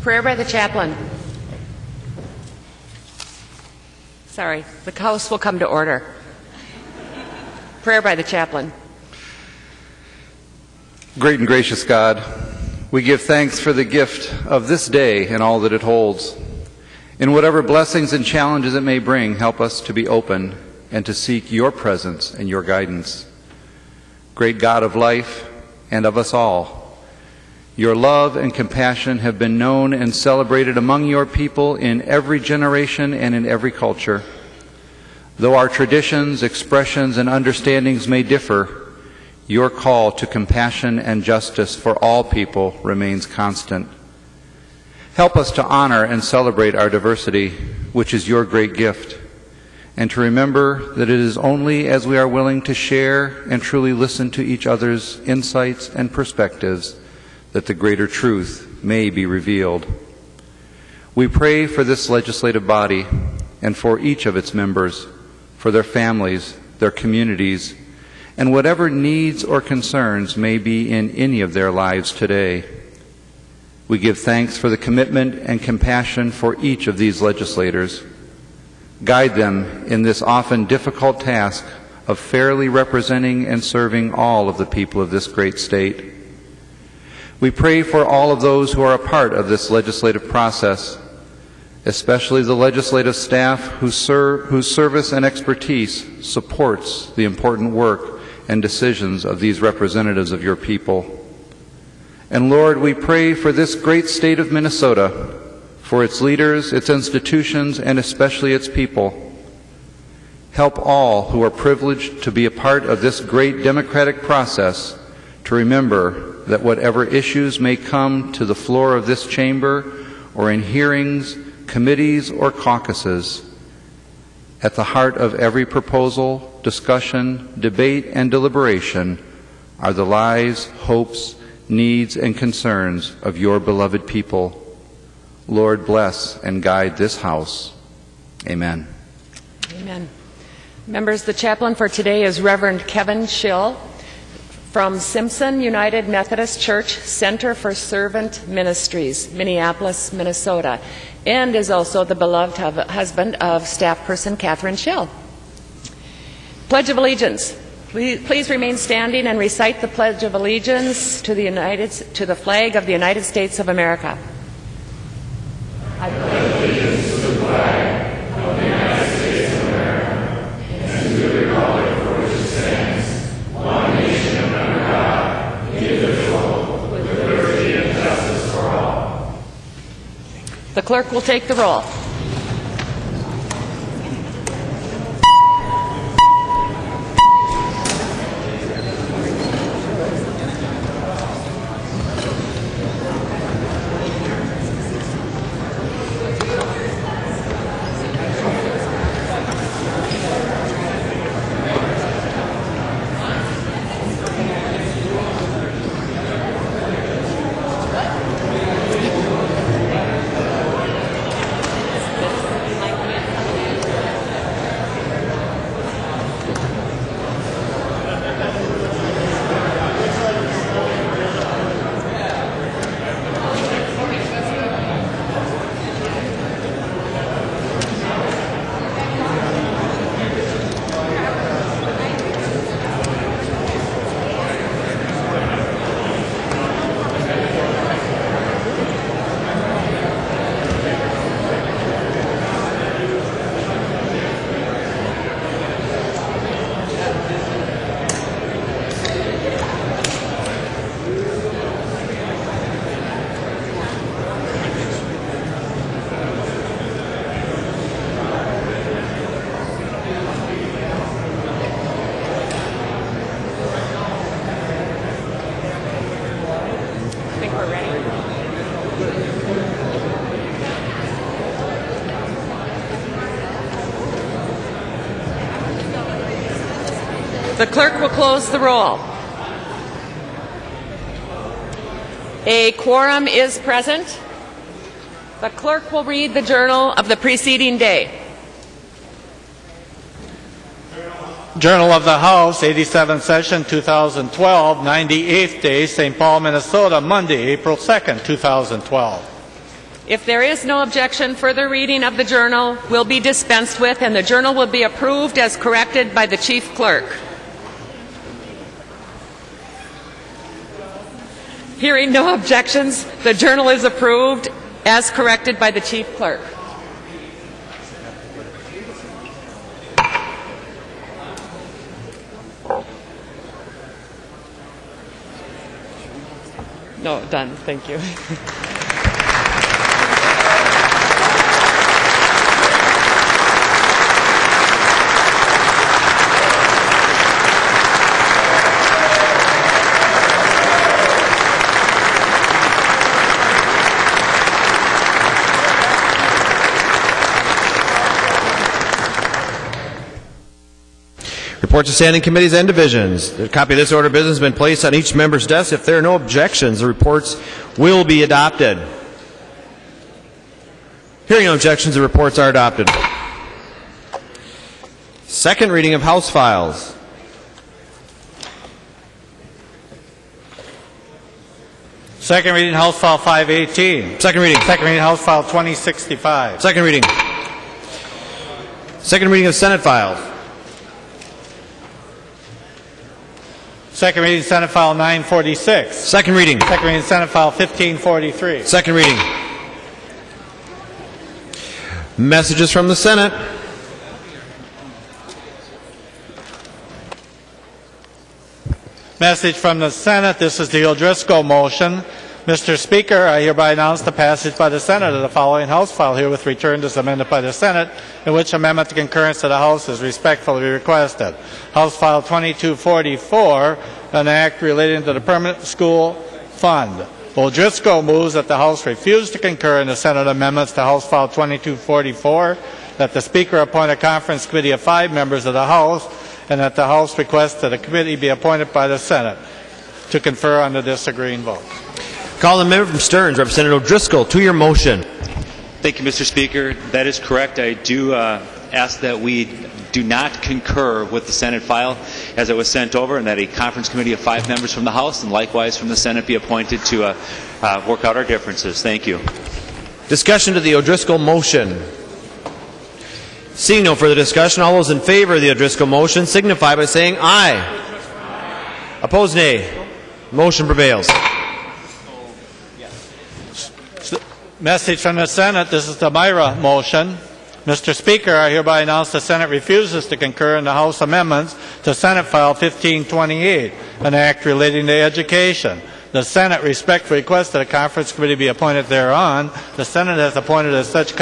Prayer by the chaplain. Sorry, the House will come to order. Prayer by the chaplain. Great and gracious God, we give thanks for the gift of this day and all that it holds. In whatever blessings and challenges it may bring, help us to be open and to seek your presence and your guidance. Great God of life and of us all, your love and compassion have been known and celebrated among your people in every generation and in every culture. Though our traditions, expressions, and understandings may differ, your call to compassion and justice for all people remains constant. Help us to honor and celebrate our diversity, which is your great gift, and to remember that it is only as we are willing to share and truly listen to each other's insights and perspectives that the greater truth may be revealed. We pray for this legislative body and for each of its members, for their families, their communities, and whatever needs or concerns may be in any of their lives today. We give thanks for the commitment and compassion for each of these legislators. Guide them in this often difficult task of fairly representing and serving all of the people of this great state. We pray for all of those who are a part of this legislative process, especially the legislative staff whose service and expertise supports the important work and decisions of these representatives of your people. And Lord, we pray for this great state of Minnesota, for its leaders, its institutions, and especially its people. Help all who are privileged to be a part of this great democratic process to remember that whatever issues may come to the floor of this chamber or in hearings, committees, or caucuses, at the heart of every proposal, discussion, debate, and deliberation are the lives, hopes, needs, and concerns of your beloved people. Lord, bless and guide this House. Amen. Amen. Members, the chaplain for today is Reverend Kevin Schill from Simpson United Methodist Church Center for Servant Ministries, Minneapolis, Minnesota, and is also the beloved husband of staff person Catherine Schill. Pledge of Allegiance. Please remain standing and recite the Pledge of Allegiance to the flag of the United States of America. I pledge allegiance to the flag of the United States of America and to the republic for which it stands, one nation under God, indivisible, with liberty and justice for all. The clerk will take the roll. The clerk will close the roll. A quorum is present. The clerk will read the journal of the preceding day. Journal of the House, 87th Session, 2012, 98th day, St. Paul, Minnesota, Monday, April 2nd, 2012. If there is no objection, further reading of the journal will be dispensed with, and the journal will be approved as corrected by the Chief Clerk. Hearing no objections, the journal is approved as corrected by the Chief Clerk. No, done. Thank you. Reports of standing committees and divisions. A copy of this order of business has been placed on each member's desk. If there are no objections, the reports will be adopted. Hearing no objections, the reports are adopted. Second reading of House files. Second reading, House File 518. Second reading. Second reading, House File 2065. Second reading. Second reading of Senate files. Second reading, Senate File 946. Second reading. Second reading, Senate File 1543. Second reading. Messages from the Senate. Message from the Senate. This is the O'Driscoll motion. Mr. Speaker, I hereby announce the passage by the Senate of the following House file herewith returned as amended by the Senate, in which amendment to concurrence of the House is respectfully requested. House File 2244, an act relating to the Permanent School Fund. O'Driscoll moves that the House refuse to concur in the Senate amendments to House File 2244, that the Speaker appoint a conference committee of 5 members of the House, and that the House requests that a committee be appointed by the Senate to confer on the disagreeing vote. Call the member from Stearns, Representative O'Driscoll, to your motion. Thank you, Mr. Speaker. That is correct. I do ask that we do not concur with the Senate file as it was sent over, and that a conference committee of 5 members from the House and likewise from the Senate be appointed to work out our differences. Thank you. Discussion to the O'Driscoll motion. Seeing no further discussion, all those in favor of the O'Driscoll motion signify by saying aye. Opposed, nay. Motion prevails. Message from the Senate. This is the Myra motion. Mr. Speaker, I hereby announce the Senate refuses to concur in the House amendments to Senate File 1528, an act relating to education. The Senate respectfully requests that a conference committee be appointed thereon. The Senate has appointed as such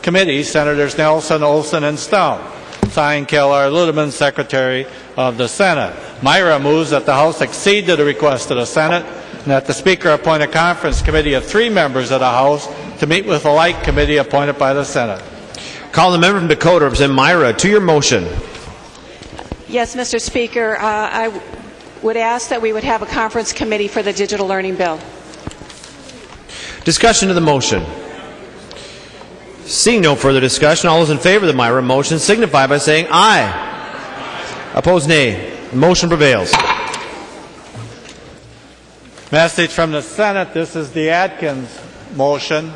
committees Senators Nelson, Olson, and Stout. Signed, Kel R. Ludeman, Secretary of the Senate. Myra moves that the House accede to the request of the Senate, and that the Speaker appoint a conference committee of 3 members of the House to meet with a like committee appointed by the Senate. Call the member from Dakota, Representative Myra, to your motion. Yes, Mr. Speaker. I would ask that we would have a conference committee for the digital learning bill. Discussion of the motion. Seeing no further discussion, all those in favor of the Myra motion signify by saying aye. Opposed, nay. Motion prevails. Message from the Senate. This is the Atkins motion.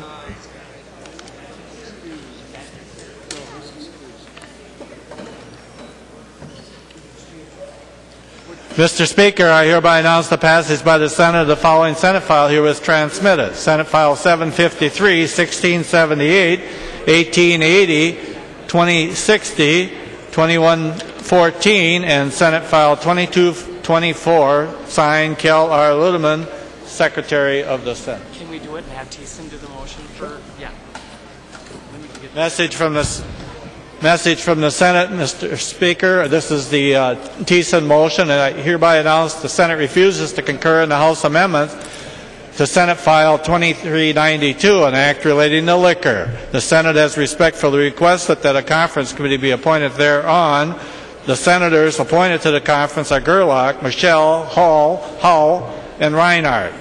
Mr. Speaker, I hereby announce the passage by the Senate of the following Senate file herewith transmitted. Senate File 753, 1678, 1880, 2060, 2114, and Senate File 2224, signed Kel R. Ludeman, Secretary of the Senate. Can we do it and have Thiessen do the motion for? Yeah. Message from the Senate, Mr. Speaker. This is the Thiessen motion, and I hereby announce the Senate refuses to concur in the House amendments to Senate File 2392, an act relating to liquor. The Senate has respectfully requested that a conference committee be appointed thereon. The senators appointed to the conference are Gerlach, Michelle, Hall, Howe, and Reinhardt.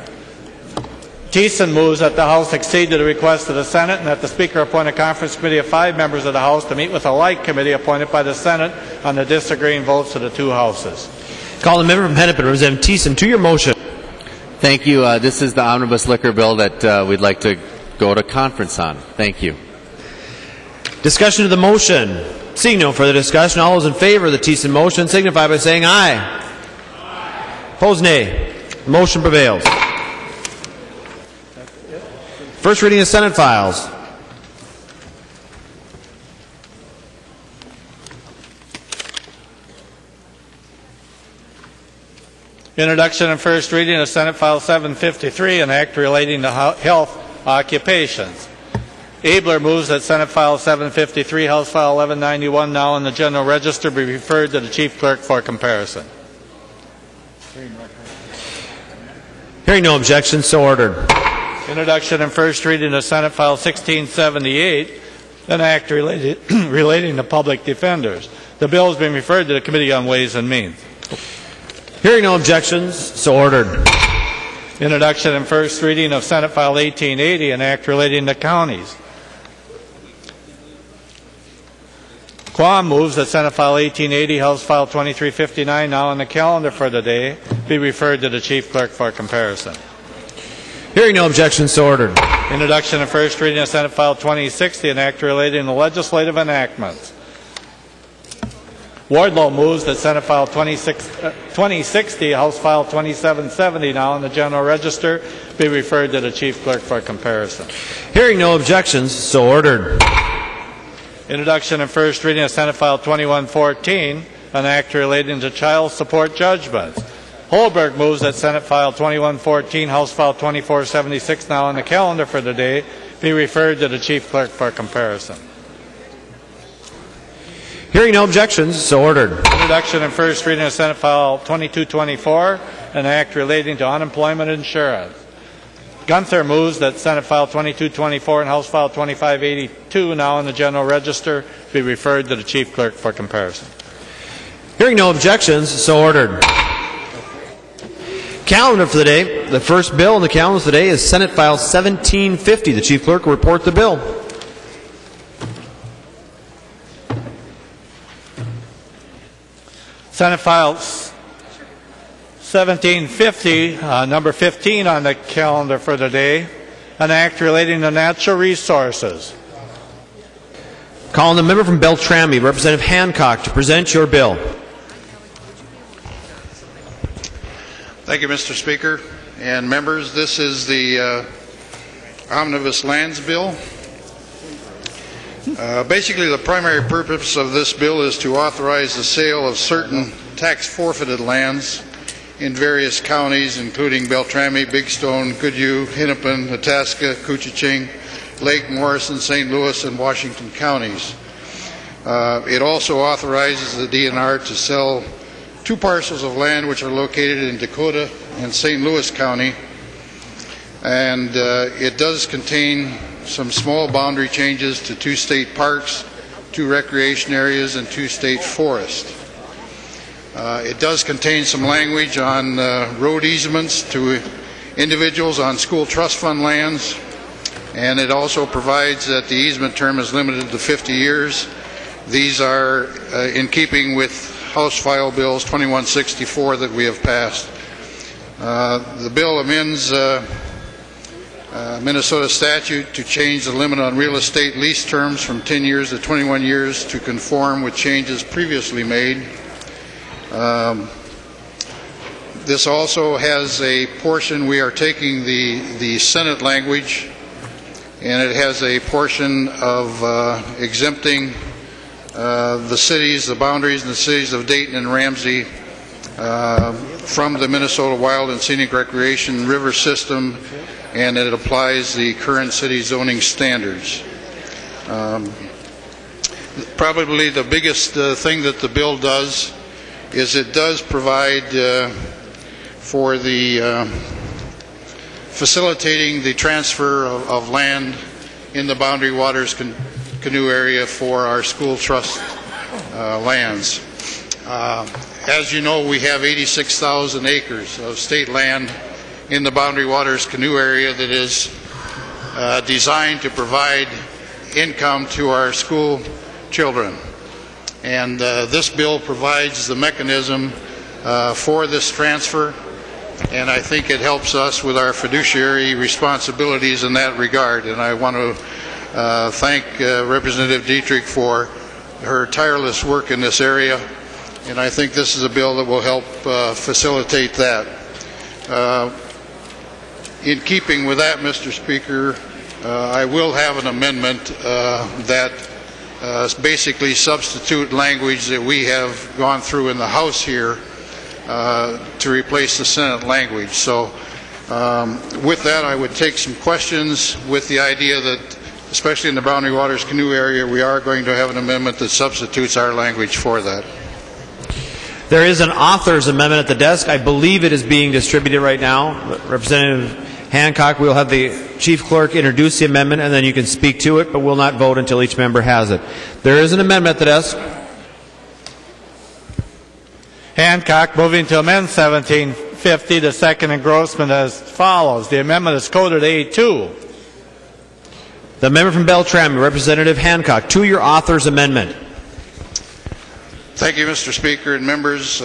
Thiessen moves that the House accede to the request of the Senate and that the Speaker appoint a conference committee of 5 members of the House to meet with a like committee appointed by the Senate on the disagreeing votes of the 2 houses. Call the member from Hennepin, Representative Thiessen, to your motion. Thank you. This is the Omnibus liquor bill that we'd like to go to conference on. Thank you. Discussion of the motion. Seeing no further discussion, all those in favor of the Thiessen motion signify by saying aye. Opposed, nay. The motion prevails. First reading of Senate files. Introduction and first reading of Senate File 753, an act relating to health occupations. Abler moves that Senate File 753, House File 1191, now in the General Register, be referred to the Chief Clerk for comparison. Hearing no objections, so ordered. Introduction and first reading of Senate File 1678, an act relating to public defenders. The bill has been referred to the Committee on Ways and Means. Hearing no objections, so ordered. Introduction and first reading of Senate File 1880, an act relating to counties. Quam moves that Senate File 1880, House File 2359, now on the calendar for the day, be referred to the Chief Clerk for comparison. Hearing no objections, so ordered. Introduction and first reading of Senate File 2060, an act relating to legislative enactments. Wardlow moves that Senate File 2060, House File 2770, now in the General Register, be referred to the Chief Clerk for comparison. Hearing no objections, so ordered. Introduction and first reading of Senate File 2114, an act relating to child support judgments. Holberg moves that Senate File 2114, House File 2476, now on the calendar for the day, be referred to the Chief Clerk for comparison. Hearing no objections, so ordered. Introduction and first reading of Senate File 2224, an act relating to unemployment insurance. Gunther moves that Senate File 2224 and House File 2582, now in the General Register, be referred to the Chief Clerk for comparison. Hearing no objections, so ordered. Calendar for the day. The first bill on the calendar for the day is Senate File 1750. The Chief Clerk will report the bill. Senate File 1750, number 15 on the calendar for the day, an act relating to natural resources. Calling the member from Beltrami, Representative Hancock, to present your bill. Thank you, Mr. Speaker and members. This is the Omnibus Lands Bill. Basically, the primary purpose of this bill is to authorize the sale of certain tax-forfeited lands in various counties, including Beltrami, Big Stone, Goodhue, Hennepin, Itasca, Couchiching, Lake Morrison, St. Louis, and Washington counties. It also authorizes the DNR to sell two parcels of land which are located in Dakota and St. Louis County, and it does contain some small boundary changes to two state parks, two recreation areas, and two state forests. It does contain some language on road easements to individuals on school trust fund lands, and it also provides that the easement term is limited to 50 years. These are in keeping with House File Bills 2164 that we have passed. The bill amends Minnesota statute to change the limit on real estate lease terms from 10 years to 21 years to conform with changes previously made. This also has a portion, we are taking the Senate language, and it has a portion of exempting the cities, the boundaries in the cities of Dayton and Ramsey from the Minnesota Wild and Scenic Recreation River System, and it applies the current city zoning standards. Probably the biggest thing that the bill does is it does provide for the facilitating the transfer of land in the Boundary Waters canoe area for our school trust lands. As you know, we have 86,000 acres of state land in the Boundary Waters canoe area that is designed to provide income to our school children. And this bill provides the mechanism for this transfer and I think it helps us with our fiduciary responsibilities in that regard. And I want to thank Representative Dietrich for her tireless work in this area, and I think this is a bill that will help facilitate that. In keeping with that, Mr. Speaker, I will have an amendment that basically substitute language that we have gone through in the House here to replace the Senate language. So with that, I would take some questions with the idea that, especially in the Boundary Waters Canoe area, we are going to have an amendment that substitutes our language for that. There is an author's amendment at the desk. I believe it is being distributed right now. Representative Hancock, we'll have the Chief Clerk introduce the amendment, and then you can speak to it, but we'll not vote until each member has it. There is an amendment at the desk. Hancock moving to amend 1750, the second engrossment as follows. The amendment is coded A2. The member from Beltrami, Representative Hancock, to your author's amendment. Thank you, Mr. Speaker and members.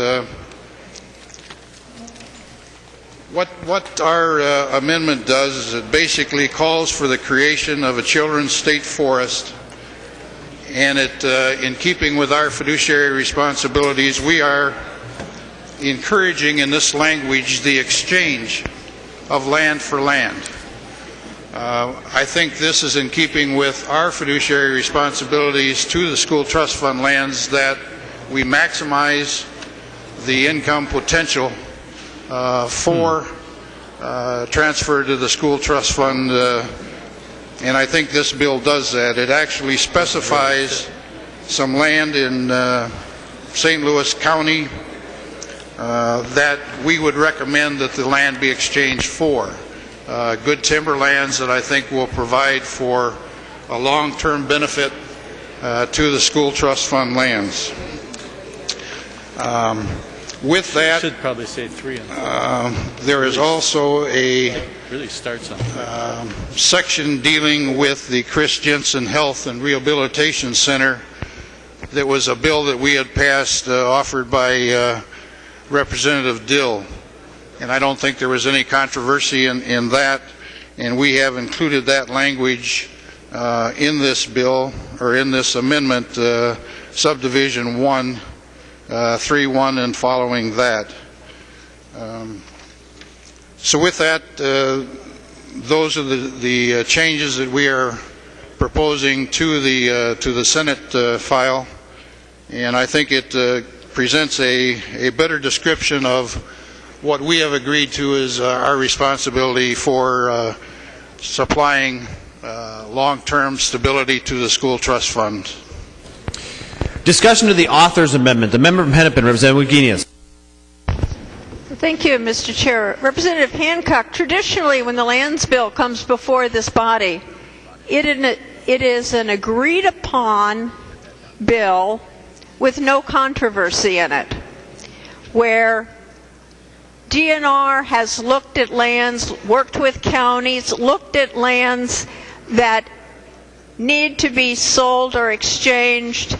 What our amendment does is it basically calls for the creation of a children's state forest, and it, in keeping with our fiduciary responsibilities, we are encouraging in this language the exchange of land for land. I think this is in keeping with our fiduciary responsibilities to the school trust fund lands, that we maximize the income potential for transfer to the school trust fund, and I think this bill does that. It actually specifies some land in St. Louis County that we would recommend that the land be exchanged for. Good timberlands that I think will provide for a long-term benefit to the school trust fund lands. With that, should probably say 3. there is also a really starts on section dealing with the Chris Jensen Health and Rehabilitation Center. That was a bill that we had passed, offered by Representative Dill, and I don't think there was any controversy in that, and we have included that language in this bill, or in this amendment, subdivision 1. 3.1 and following that. So with that, those are the changes that we are proposing to the Senate file, and I think it presents a better description of what we have agreed to as our responsibility for supplying long-term stability to the school trust fund. Discussion of the author's amendment. The member from Hennepin, Representative Wigenius. Thank you, Mr. Chair. Representative Hancock, traditionally when the lands bill comes before this body, it is an agreed upon bill with no controversy in it, where DNR has looked at lands, worked with counties, looked at lands that need to be sold or exchanged,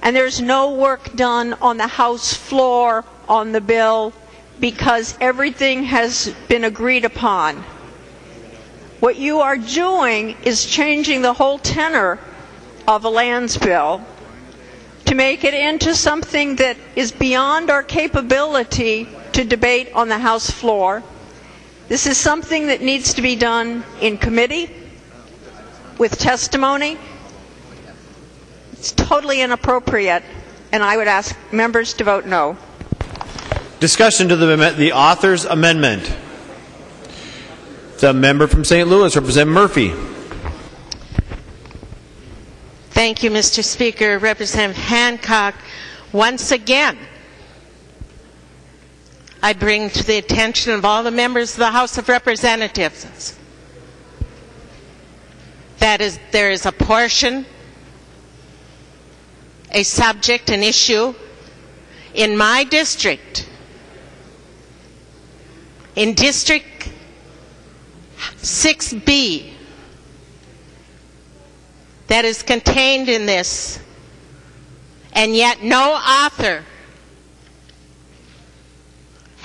and there's no work done on the House floor on the bill because everything has been agreed upon. What you are doing is changing the whole tenor of a lands bill to make it into something that is beyond our capability to debate on the House floor. This is something that needs to be done in committee with testimony. It's totally inappropriate, and I would ask members to vote no. Discussion to the author's amendment. The member from St. Louis, Representative Murphy. Thank you, Mr. Speaker. Representative Hancock, once again, I bring to the attention of all the members of the House of Representatives that there is a portion, a subject, an issue in my district, in District 6B, that is contained in this, and yet no author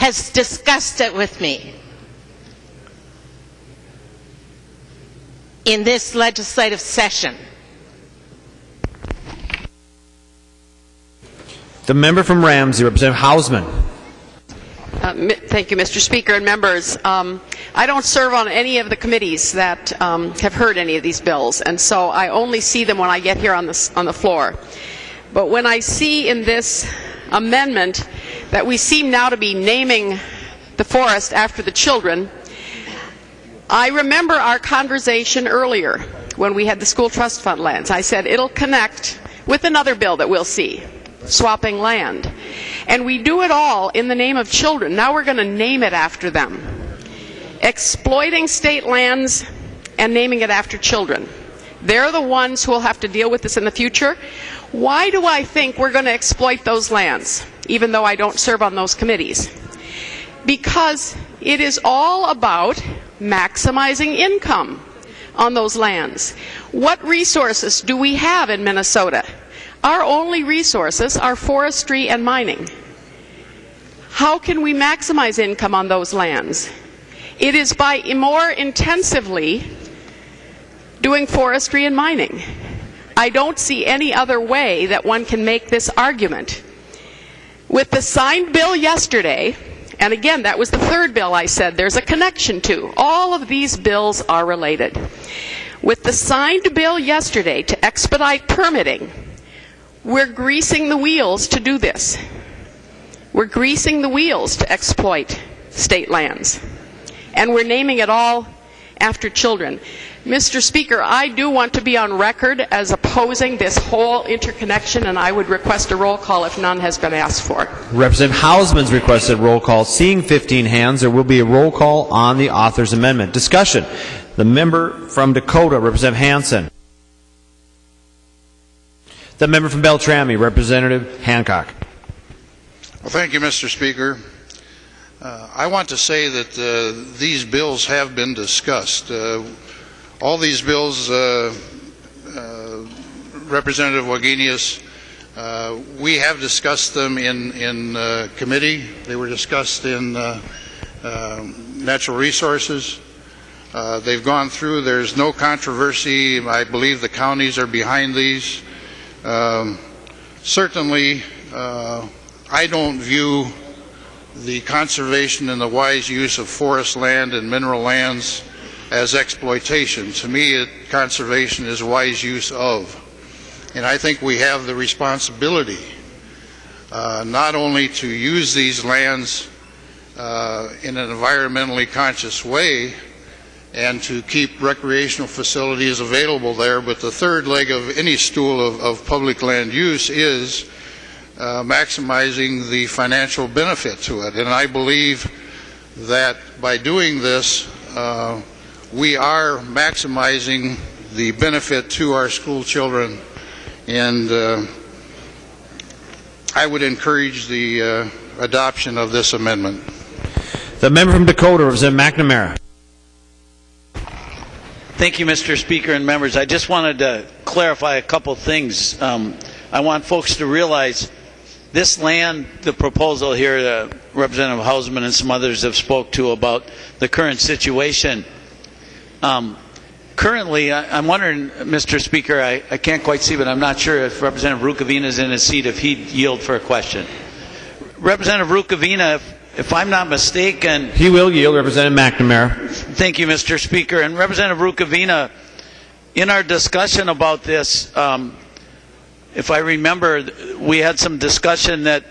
has discussed it with me in this legislative session. The member from Ramsey, Representative Hausman. Thank you, Mr. Speaker and members. I don't serve on any of the committees that have heard any of these bills, and so I only see them when I get here on the floor. But when I see in this amendment that we seem now to be naming the forest after the children, I remember our conversation earlier when we had the school trust fund lands. I said it'll connect with another bill that we'll see, swapping land. And we do it all in the name of children. Now we're going to name it after them. Exploiting state lands and naming it after children. They're the ones who will have to deal with this in the future. Why do I think we're going to exploit those lands, even though I don't serve on those committees? Because it is all about maximizing income on those lands. What resources do we have in Minnesota? Our only resources are forestry and mining. How can we maximize income on those lands? It is by more intensively doing forestry and mining. I don't see any other way that one can make this argument. With the signed bill yesterday, and again, that was the third bill I said there's a connection to. All of these bills are related. With the signed bill yesterday to expedite permitting, we're greasing the wheels to do this. We're greasing the wheels to exploit state lands. And we're naming it all after children. Mr. Speaker, I do want to be on record as opposing this whole interconnection, and I would request a roll call if none has been asked for. Representative Hausman's requested roll call. Seeing 15 hands, there will be a roll call on the author's amendment. Discussion. The member from Dakota, Representative Hansen. The member from Beltrami, Representative Hancock. Well, thank you, Mr. Speaker. I want to say that these bills have been discussed. All these bills, Representative Wagenius, we have discussed them in committee. They were discussed in natural resources. They've gone through. There's no controversy. I believe the counties are behind these. Certainly, I don't view the conservation and the wise use of forest land and mineral lands as exploitation. To me, conservation is wise use of. And I think we have the responsibility not only to use these lands in an environmentally conscious way and to keep recreational facilities available there, but the third leg of any stool of public land use is maximizing the financial benefit to it. And I believe that by doing this, we are maximizing the benefit to our school children, and I would encourage the adoption of this amendment. The member from Dakota, Representative McNamara. Thank you, Mr. Speaker and members. I just wanted to clarify a couple things. I want folks to realize this land, the proposal here, Representative Hausman and some others have spoke to about the current situation. Currently, I'm wondering, Mr. Speaker, I can't quite see, but I'm not sure if Representative Rukavina is in his seat, if he'd yield for a question. Representative Rukavina, if I'm not mistaken... He will yield, Representative McNamara. Thank you, Mr. Speaker. And Representative Rukavina, in our discussion about this, if I remember, we had some discussion that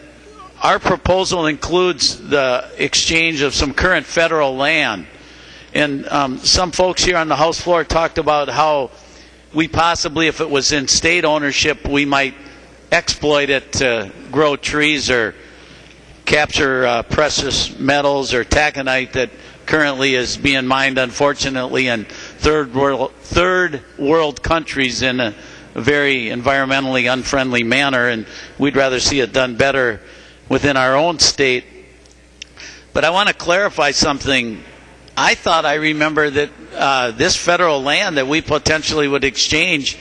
our proposal includes the exchange of some current federal land. And some folks here on the House floor talked about how we possibly, if it was in state ownership, we might exploit it to grow trees or capture precious metals or taconite that currently is being mined, unfortunately, in third world countries in a very environmentally unfriendly manner, and we'd rather see it done better within our own state. But I want to clarify something. I thought I remember that this federal land that we potentially would exchange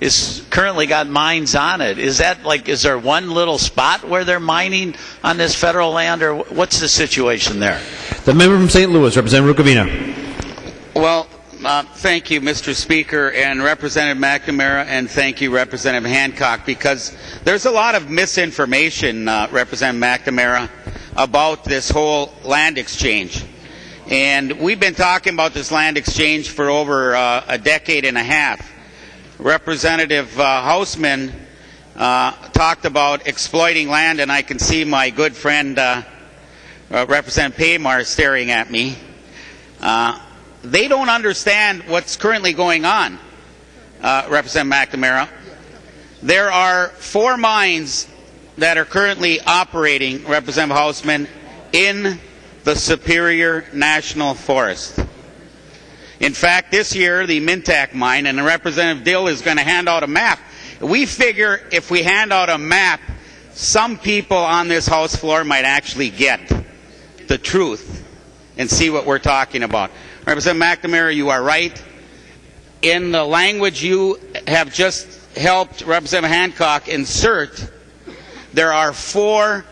is currently got mines on it. Is that like, is there one little spot where they're mining on this federal land, or what's the situation there? The member from St. Louis, Representative Rukavina. Well, thank you, Mr. Speaker, and Representative McNamara, and thank you, Representative Hancock, because there's a lot of misinformation, Representative McNamara, about this whole land exchange. And we've been talking about this land exchange for over a decade and a half. Representative Hausman talked about exploiting land, and I can see my good friend Representative Paymar staring at me. They don't understand what's currently going on, Representative McNamara. There are 4 mines that are currently operating, Representative Hausman, in the Superior National Forest. In fact, this year, the Mintac mine, and Representative Dill is going to hand out a map. We figure if we hand out a map, some people on this House floor might actually get the truth and see what we're talking about. Representative McNamara, you are right. In the language you have just helped Representative Hancock insert, there are 4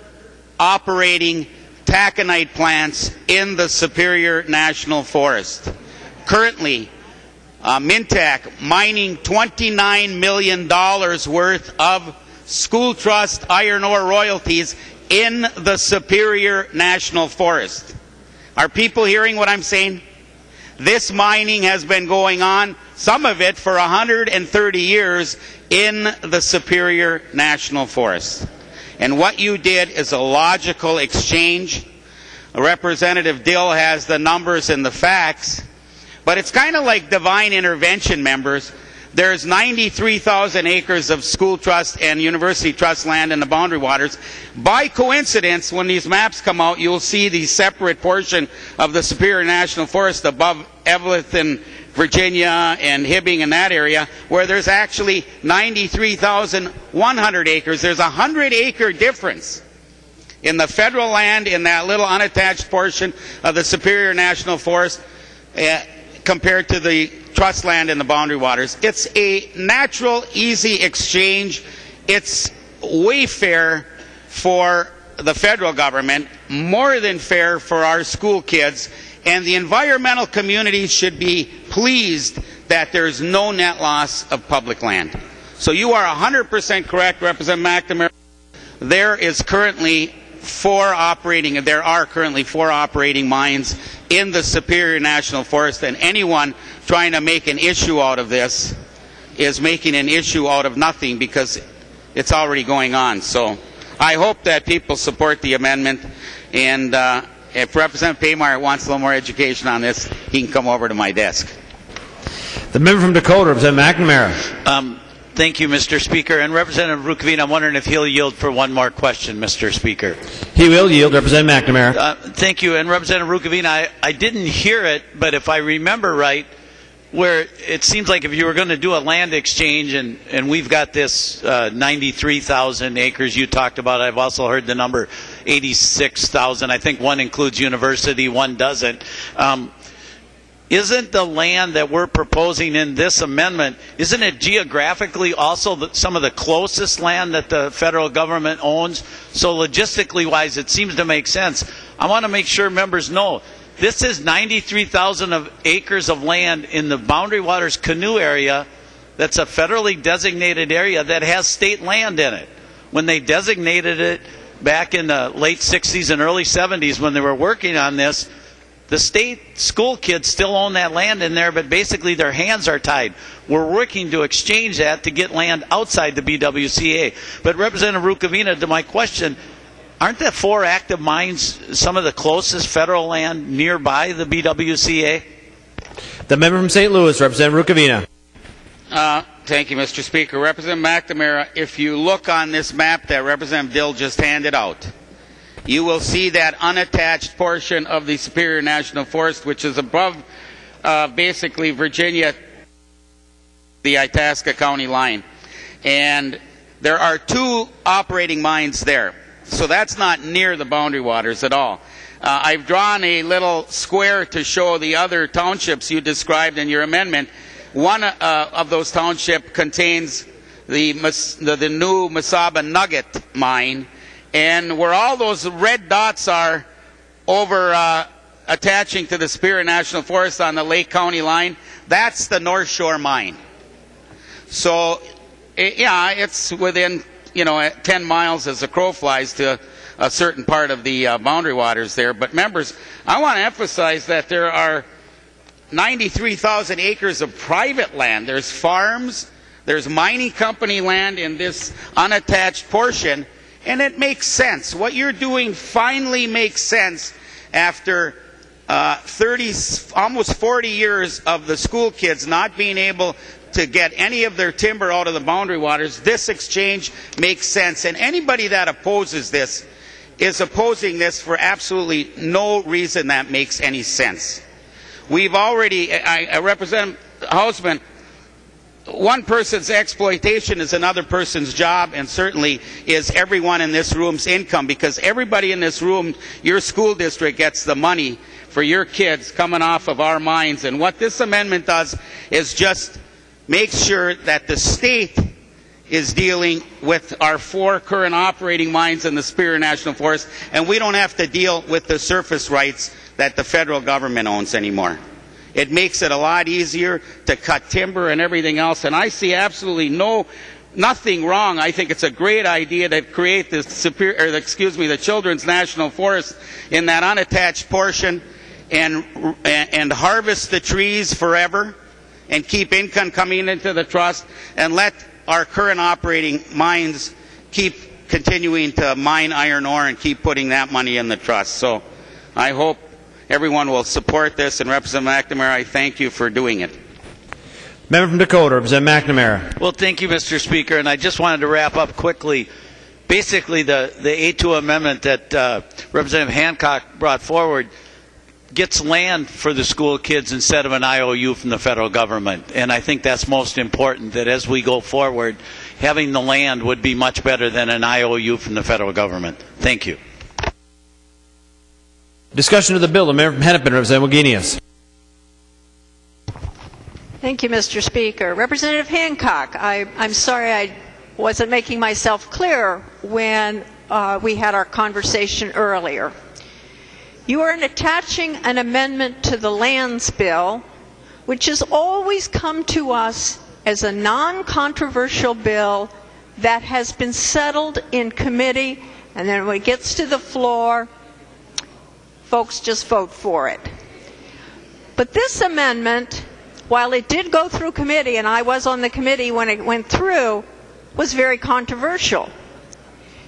operating taconite plants in the Superior National Forest. Currently, Mintac mining $29 million worth of school trust iron ore royalties in the Superior National Forest. Are people hearing what I'm saying? This mining has been going on, some of it for 130 years, in the Superior National Forest. And what you did is a logical exchange. Representative Dill has the numbers and the facts. But it's kind of like divine intervention, members. There's 93,000 acres of school trust and university trust land in the boundary waters. By coincidence, when these maps come out, you'll see the separate portion of the Superior National Forest above Evelyn, Virginia, and Hibbing in that area, where there's actually 93,100 acres. There's a 100-acre difference in the federal land in that little unattached portion of the Superior National Forest compared to the trust land in the boundary waters. It's a natural, easy exchange. It's way fair for the federal government, more than fair for our school kids, and the environmental community should be pleased that there's no net loss of public land. So you are 100% correct, Representative McNamara. There are currently 4 operating mines in the Superior National Forest, and anyone trying to make an issue out of this is making an issue out of nothing, because it's already going on. So I hope that people support the amendment, and if Representative Paymar wants a little more education on this, he can come over to my desk. The member from Dakota, Representative McNamara. Thank you, Mr. Speaker. And Representative Rukavina, I'm wondering if he'll yield for one more question, Mr. Speaker. He will yield, Representative McNamara. Thank you. And Representative Rukavina, I didn't hear it, but if I remember right, where it seems like if you were going to do a land exchange, and we've got this 93,000 acres you talked about. I've also heard the number 86,000. I think one includes university, one doesn't. Isn't the land that we're proposing in this amendment, isn't it geographically also some of the closest land that the federal government owns? So logistically wise, it seems to make sense. I want to make sure members know this is 93,000 acres of land in the Boundary Waters Canoe area. That's a federally designated area that has state land in it. When they designated it back in the late 60s and early 70s when they were working on this, the state school kids still own that land in there, but basically their hands are tied. We're working to exchange that to get land outside the BWCA. But Representative Rukavina, to my question, aren't the 4 active mines some of the closest federal land nearby the BWCA? The member from St. Louis, Representative Rukavina. Thank you, Mr. Speaker. Representative McNamara, if you look on this map that Representative Dill just handed out, you will see that unattached portion of the Superior National Forest, which is above basically Virginia, the Itasca County line. And there are 2 operating mines there. So that's not near the boundary waters at all. I've drawn a little square to show the other townships you described in your amendment. one of those townships contains the new Mesaba Nugget mine, and where all those red dots are over attaching to the Superior National Forest on the Lake County line, that's the North Shore mine. So, yeah, it's within 10 miles as the crow flies to a certain part of the boundary waters there. But members, I want to emphasize that there are 93,000 acres of private land. There's farms, there's mining company land in this unattached portion, and it makes sense. What you're doing finally makes sense after 30, almost 40 years of the school kids not being able to get any of their timber out of the boundary waters. This exchange makes sense, and anybody that opposes this is opposing this for absolutely no reason that makes any sense. We've already, I represent Hausman, one person's exploitation is another person's job, and certainly is everyone in this room's income, because everybody in this room, your school district gets the money for your kids coming off of our mines. And what this amendment does is just make sure that the state is dealing with our 4 current operating mines in the Superior National Forest, and we don't have to deal with the surface rights that the federal government owns anymore. It makes it a lot easier to cut timber and everything else, and I see absolutely nothing wrong. I think it's a great idea to create the Children's National Forest in that unattached portion and harvest the trees forever and keep income coming into the trust, and let our current operating mines keep continuing to mine iron ore and keep putting that money in the trust. So I hope everyone will support this, and Representative McNamara, I thank you for doing it. Member from Dakota, Representative McNamara. Well, thank you, Mr. Speaker, and I just wanted to wrap up quickly. Basically, the A2 amendment that Representative Hancock brought forward gets land for the school kids instead of an IOU from the federal government, and I think that's most important, that as we go forward, having the land would be much better than an IOU from the federal government. Thank you. Discussion of the bill. The member from Hennepin, Representative Wagenius. Thank you, Mr. Speaker. Representative Hancock, I'm sorry I wasn't making myself clear when we had our conversation earlier. You are attaching an amendment to the lands bill, which has always come to us as a non-controversial bill that has been settled in committee, and then when it gets to the floor, folks just vote for it. But this amendment, while it did go through committee, and I was on the committee when it went through, was very controversial.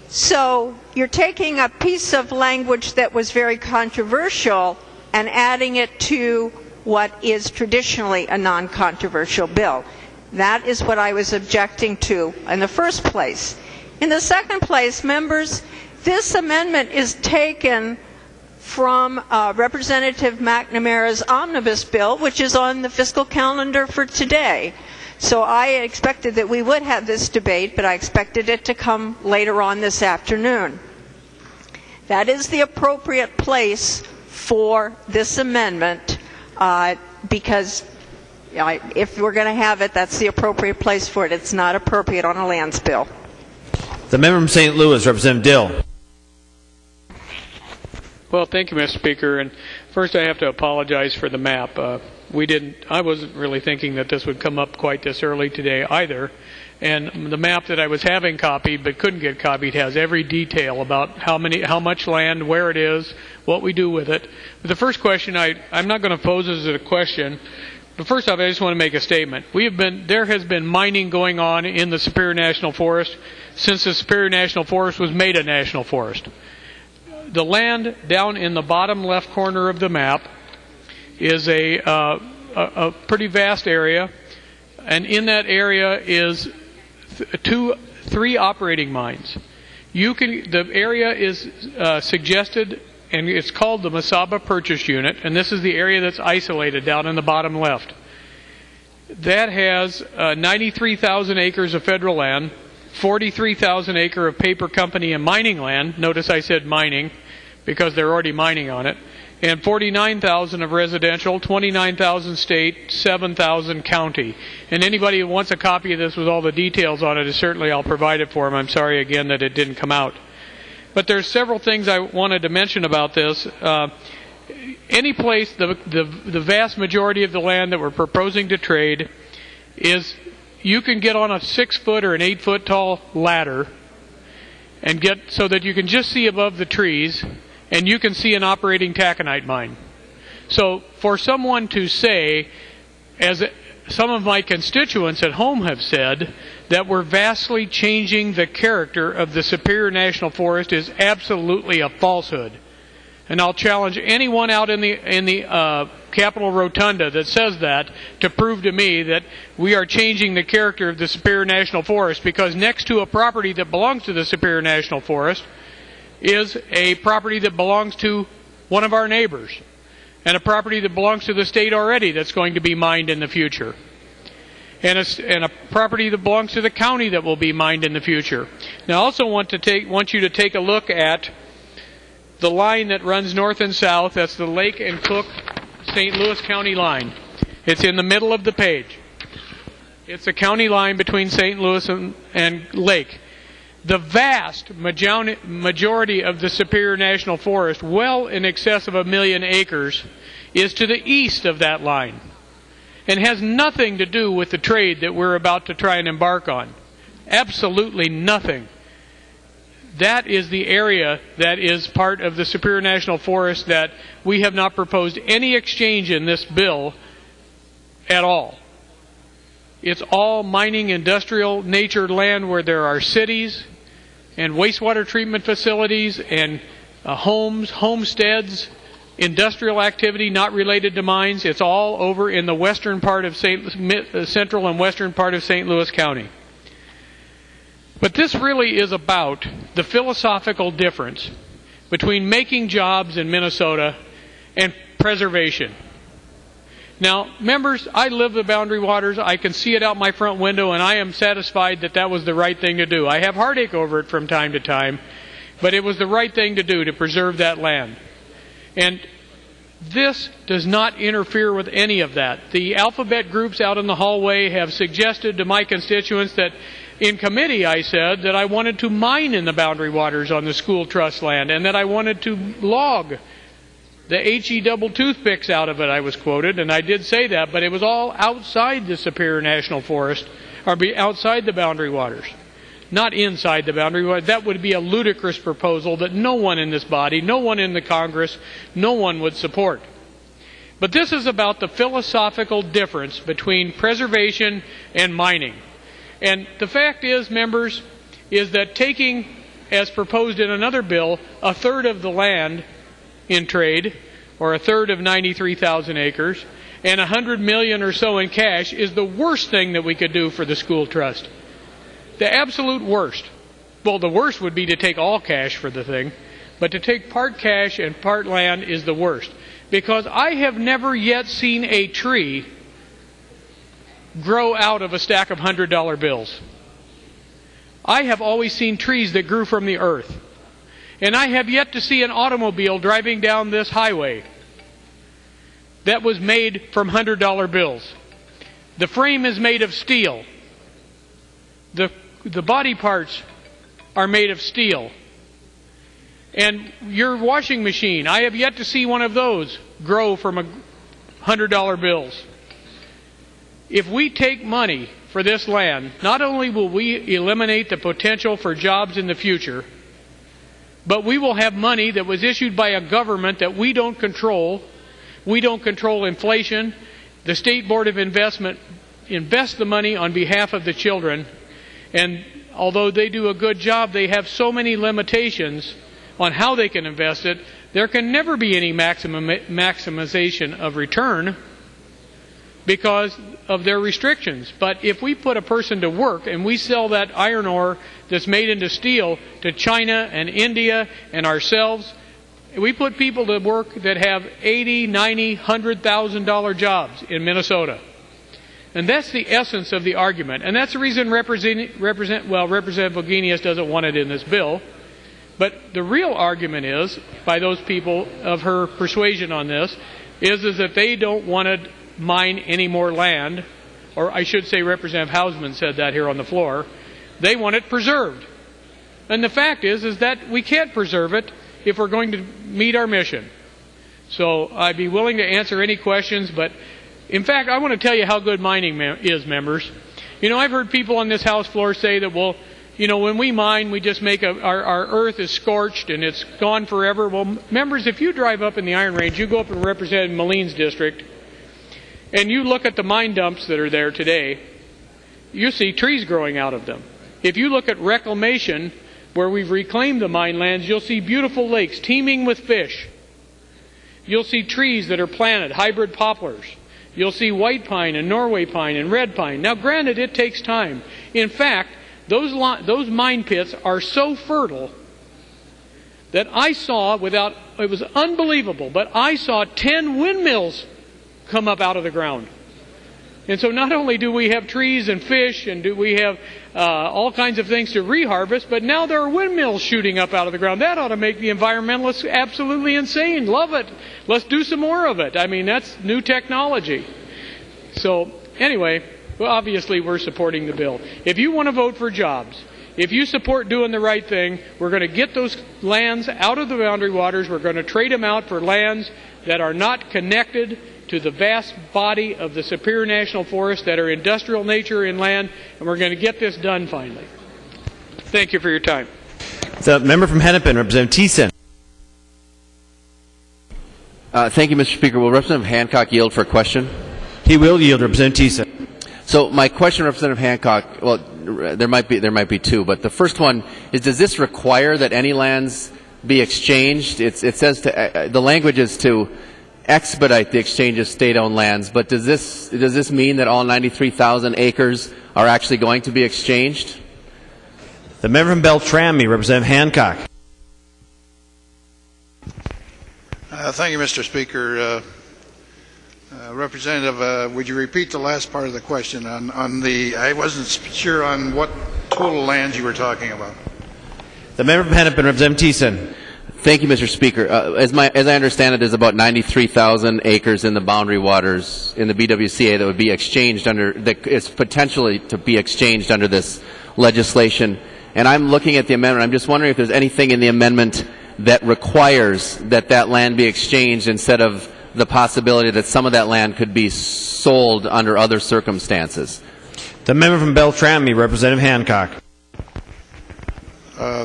So you're taking a piece of language that was very controversial and adding it to what is traditionally a non-controversial bill. That is what I was objecting to in the first place. In the second place, members, this amendment is taken from Representative McNamara's Omnibus bill, which is on the fiscal calendar for today. So I expected that we would have this debate, but I expected it to come later on this afternoon. That is the appropriate place for this amendment, because if we're going to have it, that's the appropriate place for it. It's not appropriate on a lands bill. The member from St. Louis, Representative Dill. Well, thank you, Mr. Speaker. And first, I have to apologize for the map. I wasn't really thinking that this would come up quite this early today either. And the map that I was having copied but couldn't get copied has every detail about how much land, where it is, what we do with it. But the first question I'm not going to pose as a question. But first off, I just want to make a statement. There has been mining going on in the Superior National Forest since the Superior National Forest was made a national forest. The land down in the bottom left corner of the map is a pretty vast area, and in that area is three operating mines. The area is suggested, and it's called the Mesaba Purchase Unit, and this is the area that's isolated down in the bottom left. That has 93,000 acres of federal land, 43,000 acre of paper company and mining land. Notice I said mining, because they're already mining on it, and 49,000 of residential, 29,000 state, 7,000 county. And anybody who wants a copy of this with all the details on it, certainly I'll provide it for them. I'm sorry again that it didn't come out. But there's several things I wanted to mention about this. Any place, the vast majority of the land that we're proposing to trade is, you can get on a 6-foot or an 8-foot tall ladder and get so that you can just see above the trees, and you can see an operating taconite mine. So for someone to say, as some of my constituents at home have said, that we're vastly changing the character of the Superior National Forest is absolutely a falsehood. And I'll challenge anyone out in the Capitol Rotunda that says that to prove to me that we are changing the character of the Superior National Forest, because next to a property that belongs to the Superior National Forest is a property that belongs to one of our neighbors, and a property that belongs to the state already that's going to be mined in the future, and a property that belongs to the county that will be mined in the future. Now, I also want you to take a look at the line that runs north and south. That's the Lake and Cook St. Louis County line. It's in the middle of the page. It's a county line between St. Louis and Lake. The vast majority of the Superior National Forest, well in excess of 1 million acres, is to the east of that line, and has nothing to do with the trade that we're about to try and embark on. Absolutely nothing. That is the area that is part of the Superior National Forest that we have not proposed any exchange in this bill at all. It's all mining, industrial nature land where there are cities and wastewater treatment facilities and homes, homesteads, industrial activity not related to mines. It's all over in the western part of central and western part of St. Louis County. But this really is about the philosophical difference between making jobs in Minnesota and preservation. Now, members, I live the Boundary Waters. I can see it out my front window, and I am satisfied that that was the right thing to do. I have heartache over it from time to time, but it was the right thing to do to preserve that land. And this does not interfere with any of that. The alphabet groups out in the hallway have suggested to my constituents that in committee I said that I wanted to mine in the Boundary Waters on the school trust land, and that I wanted to log the HE double toothpicks out of it, I was quoted, and I did say that, but it was all outside the Superior National Forest, or outside the Boundary Waters, not inside the Boundary Waters. That would be a ludicrous proposal that no one in this body, no one in the Congress, no one would support. But this is about the philosophical difference between preservation and mining. And the fact is, members, is that taking, as proposed in another bill, a third of the land in trade, or a third of 93,000 acres, and $100 million or so in cash is the worst thing that we could do for the school trust. The absolute worst. Well, the worst would be to take all cash for the thing, but to take part cash and part land is the worst. Because I have never yet seen a tree grow out of a stack of $100 bills. I have always seen trees that grew from the earth. And I have yet to see an automobile driving down this highway that was made from $100 bills. The frame is made of steel. The body parts are made of steel. And your washing machine, I have yet to see one of those grow from $100 bills. If we take money for this land, not only will we eliminate the potential for jobs in the future, but we will have money that was issued by a government that we don't control. We don't control inflation. The State Board of Investment invests the money on behalf of the children. And although they do a good job, they have so many limitations on how they can invest it. There can never be any maximization of return because of their restrictions. But if we put a person to work and we sell that iron ore that's made into steel to China and India and ourselves, we put people to work that have $80,000, $90,000, $100,000 jobs in Minnesota. And that's the essence of the argument. And that's the reason Representative Vogenius doesn't want it in this bill, But the real argument is, by those people of her persuasion on this, is that they don't want to mine any more land, or I should say Representative Hausman said that here on the floor. They want it preserved. And the fact is that we can't preserve it if we're going to meet our mission. So I'd be willing to answer any questions, but in fact, I want to tell you how good mining is, members. You know, I've heard people on this House floor say that, well, you know, when we mine, we just make our earth is scorched and it's gone forever. Well, members, if you drive up in the Iron Range, you go up in Representative Moline's district, and you look at the mine dumps that are there today, you see trees growing out of them. If you look at reclamation, where we've reclaimed the mine lands, you'll see beautiful lakes teeming with fish. You'll see trees that are planted, hybrid poplars. You'll see white pine and Norway pine and red pine. Now, granted, it takes time. In fact, those mine pits are so fertile that I saw, it was unbelievable, but I saw 10 windmills come up out of the ground. And so not only do we have trees and fish and do we have all kinds of things to reharvest, but now there are windmills shooting up out of the ground. That ought to make the environmentalists absolutely insane. Love it. Let's do some more of it. I mean, that's new technology. So anyway, well, obviously we're supporting the bill. If you want to vote for jobs, if you support doing the right thing, we're going to get those lands out of the boundary waters. We're going to trade them out for lands that are not connected to the vast body of the Superior National Forest that are industrial nature inland, and we're going to get this done finally. Thank you for your time. The member from Hennepin, Representative Thiessen. Thank you, Mr. Speaker. Will Representative Hancock yield for a question? He will yield, Representative Thiessen. So my question, Representative Hancock, well, there might be two, but the first one is: does this require that any lands be exchanged? It says the language is to expedite the exchange of state-owned lands, but does this mean that all 93,000 acres are actually going to be exchanged? The member from Beltrami, Representative Hancock. Thank you, Mr. Speaker. Representative, would you repeat the last part of the question on the? I wasn't sure on what total lands you were talking about. The member from Hennepin, Representative Thiessen. Thank you, Mr. Speaker. As I understand it, there's about 93,000 acres in the boundary waters in the BWCA that would be exchanged that is potentially to be exchanged under this legislation. And I'm looking at the amendment. I'm just wondering if there's anything in the amendment that requires that land be exchanged instead of the possibility that some of that land could be sold under other circumstances. The member from Beltrami, Representative Hancock.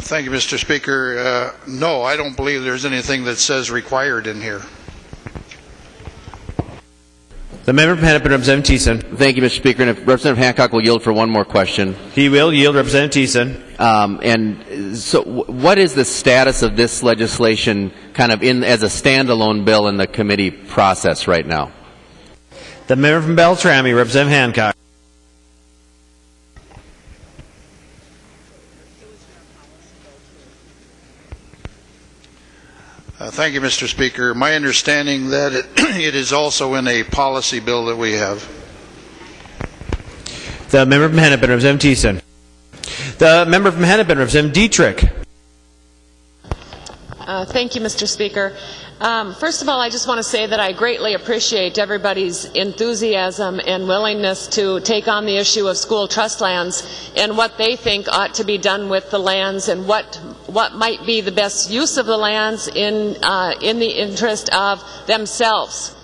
Thank you, Mr. Speaker. No, I don't believe there's anything that says required in here. The member from Hennepin, Representative Thiessen. Thank you, Mr. Speaker. And if Representative Hancock will yield for one more question. He will yield, Representative Thiessen. And so what is the status of this legislation kind of as a standalone bill in the committee process right now? The member from Beltrami, Representative Hancock. Thank you, Mr. Speaker. My understanding that it is also in a policy bill that we have. The member from Hennepin, Representative Thiessen. The member from Hennepin, Representative Dietrich. Thank you, Mr. Speaker. First of all, I just want to say that I greatly appreciate everybody's enthusiasm and willingness to take on the issue of school trust lands and what they think ought to be done with the lands and what might be the best use of the lands in the interest of themselves.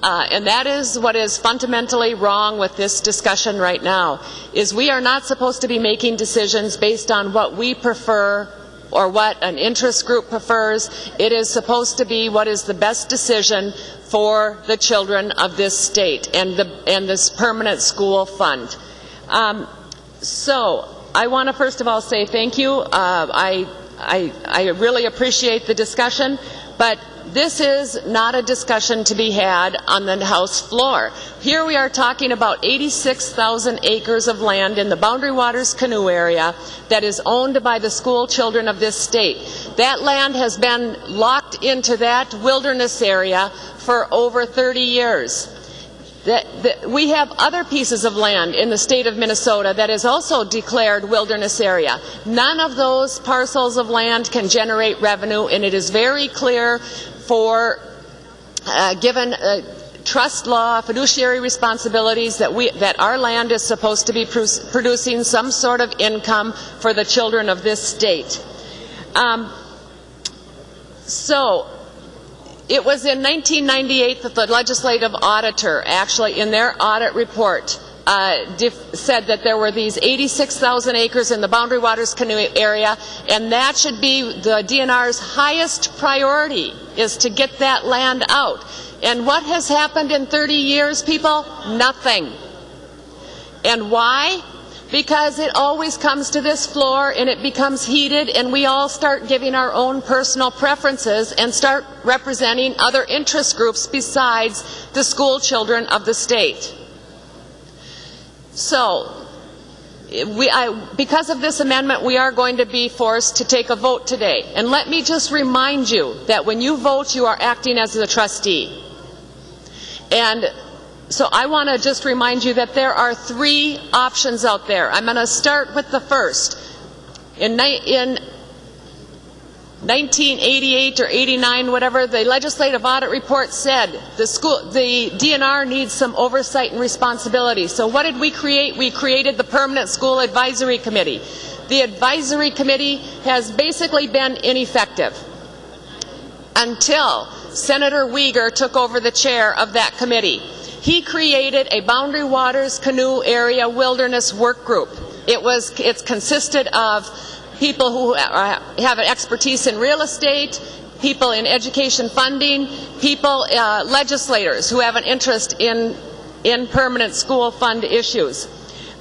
And that is what is fundamentally wrong with this discussion right now, is we are not supposed to be making decisions based on what we prefer or what an interest group prefers. It is supposed to be what is the best decision for the children of this state and this permanent school fund. So I want to first of all say thank you. I really appreciate the discussion, but this is not a discussion to be had on the House floor. Here we are talking about 86,000 acres of land in the Boundary Waters Canoe area that is owned by the school children of this state. That land has been locked into that wilderness area for over 30 years. We have other pieces of land in the state of Minnesota that is also declared wilderness area. None of those parcels of land can generate revenue, and it is very clear for given trust law, fiduciary responsibilities, that our land is supposed to be producing some sort of income for the children of this state. So it was in 1998 that the legislative auditor actually in their audit report said that there were these 86,000 acres in the Boundary Waters Canoe area, and that should be the DNR's highest priority, is to get that land out. And what has happened in 30 years, people? Nothing. And why? Because it always comes to this floor and it becomes heated, and we all start giving our own personal preferences and start representing other interest groups besides the school children of the state. So, because of this amendment, we are going to be forced to take a vote today. And let me just remind you that when you vote, you are acting as a trustee. And so I want to just remind you that there are 3 options out there. I'm going to start with the first. In 1988 or 89, whatever, the legislative audit report said the DNR needs some oversight and responsibility. So what did we create? We created the Permanent School Advisory Committee. The advisory committee has basically been ineffective until Senator Uyghur took over the chair of that committee. He created a Boundary Waters Canoe Area Wilderness Work Group. It consisted of people who have an expertise in real estate, people in education funding, legislators who have an interest in permanent school fund issues.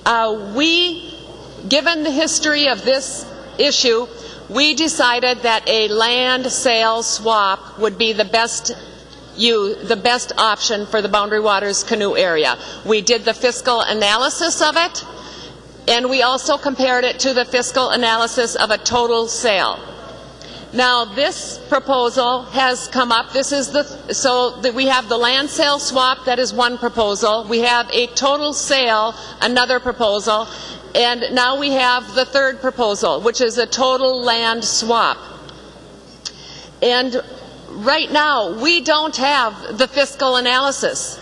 Given the history of this issue, we decided that a land sale swap would be the best option for the Boundary Waters Canoe area. We did the fiscal analysis of it, and we also compared it to the fiscal analysis of a total sale. Now, this proposal has come up. We have the land sale swap, that is one proposal. We have a total sale, another proposal, and now we have the third proposal, which is a total land swap. And right now, we don't have the fiscal analysis.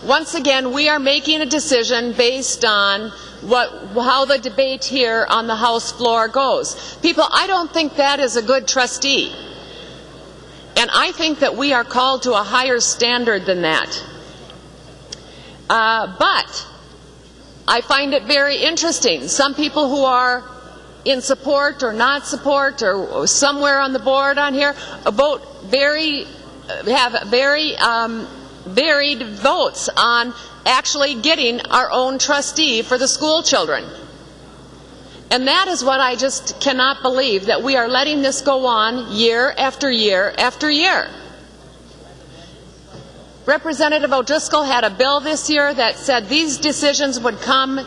Once again, we are making a decision based on how the debate here on the House floor goes. People, I don't think that is a good trustee. And I think that we are called to a higher standard than that. But I find it very interesting. Some people who are in support or not support or somewhere on the board on here have very varied votes on actually getting our own trustee for the school children. And that is what I just cannot believe, that we are letting this go on year after year after year. Representative O'Driscoll had a bill this year that said these decisions would come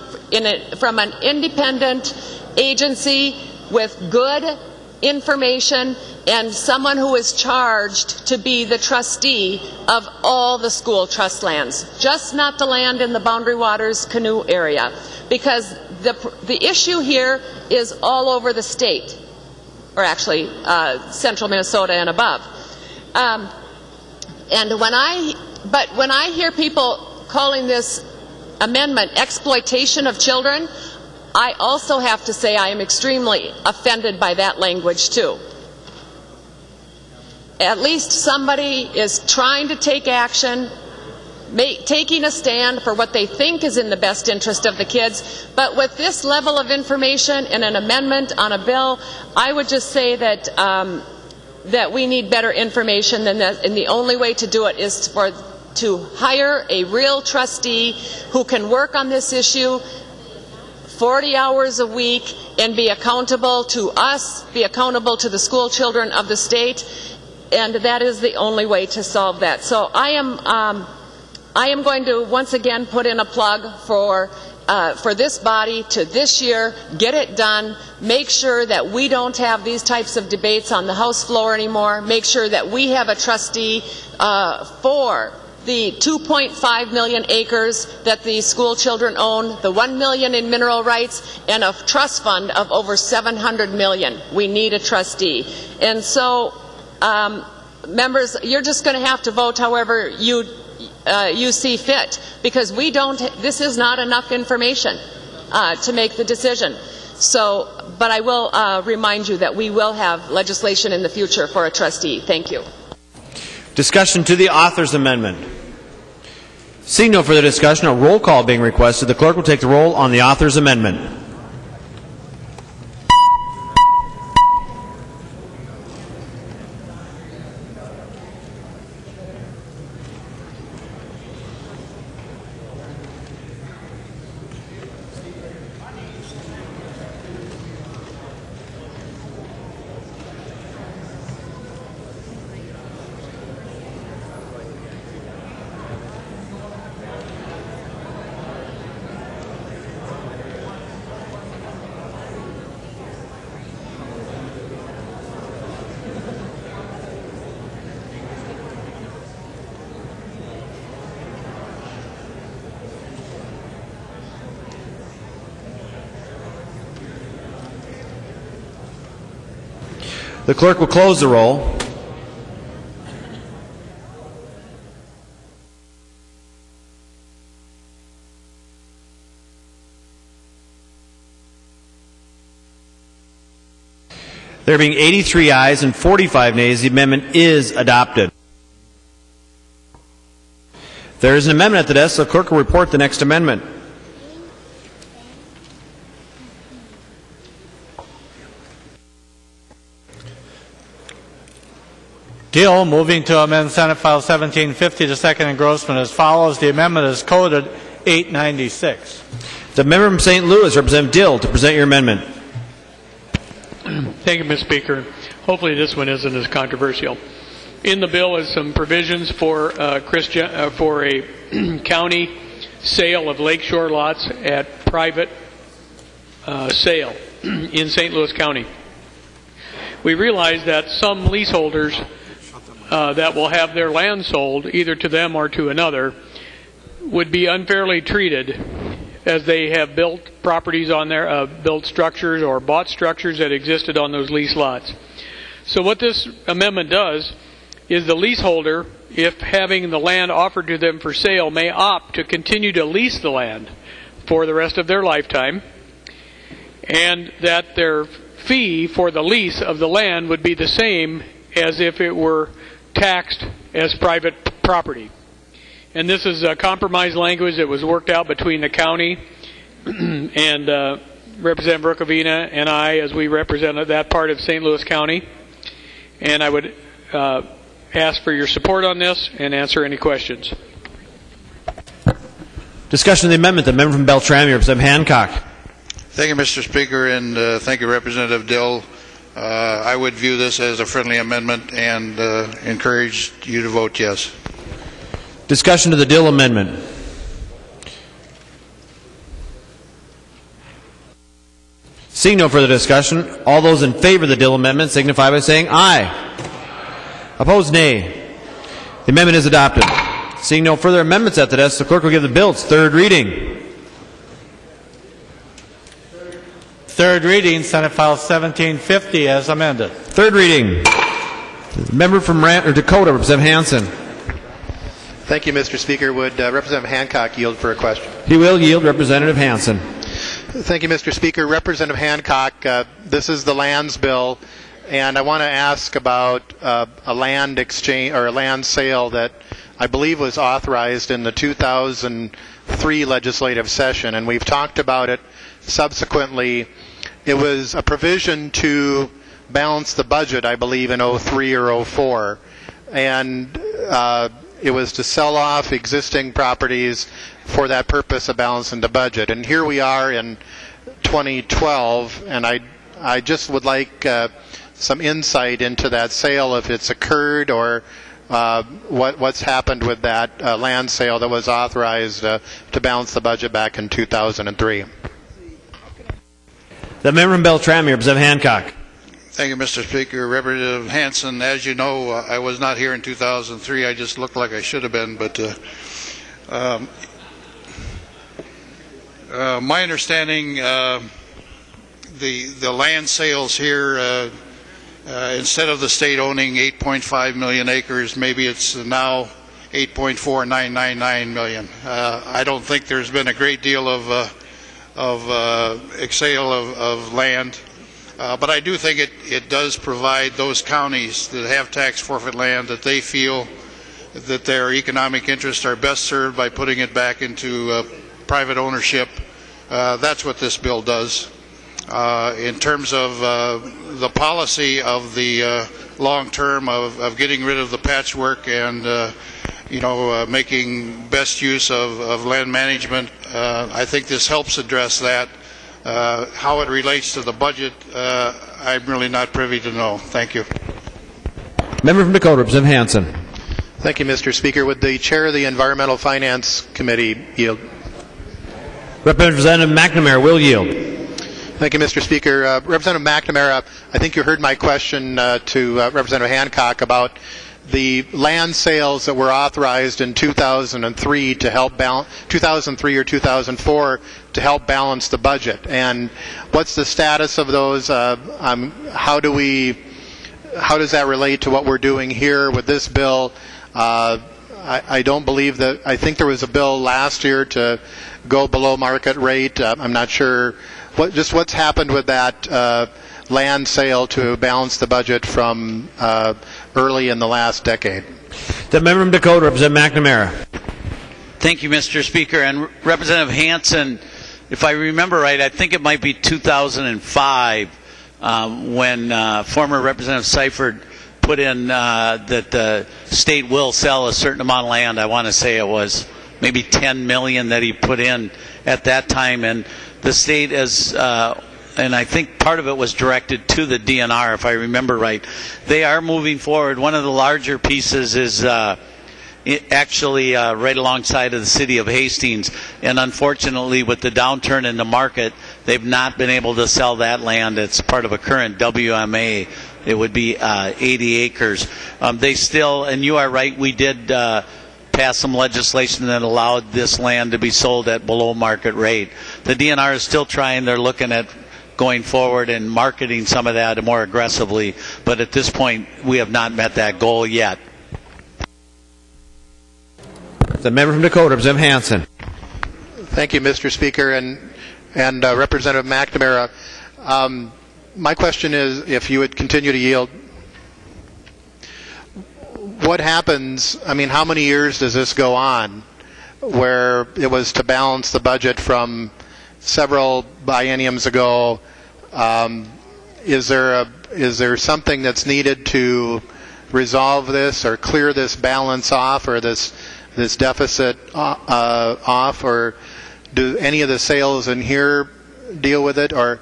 from an independent agency with good information and someone who is charged to be the trustee of all the school trust lands, just not the land in the Boundary Waters Canoe area, because the issue here is all over the state, or actually central Minnesota and above. But when I hear people calling this amendment exploitation of children, I also have to say I am extremely offended by that language too. At least somebody is trying to take action, taking a stand for what they think is in the best interest of the kids. But with this level of information and an amendment on a bill, I would just say that that we need better information than that, and the only way to do it is to hire a real trustee who can work on this issue 40 hours a week and be accountable to us, be accountable to the school children of the state, and that is the only way to solve that. So I am going to once again put in a plug for this body to this year, get it done, make sure that we don't have these types of debates on the House floor anymore, make sure that we have a trustee for the 2.5 million acres that the school children own, the 1 million in mineral rights, and a trust fund of over 700 million. We need a trustee. And so, members, you're just going to have to vote however you see fit, because this is not enough information to make the decision. So, but I will remind you that we will have legislation in the future for a trustee. Thank you. Discussion to the author's amendment. Seeing no further discussion, a roll call being requested. The clerk will take the roll on the author's amendment. The clerk will close the roll. There being 83 ayes and 45 nays, the amendment is adopted. There is an amendment at the desk. The clerk will report the next amendment. Dill, moving to amend Senate File 1750 to second engrossment as follows. The amendment is coded 896. The member from St. Louis, Representative Dill, to present your amendment. Thank you, Mr. Speaker. Hopefully this one isn't as controversial. In the bill is some provisions for a county sale of lakeshore lots at private sale in St. Louis County. We realize that some leaseholders that will have their land sold either to them or to another would be unfairly treated as they have built properties on there, built structures or bought structures that existed on those lease lots. So what this amendment does is the leaseholder, if having the land offered to them for sale, may opt to continue to lease the land for the rest of their lifetime, and that their fee for the lease of the land would be the same as if it were taxed as private property. And this is a compromise language that was worked out between the county and Representative Rukavina and I, as we represent that part of St. Louis County. And I would ask for your support on this and answer any questions. Discussion of the amendment. The member from Beltrami, Representative Hancock. Thank you, Mr. Speaker, and thank you, Representative Dill. I would view this as a friendly amendment and encourage you to vote yes. Discussion of the Dill amendment. Seeing no further discussion, all those in favor of the Dill amendment signify by saying aye. Opposed, nay. The amendment is adopted. Seeing no further amendments at the desk, the clerk will give the bill its third reading. Third reading, Senate File 1750 as amended. Third reading. The member from Dakota, Representative Hansen. Thank you, Mr. Speaker. Would Representative Hancock yield for a question? He will yield. Representative Hansen. Thank you, Mr. Speaker. Representative Hancock, this is the lands bill, and I want to ask about a land exchange or a land sale that I believe was authorized in the 2003 legislative session, and we've talked about it subsequently. It was a provision to balance the budget, I believe, in 03 or 04, and it was to sell off existing properties for that purpose of balancing the budget. And here we are in 2012, and I just would like some insight into that sale, if it's occurred, or what's happened with that land sale that was authorized to balance the budget back in 2003. The member from Beltrami, Representative Hancock. Thank you, Mr. Speaker. Representative Hansen, as you know, I was not here in 2003. I just looked like I should have been, but my understanding, the land sales here, instead of the state owning 8.5 million acres, maybe it's now 8.4999 million. I don't think there's been a great deal of sale of land. But I do think it does provide those counties that have tax forfeit land that they feel that their economic interests are best served by putting it back into private ownership. That's what this bill does. In terms of the policy of the long term of getting rid of the patchwork and making best use of land management, I think this helps address that. How it relates to the budget, I'm really not privy to know. Thank you. Member from Dakota, Representative Hansen. Thank you, Mr. Speaker. Would the chair of the Environmental Finance Committee yield? Representative McNamara will yield. Thank you, Mr. Speaker. Representative McNamara, I think you heard my question to Representative Hancock about the land sales that were authorized in 2003 to help 2003 or 2004 to help balance the budget. And what's the status of those? How does that relate to what we're doing here with this bill? I don't believe that. I think there was a bill last year to go below market rate. I'm not sure what's happened with that land sale to balance the budget from early in the last decade. The member from Dakota, Representative McNamara. Thank you, Mr. Speaker. And Representative Hansen, if I remember right, I think it might be 2005 when former Representative Seifert put in that the state will sell a certain amount of land. I want to say it was maybe 10 million that he put in at that time, and the state is and I think part of it was directed to the DNR, if I remember right. They are moving forward. One of the larger pieces is actually right alongside of the city of Hastings, and unfortunately with the downturn in the market, they've not been able to sell that land. It's part of a current WMA. It would be 80 acres. They still, and you are right, we did pass some legislation that allowed this land to be sold at below market rate. The DNR is still trying. They're looking at going forward and marketing some of that more aggressively, but at this point we have not met that goal yet. The member from Dakota, Representative Hansen. Thank you, Mr. Speaker, and Representative McNamara. My question is, if you would continue to yield, what happens, how many years does this go on, where it was to balance the budget from several bienniums ago? Is there something that's needed to resolve this or clear this balance off or this deficit off, or do any of the sales in here deal with it? Or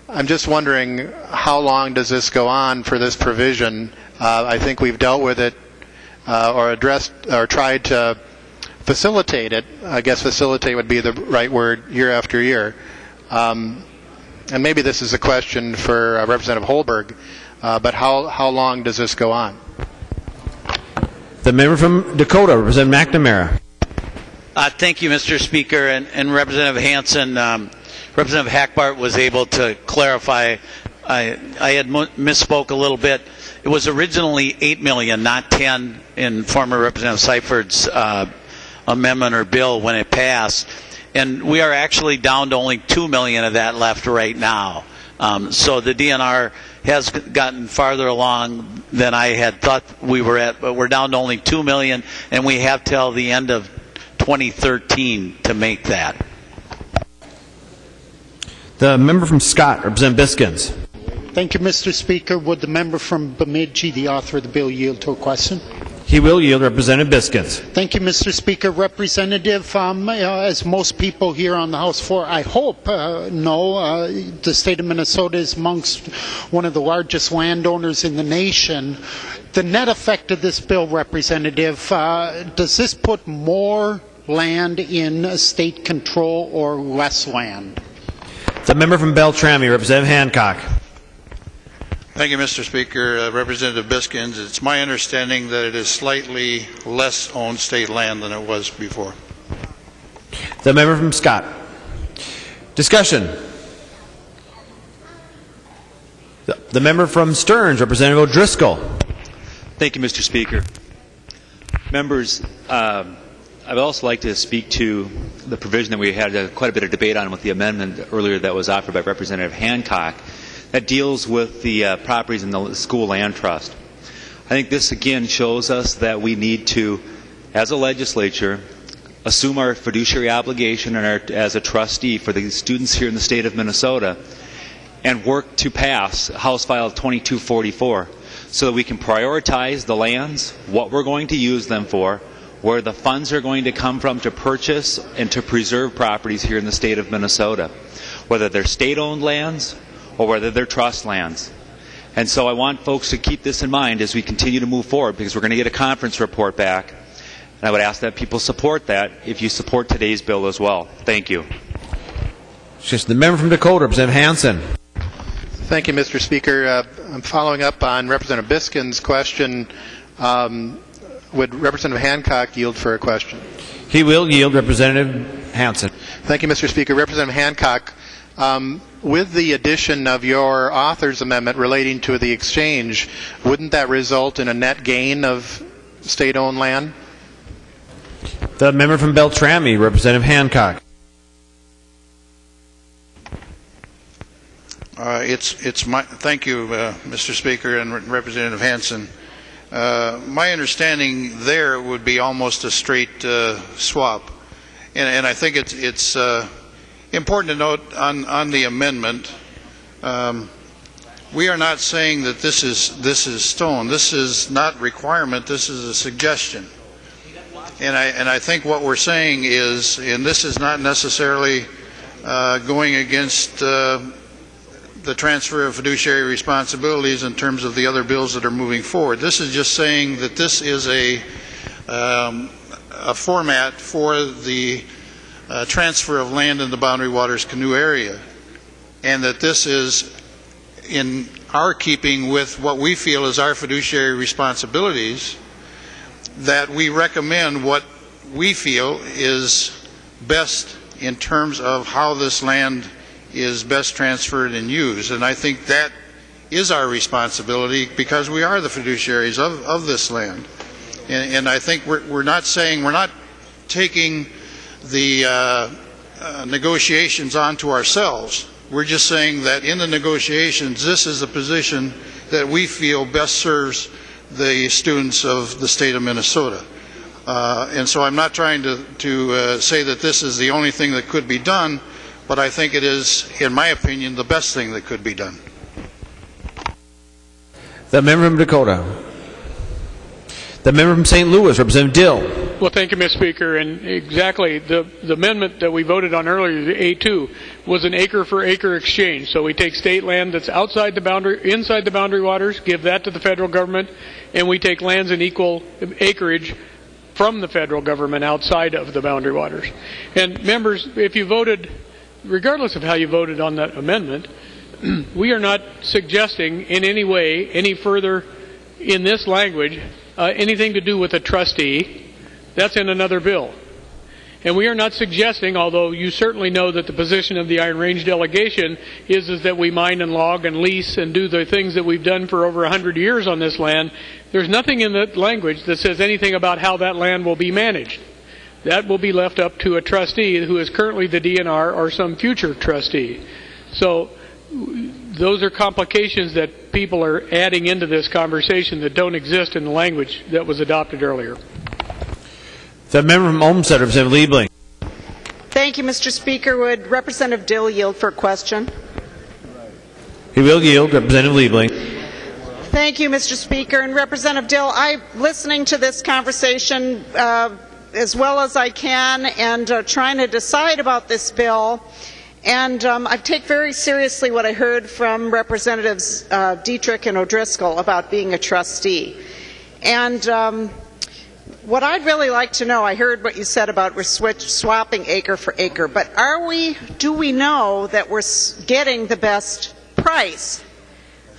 I'm just wondering, how long does this go on for this provision? I think we've dealt with it or addressed or tried to facilitate it. I guess facilitate would be the right word, year after year. And maybe this is a question for Representative Holberg, but how long does this go on? The member from Dakota, Representative McNamara. Thank you, Mr. Speaker, and Representative Hansen. Representative Hackbarth was able to clarify. I had misspoke a little bit. It was originally 8 million, not 10, in former Representative Seifert's amendment or bill when it passed. And we are actually down to only 2 million of that left right now. So the DNR has gotten farther along than I had thought we were at, but we're down to only 2 million, and we have till the end of 2013 to make that. The member from Scott, Representative Biskins. Thank you, Mr. Speaker. Would the member from Bemidji, the author of the bill, yield to a question? He will yield. Representative Biskins. Thank you, Mr. Speaker. Representative, as most people here on the House floor, I hope, know, the state of Minnesota is amongst one of the largest landowners in the nation. The net effect of this bill, Representative, does this put more land in state control or less land? The member from Beltrami, Representative Hancock. Thank you, Mr. Speaker. Representative Biskins, it's my understanding that it is slightly less owned state land than it was before. The member from Scott. Discussion. The member from Stearns, Representative O'Driscoll. Thank you, Mr. Speaker. Members, I'd also like to speak to the provision that we had quite a bit of debate on with the amendment earlier that was offered by Representative Hancock that deals with the properties in the school land trust. I think this again shows us that we need to, as a legislature, assume our fiduciary obligation and as a trustee for the students here in the state of Minnesota and work to pass House File 2244 so that we can prioritize the lands, what we're going to use them for, where the funds are going to come from to purchase and to preserve properties here in the state of Minnesota, whether they're state-owned lands or whether they're trust lands. And so I want folks to keep this in mind as we continue to move forward, because we're going to get a conference report back. And I would ask that people support that if you support today's bill as well. Thank you. Just the member from Dakota, Representative Hansen. Thank you, Mr. Speaker. I'm following up on Representative Biskin's question. Would Representative Hancock yield for a question? He will yield. Representative Hansen. Thank you, Mr. Speaker. Representative Hancock, with the addition of your author's amendment relating to the exchange, wouldn't that result in a net gain of state-owned land? The member from Beltrami, Representative Hancock. Thank you, Mr. Speaker and Representative Hansen. My understanding there would be almost a straight swap, and I think it's important to note on the amendment. We are not saying that this is stone. This is not requirement. This is a suggestion. And I think what we're saying is, and this is not necessarily going against the transfer of fiduciary responsibilities in terms of the other bills that are moving forward. This is just saying that this is a format for the transfer of land in the Boundary Waters Canoe area, and that this is in our keeping with what we feel is our fiduciary responsibilities, that we recommend what we feel is best in terms of how this land is best transferred and used. And I think that is our responsibility, because we are the fiduciaries of this land. And I think we're not taking the negotiations onto ourselves. We're just saying that in the negotiations, this is the position that we feel best serves the students of the state of Minnesota. And so I'm not trying to say that this is the only thing that could be done, but I think it is, in my opinion, the best thing that could be done. The member from Dakota. The member from St. Louis, Representative Dill. Well, thank you, Mr. Speaker. And exactly, the amendment that we voted on earlier, the A2, was an acre-for-acre exchange. So we take state land that's outside the boundary, inside the boundary waters, give that to the federal government, and we take lands in equal acreage from the federal government outside of the boundary waters. And members, if you voted, regardless of how you voted on that amendment, we are not suggesting in any way, any further in this language, anything to do with a trustee. That's in another bill. And we are not suggesting, although you certainly know that the position of the Iron Range delegation is that we mine and log and lease and do the things that we've done for over 100 years on this land. There's nothing in that language that says anything about how that land will be managed. That will be left up to a trustee who is currently the DNR or some future trustee. So those are complications that people are adding into this conversation that don't exist in the language that was adopted earlier. The member from Olmsted, Representative Liebling. Thank you, Mr. Speaker. Would Representative Dill yield for a question? He will yield. Representative Liebling. Thank you, Mr. Speaker. And Representative Dill, I'm listening to this conversation as well as I can and trying to decide about this bill. And I take very seriously what I heard from Representatives Dietrich and O'Driscoll about being a trustee. And what I'd really like to know, I heard what you said about we're swapping acre for acre, but do we know that we're getting the best price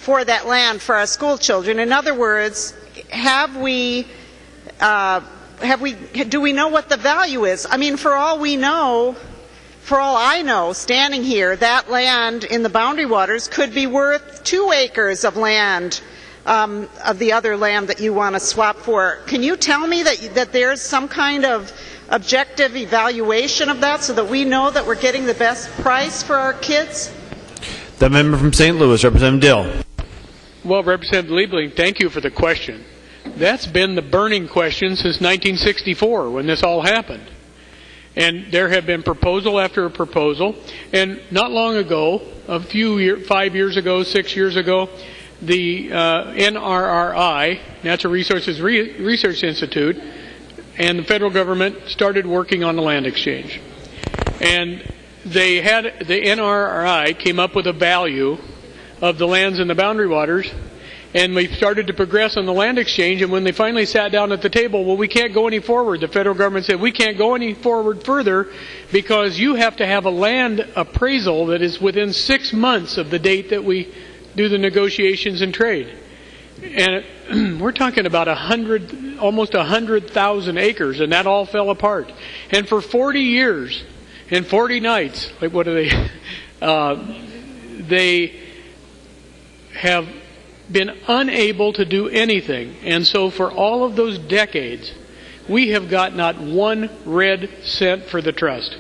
for that land for our school children? In other words, do we know what the value is? I mean, for all I know, standing here, that land in the boundary waters could be worth 2 acres of land, of the other land that you want to swap for. Can you tell me that there's some kind of objective evaluation of that so that we know that we're getting the best price for our kids? The member from St. Louis, Representative Dill. Well, Representative Liebling, thank you for the question. That's been the burning question since 1964 when this all happened. And there have been proposal after proposal. And not long ago, 5 years ago, 6 years ago, the NRRI, Natural Resources Research Institute, and the federal government started working on the land exchange. And the NRRI came up with a value of the lands in the boundary waters, and we started to progress on the land exchange. And when they finally sat down at the table, well, we can't go any forward. The federal government said, we can't go any forward further because you have to have a land appraisal that is within 6 months of the date that we do the negotiations and trade. And we're talking about almost 100,000 acres, and that all fell apart. And for 40 years and 40 nights, like what are they? They have been unable to do anything. And so for all of those decades, we have got not 1 red cent for the trust,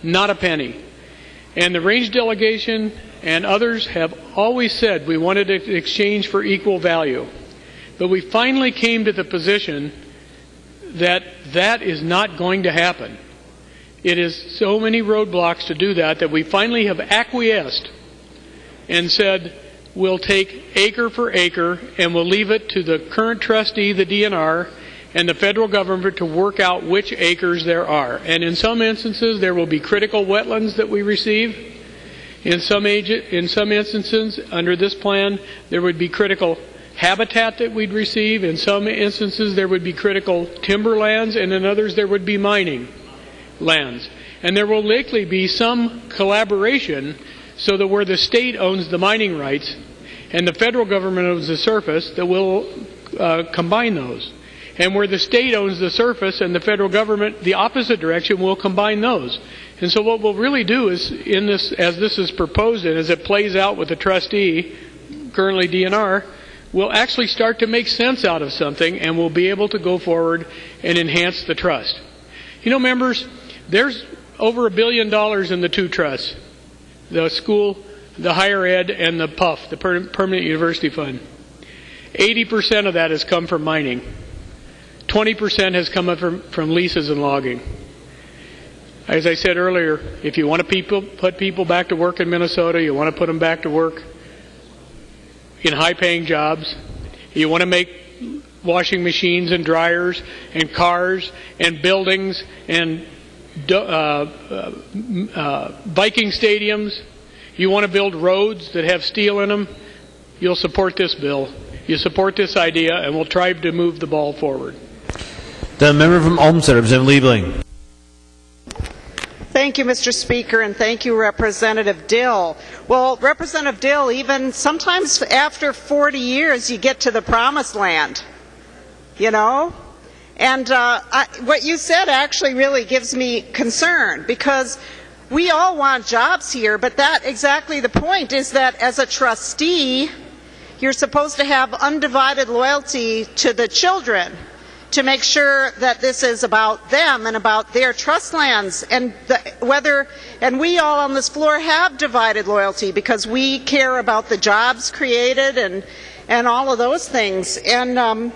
not a penny. And the range delegation and others have always said we wanted an exchange for equal value. But we finally came to the position that that is not going to happen. It is so many roadblocks to do that we finally have acquiesced and said we'll take acre for acre and we'll leave it to the current trustee, the DNR, and the federal government to work out which acres there are. And in some instances there will be critical wetlands that we receive. In some instances under this plan there would be critical habitat that we'd receive. In some instances there would be critical timberlands, and in others there would be mining lands. And there will likely be some collaboration so that where the state owns the mining rights and the federal government owns the surface, that we'll combine those. And where the state owns the surface and the federal government the opposite direction, will combine those. And so what we'll really do is, in this, as this is proposed and as it plays out with the trustee, currently DNR, we'll actually start to make sense out of something, and we'll be able to go forward and enhance the trust. You know, members, there's over $1 billion in the 2 trusts, the school, the higher ed, and the PUF, the Permanent University Fund. 80% of that has come from mining. 20% has come up from leases and logging. As I said earlier, if you want to put people back to work in Minnesota, you want to put them back to work in high-paying jobs, you want to make washing machines and dryers and cars and buildings and biking stadiums, you want to build roads that have steel in them, you'll support this bill. You support this idea, and we'll try to move the ball forward. The member from Olmsted, Representative Liebling. Thank you, Mr. Speaker, and thank you, Representative Dill. Well, Representative Dill, even sometimes after 40 years, you get to the promised land, you know? And what you said actually really gives me concern, because we all want jobs here, but that exactly the point is that as a trustee, you're supposed to have undivided loyalty to the children, to make sure that this is about them and about their trust lands, and we all on this floor have divided loyalty because we care about the jobs created and all of those things. And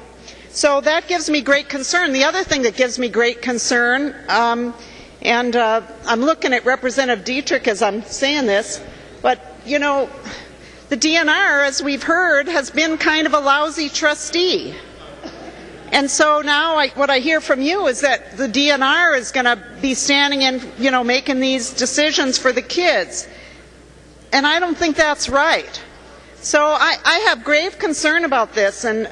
so that gives me great concern. The other thing that gives me great concern, and I'm looking at Representative Dietrich as I'm saying this, but you know, the DNR, as we've heard, has been kind of a lousy trustee. And so now what I hear from you is that the DNR is going to be standing in, you know, making these decisions for the kids. And I don't think that's right. So I have grave concern about this. And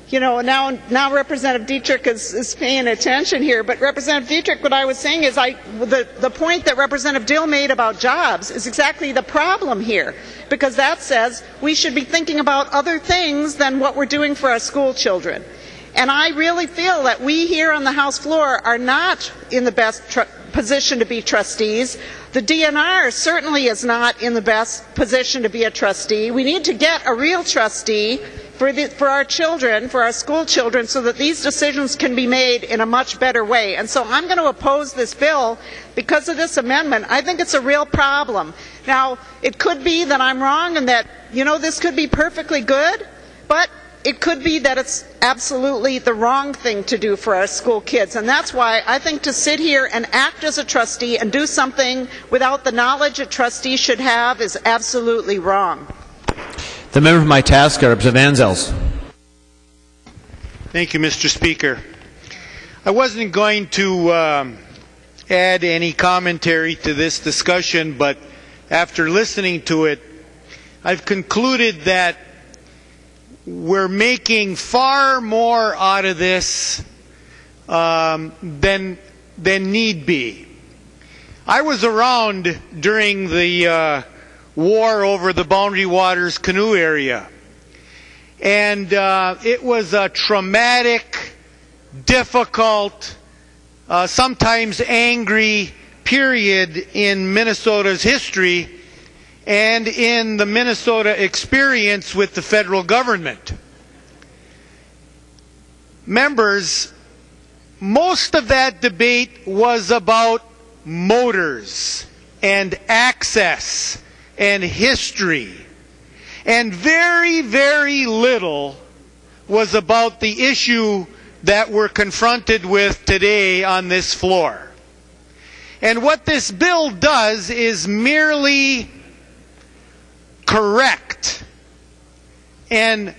you know, now Representative Dietrich is paying attention here, but Representative Dietrich, what I was saying is the point that Representative Dill made about jobs is exactly the problem here, because that says we should be thinking about other things than what we're doing for our school children. And I really feel that we here on the House floor are not in the best position to be trustees. The DNR certainly is not in the best position to be a trustee. We need to get a real trustee for our children, for our school children, so that these decisions can be made in a much better way. And so I'm going to oppose this bill because of this amendment. I think it's a real problem. Now, it could be that I'm wrong and that, you know, this could be perfectly good, but it could be that it's absolutely the wrong thing to do for our school kids. And that's why I think to sit here and act as a trustee and do something without the knowledge a trustee should have is absolutely wrong. The member from Itasca, Representative Anzels. Thank you, Mr. Speaker. I wasn't going to add any commentary to this discussion, but after listening to it, I've concluded that we're making far more out of this than need be. I was around during the war over the Boundary Waters canoe area, and it was a traumatic, difficult, sometimes angry period in Minnesota's history and in the Minnesota experience with the federal government. Members, most of that debate was about motors and access and history, and very, very little was about the issue that we're confronted with today on this floor. And what this bill does is merely correct an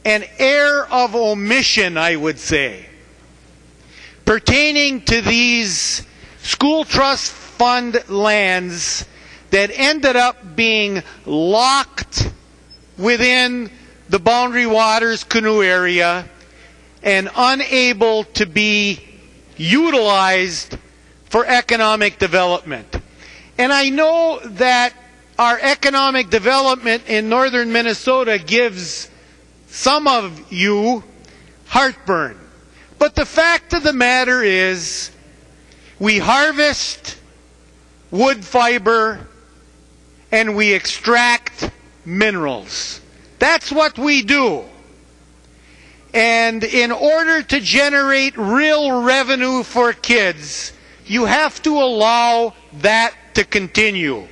error of omission, I would say, pertaining to these school trust fund lands that ended up being locked within the Boundary Waters canoe area and unable to be utilized for economic development. And I know that our economic development in northern Minnesota gives some of you heartburn. But the fact of the matter is, we harvest wood fiber and we extract minerals. That's what we do. And in order to generate real revenue for kids, you have to allow that to continue.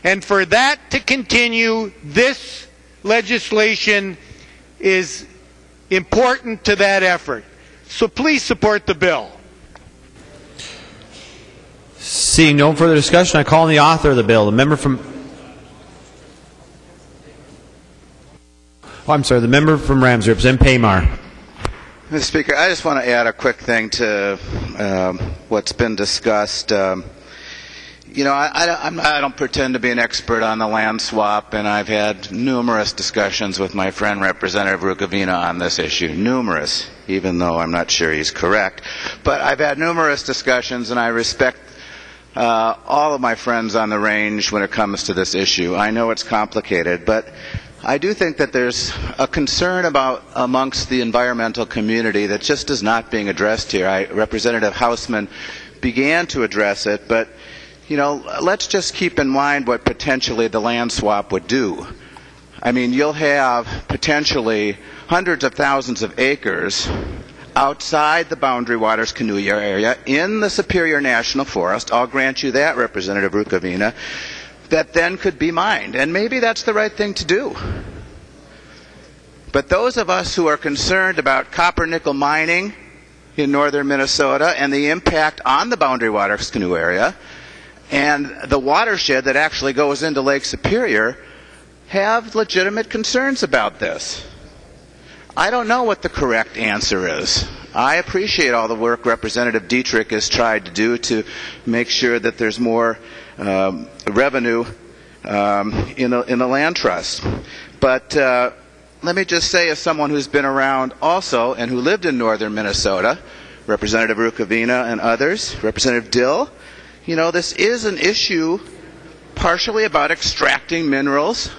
And for that to continue, this legislation is important to that effort. So please support the bill. Seeing no further discussion, I call on the author of the bill, the member from... Oh, I'm sorry, the member from Ramsey, Representative Paymar. Mr. Speaker, I just want to add a quick thing to what's been discussed. You know, I don't pretend to be an expert on the land swap, and I've had numerous discussions with my friend Representative Rukavina on this issue. Numerous, even though I'm not sure he's correct. But I've had numerous discussions, and I respect all of my friends on the range when it comes to this issue. I know it's complicated, but I do think that there's a concern amongst the environmental community that just is not being addressed here. Representative Hausman began to address it, but you know, let's just keep in mind what potentially the land swap would do. I mean, you'll have potentially hundreds of thousands of acres outside the Boundary Waters canoe area in the Superior National Forest. I'll grant you that, Representative Rukavina, that then could be mined. And maybe that's the right thing to do. But those of us who are concerned about copper-nickel mining in northern Minnesota and the impact on the Boundary Waters canoe area and the watershed that actually goes into Lake Superior have legitimate concerns about this. I don't know what the correct answer is. I appreciate all the work Representative Dietrich has tried to do to make sure that there's more revenue in the land trust. But let me just say, as someone who's been around also and who lived in northern Minnesota, Representative Rukavina and others, Representative Dill, you know, this is an issue partially about extracting minerals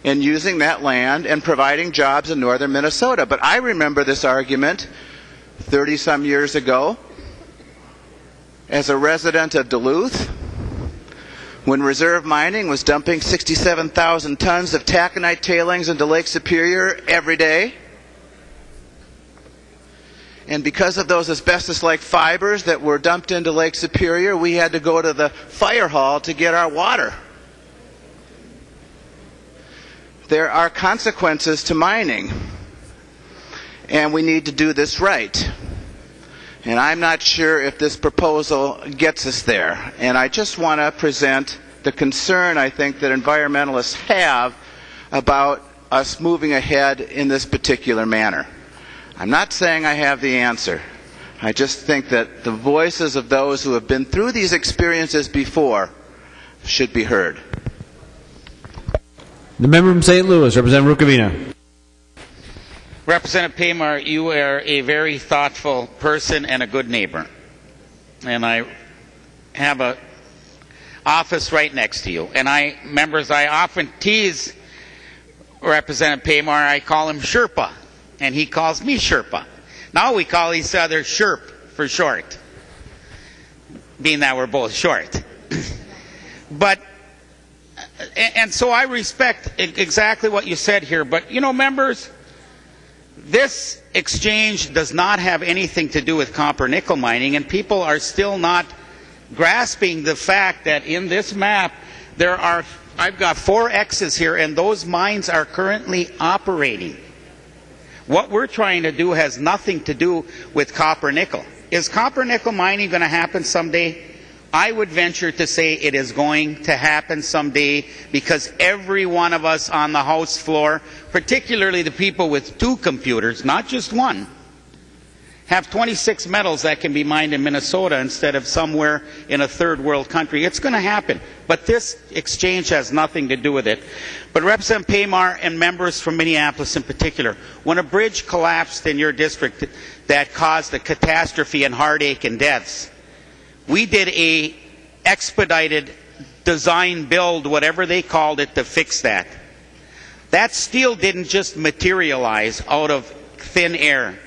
and using that land and providing jobs in northern Minnesota. But I remember this argument 30-some years ago as a resident of Duluth, when reserve mining was dumping 67,000 tons of taconite tailings into Lake Superior every day. And because of those asbestos-like fibers that were dumped into Lake Superior, we had to go to the fire hall to get our water. There are consequences to mining, and we need to do this right. And I'm not sure if this proposal gets us there. And I just want to present the concern I think that environmentalists have about us moving ahead in this particular manner. I'm not saying I have the answer. I just think that the voices of those who have been through these experiences before should be heard. The member from St. Louis, Representative Rukavina. Representative Paymar, you are a very thoughtful person and a good neighbor. And I have an office right next to you. And I often tease Representative Paymar. I call him Sherpa, and he calls me Sherpa. Now we call each other Sherp for short, being that we're both short. And so I respect exactly what you said here. But, you know, members, this exchange does not have anything to do with copper-nickel mining, and people are still not grasping the fact that in this map I've got 4 X's here, and those mines are currently operating. What we're trying to do has nothing to do with copper-nickel. Is copper-nickel mining going to happen someday? I would venture to say it is going to happen someday, because every one of us on the House floor, particularly the people with 2 computers, not just one, have 26 metals that can be mined in Minnesota instead of somewhere in a third world country. It's going to happen. But this exchange has nothing to do with it. But Representative Paymar and members from Minneapolis in particular, when a bridge collapsed in your district that caused a catastrophe and heartache and deaths, we did a expedited design build, whatever they called it, to fix that. That steel didn't just materialize out of thin air.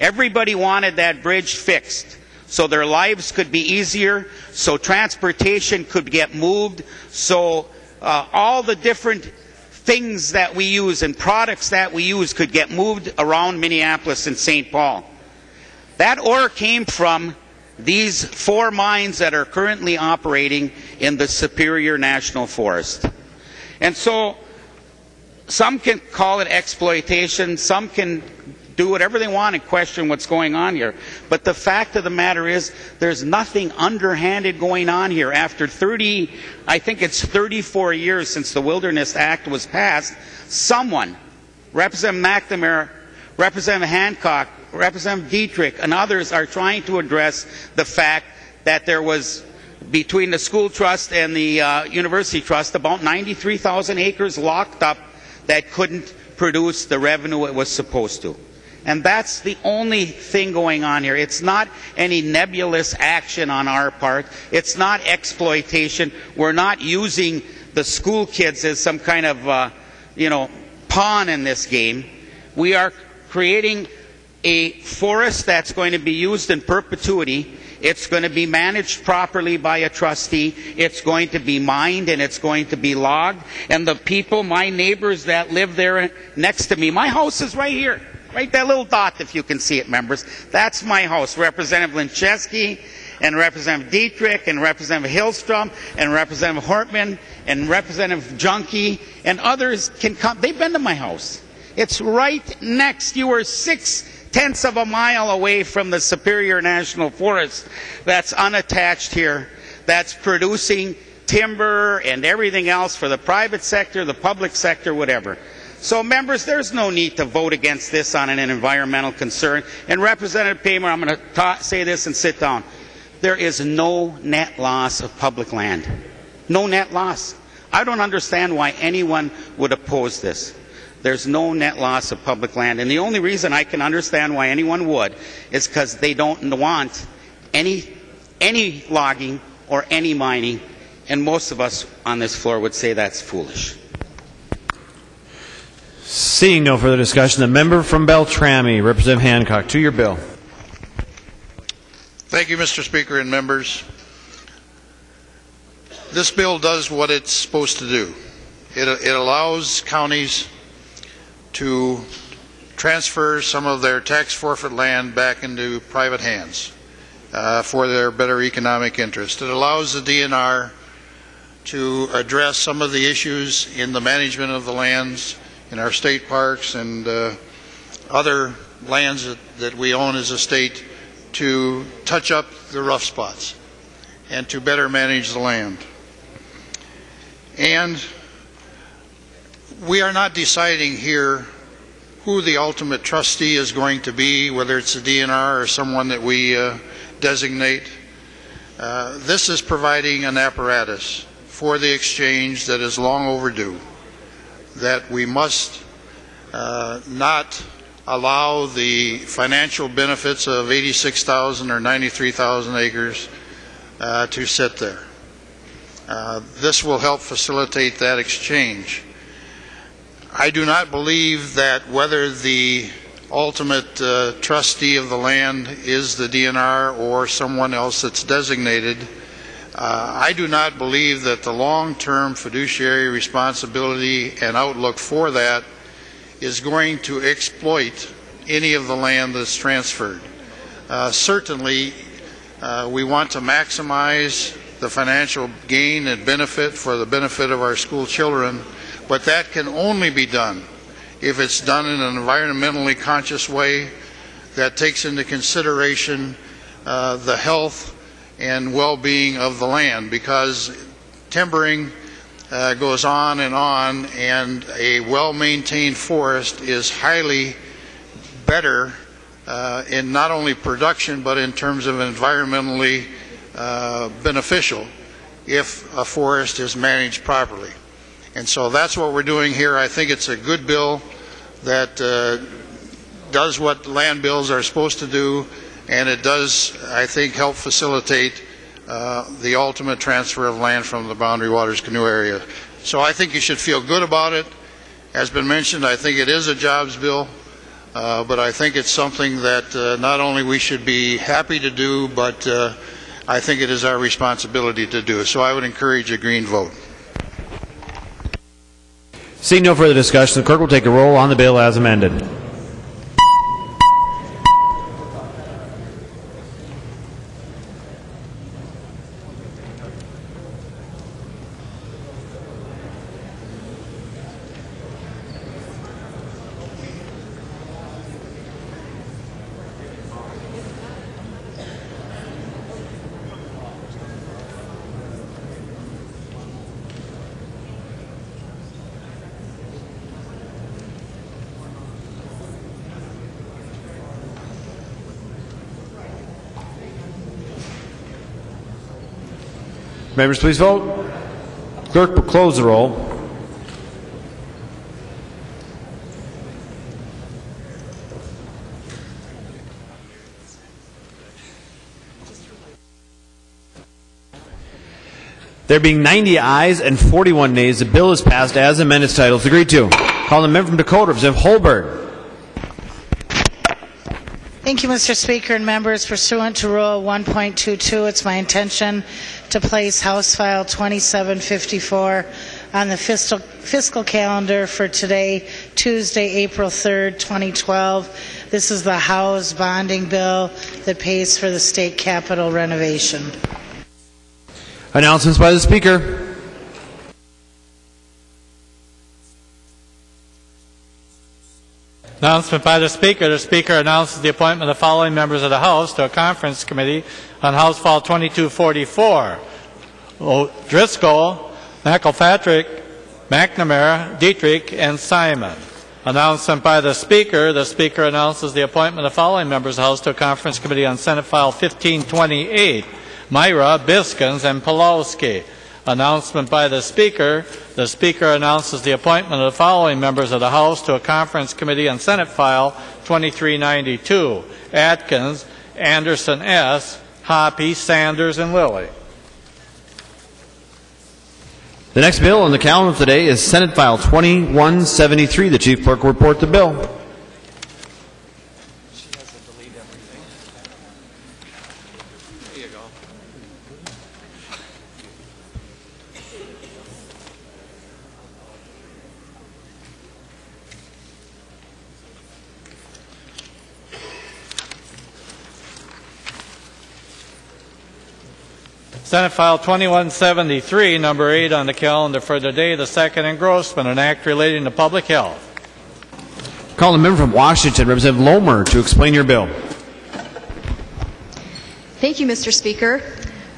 Everybody wanted that bridge fixed so their lives could be easier, so transportation could get moved, so all the different things that we use and products that we use could get moved around Minneapolis and St. Paul. That ore came from these 4 mines that are currently operating in the Superior National Forest. And so some can call it exploitation, some can do whatever they want and question what's going on here. But the fact of the matter is there's nothing underhanded going on here. After 34 years since the Wilderness Act was passed, someone, Representative McNamara, Representative Hancock, Representative Dietrich, and others are trying to address the fact that there was, between the school trust and the university trust, about 93,000 acres locked up that couldn't produce the revenue it was supposed to. And that's the only thing going on here. It's not any nebulous action on our part. It's not exploitation. We're not using the school kids as some kind of, pawn in this game. We are creating a forest that's going to be used in perpetuity. It's going to be managed properly by a trustee. It's going to be mined and it's going to be logged. And the people, my neighbors that live there next to me, my house is right here. Right, that little dot, if you can see it, members. That's my house. Representative Lincheski and Representative Dietrich and Representative Hillstrom and Representative Hortman and Representative Junkie and others can come. They've been to my house. It's right next. You are 0.6 of a mile away from the Superior National Forest that's unattached here, that's producing timber and everything else for the private sector, the public sector, whatever. So, members, there's no need to vote against this on an environmental concern. And Representative Paymar, I'm going to say this and sit down. There is no net loss of public land. No net loss. I don't understand why anyone would oppose this. There's no net loss of public land. And the only reason I can understand why anyone would is because they don't want any logging or any mining. And most of us on this floor would say that's foolish. Seeing no further discussion, the member from Beltrami, Representative Hancock, to your bill. Thank you, Mr. Speaker and members. This bill does what it's supposed to do. It allows counties to transfer some of their tax forfeit land back into private hands for their better economic interest. It allows the DNR to address some of the issues in the management of the lands in our state parks and other lands that we own as a state, to touch up the rough spots and to better manage the land. And we are not deciding here who the ultimate trustee is going to be, whether it's the DNR or someone that we designate. This is providing an apparatus for the exchange that is long overdue, that we must not allow the financial benefits of 86,000 or 93,000 acres to sit there. This will help facilitate that exchange. I do not believe that whether the ultimate trustee of the land is the DNR or someone else that's designated, I do not believe that the long-term fiduciary responsibility and outlook for that is going to exploit any of the land that's transferred. Certainly, we want to maximize the financial gain and benefit for the benefit of our school children, but that can only be done if it's done in an environmentally conscious way that takes into consideration the health and well-being of the land, because timbering goes on, and a well-maintained forest is highly better in not only production but in terms of environmentally beneficial if a forest is managed properly. And so that's what we're doing here. I think it's a good bill that does what land bills are supposed to do, and it does, I think, help facilitate the ultimate transfer of land from the Boundary Waters Canoe area. So I think you should feel good about it. As been mentioned, I think it is a jobs bill, but I think it's something that not only we should be happy to do, but I think it is our responsibility to do. So I would encourage a green vote. Seeing no further discussion, the clerk will take a roll on the bill as amended. Members, please vote. Clerk will close the roll. There being 90 ayes and 41 nays, the bill is passed as amended. Title is agreed to. Call the member from Dakota, Representative Holberg. Thank you, Mr. Speaker and members. Pursuant to Rule 1.22, it's my intention to place House File 2754 on the fiscal calendar for today, Tuesday, April 3rd, 2012. This is the House bonding bill that pays for the state capitol renovation. Announcements by the Speaker. Announcement by the Speaker. The Speaker announces the appointment of the following members of the House to a conference committee on House File 2244. Driscoll, McElpatrick, McNamara, Dietrich, and Simon. Announcement by the Speaker. The Speaker announces the appointment of the following members of the House to a conference committee on Senate File 1528. Myra, Biskins, and Pulowski. Announcement by the Speaker. The Speaker announces the appointment of the following members of the House to a Conference Committee on Senate File 2392. Atkins, Anderson S., Hoppe, Sanders, and Lilly. The next bill on the calendar today is Senate File 2173. The Chief Clerk will report the bill. Senate File 2173, number 8 on the calendar for today, the second engrossment, an act relating to public health. Call the member from Washington, Representative Lohmer, to explain your bill. Thank you, Mr. Speaker.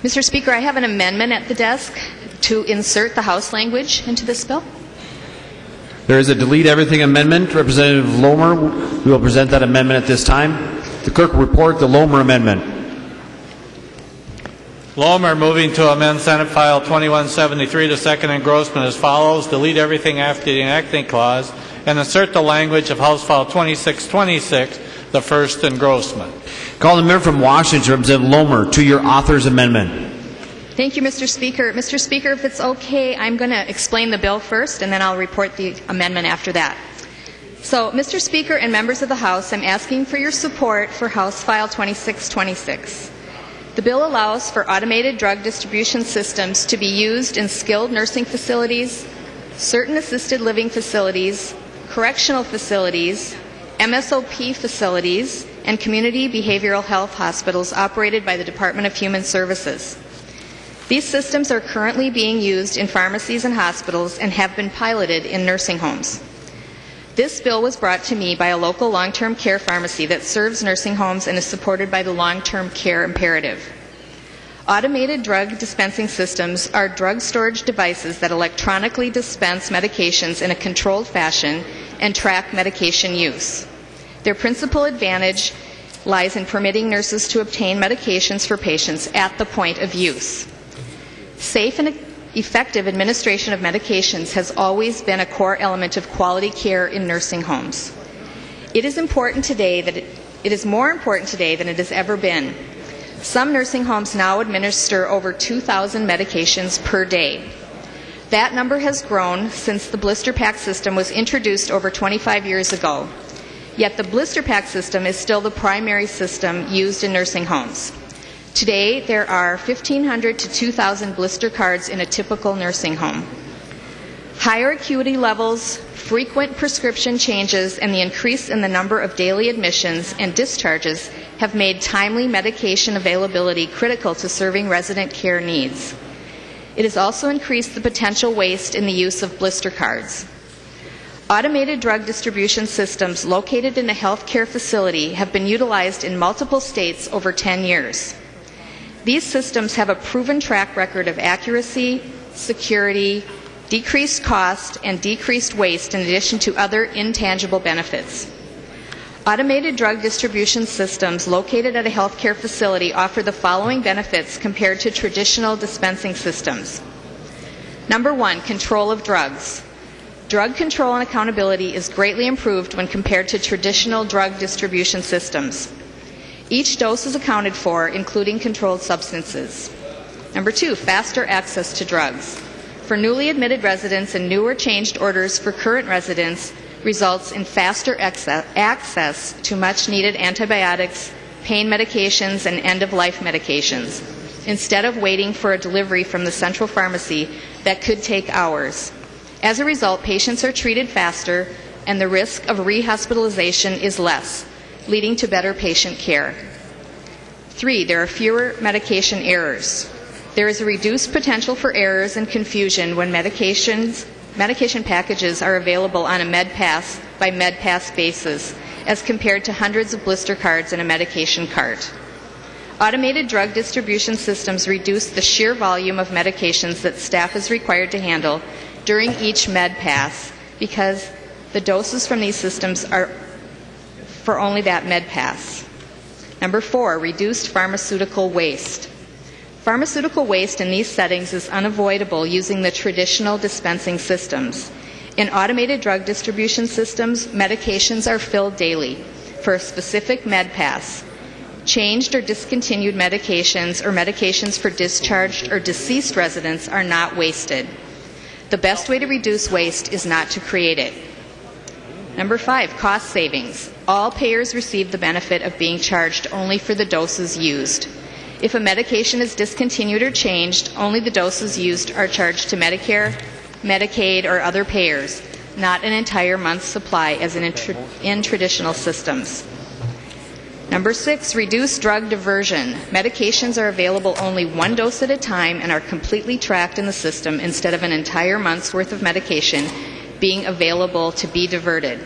Mr. Speaker, I have an amendment at the desk to insert the House language into this bill. There is a delete everything amendment. Representative Lohmer, we will present that amendment at this time. The clerk will report the Lohmer amendment. Lohmer moving to amend Senate File 2173, the second engrossment as follows. Delete everything after the enacting clause and insert the language of House File 2626, the first engrossment. Call the member from Washington, Representative Lohmer, to your author's amendment. Thank you, Mr. Speaker. Mr. Speaker, if it's okay, I'm going to explain the bill first, and then I'll report the amendment after that. So, Mr. Speaker and members of the House, I'm asking for your support for House File 2626. The bill allows for automated drug distribution systems to be used in skilled nursing facilities, certain assisted living facilities, correctional facilities, MSOP facilities, and community behavioral health hospitals operated by the Department of Human Services. These systems are currently being used in pharmacies and hospitals and have been piloted in nursing homes. This bill was brought to me by a local long-term care pharmacy that serves nursing homes and is supported by the long-term care imperative. Automated drug dispensing systems are drug storage devices that electronically dispense medications in a controlled fashion and track medication use. Their principal advantage lies in permitting nurses to obtain medications for patients at the point of use. Safe and effective administration of medications has always been a core element of quality care in nursing homes. It is more important today than it has ever been. Some nursing homes now administer over 2,000 medications per day. That number has grown since the blister pack system was introduced over 25 years ago. Yet the blister pack system is still the primary system used in nursing homes. Today, there are 1,500 to 2,000 blister cards in a typical nursing home. Higher acuity levels, frequent prescription changes, and the increase in the number of daily admissions and discharges have made timely medication availability critical to serving resident care needs. It has also increased the potential waste in the use of blister cards. Automated drug distribution systems located in a healthcare facility have been utilized in multiple states over 10 years. These systems have a proven track record of accuracy, security, decreased cost, and decreased waste in addition to other intangible benefits. Automated drug distribution systems located at a healthcare facility offer the following benefits compared to traditional dispensing systems. Number one, control of drugs. Drug control and accountability is greatly improved when compared to traditional drug distribution systems. Each dose is accounted for, including controlled substances. Number two, faster access to drugs. For newly admitted residents and new or changed orders for current residents results in faster access to much-needed antibiotics, pain medications, and end-of-life medications, instead of waiting for a delivery from the central pharmacy that could take hours. As a result, patients are treated faster, and the risk of rehospitalization is less, leading to better patient care. 3, there are fewer medication errors. There is a reduced potential for errors and confusion when medication packages are available on a MedPass by MedPass basis, as compared to hundreds of blister cards in a medication cart. Automated drug distribution systems reduce the sheer volume of medications that staff is required to handle during each MedPass because the doses from these systems are for only that MedPass. Number 4, reduced pharmaceutical waste. Pharmaceutical waste in these settings is unavoidable using the traditional dispensing systems. In automated drug distribution systems, medications are filled daily for a specific med pass. Changed or discontinued medications or medications for discharged or deceased residents are not wasted. The best way to reduce waste is not to create it. Number 5, cost savings. All payers receive the benefit of being charged only for the doses used. If a medication is discontinued or changed, only the doses used are charged to Medicare, Medicaid, or other payers, not an entire month's supply as in traditional systems. Number 6, reduce drug diversion. Medications are available only one dose at a time and are completely tracked in the system instead of an entire month's worth of medication being available to be diverted.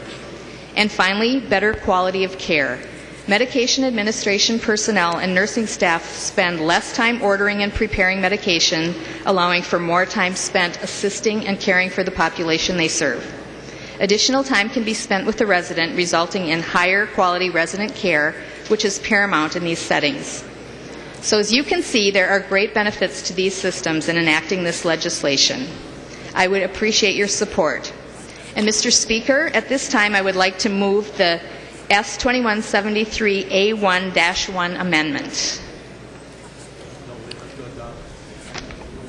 And finally, better quality of care. Medication administration personnel and nursing staff spend less time ordering and preparing medication, allowing for more time spent assisting and caring for the population they serve. Additional time can be spent with the resident, resulting in higher quality resident care, which is paramount in these settings. So as you can see, there are great benefits to these systems in enacting this legislation. I would appreciate your support. And Mr. Speaker, at this time I would like to move the S2173A1-1 amendment.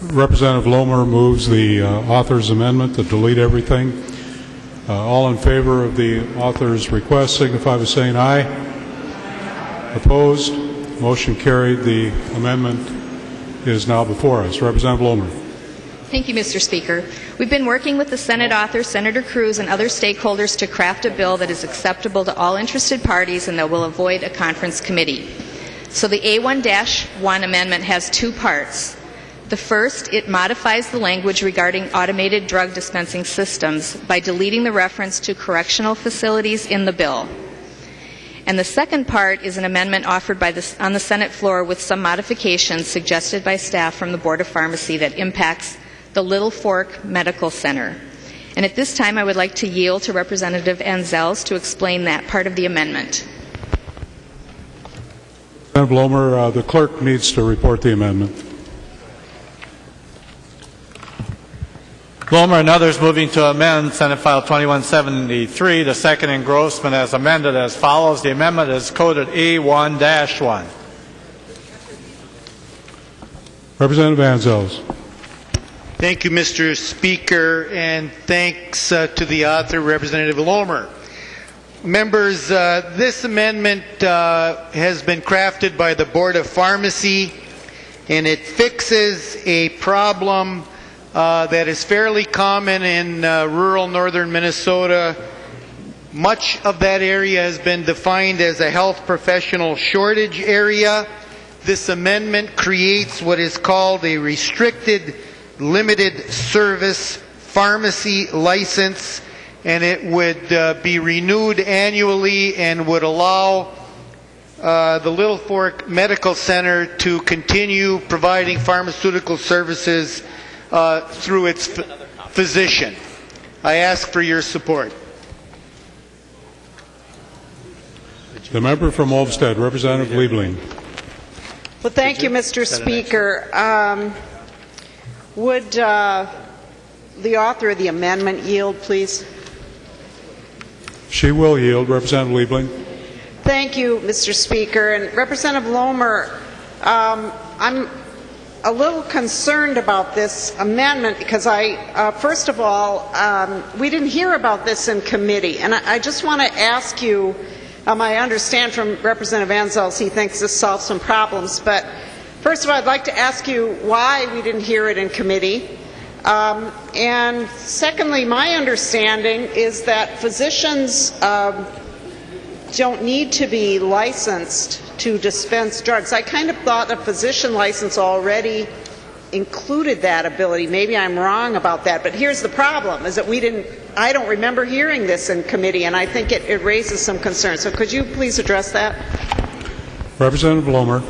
Representative Lohmer moves the author's amendment to delete everything. All in favor of the author's request signify by saying aye. Opposed? Motion carried. The amendment is now before us. Representative Lohmer. Thank you, Mr. Speaker. We've been working with the Senate author, Senator Cruz, and other stakeholders to craft a bill that is acceptable to all interested parties and that will avoid a conference committee. So the A1-1 amendment has two parts. The first, it modifies the language regarding automated drug dispensing systems by deleting the reference to correctional facilities in the bill. And the second part is an amendment offered on the Senate floor with some modifications suggested by staff from the Board of Pharmacy that impacts the Little Fork Medical Center. And at this time, I would like to yield to Representative Anzels to explain that part of the amendment. Representative Lohmer, the clerk needs to report the amendment. Lohmer and others moving to amend Senate File 2173, the second engrossment as amended as follows. The amendment is coded A1-1. Representative Anzels. Thank you, Mr. Speaker, and thanks to the author, Representative Lohmer. Members, this amendment has been crafted by the Board of Pharmacy, and it fixes a problem that is fairly common in rural northern Minnesota. Much of that area has been defined as a health professional shortage area. This amendment creates what is called a restricted limited service pharmacy license, and it would be renewed annually and would allow the Little Fork Medical Center to continue providing pharmaceutical services through its physician. I ask for your support. The member from Olmsted, Representative Liebling. Well, thank you, Mr. Speaker. Would the author of the amendment yield, please? She will yield. Representative Liebling. Thank you, Mr. Speaker. And Representative Lohmer, I'm a little concerned about this amendment because first of all, we didn't hear about this in committee. And I just want to ask you, I understand from Representative Anzels he thinks this solves some problems, but first of all, I'd like to ask you why we didn't hear it in committee. And secondly, my understanding is that physicians don't need to be licensed to dispense drugs. I kind of thought a physician license already included that ability. Maybe I'm wrong about that, but here's the problem, is that I don't remember hearing this in committee, and I think it raises some concerns. So could you please address that? Representative Lohmer.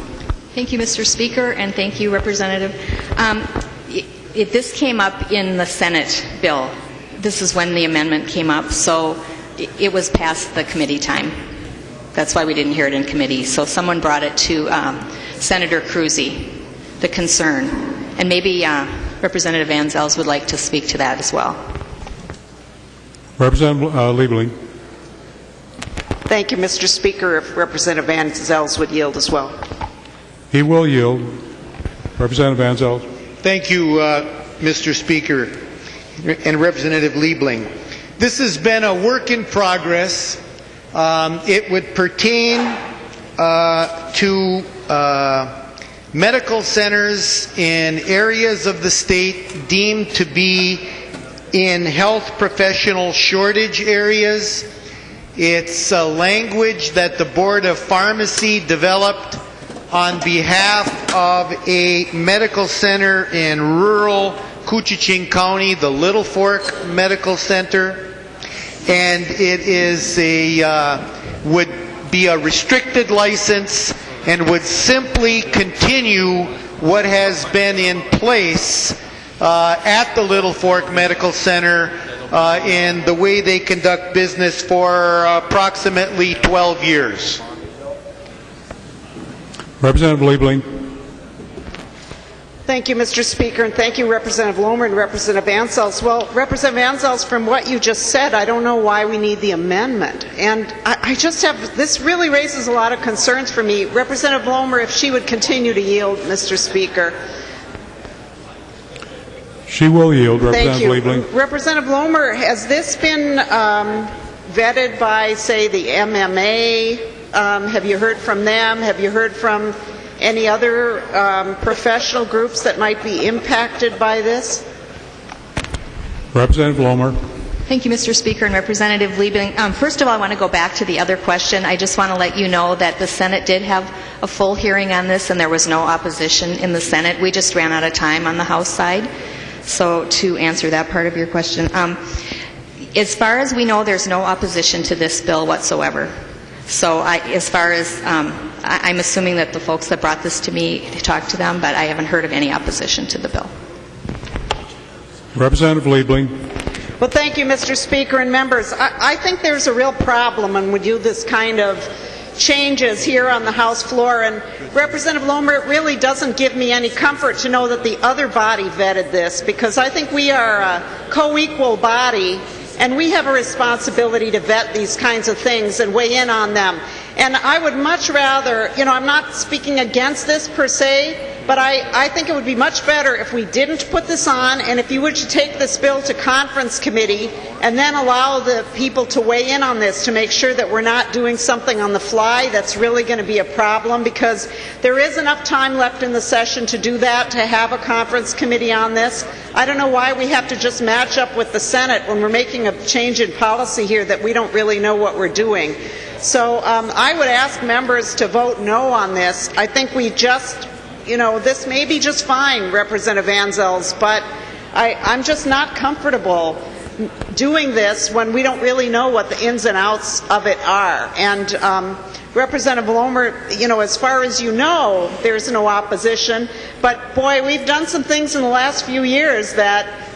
Thank you, Mr. Speaker, and thank you, Representative. This came up in the Senate bill. This is when the amendment came up, so it was past the committee time. That's why we didn't hear it in committee. So someone brought it to Senator Cruz. the concern. And maybe Representative Van Zels would like to speak to that as well. Representative Liebling. Thank you, Mr. Speaker. If Representative Van Zels would yield as well. He will yield. Representative Van Zels. Thank you, Mr. Speaker and Representative Liebling. This has been a work in progress. It would pertain to medical centers in areas of the state deemed to be in health professional shortage areas. It's a language that the Board of Pharmacy developed on behalf of a medical center in rural Couchiching County, the Little Fork Medical Center, and it is would be a restricted license and would simply continue what has been in place at the Little Fork Medical Center in the way they conduct business for approximately 12 years. Representative Liebling. Thank you, Mr. Speaker, and thank you, Representative Lohmer and Representative Van Zels. Well, Representative Van Zels, from what you just said, I don't know why we need the amendment. And I just have, this really raises a lot of concerns for me. Representative Lohmer, if she would continue to yield, Mr. Speaker. She will yield, Thank you. Representative Liebling. Representative Lohmer, has this been vetted by, say, the MMA? Have you heard from them? Have you heard from any other professional groups that might be impacted by this? Representative Lohmer. Thank you, Mr. Speaker and Representative Liebling. First of all, I want to go back to the other question. I just want to let you know that the Senate did have a full hearing on this, and there was no opposition in the Senate. We just ran out of time on the House side. So to answer that part of your question, as far as we know, there's no opposition to this bill whatsoever. So as far as, I'm assuming that the folks that brought this to me talked to them, but I haven't heard of any opposition to the bill. Representative Liebling. Well, thank you, Mr. Speaker and members. I think there's a real problem when we do this kind of changes here on the House floor. And Representative Lohmer, it really doesn't give me any comfort to know that the other body vetted this, because I think we are a co-equal body, and we have a responsibility to vet these kinds of things and weigh in on them. And I would much rather, I'm not speaking against this per se, but I think it would be much better if we didn't put this on, and if you were to take this bill to conference committee and then allow the people to weigh in on this to make sure that we're not doing something on the fly that's really going to be a problem, because there is enough time left in the session to do that, to have a conference committee on this. I don't know why we have to just match up with the Senate when we're making a change in policy here that we don't really know what we're doing. So I would ask members to vote no on this. I think we just, this may be just fine, Representative Van Zels, but I'm just not comfortable doing this when we don't really know what the ins and outs of it are. And Representative Lohmer, as far as you know, there's no opposition, but boy, we've done some things in the last few years that,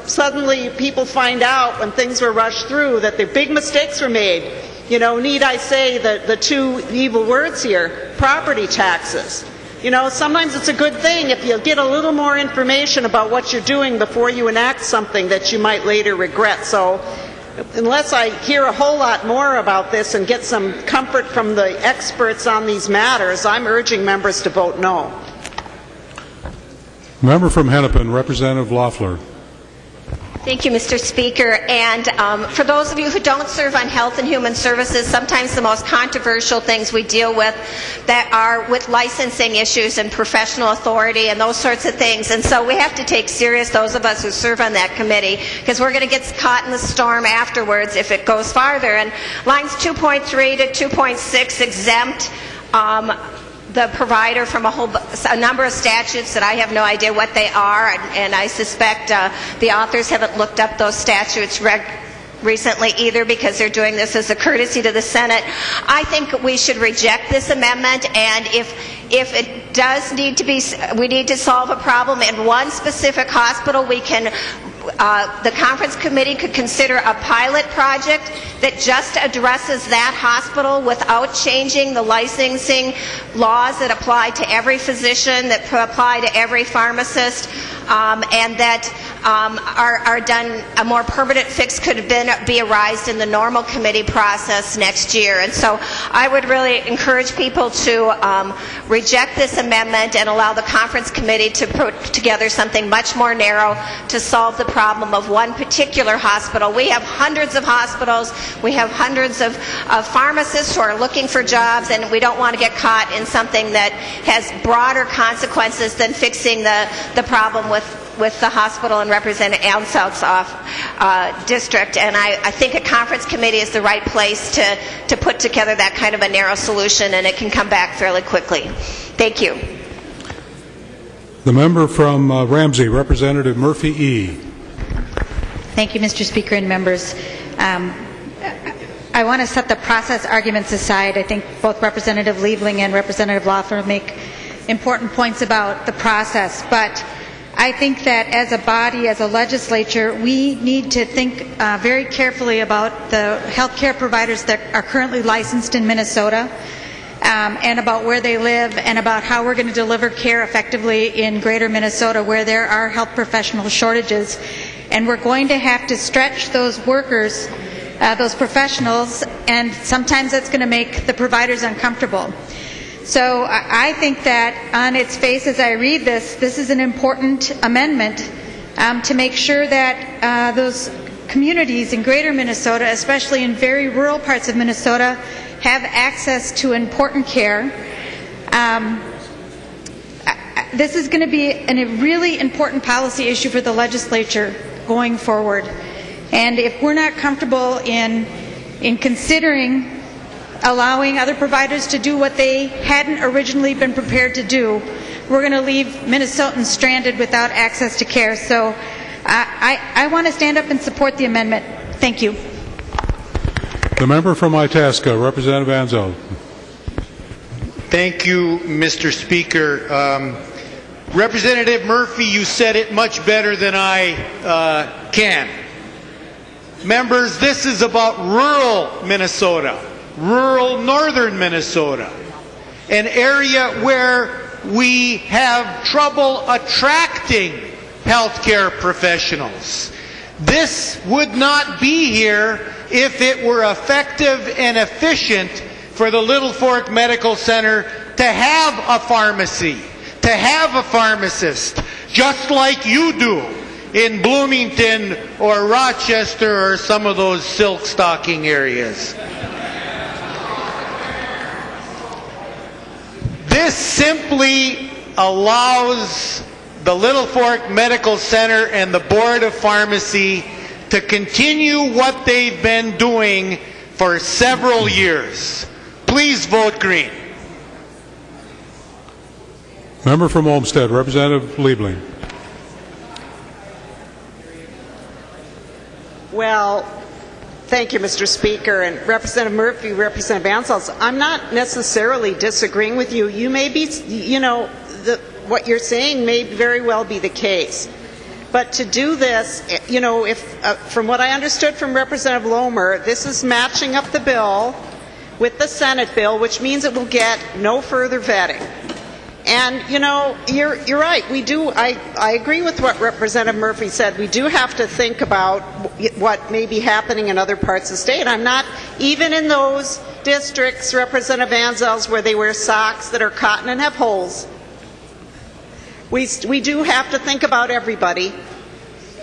suddenly people find out when things were rushed through that the big mistakes were made. Need I say the two evil words here, property taxes. Sometimes it's a good thing if you get a little more information about what you're doing before you enact something that you might later regret. So unless I hear a whole lot more about this and get some comfort from the experts on these matters, I'm urging members to vote no. Member from Hennepin, Representative Loeffler. Thank you, Mr. Speaker. And for those of you who don't serve on Health and Human Services, sometimes the most controversial things we deal with that are with licensing issues and professional authority and those sorts of things. And so we have to take serious, those of us who serve on that committee, because we're going to get caught in the storm afterwards if it goes farther. And lines 2.3 to 2.6 exempt the provider from a number of statutes that I have no idea what they are, and I suspect the authors haven't looked up those statutes recently either, because they're doing this as a courtesy to the Senate. I think we should reject this amendment, and if it does need to be, we need to solve a problem in one specific hospital, we can the conference committee could consider a pilot project that just addresses that hospital without changing the licensing laws that apply to every physician, that apply to every pharmacist, and that are done, a more permanent fix could be arised in the normal committee process next year. And so I would really encourage people to reject this amendment and allow the conference committee to put together something much more narrow to solve the problem of one particular hospital. We have hundreds of hospitals, we have hundreds of pharmacists who are looking for jobs, and we don't want to get caught in something that has broader consequences than fixing the problem with the hospital and Representative Ansell's district. And I think a conference committee is the right place to put together that kind of a narrow solution, and it can come back fairly quickly. Thank you. The member from Ramsey, Representative Murphy E. Thank you, Mr. Speaker and members. I want to set the process arguments aside. I think both Representative Liebling and Representative Lohmer make important points about the process, but I think that as a body, as a legislature, we need to think very carefully about the health care providers that are currently licensed in Minnesota, and about where they live, and about how we're going to deliver care effectively in greater Minnesota where there are health professional shortages. And we're going to have to stretch those workers, those professionals, and sometimes that's going to make the providers uncomfortable. So I think that on its face, as I read this is an important amendment to make sure that those communities in greater Minnesota, especially in very rural parts of Minnesota, have access to important care. This is going to be a really important policy issue for the legislature going forward. And if we're not comfortable in considering allowing other providers to do what they hadn't originally been prepared to do, we're going to leave Minnesotans stranded without access to care. So I want to stand up and support the amendment. Thank you. The member from Itasca, Representative Ansell. Thank you, Mr. Speaker. Representative Murphy, you said it much better than I can. Members, this is about rural Minnesota, rural northern Minnesota, an area where we have trouble attracting healthcare professionals. This would not be here if it were effective and efficient for the Little Fork Medical Center to have a pharmacy, to have a pharmacist, just like you do in Bloomington or Rochester or some of those silk stocking areas. This simply allows the Little Fork Medical Center and the Board of Pharmacy to continue what they've been doing for several years. Please vote green. Member from Olmsted, Representative Liebling. Well, thank you, Mr. Speaker, and Representative Murphy, Representative Ansell. I'm not necessarily disagreeing with you. You may be, what you're saying may very well be the case. But to do this, if from what I understood from Representative Lohmer, this is matching up the bill with the Senate bill, which means it will get no further vetting. And, you're right. We do. I agree with what Representative Murphy said. We do have to think about what may be happening in other parts of the state. I'm not, even in those districts, Representative Ansell's, where they wear socks that are cotton and have holes. We do have to think about everybody.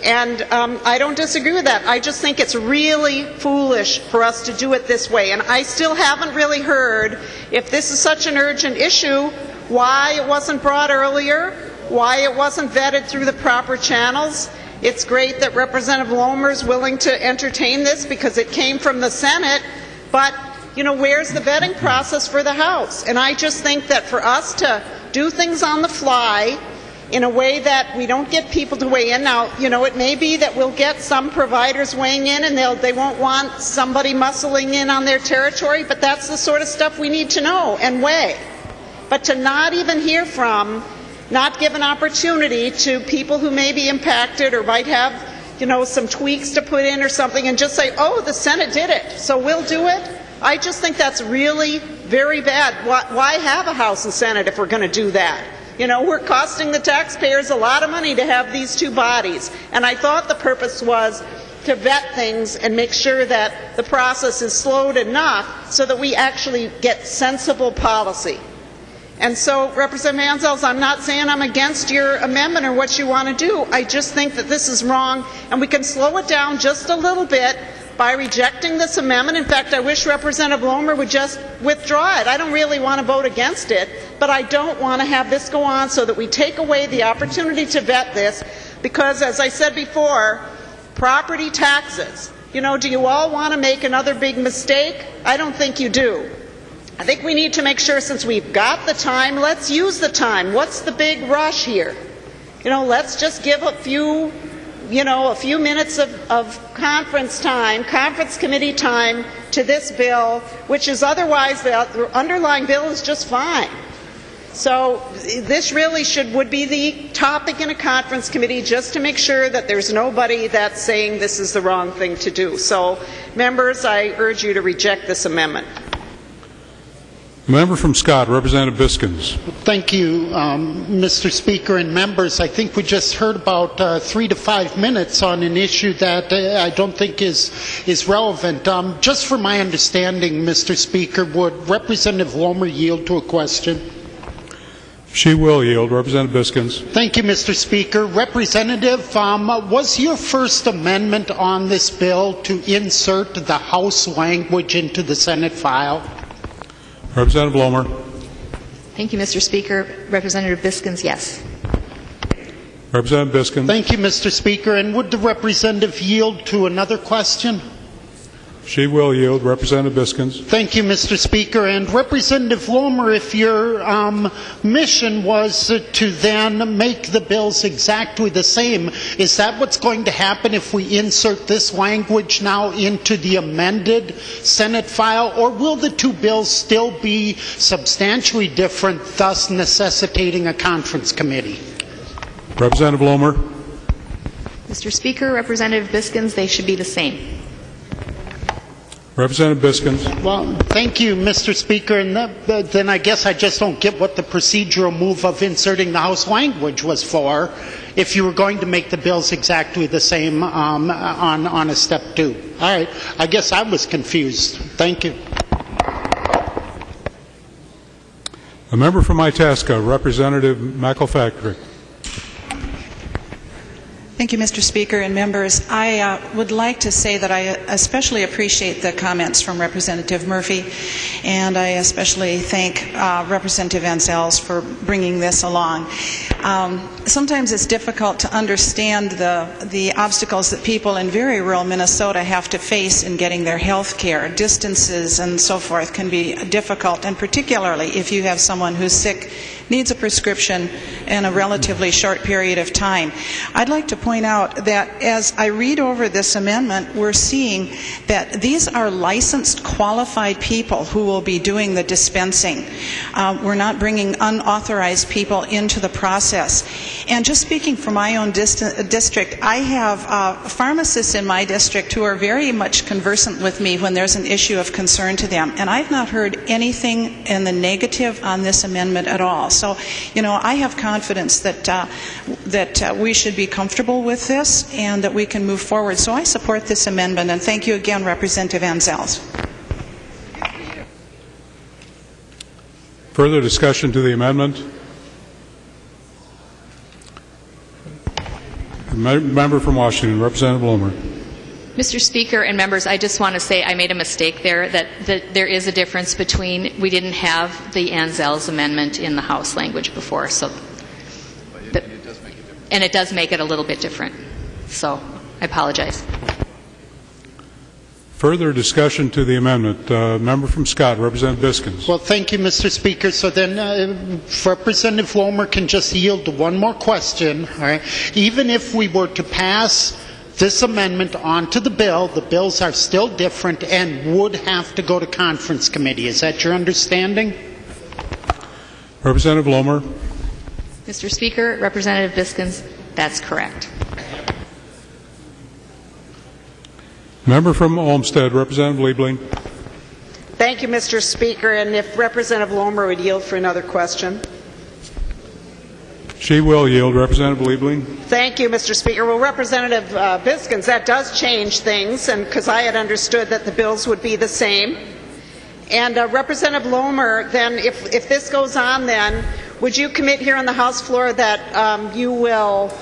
And I don't disagree with that. I just think it's really foolish for us to do it this way. And I still haven't really heard, if this is such an urgent issue, why it wasn't brought earlier, why it wasn't vetted through the proper channels. It's great that Representative Lohmer is willing to entertain this because it came from the Senate, but where's the vetting process for the House? And I just think that for us to do things on the fly in a way that we don't get people to weigh in. Now, it may be that we'll get some providers weighing in and they won't want somebody muscling in on their territory, but that's the sort of stuff we need to know and weigh. But to not even hear from, not give an opportunity to people who may be impacted or might have, some tweaks to put in or something and just say, oh, the Senate did it, so we'll do it. I just think that's really very bad. Why have a House and Senate if we're going to do that? We're costing the taxpayers a lot of money to have these two bodies. And I thought the purpose was to vet things and make sure that the process is slowed enough so that we actually get sensible policy. And so, Representative Anzels, I'm not saying I'm against your amendment or what you want to do. I just think that this is wrong, and we can slow it down just a little bit by rejecting this amendment. In fact, I wish Representative Lohmer would just withdraw it. I don't really want to vote against it, but I don't want to have this go on so that we take away the opportunity to vet this because, as I said before, property taxes. Do you all want to make another big mistake? I don't think you do. I think we need to make sure, since we've got the time, let's use the time. What's the big rush here? Let's just give a few minutes of conference committee time to this bill, which is otherwise the underlying bill is just fine. So this really would be the topic in a conference committee, just to make sure that there's nobody that's saying this is the wrong thing to do. So, members, I urge you to reject this amendment. The member from Scott, Representative Biskins. Thank you, Mr. Speaker and members. I think we just heard about 3 to 5 minutes on an issue that I don't think is relevant. Just for my understanding, Mr. Speaker, would Representative Lohmer yield to a question? She will yield. Representative Biskins. Thank you, Mr. Speaker. Representative, was your first amendment on this bill to insert the House language into the Senate file? Representative Lohmer. Thank you, Mr. Speaker. Representative Biskins, yes. Representative Biskins. Thank you, Mr. Speaker. And would the representative yield to another question? She will yield. Representative Biskins. Thank you, Mr. Speaker. And Representative Lohmer, if your mission was to then make the bills exactly the same, is that what's going to happen if we insert this language now into the amended Senate file? Or will the two bills still be substantially different, thus necessitating a conference committee? Representative Lohmer. Mr. Speaker, Representative Biskins, they should be the same. Representative Biskins. Well, thank you, Mr. Speaker. And then I guess I just don't get what the procedural move of inserting the House language was for if you were going to make the bills exactly the same on a step 2. All right. I guess I was confused. Thank you. A member from Itasca, Representative McElfactory. Thank you, Mr. Speaker and members. I would like to say that I especially appreciate the comments from Representative Murphy, and I especially thank Representative Anzels for bringing this along. Sometimes it's difficult to understand the obstacles that people in very rural Minnesota have to face in getting their health care. Distances and so forth can be difficult, and particularly if you have someone who's sick, needs a prescription in a relatively short period of time. I'd like to point out that as I read over this amendment, we're seeing that these are licensed, qualified people who will be doing the dispensing. We're not bringing unauthorized people into the process. And just speaking from my own district, I have pharmacists in my district who are very much conversant with me when there's an issue of concern to them. And I've not heard anything in the negative on this amendment at all. So, I have confidence that we should be comfortable with this and that we can move forward. So I support this amendment, and thank you again, Representative Anzels. Further discussion to the amendment? Member from Washington, Representative Lohmer. Mr. Speaker and members, I just want to say I made a mistake there, that there is a difference between, we didn't have the Anzels amendment in the House language before, so, and it does make it a little bit different. So I apologize. Further discussion to the amendment. Member from Scott, Representative Biskins. Well, thank you, Mr. Speaker. So then Representative Lohmer can just yield to one more question. All right. Even if we were to pass this amendment onto the bills are still different and would have to go to conference committee. Is that your understanding? Representative Lohmer. Mr. Speaker, Representative Biskins, that's correct. Member from Olmsted, Representative Liebling. Thank you, Mr. Speaker. And if Representative Lohmer would yield for another question. She will yield. Representative Liebling. Thank you, Mr. Speaker. Well, Representative Biskins, that does change things, and because I had understood that the bills would be the same. And Representative Lohmer, then, if this goes on, then, would you commit here on the House floor that you will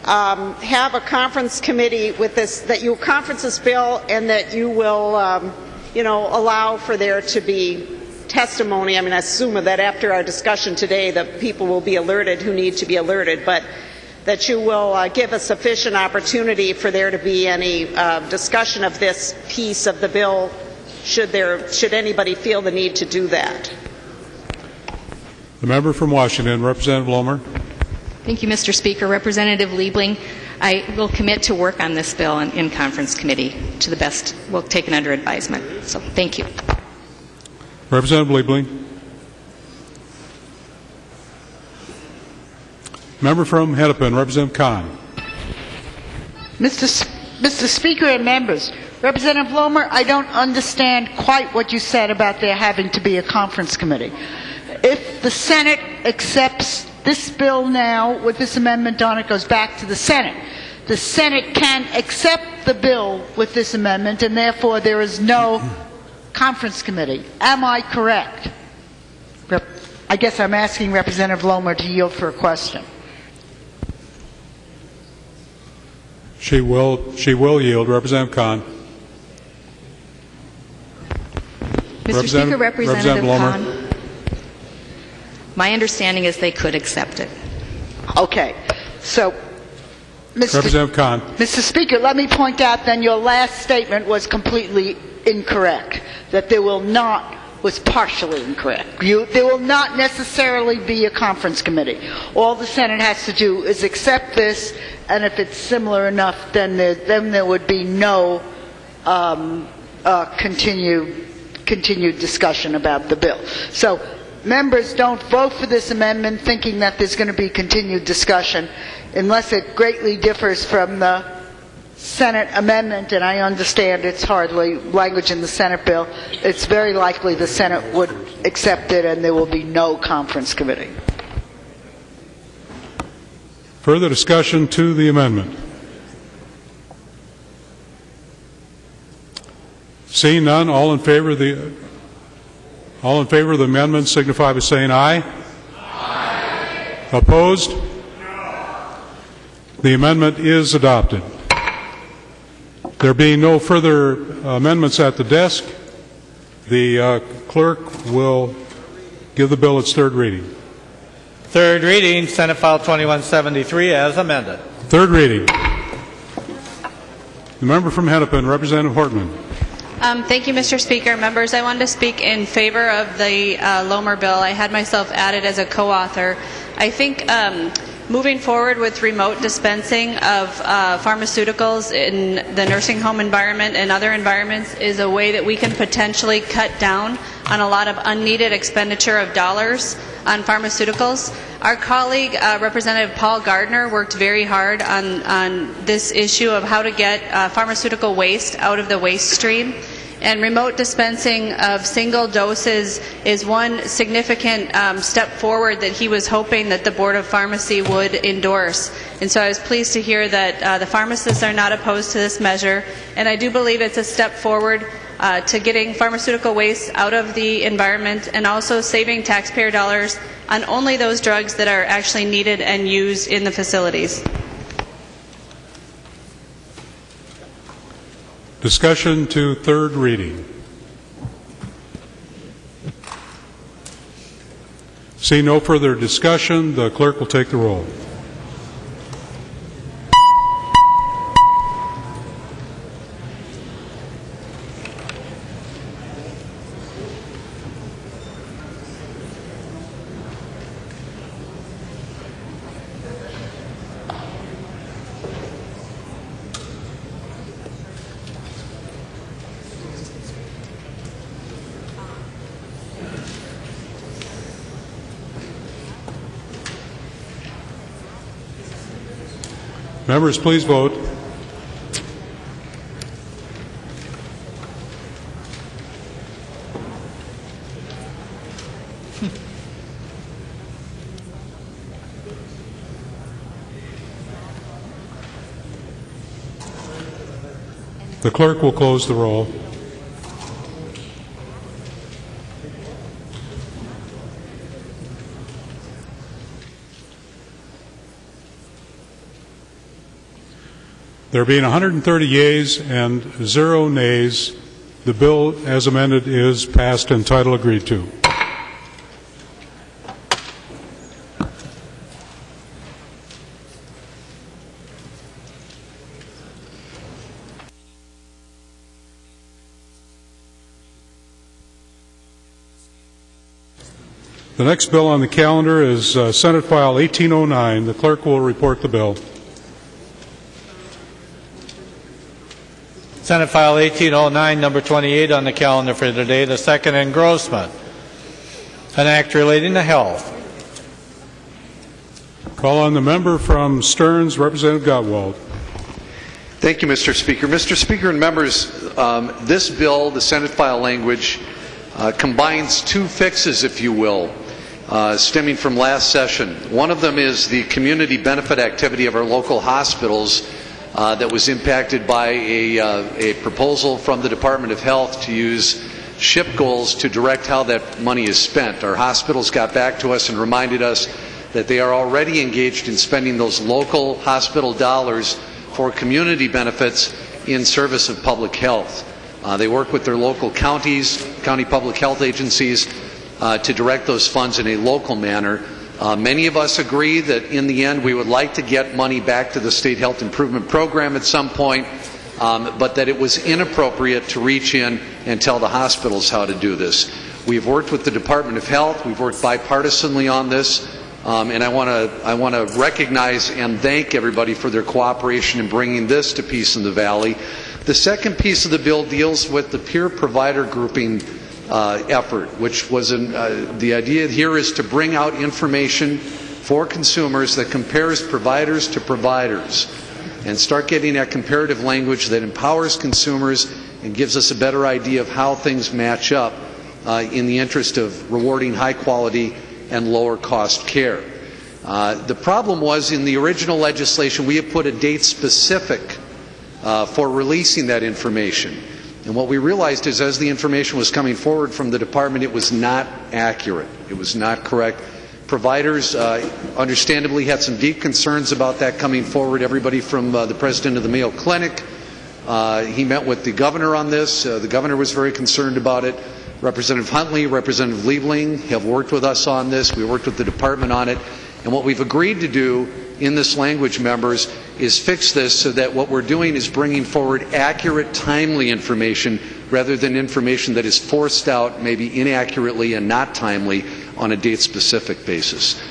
have a conference committee with this, that you conference this bill, and that you will, allow for there to be testimony? I mean, I assume that after our discussion today, the people will be alerted who need to be alerted, but that you will give a sufficient opportunity for there to be any discussion of this piece of the bill, should anybody feel the need to do that. The member from Washington, Representative Lohmer. Thank you, Mr. Speaker. Representative Liebling, I will commit to work on this bill in conference committee to the best. We'll take it under advisement. So thank you. Representative Liebling. Member from Hennepin, Representative Kahn. Mr. Speaker and members, Representative Lohmer, I don't understand quite what you said about there having to be a conference committee. If the Senate accepts this bill now with this amendment on it, goes back to the Senate. The Senate can accept the bill with this amendment, and therefore there is no conference committee. Am I correct? I guess I'm asking Representative Lohmer to yield for a question. She will yield. Representative Kahn. Mr. Speaker, Representative Kahn. My understanding is they could accept it. Okay. So, Representative Kahn. Mr. Speaker, let me point out then your last statement was completely incorrect. That there will not was partially incorrect. There will not necessarily be a conference committee. All the Senate has to do is accept this, and if it's similar enough, then there would be no continued discussion about the bill. So members don't vote for this amendment thinking that there's going to be continued discussion unless it greatly differs from the Senate amendment, and I understand it's hardly language in the Senate bill. It's very likely the Senate would accept it and there will be no conference committee. Further discussion to the amendment? Seeing none, all in favor of the amendment signify by saying aye. Aye. Opposed? No. The amendment is adopted. There being no further amendments at the desk, the clerk will give the bill its third reading. Third reading, Senate File 2173 as amended. Third reading. The member from Hennepin, Representative Hortman. Thank you, Mr. Speaker. Members, I wanted to speak in favor of the Lohmer bill. I had myself added as a co-author. I think moving forward with remote dispensing of pharmaceuticals in the nursing home environment and other environments is a way that we can potentially cut down on a lot of unneeded expenditure of dollars on pharmaceuticals. Our colleague, Representative Paul Gardner, worked very hard on this issue of how to get pharmaceutical waste out of the waste stream. And remote dispensing of single doses is one significant step forward that he was hoping that the Board of Pharmacy would endorse. And so I was pleased to hear that the pharmacists are not opposed to this measure. And I do believe it's a step forward to getting pharmaceutical waste out of the environment and also saving taxpayer dollars on only those drugs that are actually needed and used in the facilities. Discussion to third reading. Seeing no further discussion, the clerk will take the roll. Members, please vote. The clerk will close the roll. There being 130 yeas and 0 nays, the bill as amended is passed and title agreed to. The next bill on the calendar is Senate File 1809. The clerk will report the bill. Senate File 1809, number 28 on the calendar for today, the second engrossment, an act relating to health. Call on the member from Stearns, Representative Gottwalt. Thank you, Mr. Speaker. Mr. Speaker and members, this bill, the Senate file language, combines two fixes, if you will, stemming from last session. One of them is the community benefit activity of our local hospitals that was impacted by a proposal from the Department of Health to use SHIP goals to direct how that money is spent. Our hospitals got back to us and reminded us that they are already engaged in spending those local hospital dollars for community benefits in service of public health. They work with their local counties, county public health agencies, to direct those funds in a local manner. Many of us agree that in the end we would like to get money back to the State Health Improvement Program at some point, but that it was inappropriate to reach in and tell the hospitals how to do this. We've worked with the Department of Health, we've worked bipartisanly on this, and I want to recognize and thank everybody for their cooperation in bringing this to Peace in the Valley. The second piece of the bill deals with the peer provider grouping effort, which was the idea here is to bring out information for consumers that compares providers to providers and start getting that comparative language that empowers consumers and gives us a better idea of how things match up in the interest of rewarding high quality and lower cost care. The problem was in the original legislation we had put a date specific for releasing that information. And what we realized is as the information was coming forward from the department, it was not accurate. It was not correct. Providers understandably had some deep concerns about that coming forward. Everybody from the president of the Mayo Clinic, he met with the governor on this. The governor was very concerned about it. Representative Huntley, Representative Liebling have worked with us on this. We worked with the department on it. And what we've agreed to do in this language, members, is fix this so that what we're doing is bringing forward accurate, timely information rather than information that is forced out maybe inaccurately and not timely on a date-specific basis.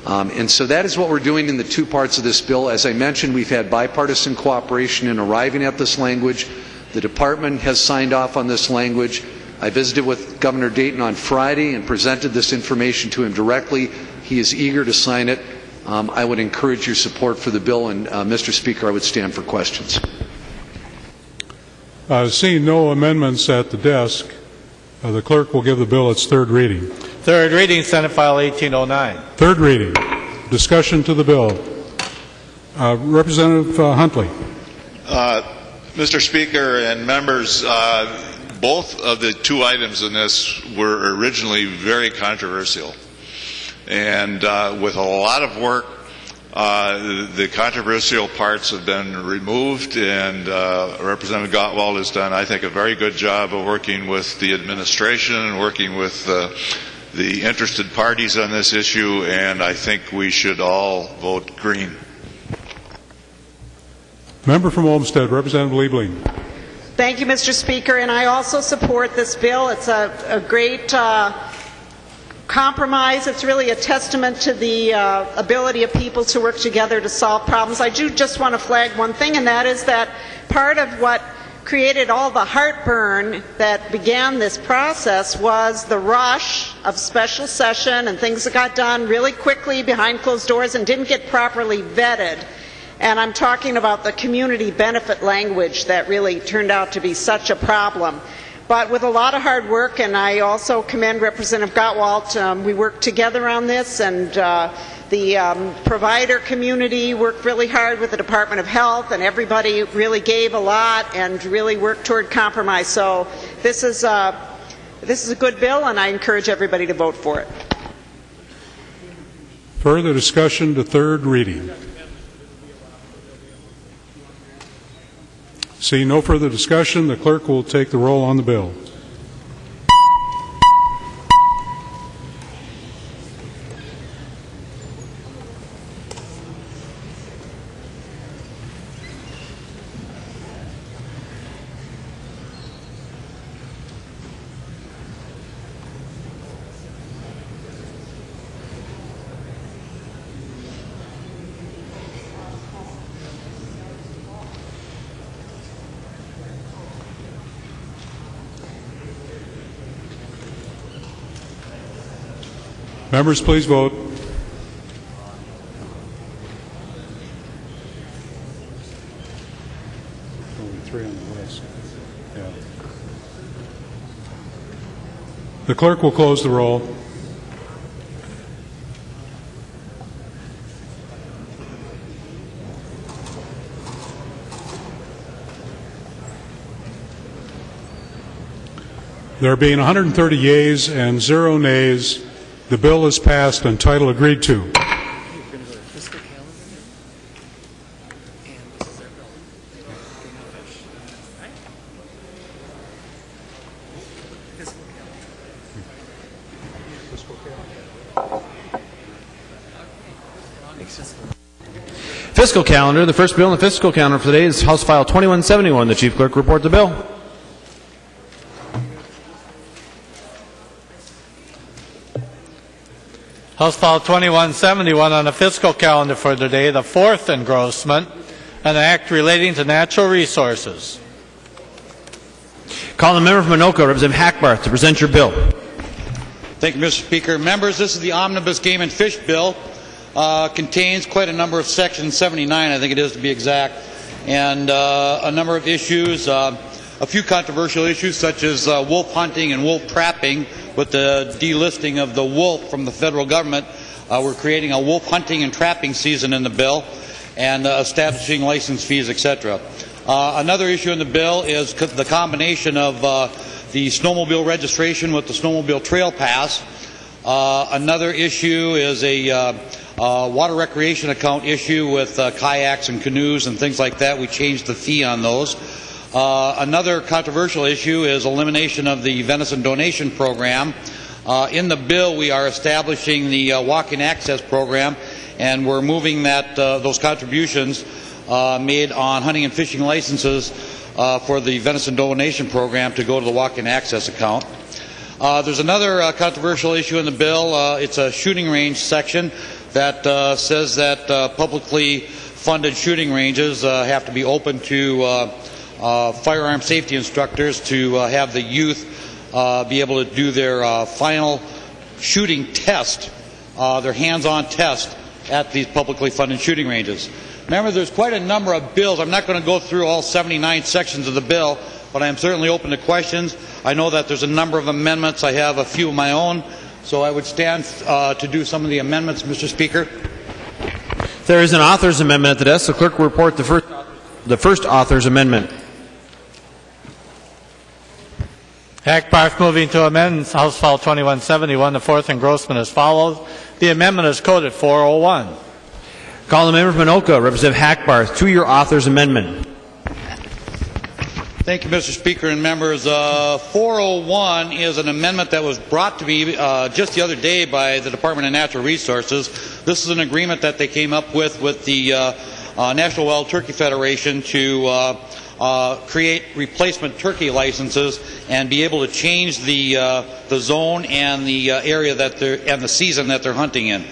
And so that is what we're doing in the two parts of this bill. As I mentioned, we've had bipartisan cooperation in arriving at this language. The department has signed off on this language. I visited with Governor Dayton on Friday and presented this information to him directly. He is eager to sign it. I would encourage your support for the bill, and Mr. Speaker, I would stand for questions. Seeing no amendments at the desk, the clerk will give the bill its third reading. Third reading, Senate File 1809. Third reading. Discussion to the bill. Representative Huntley. Mr. Speaker and members, both of the two items in this were originally very controversial. And with a lot of work, the controversial parts have been removed, and Representative Gottwalt has done, I think, a very good job of working with the administration and working with the interested parties on this issue, and I think we should all vote green. Member from Olmsted, Representative Liebling. Thank you, Mr. Speaker, and I also support this bill. It's a great compromise. It's really a testament to the ability of people to work together to solve problems. I do just want to flag one thing, and that is that part of what created all the heartburn that began this process was the rush of special session and things that got done really quickly behind closed doors and didn't get properly vetted. And I'm talking about the community benefit language that really turned out to be such a problem. but with a lot of hard work, and I also commend Representative Gottwalt. We worked together on this, and the provider community worked really hard with the Department of Health, and everybody really gave a lot and really worked toward compromise. So this is a good bill, and I encourage everybody to vote for it. Further discussion to third reading. Seeing no further discussion, the clerk will take the roll on the bill. Members, please vote. Only 3 on the list. Yeah. The clerk will close the roll. There being 130 yeas and 0 nays, the bill is passed and title agreed to. Fiscal calendar. The first bill in the fiscal calendar for today is House File 2171. The Chief Clerk report the bill. House File 2171 on the fiscal calendar for today, the fourth engrossment, an act relating to natural resources. Call the member from Anoka, Representative Hackbarth, to present your bill. Thank you, Mr. Speaker. Members, this is the Omnibus Game and Fish Bill. Contains quite a number of sections, 79 I think it is to be exact, and a number of issues, a few controversial issues such as wolf hunting and wolf trapping. With the delisting of the wolf from the federal government, we're creating a wolf hunting and trapping season in the bill and establishing license fees, etc. Another issue in the bill is the combination of the snowmobile registration with the snowmobile trail pass. Another issue is a water recreation account issue with kayaks and canoes and things like that. We changed the fee on those. Another controversial issue is elimination of the venison donation program. In the bill, we are establishing the walk-in access program, and we're moving that those contributions made on hunting and fishing licenses for the venison donation program to go to the walk-in access account. There's another controversial issue in the bill. It's a shooting range section that says that publicly funded shooting ranges have to be open to firearm safety instructors to have the youth be able to do their final shooting test, their hands-on test at these publicly funded shooting ranges. Remember, there's quite a number of bills. I'm not going to go through all 79 sections of the bill, but I am certainly open to questions. I know that there's a number of amendments. I have a few of my own, so I would stand to do some of the amendments, Mr. Speaker. There is an author's amendment at the desk. The clerk will report the first author's amendment. Hackbarth moving to amend House File 2171, the fourth engrossment as follows. The amendment is coded 401. Call the member from Anoka, Representative Hackbarth, to your author's amendment. Thank you, Mr. Speaker and members. 401 is an amendment that was brought to me just the other day by the Department of Natural Resources. This is an agreement that they came up with the National Wild Turkey Federation to create replacement turkey licenses and be able to change the zone and the area that they're and the season that they're hunting in.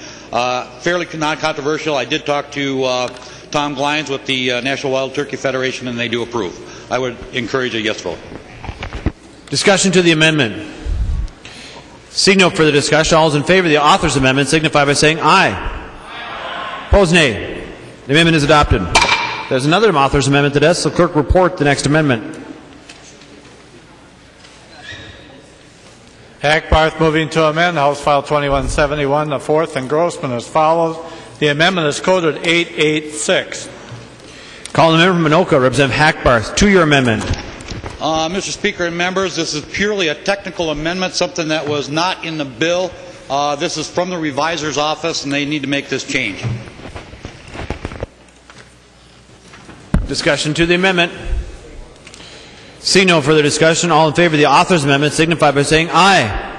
Fairly non-controversial. I did talk to Tom Glines with the National Wild Turkey Federation, and they do approve. I would encourage a yes vote. Discussion to the amendment. Seeing no further discussion, all those in favor of the author's amendment signify by saying aye. Aye. Opposed, nay. The amendment is adopted. There's another author's amendment to desk. So clerk report the next amendment. Hackbarth moving to amend House File 2171, the fourth engrossment as follows. The amendment is coded 886. Call the member from Anoka, Representative Hackbarth, to your amendment. Mr. Speaker and members, this is purely a technical amendment, something that was not in the bill. This is from the revisor's office, and they need to make this change. Discussion to the amendment. See no further discussion. All in favor of the author's amendment signify by saying aye.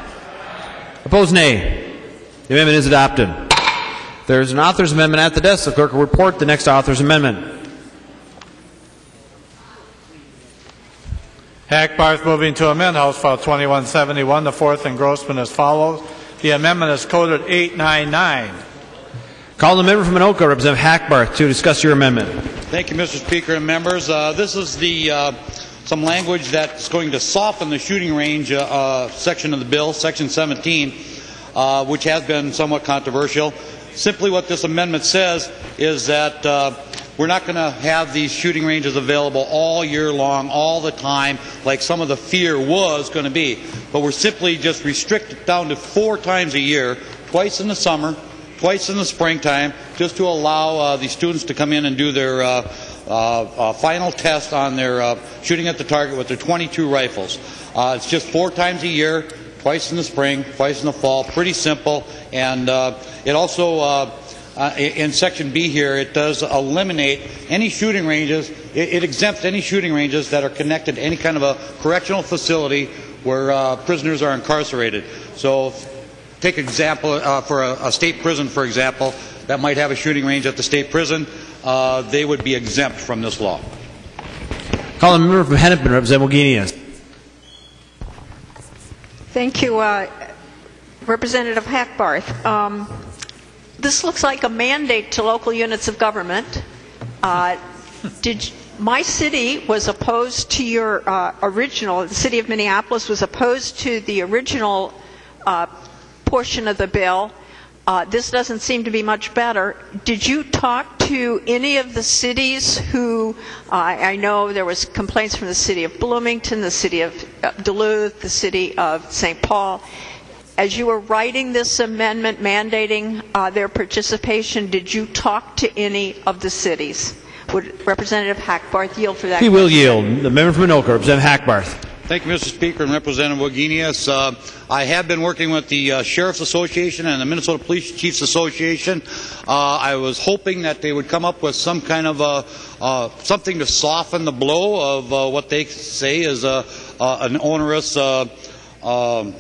Opposed, nay. The amendment is adopted. There is an author's amendment at the desk. The clerk will report the next author's amendment. Hackbarth moving to amend House File 2171, the fourth engrossment as follows. The amendment is coded 899. Call the member from Anoka, Representative Hackbarth, to discuss your amendment. Thank you, Mr. Speaker and members. This is the some language that's going to soften the shooting range section of the bill, Section 17, which has been somewhat controversial. Simply what this amendment says is that we're not going to have these shooting ranges available all year long, all the time, like some of the fear was going to be. But we're simply just restricted down to 4 times a year, twice in the summer, twice in the springtime, just to allow the students to come in and do their final test on their shooting at the target with their 22 rifles. It's just 4 times a year, twice in the spring, twice in the fall. Pretty simple. And it also, in Section B here, it does eliminate any shooting ranges. It exempts any shooting ranges that are connected to any kind of a correctional facility where prisoners are incarcerated. So take example for a state prison, for example, that might have a shooting range at the state prison. They would be exempt from this law. Call the member from Hennepin, Representative Wogenius. Thank you, Representative Hackbarth. This looks like a mandate to local units of government. My city was opposed to your original, the city of Minneapolis was opposed to the original portion of the bill. This doesn't seem to be much better. Did you talk to any of the cities who, I know there was complaints from the city of Bloomington, the city of Duluth, the city of St. Paul. As you were writing this amendment mandating their participation, did you talk to any of the cities? Would Representative Hackbarth yield for that? He will yield. The member from Anoka, Representative Hackbarth. Thank you, Mr. Speaker and Representative Wogenius. I have been working with the Sheriff's Association and the Minnesota Police Chiefs Association. I was hoping that they would come up with some kind of something to soften the blow of what they say is an onerous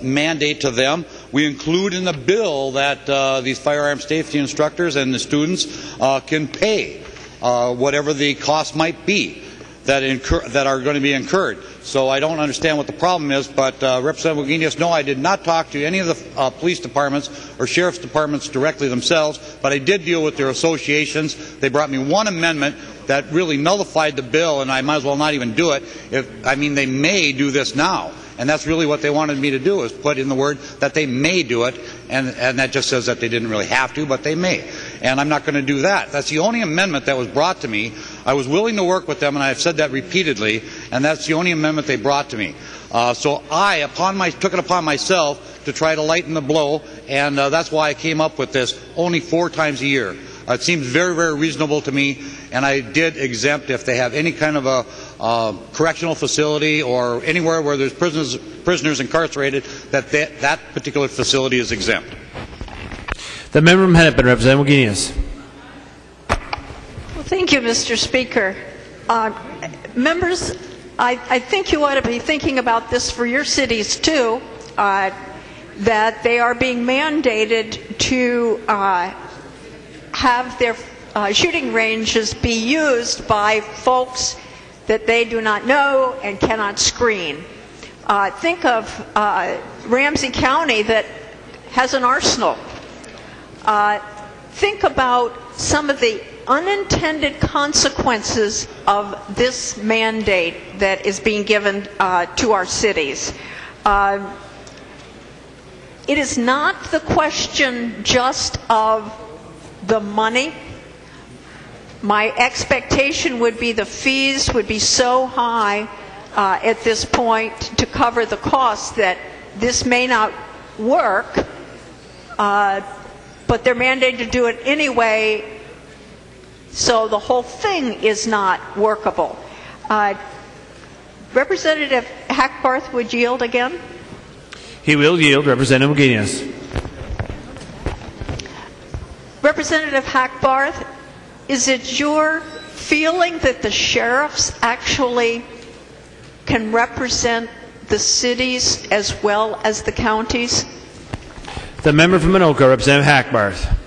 mandate to them. We include in the bill that these firearm safety instructors and the students can pay whatever the cost might be that are going to be incurred. So I don't understand what the problem is, but Representative Wogenius, no, I did not talk to any of the police departments or sheriff's departments directly themselves, but I did deal with their associations. They brought me one amendment that really nullified the bill, and I might as well not even do it. They may do this now. And that's really what they wanted me to do, is put in the word that they may do it, and that just says that they didn't really have to, but they may. And I'm not going to do that. That's the only amendment that was brought to me. I was willing to work with them, and I've said that repeatedly, and that's the only amendment they brought to me. So I took it upon myself to try to lighten the blow, and that's why I came up with this only 4 times a year. It seems very, very reasonable to me, and I did exempt if they have any kind of a correctional facility or anywhere where there's prisoners incarcerated, that particular facility is exempt. The member from Hennepin, Representative Wogenius. Well, thank you, Mr. Speaker. Members, I think you ought to be thinking about this for your cities too, that they are being mandated to have their shooting ranges be used by folks that they do not know and cannot screen. Think of Ramsey County that has an arsenal. Think about some of the unintended consequences of this mandate that is being given to our cities. It is not the question just of the money. My expectation would be the fees would be so high at this point to cover the costs that this may not work, but they're mandated to do it anyway, so the whole thing is not workable. Representative Hackbarth would yield again. He will yield. Representative McGuinness. Representative Hackbarth, is it your feeling that the sheriffs actually can represent the cities as well as the counties? The member from Anoka, Representative Hackbarth.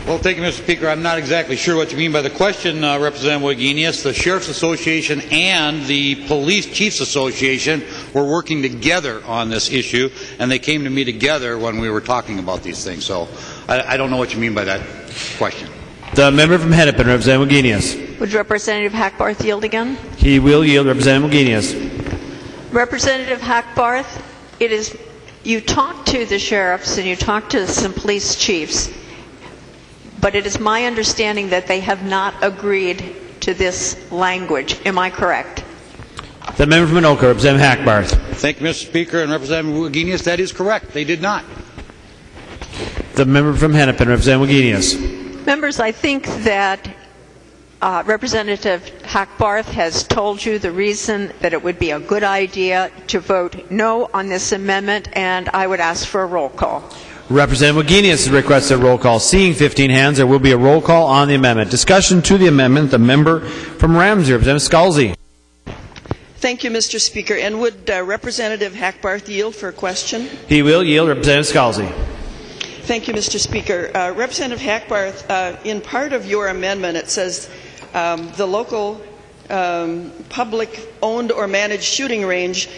Well, thank you, Mr. Speaker. I'm not exactly sure what you mean by the question, Representative Wagenius. The Sheriff's Association and the Police Chiefs Association were working together on this issue, and they came to me together when we were talking about these things. So I don't know what you mean by that question. The member from Hennepin, Representative Wagenius. Would Representative Hackbarth yield again? He will yield. Representative Wagenius. Representative Hackbarth, you talked to the sheriffs and you talked to some police chiefs, but it is my understanding that they have not agreed to this language. Am I correct? The member from Anoka, Representative Hackbarth. Thank you, Mr. Speaker, and Representative Wagenius, that is correct. They did not. The member from Hennepin, Representative Wagenius. Members, I think that Representative Hackbarth has told you the reason that it would be a good idea to vote no on this amendment, and I would ask for a roll call. Representative Wagenius has requested a roll call. Seeing 15 hands, there will be a roll call on the amendment. Discussion to the amendment. The member from Ramsey, Representative Scalzi. Thank you, Mr. Speaker. And would Representative Hackbarth yield for a question? He will yield. Representative Scalzi. Thank you, Mr. Speaker. Representative Hackbarth, in part of your amendment, it says the local public-owned or managed shooting range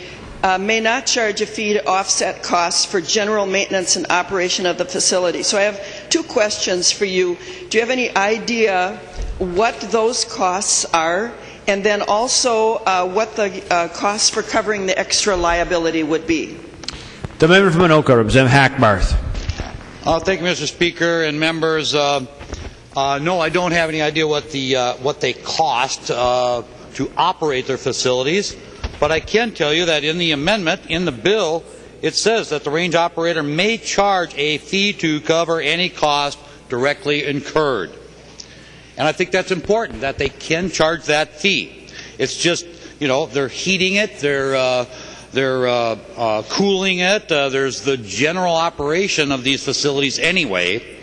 may not charge a fee to offset costs for general maintenance and operation of the facility. So I have two questions for you. Do you have any idea what those costs are? And then also what the costs for covering the extra liability would be? The member from Anoka, Representative Hackbarth. Thank you, Mr. Speaker and members. No, I don't have any idea what they cost to operate their facilities, but I can tell you that in the amendment, in the bill, it says that the range operator may charge a fee to cover any cost directly incurred. And I think that's important, that they can charge that fee. It's just, you know, they're heating it, they're cooling it, there's the general operation of these facilities anyway.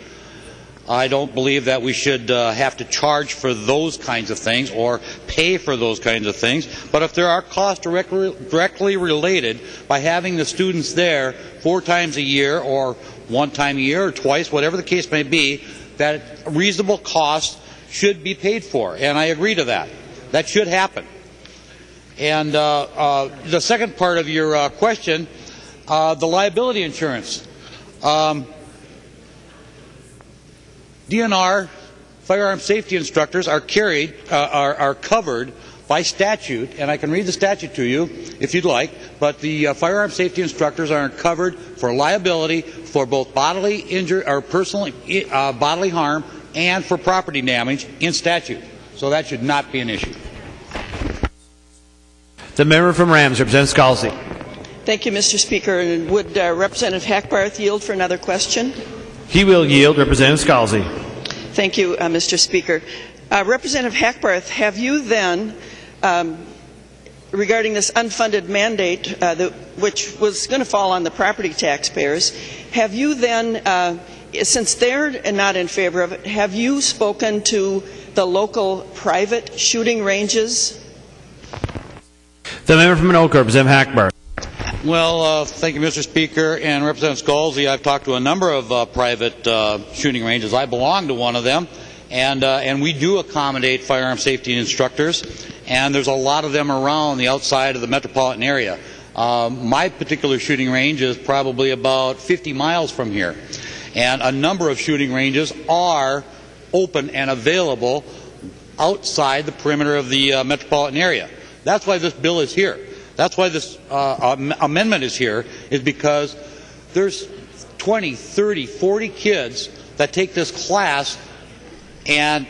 I don't believe that we should have to charge for those kinds of things or pay for those kinds of things. But if there are costs directly related by having the students there 4 times a year or 1 time a year or twice, whatever the case may be, that reasonable costs should be paid for. And I agree to that. That should happen. And the second part of your question, the liability insurance. DNR firearm safety instructors are covered by statute, and I can read the statute to you if you'd like, but the firearm safety instructors are covered for liability for both bodily injury or personal bodily harm and for property damage in statute. So that should not be an issue. The member from Rams, Representative Scalzi. Thank you, Mr. Speaker. And would Representative Hackbarth yield for another question? He will yield. Representative Scalzi. Thank you, Mr. Speaker. Representative Hackbarth, have you then, regarding this unfunded mandate, which was going to fall on the property taxpayers, have you then, since they're not in favor of it, have you spoken to the local private shooting ranges? The member from Anoka, Representative Hackbarth. Well, thank you, Mr. Speaker, and Representative Scalzi. I've talked to a number of private shooting ranges. I belong to one of them, and we do accommodate firearm safety instructors, and there's a lot of them around the outside of the metropolitan area. My particular shooting range is probably about 50 miles from here, and a number of shooting ranges are open and available outside the perimeter of the metropolitan area. That's why this bill is here. That's why this amendment is here, is because there's 20, 30, 40 kids that take this class, and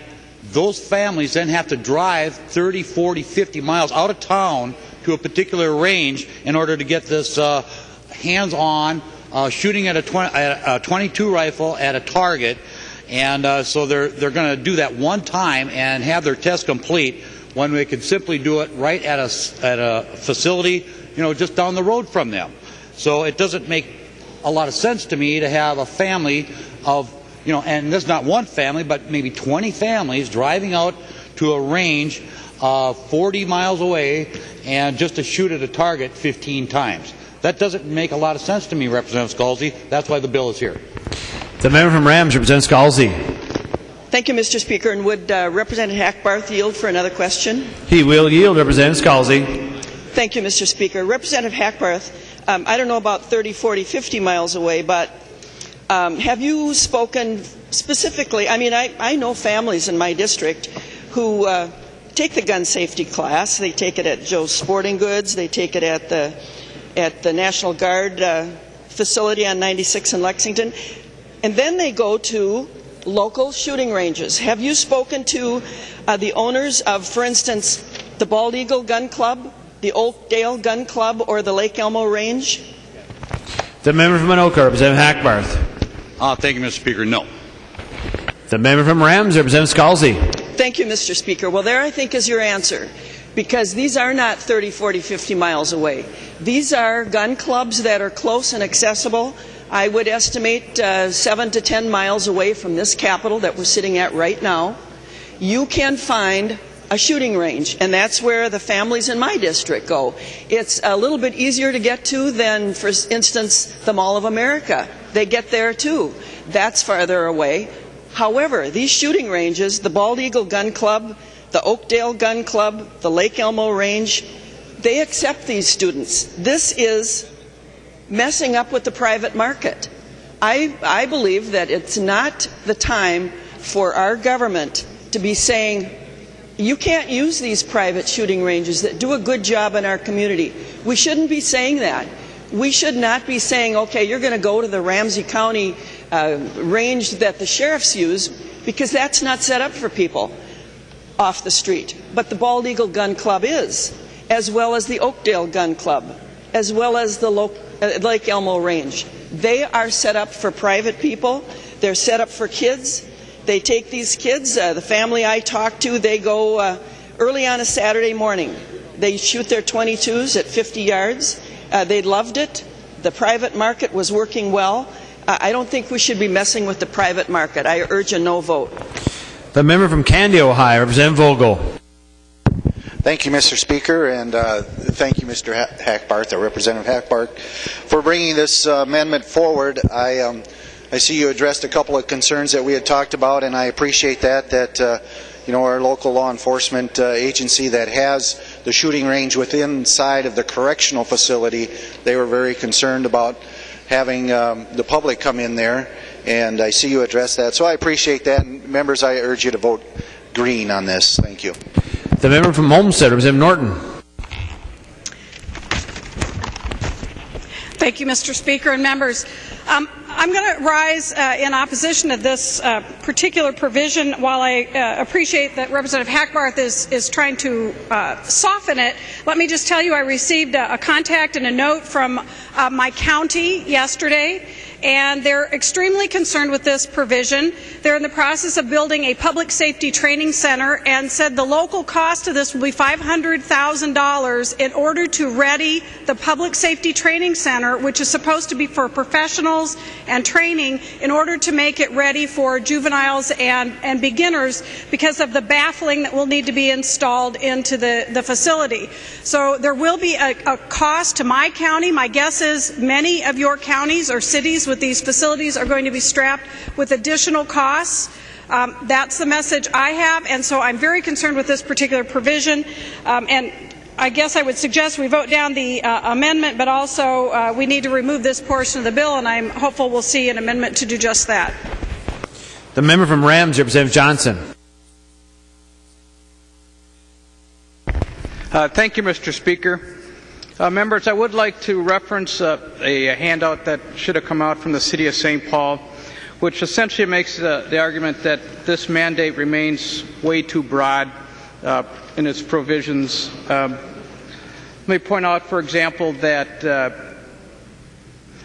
those families then have to drive 30, 40, 50 miles out of town to a particular range in order to get this hands-on, shooting at a 22 rifle at a target, and so they're going to do that one time and have their test complete when they could simply do it right at a facility, just down the road from them. So it doesn't make a lot of sense to me to have a family of, and there's not one family, but maybe 20 families driving out to a range 40 miles away and just to shoot at a target 15 times. That doesn't make a lot of sense to me, Representative Scalzi. That's why the bill is here. The member from Rams, Representative Scalzi. Thank you, Mr. Speaker. And would Representative Hackbarth yield for another question? He will yield, Representative Scalzi. Thank you, Mr. Speaker. Representative Hackbarth, I don't know about 30, 40, 50 miles away, but have you spoken specifically? I know families in my district who take the gun safety class. They take it at Joe's Sporting Goods. They take it at the National Guard facility on 96 in Lexington. And then they go to local shooting ranges. Have you spoken to the owners of, for instance, the Bald Eagle Gun Club, the Oakdale Gun Club, or the Lake Elmo Range? The member from Anoka, Representative Hackbarth. Thank you, Mr. Speaker. No. The member from Rams, Representative Scalzi. Thank you, Mr. Speaker. Well, there I think is your answer, because these are not 30, 40, 50 miles away. These are gun clubs that are close and accessible. I would estimate 7 to 10 miles away from this Capitol that we're sitting at right now. You can find a shooting range, and that's where the families in my district go. It's a little bit easier to get to than, for instance, the Mall of America. They get there too. That's farther away. However, these shooting ranges, the Bald Eagle Gun Club, the Oakdale Gun Club, the Lake Elmo Range, they accept these students. This is messing up with the private market. I believe that it's not the time for our government to be saying, you can't use these private shooting ranges that do a good job in our community. We shouldn't be saying that. We should not be saying, okay, you're going to go to the Ramsey County range that the sheriffs use, because that's not set up for people off the street. But the Bald Eagle Gun Club is, as well as the Oakdale Gun Club, as well as the Lake Elmo Range. They are set up for private people. They're set up for kids. They take these kids, the family I talked to, they go early on a Saturday morning. They shoot their 22s at 50 yards. They loved it. The private market was working well. I don't think we should be messing with the private market. I urge a no vote. The member from Candy, Ohio, Representative Vogel. Thank you, Mr. Speaker, and thank you, Mr. Hackbarth, or Representative Hackbarth, for bringing this amendment forward. I see you addressed a couple of concerns that we had talked about, and I appreciate that our local law enforcement agency that has the shooting range within inside of the correctional facility, they were very concerned about having the public come in there, and I see you address that. So I appreciate that, and members, I urge you to vote green on this. Thank you. The member from Homestead, Representative Norton. Thank you, Mr. Speaker and members. I'm going to rise in opposition to this particular provision. While I appreciate that Representative Hackbarth is trying to soften it, let me just tell you I received a contact and a note from my county yesterday, and they're extremely concerned with this provision. They're in the process of building a public safety training center and said the local cost of this will be $500,000 in order to ready the public safety training center, which is supposed to be for professionals and training, in order to make it ready for juveniles and beginners because of the baffling that will need to be installed into the facility. So there will be a cost to my county. My guess is many of your counties or cities with these facilities are going to be strapped with additional costs. That's the message I have, and so I'm very concerned with this particular provision. And I guess I would suggest we vote down the amendment, but also we need to remove this portion of the bill, and I'm hopeful we'll see an amendment to do just that. The member from Rams, Representative Johnson. Thank you, Mr. Speaker. Members, I would like to reference a handout that should have come out from the City of St. Paul, which essentially makes the argument that this mandate remains way too broad in its provisions. Let me point out, for example, that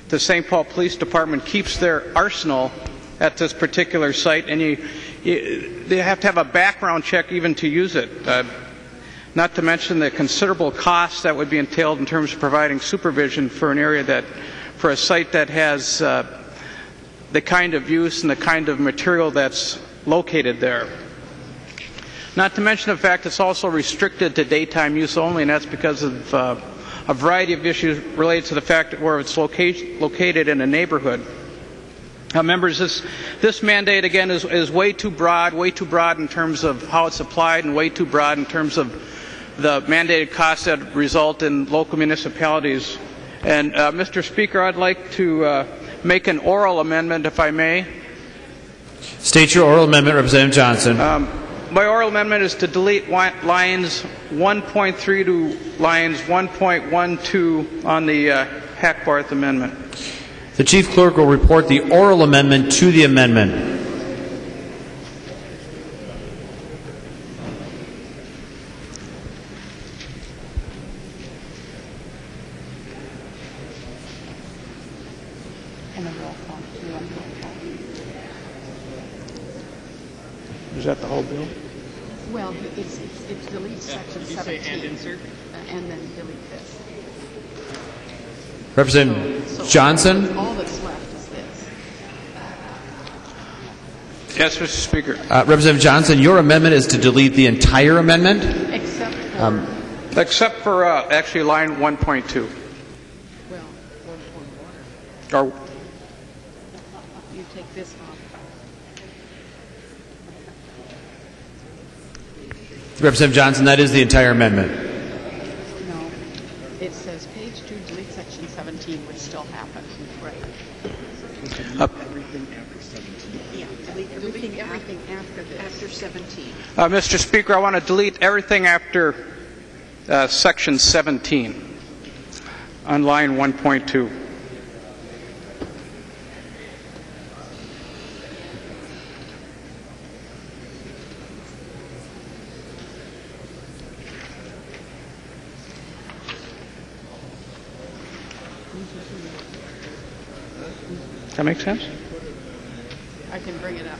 the St. Paul Police Department keeps their arsenal at this particular site, and they have to have a background check even to use it. Not to mention the considerable costs that would be entailed in terms of providing supervision for an area that, for a site that has the kind of use and the kind of material that's located there. Not to mention the fact it's also restricted to daytime use only, and that's because of a variety of issues related to the fact that where it's located in a neighborhood. Members, this mandate again is way too broad in terms of how it's applied, and way too broad in terms of the mandated costs that result in local municipalities. And Mr. Speaker, I'd like to make an oral amendment, if I may. State your oral amendment, Representative Johnson. My oral amendment is to delete lines 1.3 to lines 1.12 on the Hackbarth amendment. The Chief Clerk will report the oral amendment to the amendment. Is that the whole bill? Well, it's delete section 17. And insert? And then delete this. Representative Johnson? All that's left is this. Yes, Mr. Speaker. Representative Johnson, your amendment is to delete the entire amendment? Except for actually line 1.2. Well, or you take this off. Representative Johnson, that is the entire amendment. No, it says page 2, delete section 17, which still happens. Right. Everything after 17. Yeah, delete everything after this. After 17. Mr. Speaker, I want to delete everything after section 17 on line 1.2. That make sense? I can bring it up.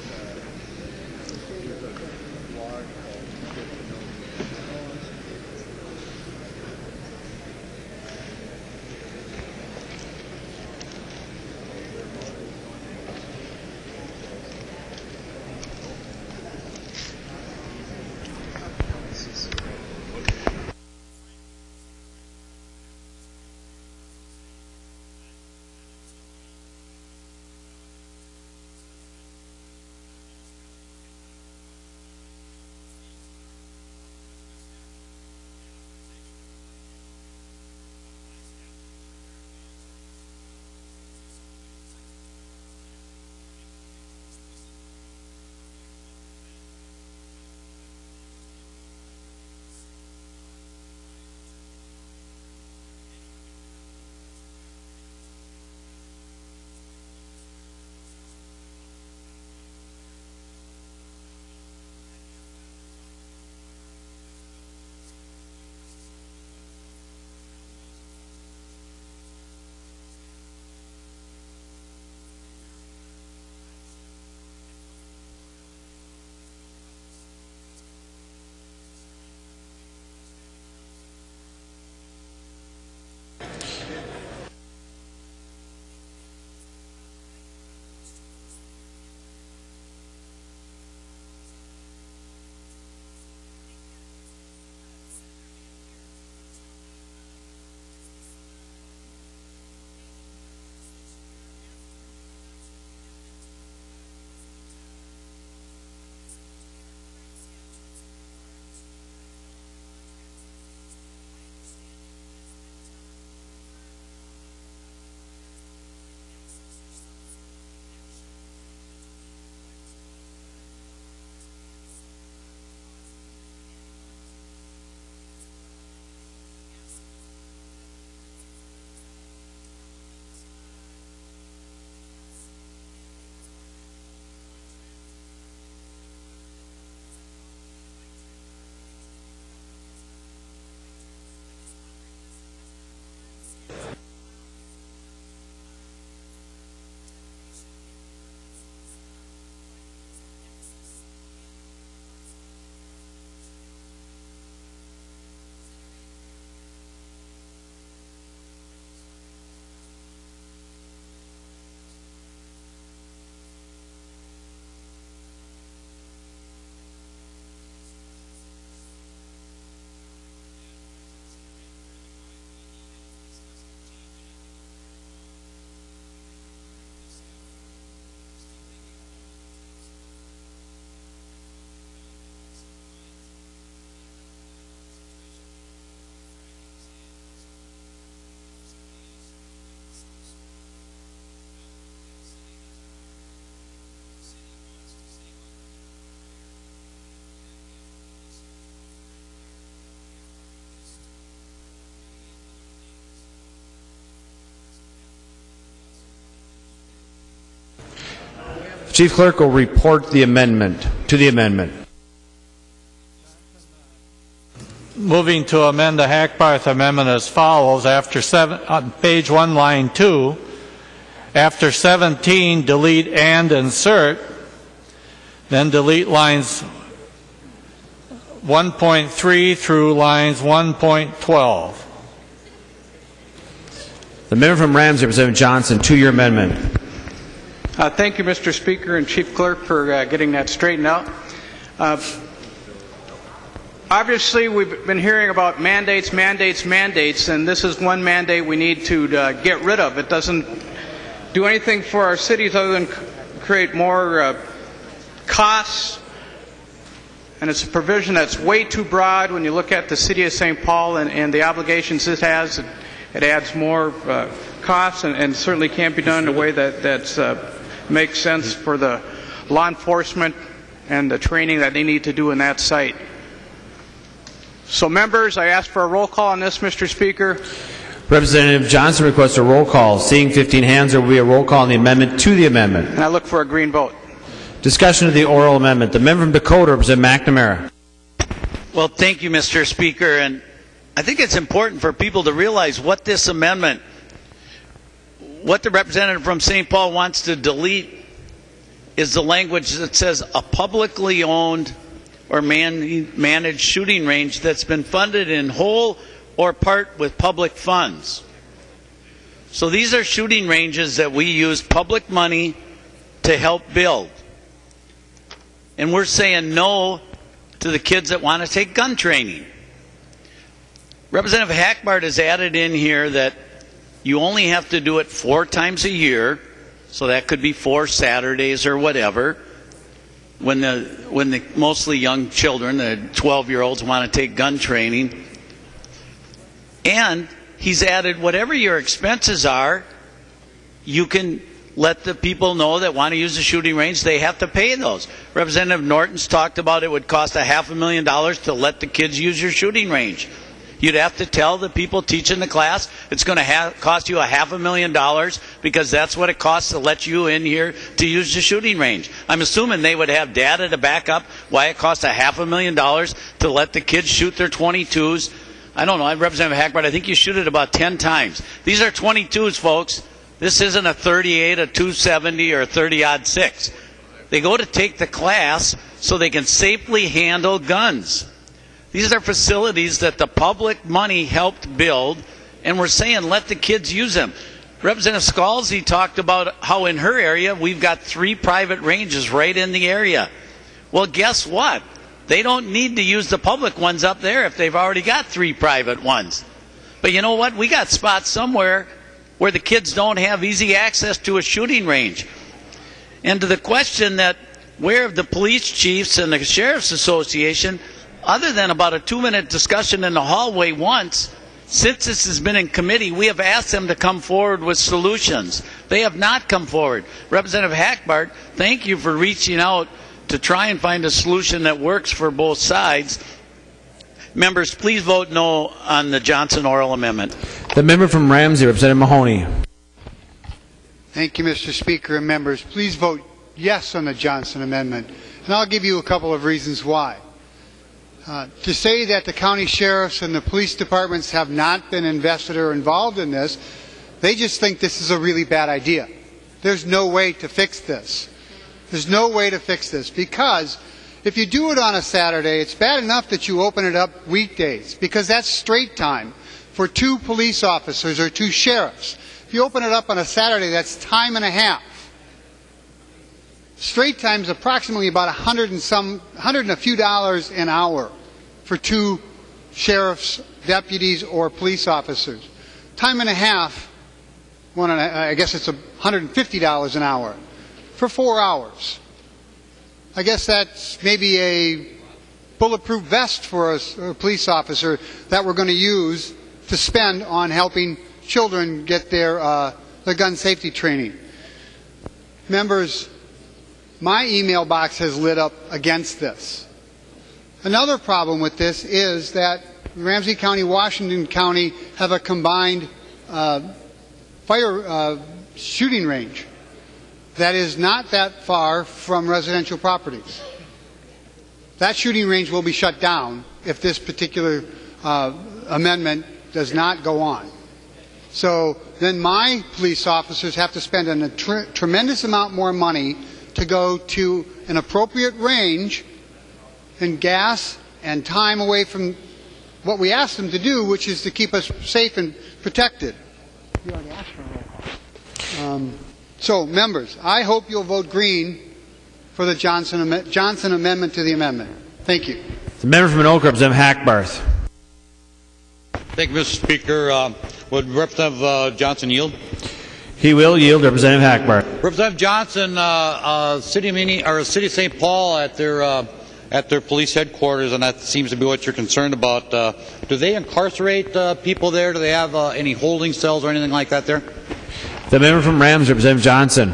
Chief Clerk will report the amendment to the amendment. Moving to amend the Hackbarth amendment as follows. After on page 1, line 2, after 17, delete and insert, then delete lines 1.3 through lines 1.12. The member from Ramsey, Representative Johnson, to your amendment. Thank you, Mr. Speaker and Chief Clerk, for getting that straightened out. Obviously, we've been hearing about mandates, and this is one mandate we need to get rid of. It doesn't do anything for our cities other than create more costs, and it's a provision that's way too broad when you look at the City of St. Paul and the obligations it has. It adds more costs and certainly can't be done in a way that makes sense for the law enforcement and the training that they need to do in that site. So, members, I ask for a roll call on this, Mr. Speaker. Representative Johnson requests a roll call. Seeing 15 hands, there will be a roll call on the amendment to the amendment. And I look for a green vote. Discussion of the oral amendment. The member from Dakota, Representative McNamara. Well, thank you, Mr. Speaker. And I think it's important for people to realize what this amendment, what the representative from St. Paul wants to delete is the language that says a publicly owned or managed shooting range that's been funded in whole or part with public funds. So these are shooting ranges that we use public money to help build. And we're saying no to the kids that want to take gun training. Representative Hackbarth has added in here that you only have to do it 4 times a year, so that could be 4 Saturdays or whatever, when the mostly young children, the 12-year-olds, want to take gun training. And he's added whatever your expenses are, you can let the people know that want to use the shooting range, they have to pay those. Representative Norton's talked about it would cost $500,000 to let the kids use your shooting range. You'd have to tell the people teaching the class it's going to cost you $500,000 because that's what it costs to let you in here to use the shooting range. I'm assuming they would have data to back up why it costs $500,000 to let the kids shoot their 22s. I don't know. Representative Hackbarth, I think you shoot it about 10 times. These are 22s, folks. This isn't a 38, a 270, or a 30-06. They go to take the class so they can safely handle guns. These are facilities that the public money helped build, and we're saying let the kids use them. Representative Scalzi talked about how in her area we've got 3 private ranges right in the area. Well, guess what? They don't need to use the public ones up there if they've already got 3 private ones. But you know what? We got spots somewhere where the kids don't have easy access to a shooting range. And to the question that where have the police chiefs and the Sheriff's Association, other than about a 2-minute discussion in the hallway once, since this has been in committee, we have asked them to come forward with solutions. They have not come forward. Representative Hackbarth, thank you for reaching out to try and find a solution that works for both sides. Members, please vote no on the Johnson oral amendment. The member from Ramsey, Representative Mahoney. Thank you, Mr. Speaker and members. Please vote yes on the Johnson amendment. And I'll give you a couple of reasons why. To say that the county sheriffs and the police departments have not been invested or involved in this, they just think this is a really bad idea. There's no way to fix this. There's no way to fix this because if you do it on a Saturday, it's bad enough that you open it up weekdays because that's straight time for 2 police officers or 2 sheriffs. If you open it up on a Saturday, that's time and a half. Straight time is approximately about $100 and a few dollars an hour for 2 sheriffs, deputies, or police officers. Time and a half, I guess it's $150 an hour for 4 hours. I guess that's maybe a bulletproof vest for a police officer that we're going to use to spend on helping children get their gun safety training. Members, my email box has lit up against this. Another problem with this is that Ramsey County, Washington County have a combined fire shooting range. that is not that far from residential properties. That shooting range will be shut down if this particular amendment does not go on. So then my police officers have to spend a tremendous amount more money to go to an appropriate range and gas and time away from what we asked them to do, which is to keep us safe and protected. You already asked for a roll call. So, members, I hope you'll vote green for the Johnson amendment to the amendment. Thank you. The member from Anoka, Representative Hackbarth. Thank you, Mr. Speaker. Would Representative Johnson yield? He will yield. Representative Hackbarth. Representative Johnson, City of St. Paul at their police headquarters, and that seems to be what you're concerned about. Do they incarcerate people there? Do they have any holding cells or anything like that there? The member from Rams, Representative Johnson.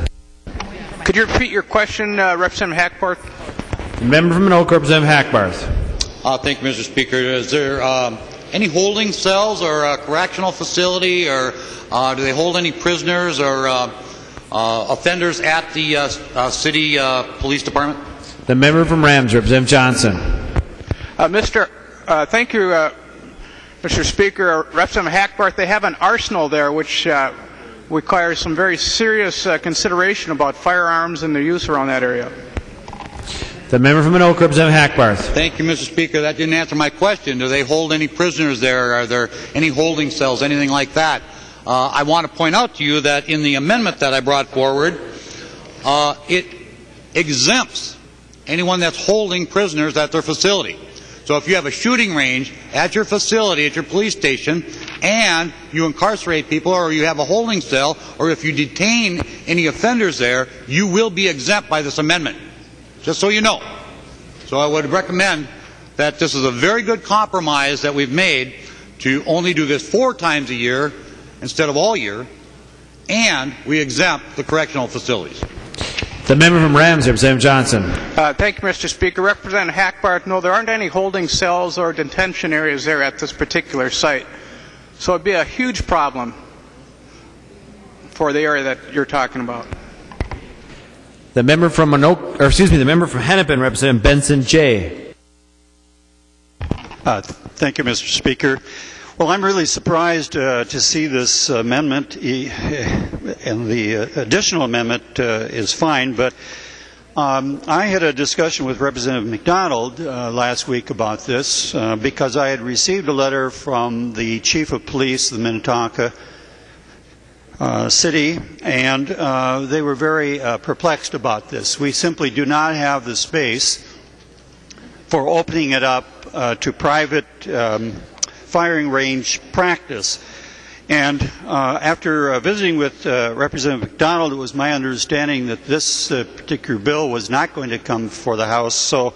Could you repeat your question, Representative Hackbarth? The member from Anoka, Representative Hackbarth. Thank you, Mr. Speaker. Is there any holding cells or a correctional facility, or do they hold any prisoners or offenders at the city police department? The member from Rams, Representative Johnson. Thank you, Mr. Speaker. Representative Hackbarth, they have an arsenal there which requires some very serious consideration about firearms and their use around that area. The member from Anoka, Representative Hackbarth. Thank you, Mr. Speaker. That didn't answer my question. Do they hold any prisoners there? Are there any holding cells, anything like that? I want to point out to you that in the amendment that I brought forward, it exempts anyone that's holding prisoners at their facility. So if you have a shooting range at your facility, at your police station, and you incarcerate people, or you have a holding cell, or if you detain any offenders there, you will be exempt by this amendment. Just so you know. So I would recommend that this is a very good compromise that we've made to only do this 4 times a year instead of all year, and we exempt the correctional facilities. The member from Rams, Representative Johnson. Thank you, Mr. Speaker. Representative Hackbarth, no, there aren't any holding cells or detention areas there at this particular site. So it would be a huge problem for the area that you're talking about. The member from the member from Hennepin, Representative Benson J. Thank you, Mr. Speaker. Well, I'm really surprised to see this amendment, and the additional amendment is fine, but I had a discussion with Representative McDonald last week about this because I had received a letter from the Chief of Police of the Minnetonka City, and they were very perplexed about this. We simply do not have the space for opening it up to private firing range practice. And after visiting with Representative McDonald, it was my understanding that this particular bill was not going to come before the House. So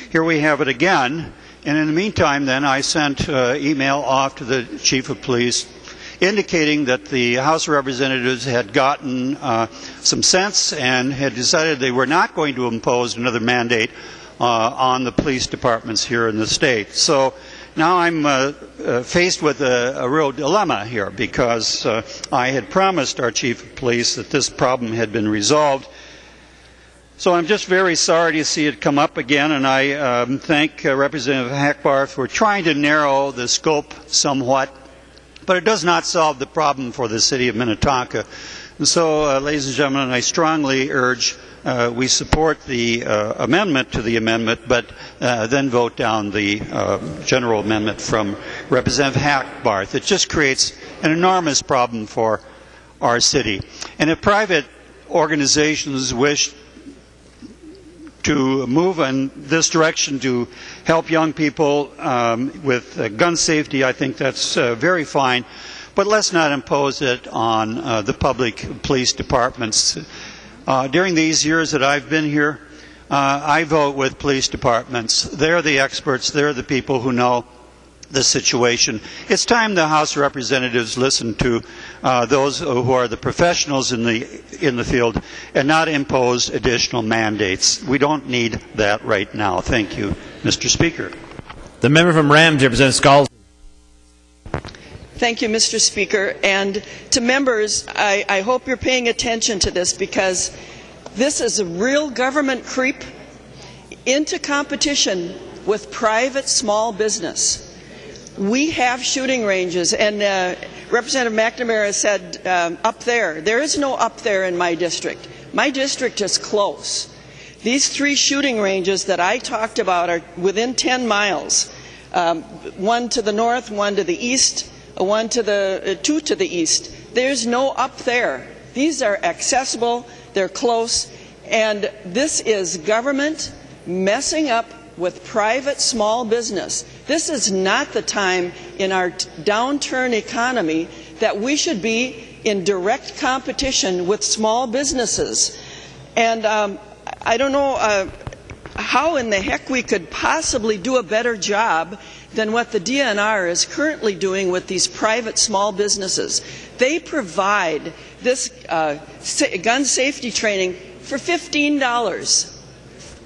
here we have it again. And in the meantime, then, I sent email off to the Chief of Police indicating that the House of Representatives had gotten some sense and had decided they were not going to impose another mandate on the police departments here in the state. So now I'm faced with a real dilemma here because I had promised our Chief of Police that this problem had been resolved. So I'm just very sorry to see it come up again, and I thank Representative Hackbarth for trying to narrow the scope somewhat, but it does not solve the problem for the city of Minnetonka. And so, ladies and gentlemen, I strongly urge we support the amendment to the amendment, but then vote down the general amendment from Representative Hackbarth. It just creates an enormous problem for our city. And if private organizations wish to move in this direction to help young people with gun safety, I think that's very fine. But let's not impose it on the public police departments. During these years that I've been here, I vote with police departments. They're the experts. They're the people who know the situation. It's time the House of Representatives listen to those who are the professionals in the field and not impose additional mandates. We don't need that right now. Thank you, Mr. Speaker. The member from Rams, Representative Scalzi. Thank you, Mr. Speaker. And to members, I hope you're paying attention to this because This is a real government creep into competition with private small business. We have shooting ranges, and Representative McNamara said up there. There is no up there in my district. My district is close. These 3 shooting ranges that I talked about are within 10 miles. One to the north, one to the east, two to the east. There's no up there. These are accessible, they're close, and this is government messing up with private small business. This is not the time in our downturn economy that we should be in direct competition with small businesses. And I don't know how in the heck we could possibly do a better job than what the DNR is currently doing with these private small businesses. They provide this gun safety training for $15.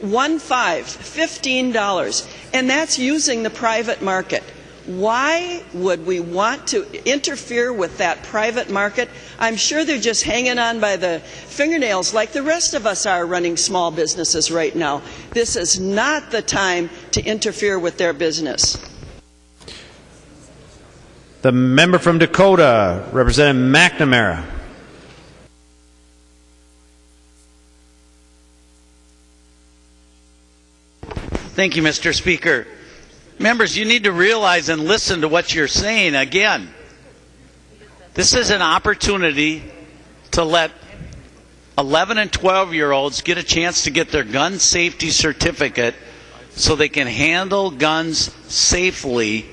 $15, and that's using the private market. Why would we want to interfere with that private market? I'm sure they're just hanging on by the fingernails like the rest of us are running small businesses right now. This is not the time to interfere with their business. The member from Dakota, Representative McNamara. Thank you, Mr. Speaker. Members, you need to realize and listen to what you're saying again. This is an opportunity to let 11 and 12-year-olds get a chance to get their gun safety certificate so they can handle guns safely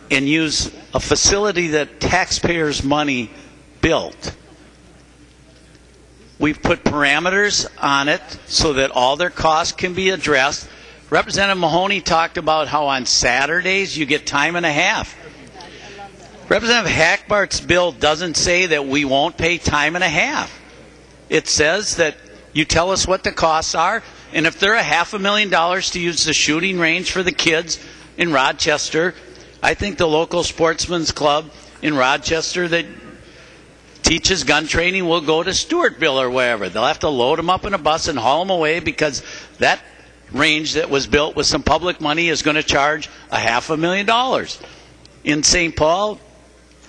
and use a facility that taxpayers' money built. We've put parameters on it so that all their costs can be addressed. Representative Mahoney talked about how on Saturdays you get time and a half. Representative Hackbarth's bill doesn't say that we won't pay time and a half. It says that you tell us what the costs are, and if they're $500,000 to use the shooting range for the kids in Rochester, I think the local sportsman's club in Rochester that teaches gun training will go to Stewartville or wherever. They'll have to load them up in a bus and haul them away because that range that was built with some public money is going to charge $500,000. In St. Paul,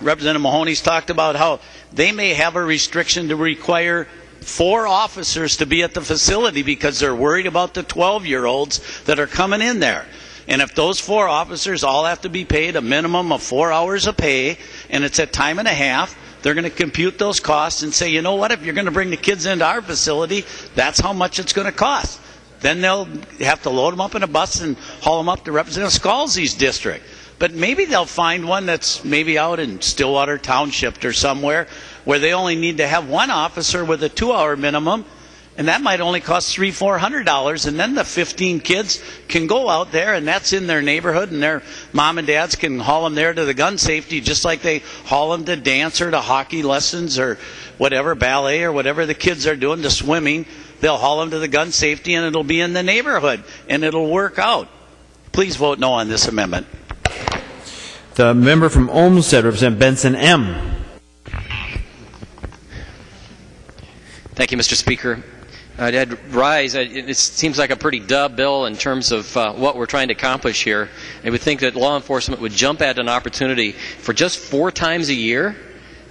Representative Mahoney's talked about how they may have a restriction to require 4 officers to be at the facility because they're worried about the 12-year-olds that are coming in there. And if those 4 officers all have to be paid a minimum of 4 hours of pay, and it's at time and a half, they're going to compute those costs and say, you know what, if you're going to bring the kids into our facility, that's how much it's going to cost. Then they'll have to load them up in a bus and haul them up to Representative Scalzi's district. But maybe they'll find one that's maybe out in Stillwater Township or somewhere where they only need to have 1 officer with a 2-hour minimum, and that might only cost $300-400, and then the 15 kids can go out there, and that's in their neighborhood, and their mom and dads can haul them there to the gun safety just like they haul them to dance or to hockey lessons or whatever, ballet or whatever the kids are doing, to swimming. They'll haul them to the gun safety, and it'll be in the neighborhood, and it'll work out. Please vote no on this amendment. The member from Olmsted, Representative Benson M. Thank you, Mr. Speaker. I'd rise. It seems like a pretty duh bill in terms of what we're trying to accomplish here. I would think that law enforcement would jump at an opportunity for just 4 times a year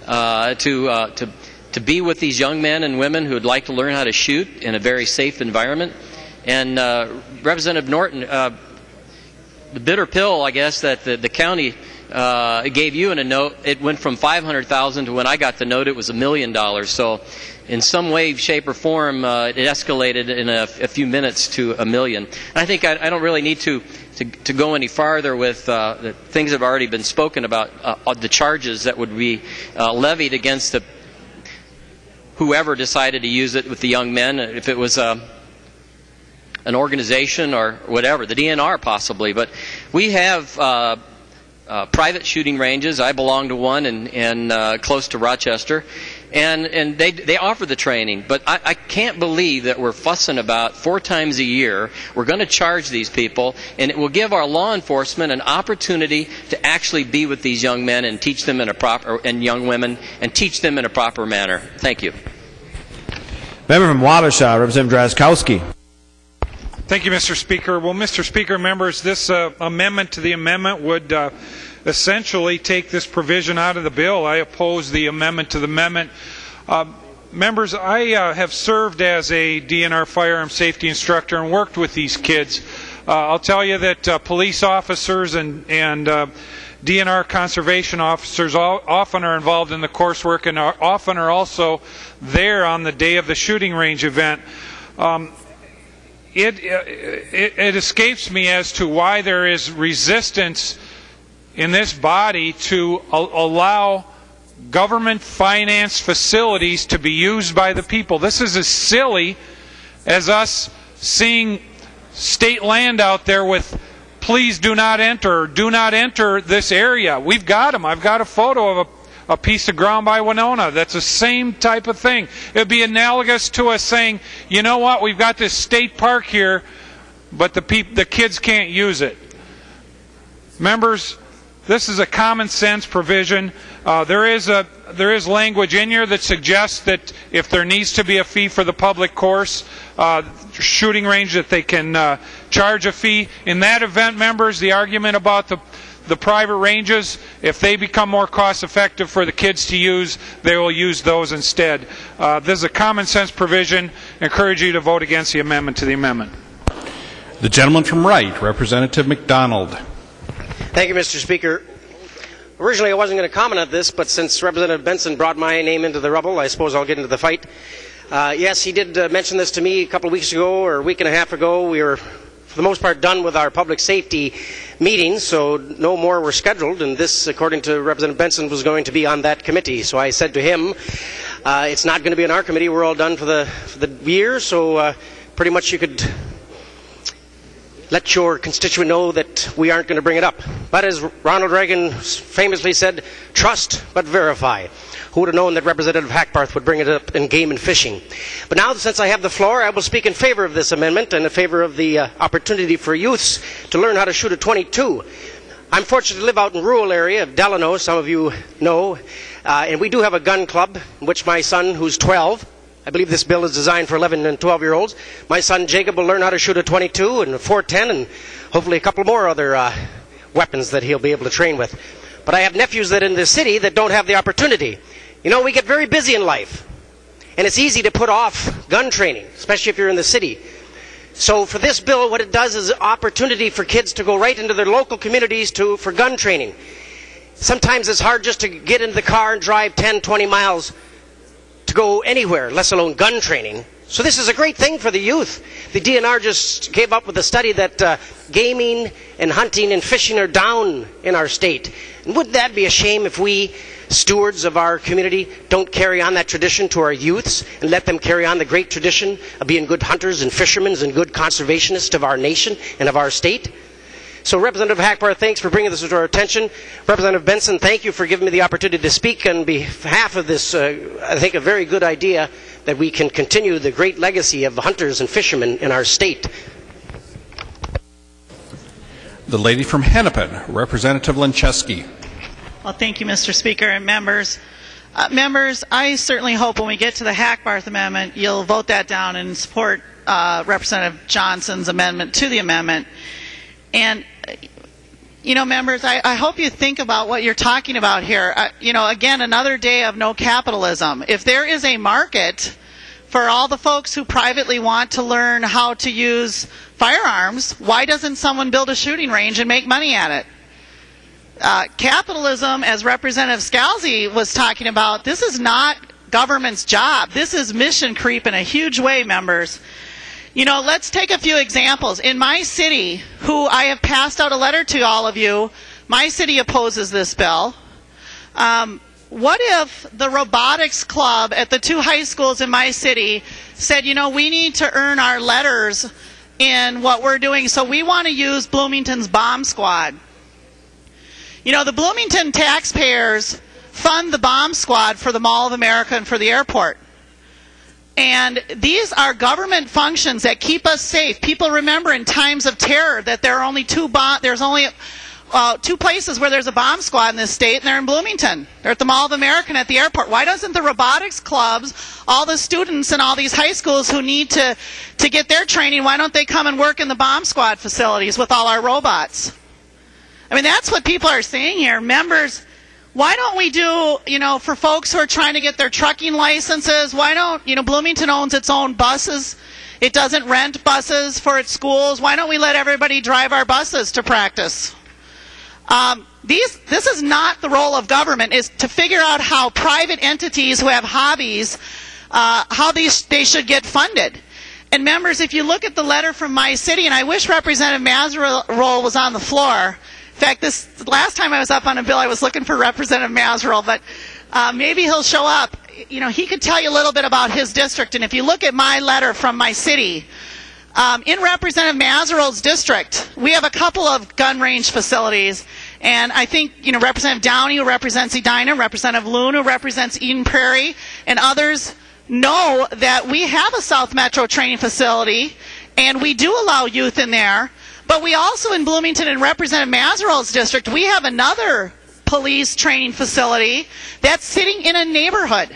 to be with these young men and women who would like to learn how to shoot in a very safe environment. And Representative Norton, the bitter pill, I guess, that the county gave you in a note, it went from $500,000 to when I got the note it was $1 million. So in some way, shape, or form, it escalated in a few minutes to $1 million. And I think I don't really need to go any farther with the things that have already been spoken about, the charges that would be levied against whoever decided to use it with the young men, if it was an organization or whatever, the DNR possibly. But we have private shooting ranges. I belong to one in close to Rochester, and they offer the training. But I can't believe that we're fussing about 4 times a year. We're going to charge these people, and it will give our law enforcement an opportunity to actually be with these young men and teach them in a proper, and young women, and teach them in a proper manner. Thank you. Member from Wabasha, Representative Drazkowski. Thank you, Mr. Speaker. Well, Mr. Speaker, members, this amendment to the amendment would essentially take this provision out of the bill. I oppose the amendment to the amendment. Members, I have served as a DNR firearm safety instructor and worked with these kids. I'll tell you that police officers and DNR conservation officers often are involved in the coursework and often are also there on the day of the shooting range event. It escapes me as to why there is resistance in this body to allow government-financed facilities to be used by the people. This is as silly as us seeing state land out there with please do not enter this area. We've got them. I've got a photo of a piece of ground by Winona. That's the same type of thing. It would be analogous to us saying, you know what, we've got this state park here, but the kids can't use it. Members, this is a common sense provision. There is language in here that suggests that if there needs to be a fee for the public course shooting range, that they can charge a fee. In that event, members, the argument about the private ranges, if they become more cost effective for the kids to use, they will use those instead. This is a common sense provision. I encourage you to vote against the amendment to the amendment. The gentleman from Wright, Representative McDonald. Thank you, Mr. Speaker. Originally, I wasn't going to comment on this, but since Representative Benson brought my name into the rubble, I suppose I'll get into the fight. Yes, he did mention this to me a couple of weeks ago or a week and a half ago. We were, for the most part, done with our public safety meetings, so no more were scheduled, and this, according to Representative Benson, was going to be on that committee. So I said to him, it's not going to be on our committee. We're all done for the year, so pretty much you could let your constituent know that we aren't going to bring it up. But as Ronald Reagan famously said, trust but verify. Who would have known that Representative Hackbarth would bring it up in game and fishing? But now, since I have the floor, I will speak in favor of this amendment and in favor of the opportunity for youths to learn how to shoot a .22. I'm fortunate to live out in the rural area of Delano, some of you know, and we do have a gun club in which my son, who's 12, I believe this bill is designed for 11 and 12-year-olds. My son Jacob will learn how to shoot a .22 and a .410 and hopefully a couple more other weapons that he'll be able to train with. But I have nephews that in the city that don't have the opportunity. You know, we get very busy in life, and it's easy to put off gun training, especially if you're in the city. So for this bill, what it does is an opportunity for kids to go right into their local communities for gun training. Sometimes it's hard just to get into the car and drive 10, 20 miles to go anywhere, let alone gun training. So this is a great thing for the youth. The DNR just came up with a study that gaming and hunting and fishing are down in our state. And wouldn't that be a shame if we, stewards of our community, don't carry on that tradition to our youths and let them carry on the great tradition of being good hunters and fishermen and good conservationists of our nation and of our state? So Representative Hackbarth, thanks for bringing this to our attention. Representative Benson, thank you for giving me the opportunity to speak on behalf of this, I think, a very good idea that we can continue the great legacy of hunters and fishermen in our state. The lady from Hennepin, Representative Lencheski. Well, thank you, Mr. Speaker and members. Members, I certainly hope when we get to the Hackbarth Amendment, you'll vote that down and support Representative Johnson's amendment to the amendment. And, you know, members, I hope you think about what you're talking about here. You know, again, another day of no capitalism. If there is a market for all the folks who privately want to learn how to use firearms, why doesn't someone build a shooting range and make money at it? Capitalism, as Representative Scalzi was talking about, this is not government's job. This is mission creep in a huge way, members. You know, let's take a few examples. In my city, who I have passed out a letter to all of you, my city opposes this bill. What if the robotics club at the 2 high schools in my city said, you know, we need to earn our letters in what we're doing, so we want to use Bloomington's bomb squad. You know, the Bloomington taxpayers fund the bomb squad for the Mall of America and for the airport. And these are government functions that keep us safe. People remember in times of terror that there are only there's only two places where there's a bomb squad in this state, and they're in Bloomington. They're at the Mall of America and at the airport. Why doesn't the robotics clubs, all the students in all these high schools who need to get their training, why don't they come and work in the bomb squad facilities with all our robots? I mean, that's what people are saying here. Members, why don't we do, for folks who are trying to get their trucking licenses, why don't, Bloomington owns its own buses. It doesn't rent buses for its schools. Why don't we let everybody drive our buses to practice? This is not the role of government, is to figure out how private entities who have hobbies, they should get funded. And members, if you look at the letter from my city, and I wish Representative Mazerol was on the floor. In fact, this last time I was up on a bill, I was looking for Representative Mazerol, but maybe he'll show up. He could tell you a little bit about his district. And if you look at my letter from my city, in Representative Mazerol's district, we have a couple of gun range facilities. And I think, Representative Downey, who represents Edina, Representative Loon, who represents Eden Prairie, and others know that we have a South Metro training facility, and we do allow youth in there. But we also, in Bloomington and Representative Mazerol's district, we have another police training facility that's sitting in a neighborhood.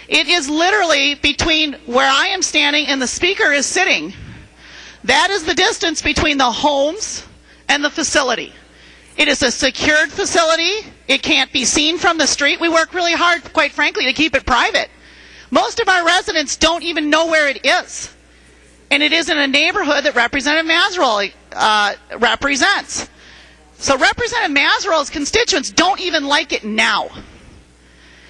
It is literally between where I am standing and the speaker is sitting. That is the distance between the homes and the facility. It is a secured facility. It can't be seen from the street. We work really hard, quite frankly, to keep it private. Most of our residents don't even know where it is. And it is in a neighborhood that Representative Mazerol represents. So Representative Mazerol's constituents don't even like it now.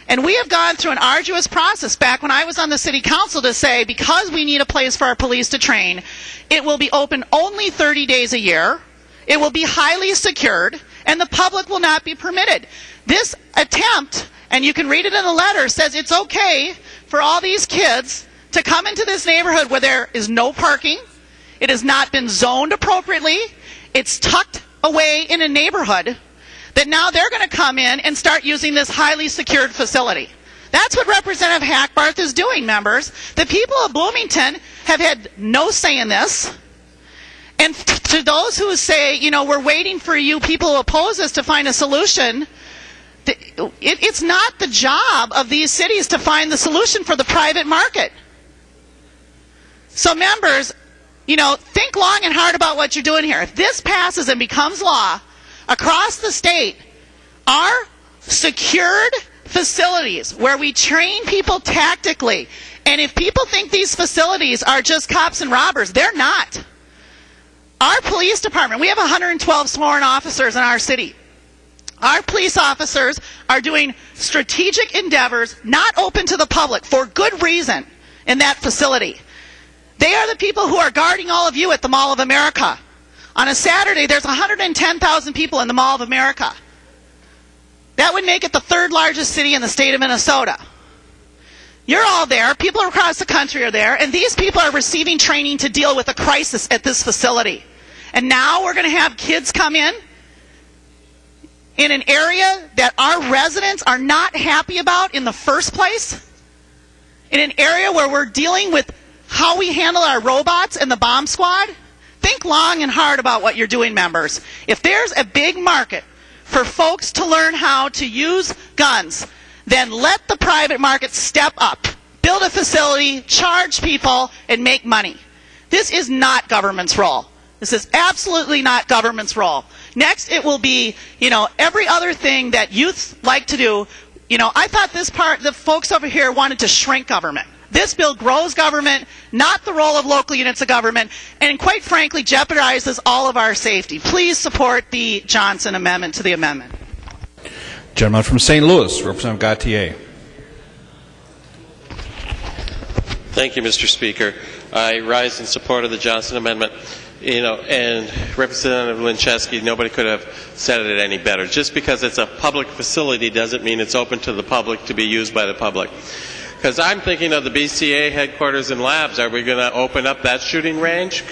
And we have gone through an arduous process back when I was on the city council to say, because we need a place for our police to train, it will be open only 30 days a year, it will be highly secured, and the public will not be permitted. This attempt, and you can read it in the letter, says it's okay for all these kids to come into this neighborhood where there is no parking, it has not been zoned appropriately, it's tucked away in a neighborhood, that now they're going to come in and start using this highly secured facility. That's what Representative Hackbarth is doing, members. The people of Bloomington have had no say in this. And to those who say, we're waiting for you people who oppose us to find a solution, it's not the job of these cities to find the solution for the private market. So members, think long and hard about what you're doing here. If this passes and becomes law, across the state, our secured facilities where we train people tactically, and if people think these facilities are just cops and robbers, they're not. Our police department, we have 112 sworn officers in our city. Our police officers are doing strategic endeavors not open to the public for good reason in that facility. They are the people who are guarding all of you at the Mall of America. On a Saturday, there's 110,000 people in the Mall of America. That would make it the third largest city in the state of Minnesota. You're all there. People across the country are there. And these people are receiving training to deal with a crisis at this facility. And now we're going to have kids come in an area that our residents are not happy about in the first place. In an area where we're dealing with how we handle our robots and the bomb squad. Think long and hard about what you're doing, members. If there's a big market for folks to learn how to use guns, then let the private market step up, build a facility, charge people, and make money. This is not government's role. This is absolutely not government's role. Next, it will be, every other thing that youth like to do. I thought the folks over here wanted to shrink government. This bill grows government, not the role of local units of government, and quite frankly jeopardizes all of our safety. Please support the Johnson amendment to the amendment. Gentleman from St. Louis, Representative Gauthier. Thank you, Mr. Speaker. I rise in support of the Johnson amendment. And Representative Linczewski, nobody could have said it any better. Just because it's a public facility doesn't mean it's open to the public to be used by the public. Because I'm thinking of the BCA headquarters and labs. Are we going to open up that shooting range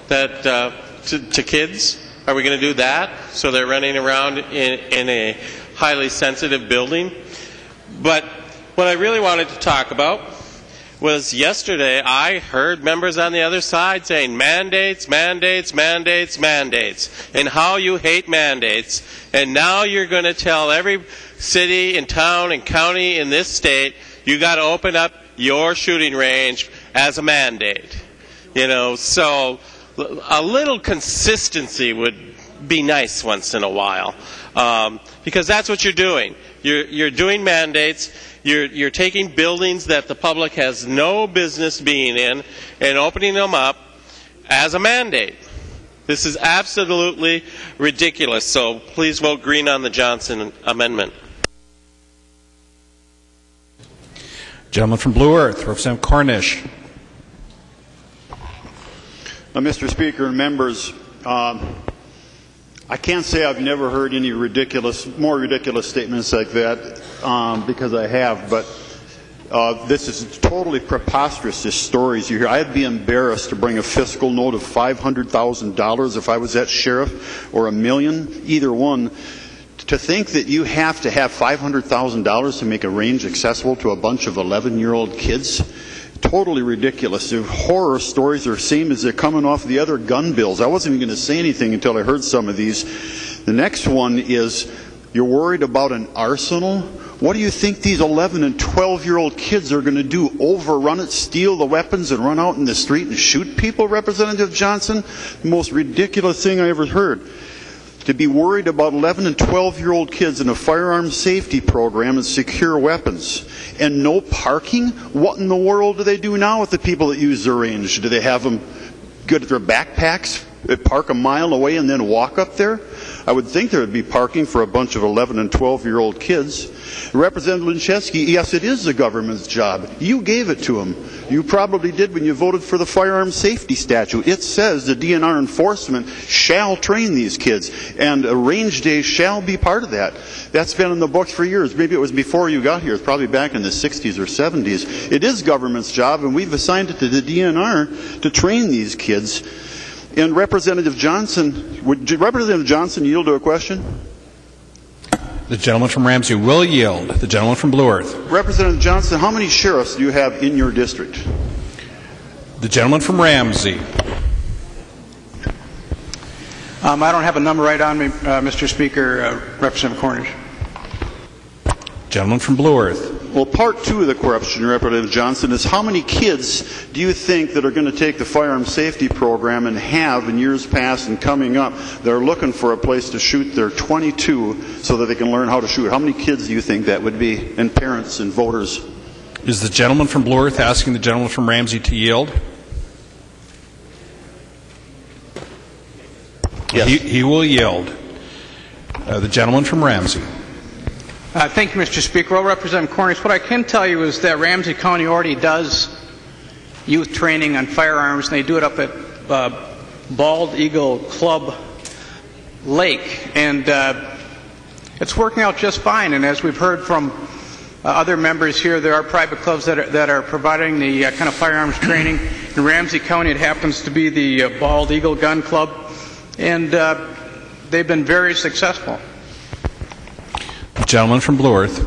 to kids? Are we going to do that? So they're running around in a highly sensitive building? But what I really wanted to talk about was yesterday I heard members on the other side saying mandates, mandates, mandates, mandates, and how you hate mandates. And now you're going to tell every city and town and county in this state, you got to open up your shooting range as a mandate. You know, so a little consistency would be nice once in a while, because that's what you're doing. You're doing mandates. You're taking buildings that the public has no business being in and opening them up as a mandate. This is absolutely ridiculous. So please vote green on the Johnson amendment. Gentleman from Blue Earth, Representative Cornish. Mr. Speaker and members, I can't say I've never heard any more ridiculous statements like that, because I have, but this is totally preposterous, these stories you hear. I'd be embarrassed to bring a fiscal note of $500,000 if I was that sheriff, or $1 million, either one. To think that you have to have $500,000 to make a range accessible to a bunch of 11-year-old kids, totally ridiculous. The horror stories are the same as they're coming off the other gun bills. I wasn't even going to say anything until I heard some of these. The next one is, you're worried about an arsenal? What do you think these 11 and 12-year-old kids are going to do? Overrun it, steal the weapons, and run out in the street and shoot people, Representative Johnson? The most ridiculous thing I ever heard. To be worried about 11 and 12-year-old kids in a firearms safety program and secure weapons. And no parking? What in the world do they do now with the people that use the range? Do they have them go to their backpacks, park a mile away, and then walk up there? I would think there would be parking for a bunch of 11 and 12-year-old kids. Representative Linczewski, yes, it is the government's job. You gave it to them. You probably did when you voted for the firearms safety statute. It says the DNR enforcement shall train these kids, and a range day shall be part of that. That's been in the books for years. Maybe it was before you got here. It's probably back in the 60s or 70s. It is government's job, and we've assigned it to the DNR to train these kids. And Representative Johnson, would Representative Johnson yield to a question? The gentleman from Ramsey will yield. The gentleman from Blue Earth. Representative Johnson, how many sheriffs do you have in your district? The gentleman from Ramsey. I don't have a number right on me, Mr. Speaker. Representative Cornish. Gentleman from Blue Earth. Well, part two of the question, Representative Johnson, is how many kids do you think that are going to take the firearm safety program and have in years past and coming up that are looking for a place to shoot their .22 so that they can learn how to shoot? How many kids do you think that would be, and parents and voters? Is the gentleman from Blue Earth asking the gentleman from Ramsey to yield? Yes. He will yield. The gentleman from Ramsey. Thank you, Mr. Speaker. Well, Representative Cornish, what I can tell you is that Ramsey County already does youth training on firearms, and they do it up at Bald Eagle Club Lake, and it's working out just fine. And as we've heard from other members here, there are private clubs that are providing the kind of firearms training. In Ramsey County, it happens to be the Bald Eagle Gun Club, and they've been very successful. The gentleman from Blue Earth.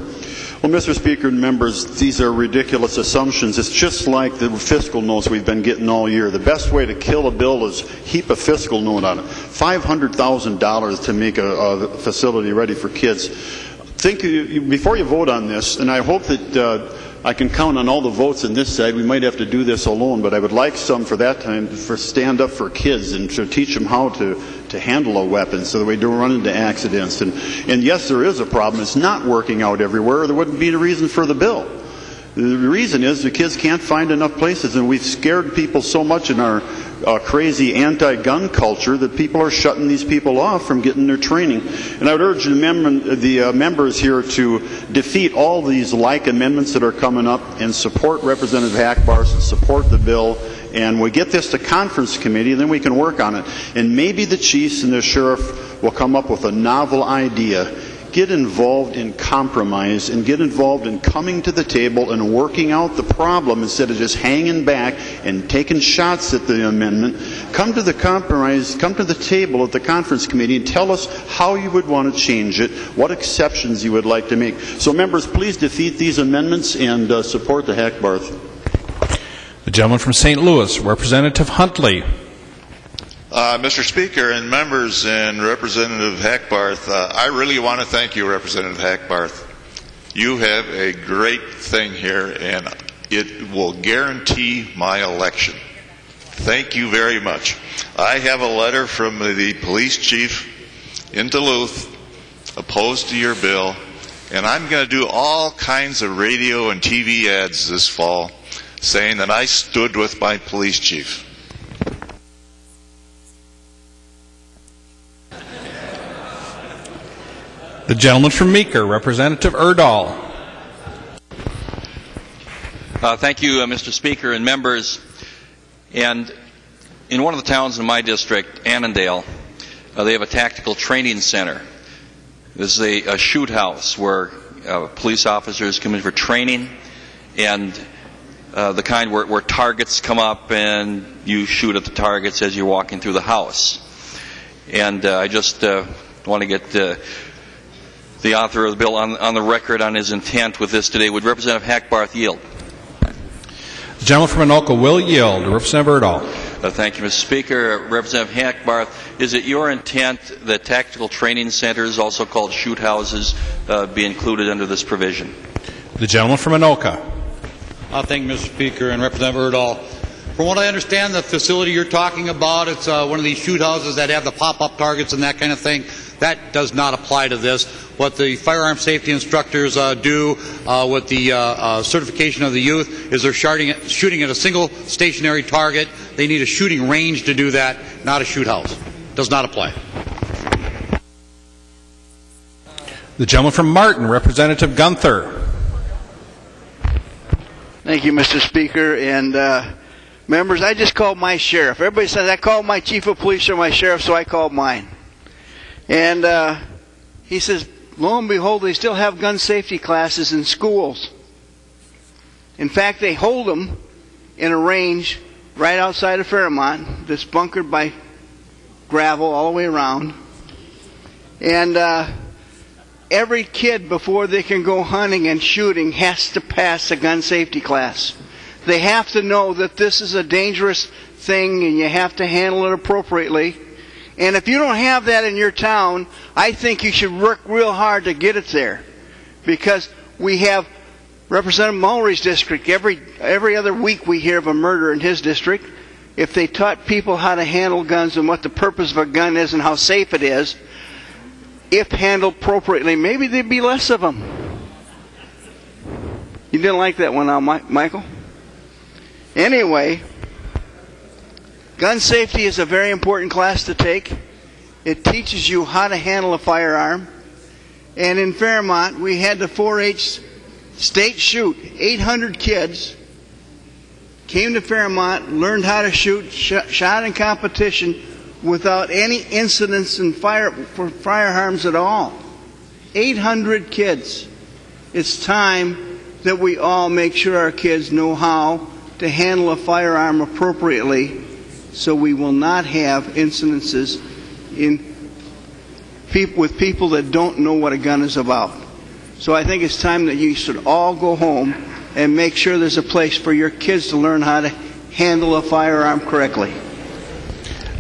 Well, Mr. Speaker and members, these are ridiculous assumptions. It's just like the fiscal notes we've been getting all year. The best way to kill a bill is heap a fiscal note on it. $500,000 to make a facility ready for kids. Think before you vote on this, and I hope that I can count on all the votes in this side. We might have to do this alone, but I would like some for that time for stand up for kids and to teach them how to handle a weapon so that we don't run into accidents. And yes, there is a problem. It's not working out everywhere. There wouldn't be a reason for the bill. The reason is the kids can't find enough places, and we've scared people so much in our crazy anti-gun culture that people are shutting these people off from getting their training. And I would urge the members here to defeat all these like amendments that are coming up and support Representative Hackbarth and support the bill. And we get this to conference committee, and then we can work on it. And maybe the chiefs and the sheriff will come up with a novel idea. Get involved in compromise and get involved in coming to the table and working out the problem instead of just hanging back and taking shots at the amendment. Come to the compromise, come to the table at the conference committee and tell us how you would want to change it, what exceptions you would like to make. So members, please defeat these amendments and support the Hackbarth. The gentleman from St. Louis, Representative Huntley. Mr. Speaker and members and Representative Hackbarth, I really want to thank you, Representative Hackbarth. You have a great thing here, and it will guarantee my election. Thank you very much. I have a letter from the police chief in Duluth opposed to your bill, and I'm going to do all kinds of radio and TV ads this fall saying that I stood with my police chief. The gentleman from Meeker, Representative Erdahl. Thank you, Mr. Speaker and members. And in one of the towns in my district, Annandale, they have a tactical training center. This is a shoot house where police officers come in for training, and the kind where targets come up and you shoot at the targets as you're walking through the house. And I just want to get the author of the bill on the record on his intent with this today. Would Representative Hackbarth yield? The gentleman from Anoka will yield. Representative Erdahl. Thank you, Mr. Speaker. Representative Hackbarth, is it your intent that tactical training centers, also called shoot houses, be included under this provision? The gentleman from Anoka. Thank you, Mr. Speaker and Representative Erdahl. From what I understand, the facility you're talking about, it's one of these shoot houses that have the pop-up targets and that kind of thing. That does not apply to this. What the firearm safety instructors do with the certification of the youth is they're shooting at a single stationary target. They need a shooting range to do that, not a shoot house. Does not apply. The gentleman from Martin, Representative Gunther. Thank you, Mr. Speaker. And members, I just called my sheriff. Everybody says I called my chief of police or my sheriff, so I called mine. And he says, lo and behold, they still have gun safety classes in schools. In fact, they hold them in a range right outside of Fairmont that's bunkered by gravel all the way around. And every kid, before they can go hunting and shooting, has to pass a gun safety class. They have to know that this is a dangerous thing and you have to handle it appropriately. And if you don't have that in your town, I think you should work real hard to get it there. Because we have Representative Mulry's district. Every other week we hear of a murder in his district. If they taught people how to handle guns and what the purpose of a gun is and how safe it is, if handled appropriately, maybe there'd be less of them. You didn't like that one, Michael? Anyway, gun safety is a very important class to take. It teaches you how to handle a firearm. And in Fairmont, we had the 4-H state shoot. 800 kids came to Fairmont, learned how to shoot, shot in competition without any incidents in firearms at all. 800 kids. It's time that we all make sure our kids know how to handle a firearm appropriately, so we will not have incidences with people that don't know what a gun is about. So I think it's time that you should all go home and make sure there's a place for your kids to learn how to handle a firearm correctly.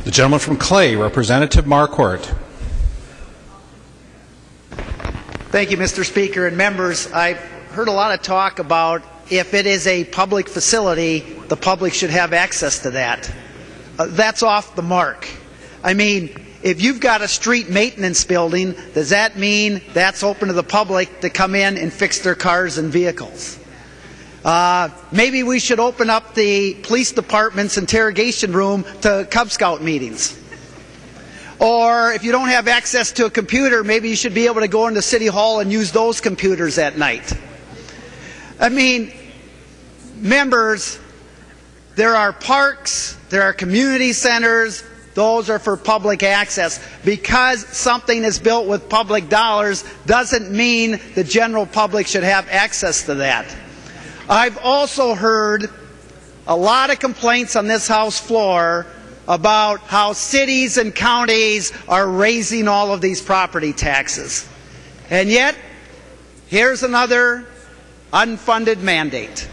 The gentleman from Clay, Representative Marquardt. Thank you, Mr. Speaker and members. I've heard a lot of talk about if it is a public facility, the public should have access to that. That's off the mark. I mean, if you've got a street maintenance building, does that mean that's open to the public to come in and fix their cars and vehicles? Maybe we should open up the police department's interrogation room to Cub Scout meetings. Or if you don't have access to a computer, maybe you should be able to go into City Hall and use those computers at night. I mean, members, there are parks, there are community centers, those are for public access. Because something is built with public dollars doesn't mean the general public should have access to that. I've also heard a lot of complaints on this House floor about how cities and counties are raising all of these property taxes. And yet, here's another unfunded mandate.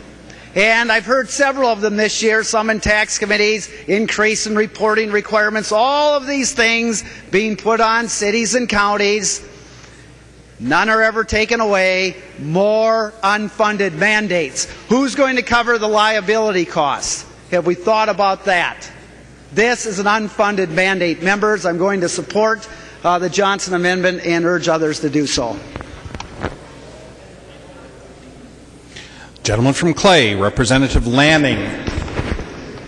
And I've heard several of them this year, some in tax committees, increase in reporting requirements, all of these things being put on cities and counties. None are ever taken away. More unfunded mandates. Who's going to cover the liability costs? Have we thought about that? This is an unfunded mandate. Members, I'm going to support the Johnson Amendment and urge others to do so. Gentleman from Clay, Representative Lanning.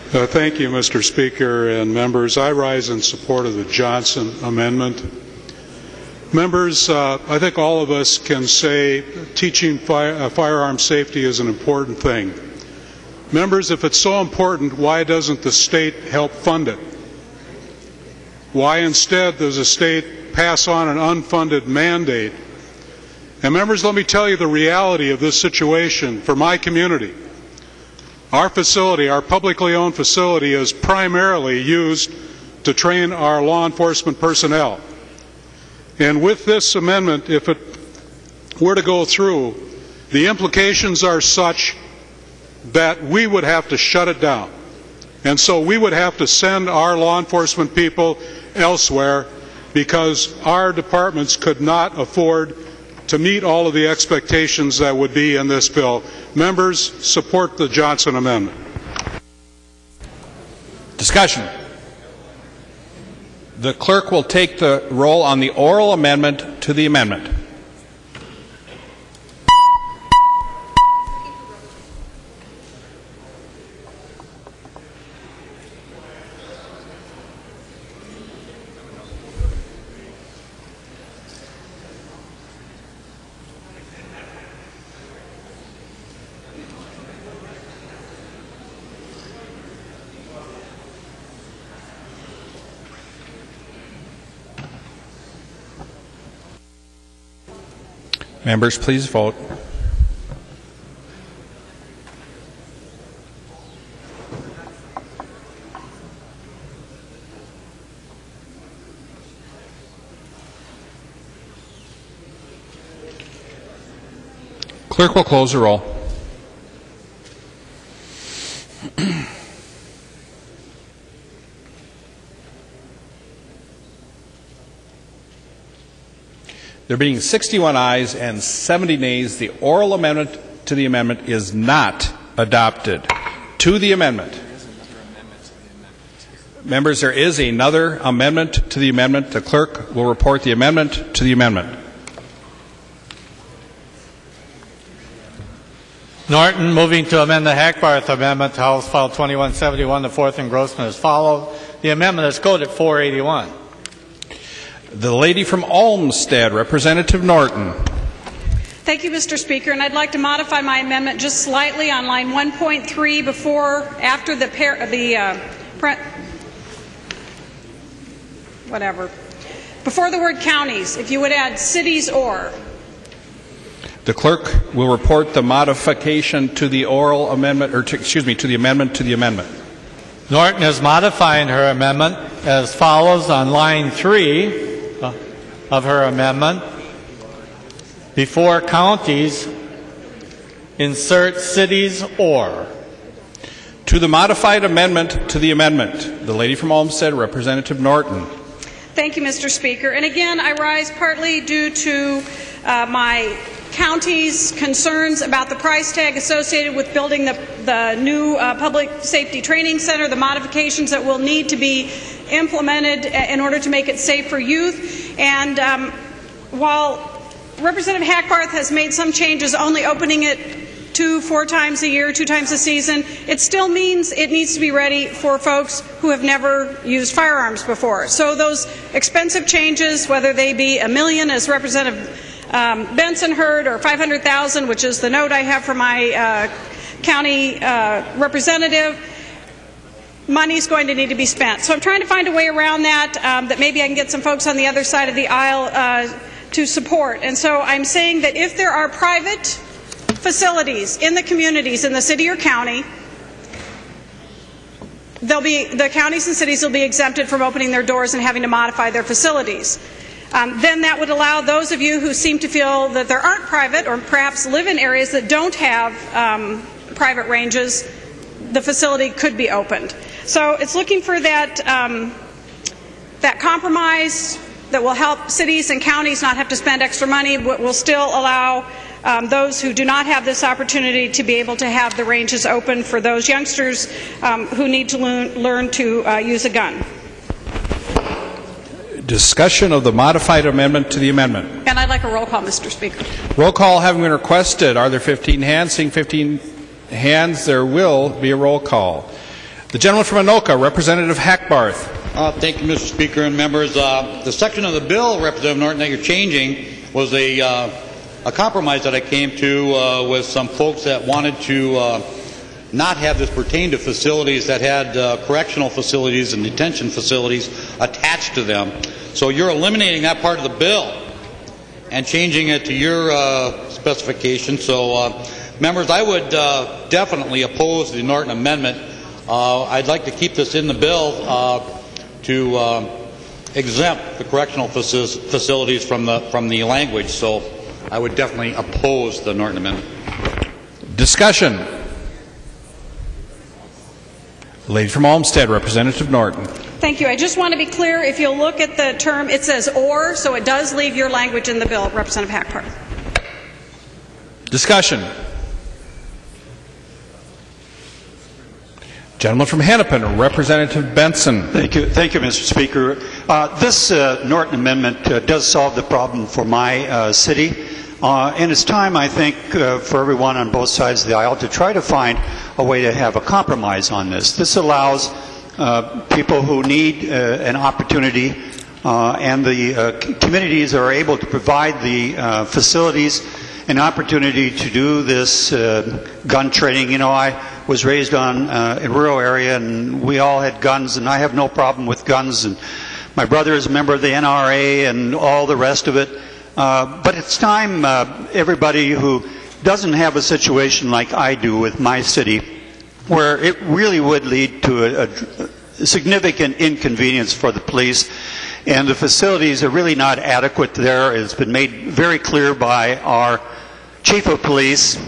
Thank you, Mr. Speaker and members. I rise in support of the Johnson Amendment. Members, I think all of us can say teaching firearm safety is an important thing. Members, if it's so important, why doesn't the state help fund it? Why instead does the state pass on an unfunded mandate? And members, let me tell you the reality of this situation for my community. Our facility, our publicly owned facility, is primarily used to train our law enforcement personnel. And with this amendment, if it were to go through, the implications are such that we would have to shut it down. And so we would have to send our law enforcement people elsewhere because our departments could not afford to meet all of the expectations that would be in this bill. Members, support the Johnson Amendment. Discussion. The clerk will take the roll on the oral amendment to the amendment. Members, please vote. Clerk will close the roll. There being 61 ayes and 70 nays, the oral amendment to the amendment is not adopted. To the amendment. Members, there is another amendment to the amendment. The clerk will report the amendment to the amendment. Norton moving to amend the Hackbarth Amendment to House File 2171, the fourth engrossment as follows. The amendment is coded 481. The lady from Olmsted, Representative Norton. Thank you, Mr. Speaker, and I'd like to modify my amendment just slightly on line 1.3 before the word counties, if you would add cities or. The clerk will report the modification to the oral amendment, or to the amendment to the amendment. Norton is modifying her amendment as follows on line 3 of her amendment. Before counties, insert cities or. To the modified amendment to the amendment, the lady from Olmsted, Representative Norton. Thank you, Mr. Speaker. And again, I rise partly due to my county's concerns about the price tag associated with building the new public safety training center, the modifications that will need to be implemented in order to make it safe for youth. And while Representative Hackbarth has made some changes, only opening it 4 times a year, 2 times a season, it still means it needs to be ready for folks who have never used firearms before. So those expensive changes, whether they be $1 million, as Representative Benson heard, or $500,000, which is the note I have from my county representative, money's going to need to be spent. So I'm trying to find a way around that, that maybe I can get some folks on the other side of the aisle to support. And so I'm saying that if there are private facilities in the communities in the city or county, the counties and cities will be exempted from opening their doors and having to modify their facilities. Then that would allow those of you who seem to feel that there aren't private or perhaps live in areas that don't have private ranges, the facility could be opened. So it's looking for that, that compromise that will help cities and counties not have to spend extra money, but will still allow those who do not have this opportunity to be able to have the ranges open for those youngsters who need to learn to use a gun. Discussion of the modified amendment to the amendment. And I'd like a roll call, Mr. Speaker. Roll call having been requested. Are there 15 hands? Seeing 15 hands, there will be a roll call. The gentleman from Anoka, Representative Hackbarth. Thank you, Mr. Speaker and members. The section of the bill, Representative Norton, that you're changing was a compromise that I came to with some folks that wanted to not have this pertain to facilities that had correctional facilities and detention facilities attached to them. So you're eliminating that part of the bill and changing it to your specification. So, members, I would definitely oppose the Norton Amendment. I'd like to keep this in the bill to exempt the correctional facilities from the language. So I would definitely oppose the Norton Amendment. Discussion. Lady from Olmsted, Representative Norton. Thank you. I just want to be clear, if you'll look at the term, it says or, so it does leave your language in the bill, Representative Hackbarth. Discussion. Gentleman from Hennepin, Representative Benson. Thank you, Mr. Speaker. This Norton Amendment does solve the problem for my city. And it's time, I think, for everyone on both sides of the aisle to try to find a way to have a compromise on this. This allows people who need an opportunity and the communities are able to provide the facilities an opportunity to do this gun training. You know, I was raised on a rural area and we all had guns, and I have no problem with guns, and my brother is a member of the NRA and all the rest of it. But it's time everybody who doesn't have a situation like I do with my city, where it really would lead to a significant inconvenience for the police, and the facilities are really not adequate there. It's been made very clear by our chief of police.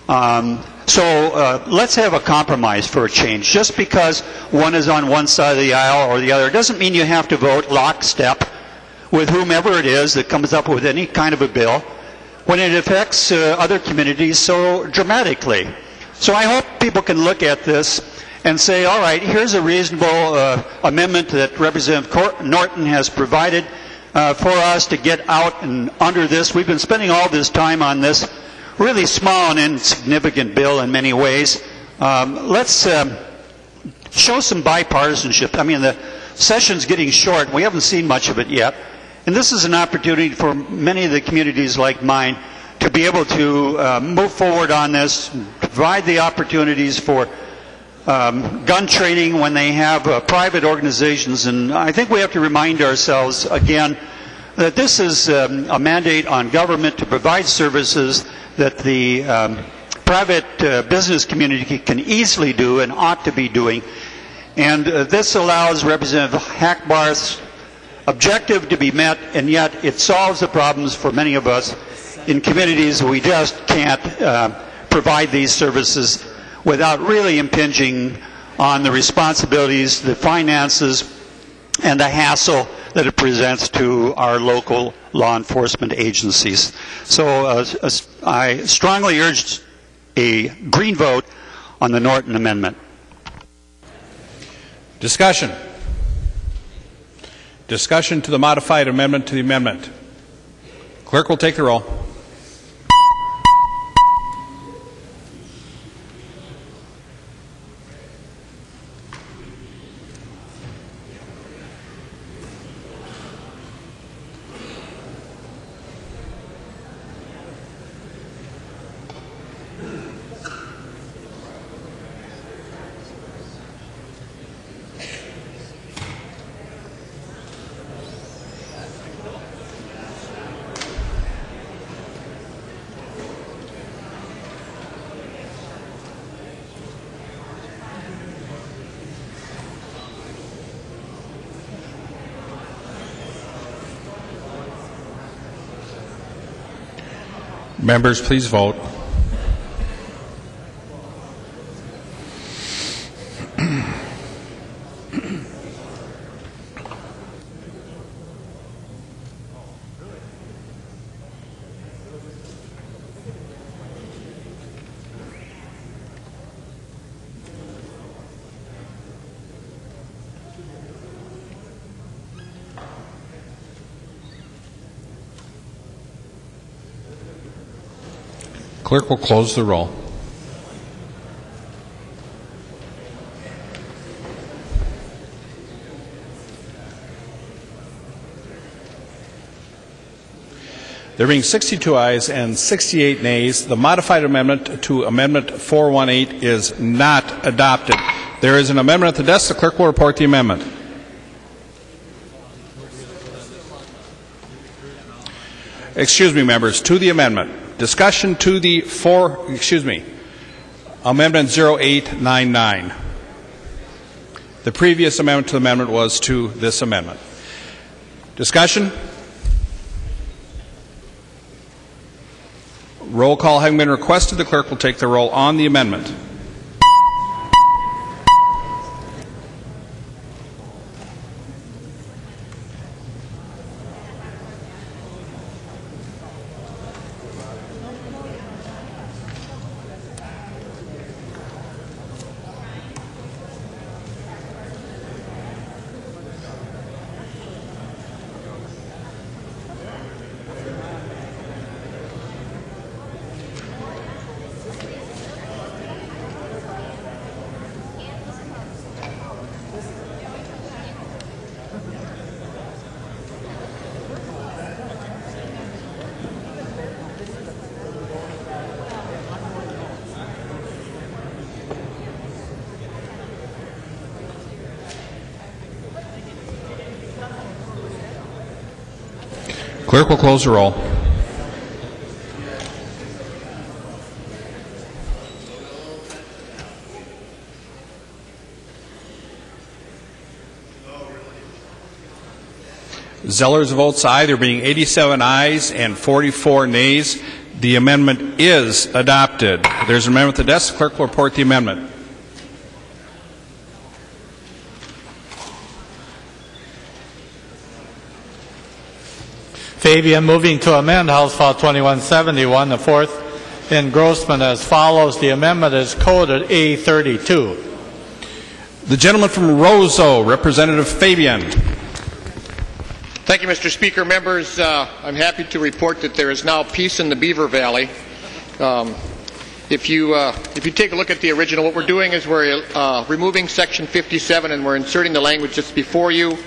So let's have a compromise for a change. Just because one is on one side of the aisle or the other doesn't mean you have to vote lockstep with whomever it is that comes up with any kind of a bill when it affects other communities so dramatically. So I hope people can look at this and say, all right, here's a reasonable amendment that Representative Norton has provided for us to get out and under this. We've been spending all this time on this really small and insignificant bill in many ways. Let's show some bipartisanship. I mean, the session's getting short. We haven't seen much of it yet. And this is an opportunity for many of the communities like mine to be able to move forward on this, provide the opportunities for gun training when they have private organizations. And I think we have to remind ourselves again that this is a mandate on government to provide services that the private business community can easily do and ought to be doing. And this allows Representative Hackbarth's objective to be met, and yet it solves the problems for many of us in communities we just can't provide these services without really impinging on the responsibilities, the finances, and the hassle that it presents to our local law enforcement agencies. So I strongly urge a green vote on the Norton Amendment. Discussion. Discussion to the modified amendment to the amendment. Clerk will take the roll. Members, please vote. Clerk will close the roll. There being 62 ayes and 68 nays, the modified amendment to Amendment 418 is not adopted. There is an amendment at the desk. The clerk will report the amendment. Excuse me, members, to the amendment. Discussion to the Amendment 0899. The previous amendment to the amendment was to this amendment. Discussion? Roll call having been requested, the clerk will take the roll on the amendment. Clerk will close the roll. Zellers votes aye. There being 87 ayes and 44 nays. The amendment is adopted. There's an amendment at the desk. The clerk will report the amendment. Fabian moving to amend House File 2171, the fourth engrossment as follows. The amendment is coded A32. The gentleman from Roseau, Representative Fabian. Thank you, Mr. Speaker. Members, I'm happy to report that there is now peace in the Beaver Valley. If you take a look at the original, what we're doing is we're removing Section 57 and we're inserting the language that's before you.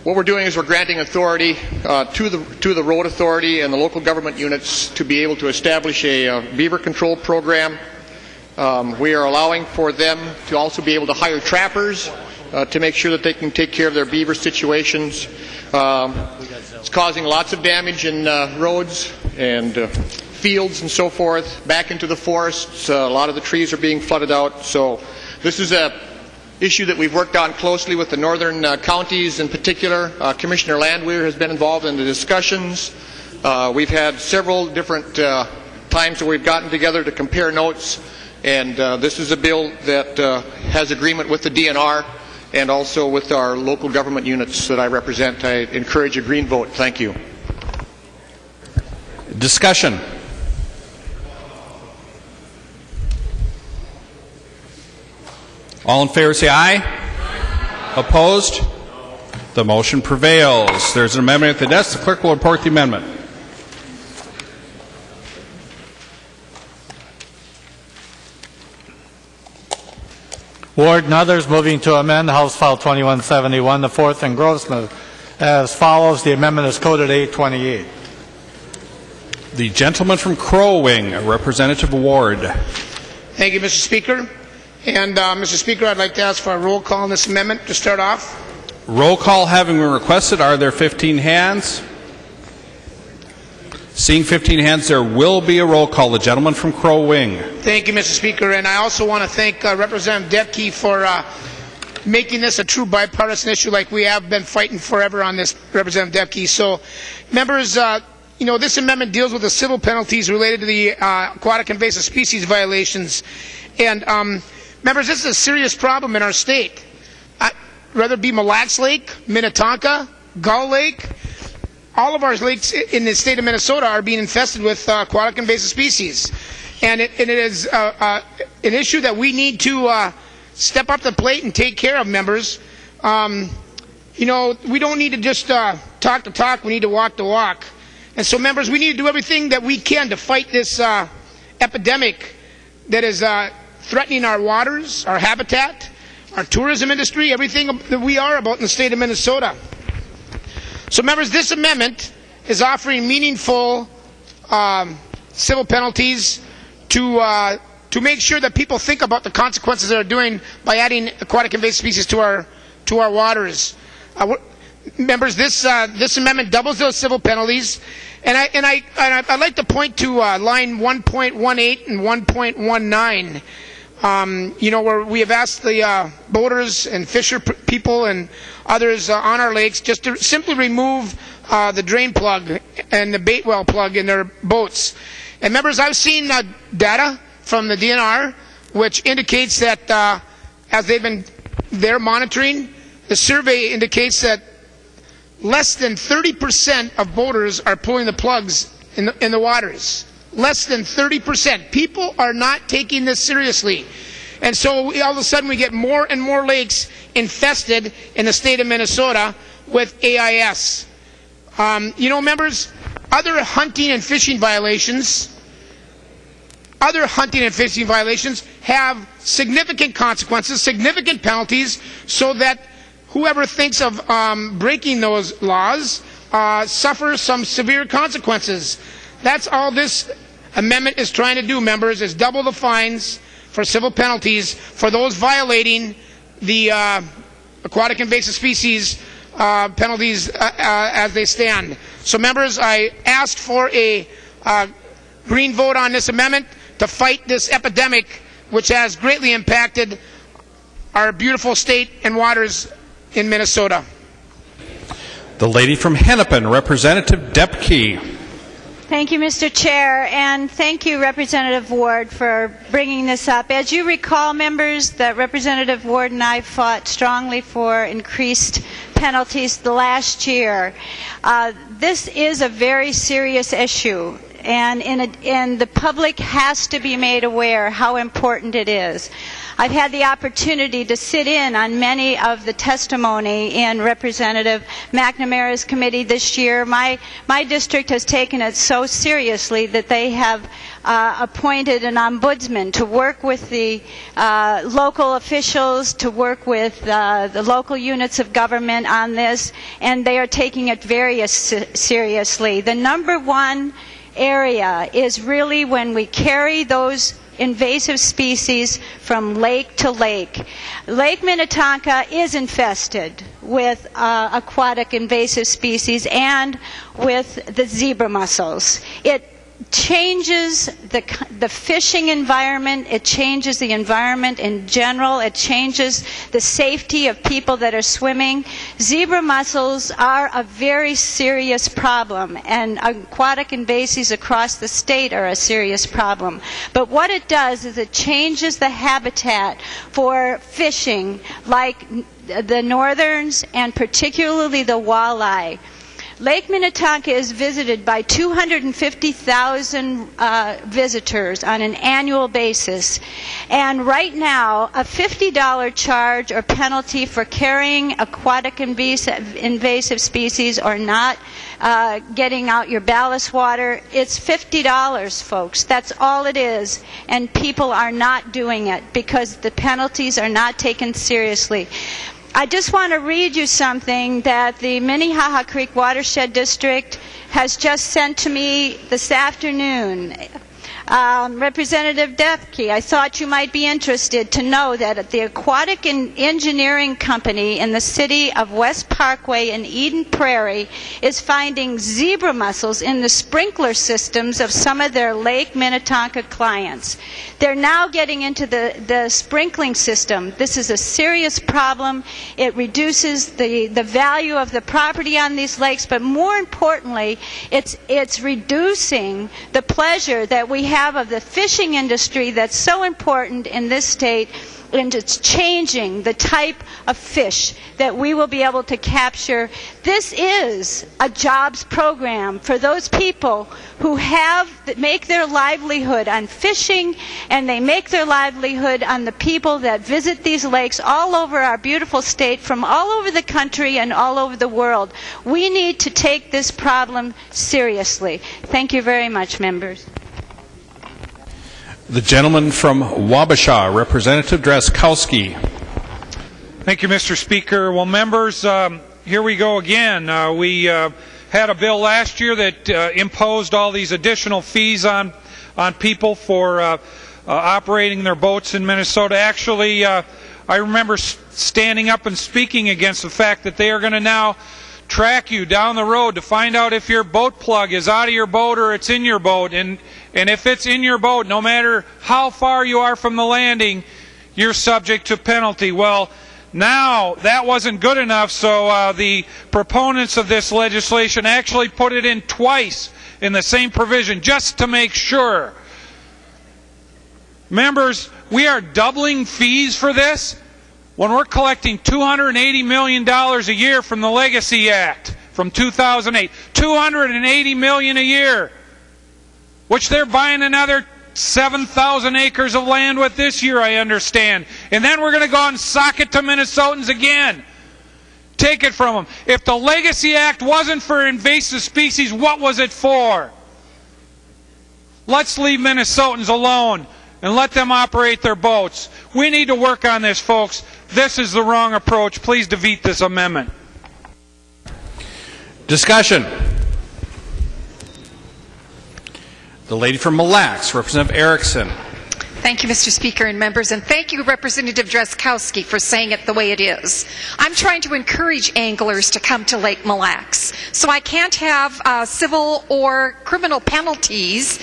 What we're doing is we're granting authority to the road authority and the local government units to be able to establish a beaver control program. We are allowing for them to also be able to hire trappers to make sure that they can take care of their beaver situations. It's causing lots of damage in roads and fields and so forth, back into the forests. A lot of the trees are being flooded out. So this is a issue that we've worked on closely with the northern counties in particular. Commissioner Landwehr has been involved in the discussions. We've had several different times where we've gotten together to compare notes, and this is a bill that has agreement with the DNR and also with our local government units that I represent. I encourage a green vote. Thank you. Discussion. All in favor say aye. Aye. Opposed? No. The motion prevails. There's an amendment at the desk. The clerk will report the amendment. Ward and others moving to amend House File 2171, the fourth engrossment as follows. The amendment is coded A28. The gentleman from Crow Wing, Representative Ward. Thank you, Mr. Speaker. And, Mr. Speaker, I'd like to ask for a roll call on this amendment to start off. Roll call having been requested. Are there 15 hands? Seeing 15 hands, there will be a roll call. The gentleman from Crow Wing. Thank you, Mr. Speaker. And I also want to thank Representative Debke for making this a true bipartisan issue like we have been fighting forever on this, Representative Debke. So, members, you know, this amendment deals with the civil penalties related to the aquatic invasive species violations. And, members, this is a serious problem in our state. Whether it be Mille Lacs Lake, Minnetonka, Gull Lake, all of our lakes in the state of Minnesota are being infested with aquatic invasive species. And it is an issue that we need to step up the plate and take care of, members. You know, we don't need to just talk the talk, we need to walk the walk. And so, members, we need to do everything that we can to fight this epidemic that is threatening our waters, our habitat, our tourism industry, everything that we are about in the state of Minnesota. So, members, this amendment is offering meaningful civil penalties to make sure that people think about the consequences they're doing by adding aquatic invasive species to our waters. Members, this amendment doubles those civil penalties, and I'd like to point to line 1.18 and 1.19. Where we have asked the boaters and fisher people and others on our lakes just to simply remove the drain plug and the bait well plug in their boats. And members, I've seen data from the DNR which indicates that as they've been there monitoring, the survey indicates that less than 30% of boaters are pulling the plugs in the waters. Less than 30%. People are not taking this seriously. And so all of a sudden we get more and more lakes infested in the state of Minnesota with AIS. Members, other hunting and fishing violations have significant consequences, significant penalties, so that whoever thinks of breaking those laws suffers some severe consequences. That's all this amendment is trying to do, members, is double the fines for civil penalties for those violating the aquatic invasive species penalties as they stand. So, members, I asked for a green vote on this amendment to fight this epidemic which has greatly impacted our beautiful state and waters in Minnesota. The lady from Hennepin, Representative Depke. Thank you, Mr. Chair, and thank you, Representative Ward, for bringing this up. As you recall, members, that Representative Ward and I fought strongly for increased penalties the last year. This is a very serious issue, and the public has to be made aware how important it is. I've had the opportunity to sit in on many of the testimony in Representative McNamara's committee this year. My district has taken it so seriously that they have appointed an ombudsman to work with the local officials, to work with the local units of government on this, and they are taking it very seriously. The number one area is really when we carry those invasive species from lake to lake. Lake Minnetonka is infested with aquatic invasive species and with the zebra mussels. It changes the fishing environment, it changes the environment in general, it changes the safety of people that are swimming. Zebra mussels are a very serious problem, and aquatic invasives across the state are a serious problem. But what it does is it changes the habitat for fishing, like the northerns and particularly the walleye. Lake Minnetonka is visited by 250,000 visitors on an annual basis, and right now a $50 charge or penalty for carrying aquatic invasive species or not getting out your ballast water, it's $50, folks. That's all it is, and people are not doing it because the penalties are not taken seriously. I just want to read you something that the Minnehaha Creek Watershed District has just sent to me this afternoon. Representative Depke, I thought you might be interested to know that the Aquatic Engineering Company in the city of West Parkway in Eden Prairie is finding zebra mussels in the sprinkler systems of some of their Lake Minnetonka clients. They're now getting into the sprinkling system. This is a serious problem. It reduces the value of the property on these lakes, but more importantly, it's reducing the pleasure that we have of the fishing industry that's so important in this state, and it's changing the type of fish that we will be able to capture. This is a jobs program for those people who that make their livelihood on fishing, and they make their livelihood on the people that visit these lakes all over our beautiful state, from all over the country and all over the world. We need to take this problem seriously. Thank you very much, members. The gentleman from Wabasha, Representative Drazkowski. Thank you, Mr. Speaker. Well, members, here we go again. We had a bill last year that imposed all these additional fees on people for operating their boats in Minnesota. Actually, I remember standing up and speaking against the fact that they are going to now track you down the road to find out if your boat plug is out of your boat or it's in your boat. And if it's in your boat, no matter how far you are from the landing, you're subject to penalty. Well, now that wasn't good enough, so the proponents of this legislation actually put it in twice in the same provision, just to make sure. Members, we are doubling fees for this when we're collecting $280 million a year from the Legacy Act from 2008. $280 million a year, which they're buying another 7,000 acres of land with this year, I understand. And then we're going to go and sock it to Minnesotans again. Take it from them. If the Legacy Act wasn't for invasive species, what was it for? Let's leave Minnesotans alone and let them operate their boats. We need to work on this, folks. This is the wrong approach. Please defeat this amendment. Discussion. The lady from Mille Lacs, Representative Erickson. Thank you, Mr. Speaker and members, and thank you, Representative Drazkowski, for saying it the way it is. I'm trying to encourage anglers to come to Lake Mille Lacs, so I can't have civil or criminal penalties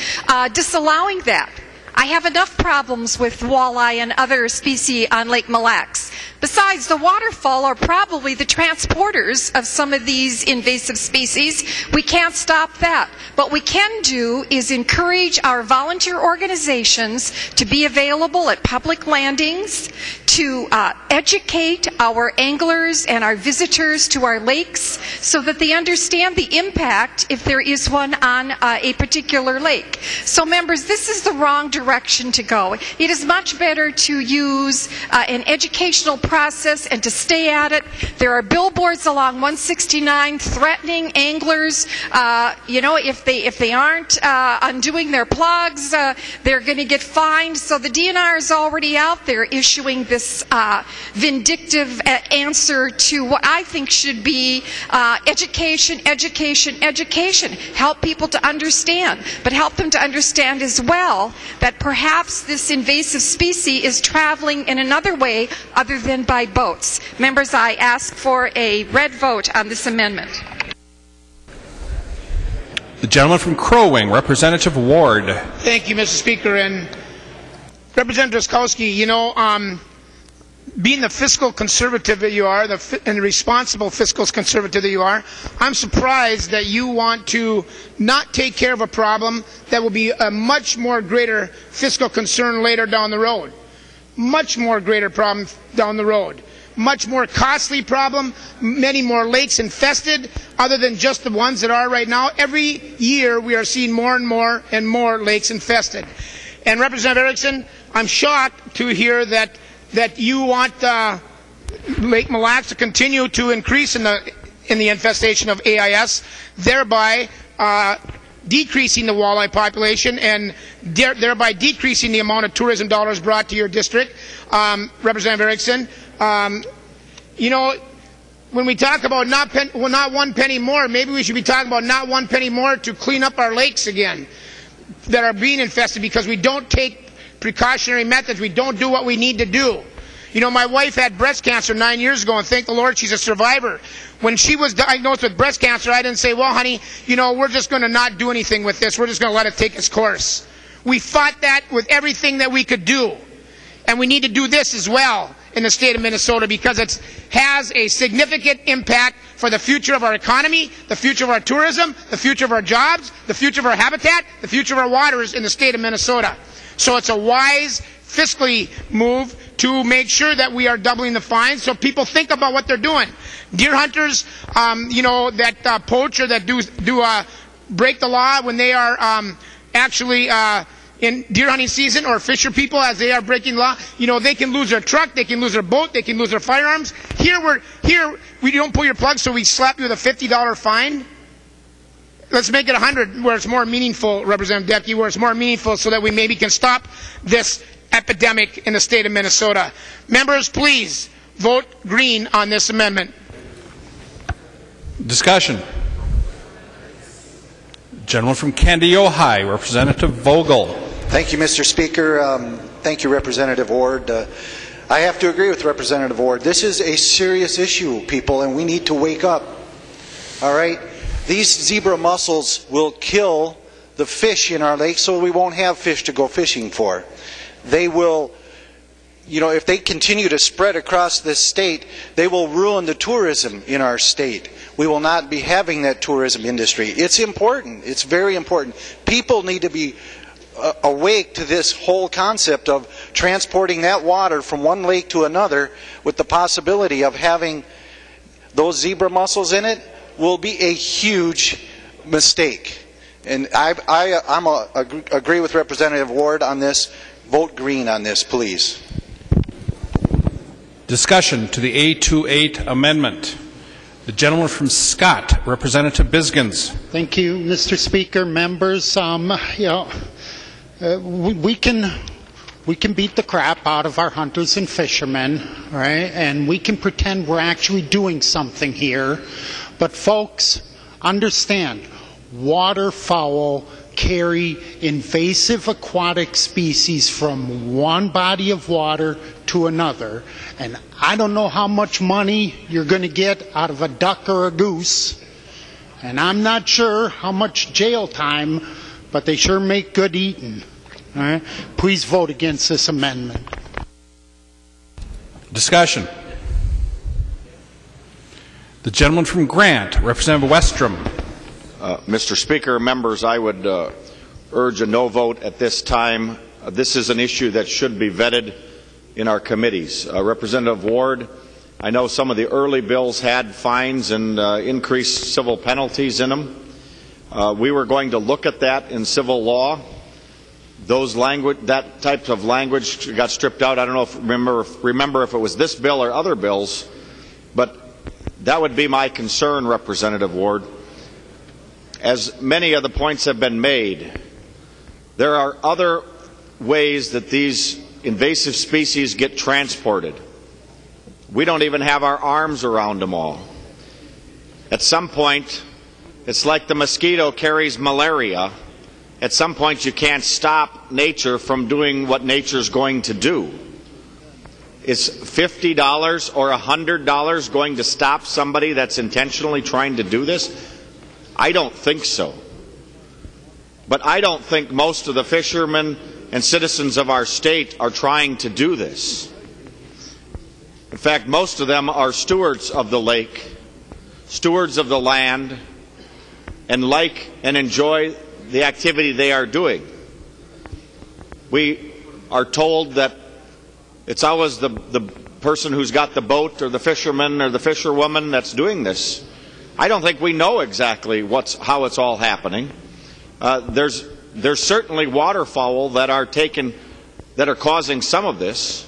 disallowing that. I have enough problems with walleye and other species on Lake Mille Lacs. Besides, the waterfowl are probably the transporters of some of these invasive species. We can't stop that. What we can do is encourage our volunteer organizations to be available at public landings, to educate our anglers and our visitors to our lakes so that they understand the impact if there is one on a particular lake. So members, this is the wrong direction to go. It is much better to use an educational process and to stay at it. There are billboards along 169 threatening anglers, if they aren't undoing their plugs, they're going to get fined. So the DNR is already out there issuing this vindictive answer to what I think should be education, education, education. Help people to understand, but help them to understand as well that perhaps this invasive species is traveling in another way other than by boats. Members, I ask for a red vote on this amendment. The gentleman from Crow Wing, Representative Ward. Thank you, Mr. Speaker. And Representative Drazkowski, being the fiscal conservative that you are, and the responsible fiscal conservative that you are, I'm surprised that you want to not take care of a problem that will be a much more greater fiscal concern later down the road. Much more greater problem down the road. Much more costly problem, many more lakes infested, other than just the ones that are right now. Every year we are seeing more and more lakes infested. And Representative Erickson, I'm shocked to hear that you want Lake Mille Lacs to continue to increase in the infestation of AIS, thereby decreasing the walleye population and thereby decreasing the amount of tourism dollars brought to your district. Representative Erickson, when we talk about not one penny more, maybe we should be talking about not one penny more to clean up our lakes again that are being infested because we don't take precautionary methods. We don't do what we need to do. My wife had breast cancer 9 years ago, and thank the Lord she's a survivor. When she was diagnosed with breast cancer, I didn't say, well, honey, we're just going to not do anything with this. We're just going to let it take its course. We fought that with everything that we could do. And we need to do this as well. in the state of Minnesota because it has a significant impact for the future of our economy, the future of our tourism, the future of our jobs, the future of our habitat, the future of our waters in the state of Minnesota. So it's a wise fiscally move to make sure that we are doubling the fines so people think about what they're doing. Deer hunters, that poach or that do break the law when they are actually in deer hunting season, or fisher people as they are breaking law, they can lose their truck, they can lose their boat, they can lose their firearms. Here we don't pull your plug, so we slap you with a $50 fine. Let's make it $100 where it's more meaningful, Representative Depke, where it's more meaningful so that we maybe can stop this epidemic in the state of Minnesota. Members, please vote green on this amendment. Discussion. Gentleman from Candy, Ojai, Representative Vogel. Thank you, Mr. Speaker. Thank you, Representative Ward. I have to agree with Representative Ward. This is a serious issue, people, and we need to wake up. All right? These zebra mussels will kill the fish in our lake, so we won't have fish to go fishing for. They will, if they continue to spread across this state, they will ruin the tourism in our state. We will not be having that tourism industry. It's important. It's very important. People need to be awake to this whole concept of transporting that water from one lake to another with the possibility of having those zebra mussels in it will be a huge mistake. And I agree with Representative Ward on this. Vote green on this, please. Discussion to the A28 amendment. The gentleman from Scott, Representative Bisgins. Thank you, Mr. Speaker. Members, we can beat the crap out of our hunters and fishermen, right? And we can pretend we're actually doing something here. But folks, understand, waterfowl carry invasive aquatic species from one body of water to another, and I don't know how much money you're going to get out of a duck or a goose, and I'm not sure how much jail time, but they sure make good eating. All right? Please vote against this amendment. Discussion. The gentleman from Grant, Representative Westrom. Mr. Speaker, members, I would urge a no vote at this time. This is an issue that should be vetted in our committees. Representative Ward, I know some of the early bills had fines and increased civil penalties in them. We were going to look at that in civil law. That type of language got stripped out. I don't know if remember if it was this bill or other bills, but that would be my concern, Representative Ward. As many of the points have been made, there are other ways that these invasive species get transported. We don't even have our arms around them all. At some point, it's like the mosquito carries malaria. At some point, you can't stop nature from doing what nature's going to do. Is $50 or $100 going to stop somebody that's intentionally trying to do this? I don't think so. But I don't think most of the fishermen and citizens of our state are trying to do this. In fact, most of them are stewards of the lake, stewards of the land, and like and enjoy the activity they are doing. We are told that it's always the person who's got the boat or the fisherman or the fisherwoman that's doing this. I don't think we know exactly how it's all happening. There's certainly waterfowl that are causing some of this,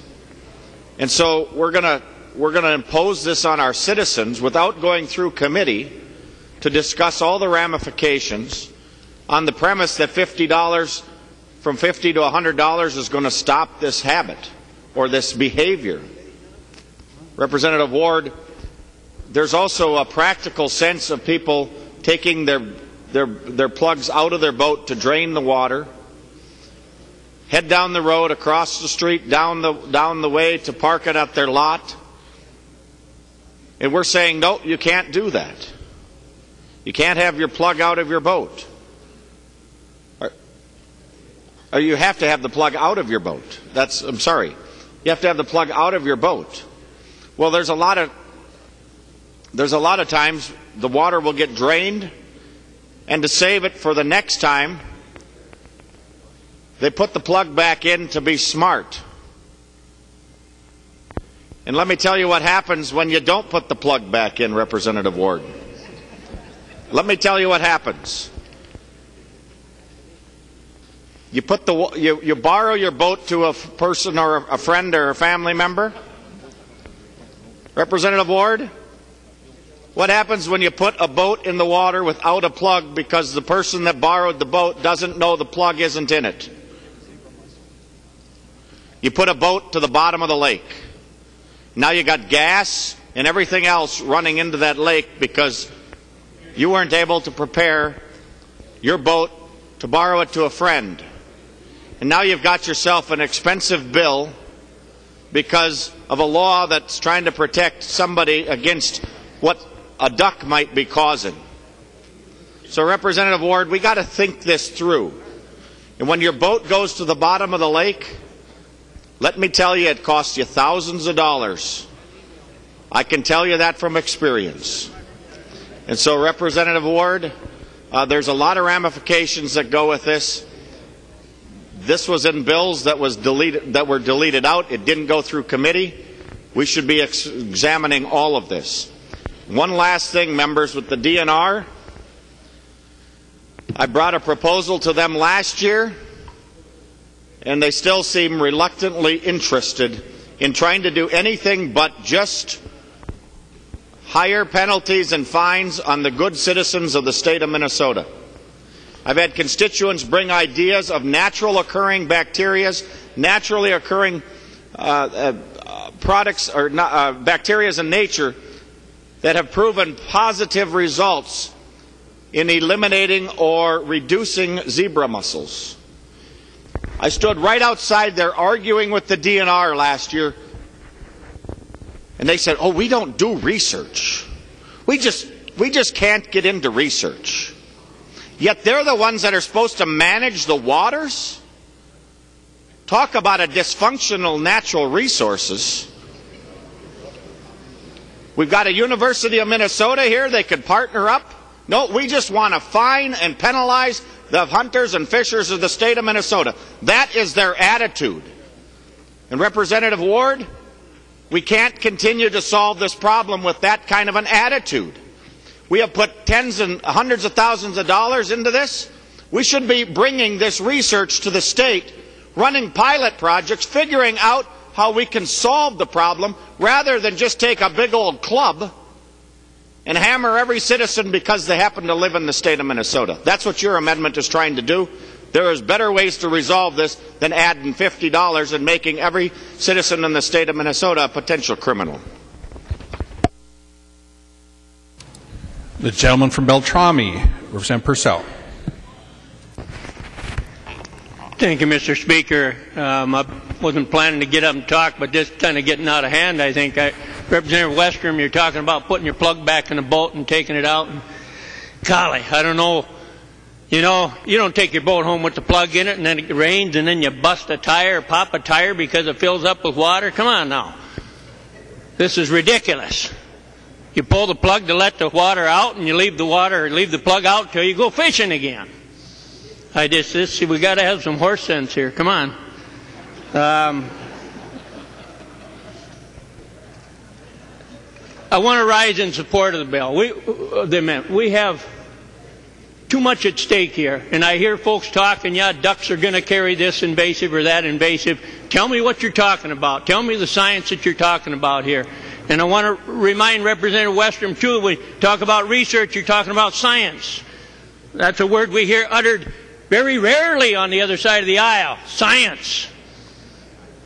and so we're going to impose this on our citizens without going through committee to discuss all the ramifications on the premise that $50 from $50 to $100 is going to stop this habit or this behavior. Representative Ward, there's also a practical sense of people taking their plugs out of their boat to drain the water, head down the road, across the street, down the way to park it at their lot. And we're saying, no, you can't do that. You can't have your plug out of your boat. Or you have to have the plug out of your boat. I'm sorry. You have to have the plug out of your boat. Well, there's a lot of times the water will get drained, and to save it for the next time, they put the plug back in to be smart. And let me tell you what happens when you don't put the plug back in, Representative Ward. Let me tell you what happens. You borrow your boat to a person or a friend or a family member. Representative Ward, what happens when you put a boat in the water without a plug because the person that borrowed the boat doesn't know the plug isn't in it? You put a boat to the bottom of the lake. Now you got gas and everything else running into that lake because you weren't able to prepare your boat to borrow it to a friend. And now you've got yourself an expensive bill because of a law that's trying to protect somebody against what a duck might be causing. So, Representative Ward, we got to think this through. And when your boat goes to the bottom of the lake, let me tell you, it costs you thousands of dollars. I can tell you that from experience. And so, Representative Ward, there's a lot of ramifications that go with this. This was in bills that were deleted out. It didn't go through committee. We should be examining all of this. One last thing, members, with the DNR. I brought a proposal to them last year, and they still seem reluctantly interested in trying to do anything but just higher penalties and fines on the good citizens of the state of Minnesota. I've had constituents bring ideas of natural occurring bacteria, naturally occurring products or bacteria in nature that have proven positive results in eliminating or reducing zebra mussels. I stood right outside there arguing with the DNR last year, and they said, "Oh, we don't do research. We just can't get into research." Yet they're the ones that are supposed to manage the waters. Talk about a dysfunctional natural resources. We've got a University of Minnesota here. They could partner up. No, we just want to fine and penalize the hunters and fishers of the state of Minnesota. That is their attitude. And Representative Ward, we can't continue to solve this problem with that kind of an attitude. We have put tens and hundreds of thousands of dollars into this. We should be bringing this research to the state, running pilot projects, figuring out how we can solve the problem, rather than just take a big old club and hammer every citizen because they happen to live in the state of Minnesota. That's what your amendment is trying to do. There is better ways to resolve this than adding $50 and making every citizen in the state of Minnesota a potential criminal. The gentleman from Beltrami, Representative Purcell. Thank you, Mr. Speaker. I wasn't planning to get up and talk, but this kind of getting out of hand, I think. Representative Westrom, you're talking about putting your plug back in the boat and taking it out. And golly, I don't know. You know, you don't take your boat home with the plug in it and then it rains and then you bust a tire or pop a tire because it fills up with water. Come on now. This is ridiculous. You pull the plug to let the water out and you leave the plug out till you go fishing again. We got to have some horse sense here. Come on. I want to rise in support of the bill. We have too much at stake here, and I hear folks talking, yeah, ducks are going to carry this invasive or that invasive. Tell me what you're talking about. Tell me the science that you're talking about here. And I want to remind Representative Westrom, too, when we talk about research, you're talking about science. That's a word we hear uttered very rarely on the other side of the aisle. Science.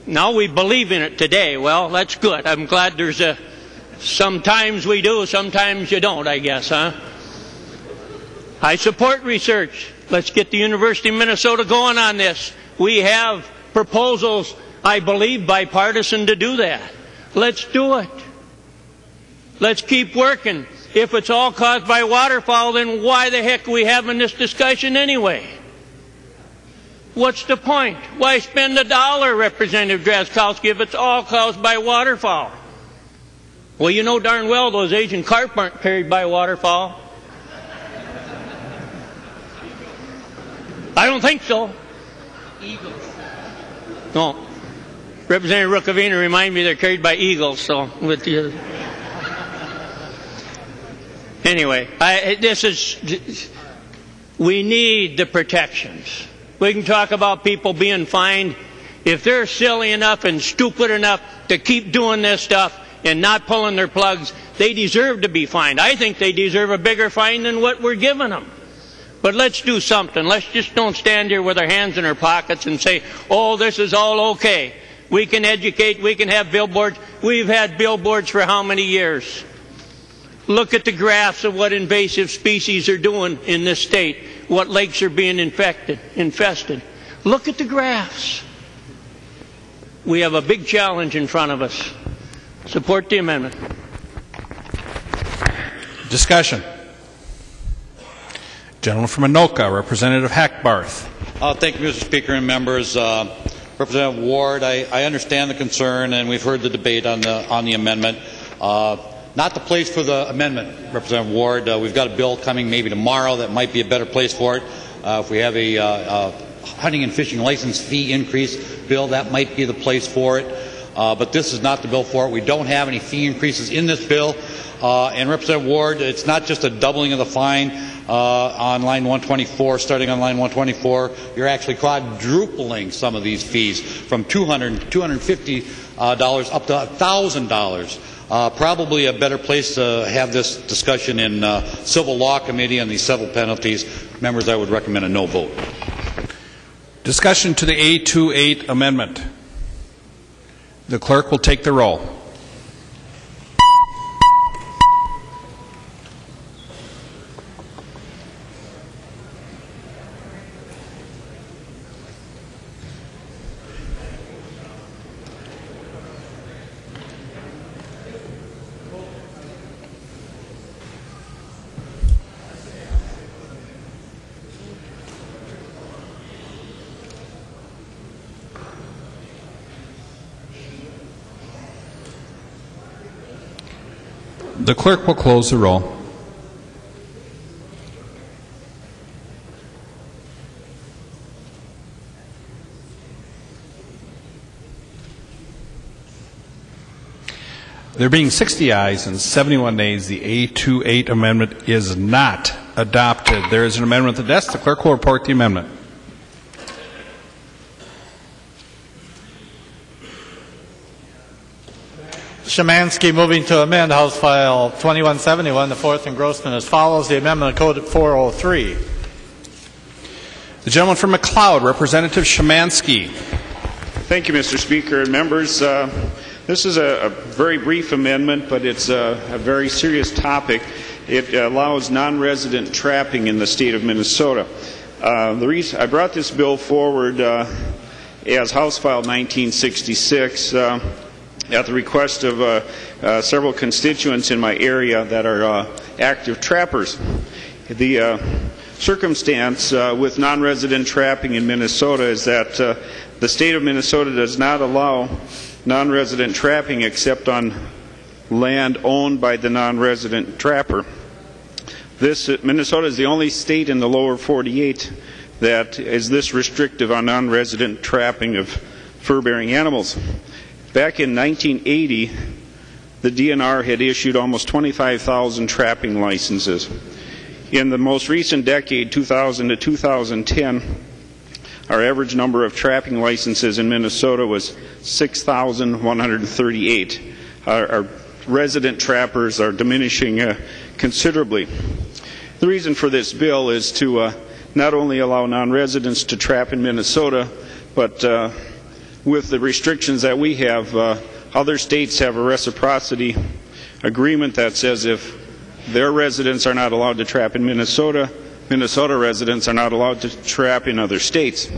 Now we believe in it today. Well, that's good. I'm glad there's sometimes we do, sometimes you don't, I guess, huh? I support research. Let's get the University of Minnesota going on this. We have proposals, I believe, bipartisan to do that. Let's do it. Let's keep working. If it's all caused by waterfowl, then why the heck are we having this discussion anyway? What's the point? Why spend $1, Representative Drazkowski, if it's all caused by waterfowl? Well, you know darn well those Asian carp aren't carried by waterfowl. I don't think so. Eagles. No. Representative Rukavina reminded me they're carried by eagles, so with the anyway, we need the protections. We can talk about people being fined. If they're silly enough and stupid enough to keep doing this stuff and not pulling their plugs, they deserve to be fined. I think they deserve a bigger fine than what we're giving them. But let's do something. Let's just don't stand here with our hands in our pockets and say, oh, this is all okay. We can educate, we can have billboards. We've had billboards for how many years? Look at the graphs of what invasive species are doing in this state, what lakes are being infested. Look at the graphs. We have a big challenge in front of us. Support the amendment. Discussion. Gentleman from Anoka, Representative Hackbarth. Thank you, Mr. Speaker and members. Representative Ward, I understand the concern, and we've heard the debate on the amendment. Not the place for the amendment, Representative Ward. We've got a bill coming maybe tomorrow that might be a better place for it. If we have a hunting and fishing license fee increase bill, that might be the place for it. But this is not the bill for it. We don't have any fee increases in this bill. And Representative Ward, it's not just a doubling of the fine on line 124, starting on line 124. You're actually quadrupling some of these fees from $250 up to $1,000. Probably a better place to have this discussion in Civil Law Committee on these civil penalties. Members, I would recommend a no vote. Discussion to the A28 amendment. The clerk will take the roll. The clerk will close the roll. There being 60 ayes and 71 nays, the A28 amendment is not adopted. There is an amendment at the desk. The clerk will report the amendment. Szymanski moving to amend House File 2171, the fourth engrossment as follows. The amendment of Code 403. The gentleman from McLeod, Representative Szymanski. Thank you, Mr. Speaker and members. This is a very brief amendment, but it's a very serious topic. It allows non-resident trapping in the state of Minnesota. The reason I brought this bill forward as House File 1966 at the request of several constituents in my area that are active trappers. The circumstance with non-resident trapping in Minnesota is that the state of Minnesota does not allow non-resident trapping except on land owned by the non-resident trapper. Minnesota is the only state in the lower 48 that is this restrictive on non-resident trapping of fur-bearing animals. Back in 1980, the DNR had issued almost 25,000 trapping licenses. In the most recent decade, 2000 to 2010, our average number of trapping licenses in Minnesota was 6,138. Our resident trappers are diminishing considerably. The reason for this bill is to not only allow non-residents to trap in Minnesota, but with the restrictions that we have, other states have a reciprocity agreement that says if their residents are not allowed to trap in Minnesota, Minnesota residents are not allowed to trap in other states.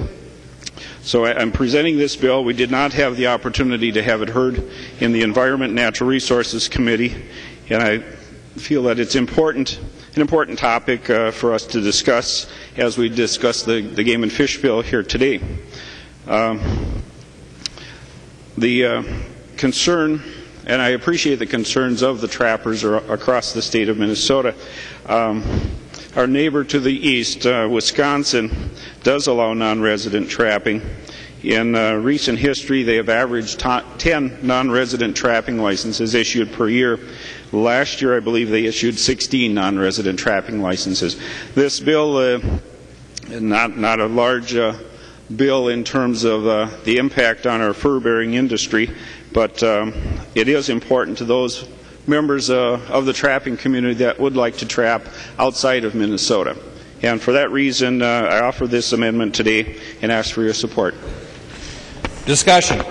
So I'm presenting this bill. We did not have the opportunity to have it heard in the Environment and Natural Resources Committee, and feel that it's an important topic for us to discuss as we discuss the Game and Fish Bill here today. The concern, and I appreciate the concerns of the trappers across the state of Minnesota. Our neighbor to the east, Wisconsin, does allow non-resident trapping. In recent history, they have averaged 10 non-resident trapping licenses issued per year. Last year, I believe they issued 16 non-resident trapping licenses. This bill, not a large bill in terms of the impact on our fur-bearing industry, but it is important to those members of the trapping community that would like to trap outside of Minnesota. And for that reason, I offer this amendment today and ask for your support. Discussion.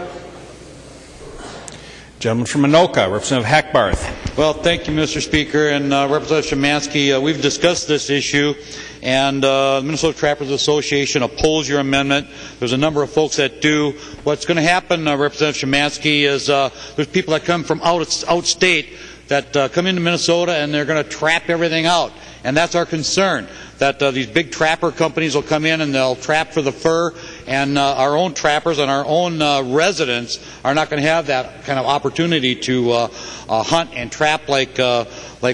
Gentleman from Anoka, Representative Hackbarth. Well, thank you, Mr. Speaker. And Representative Szymanski, we've discussed this issue, and the Minnesota Trappers Association oppose your amendment. There's a number of folks that do. What's going to happen, Representative Szymanski, is there's people that come from outstate that come into Minnesota, and they're going to trap everything out. And that's our concern, that these big trapper companies will come in and they'll trap for the fur, and our own trappers and our own residents are not going to have that kind of opportunity to hunt and trap like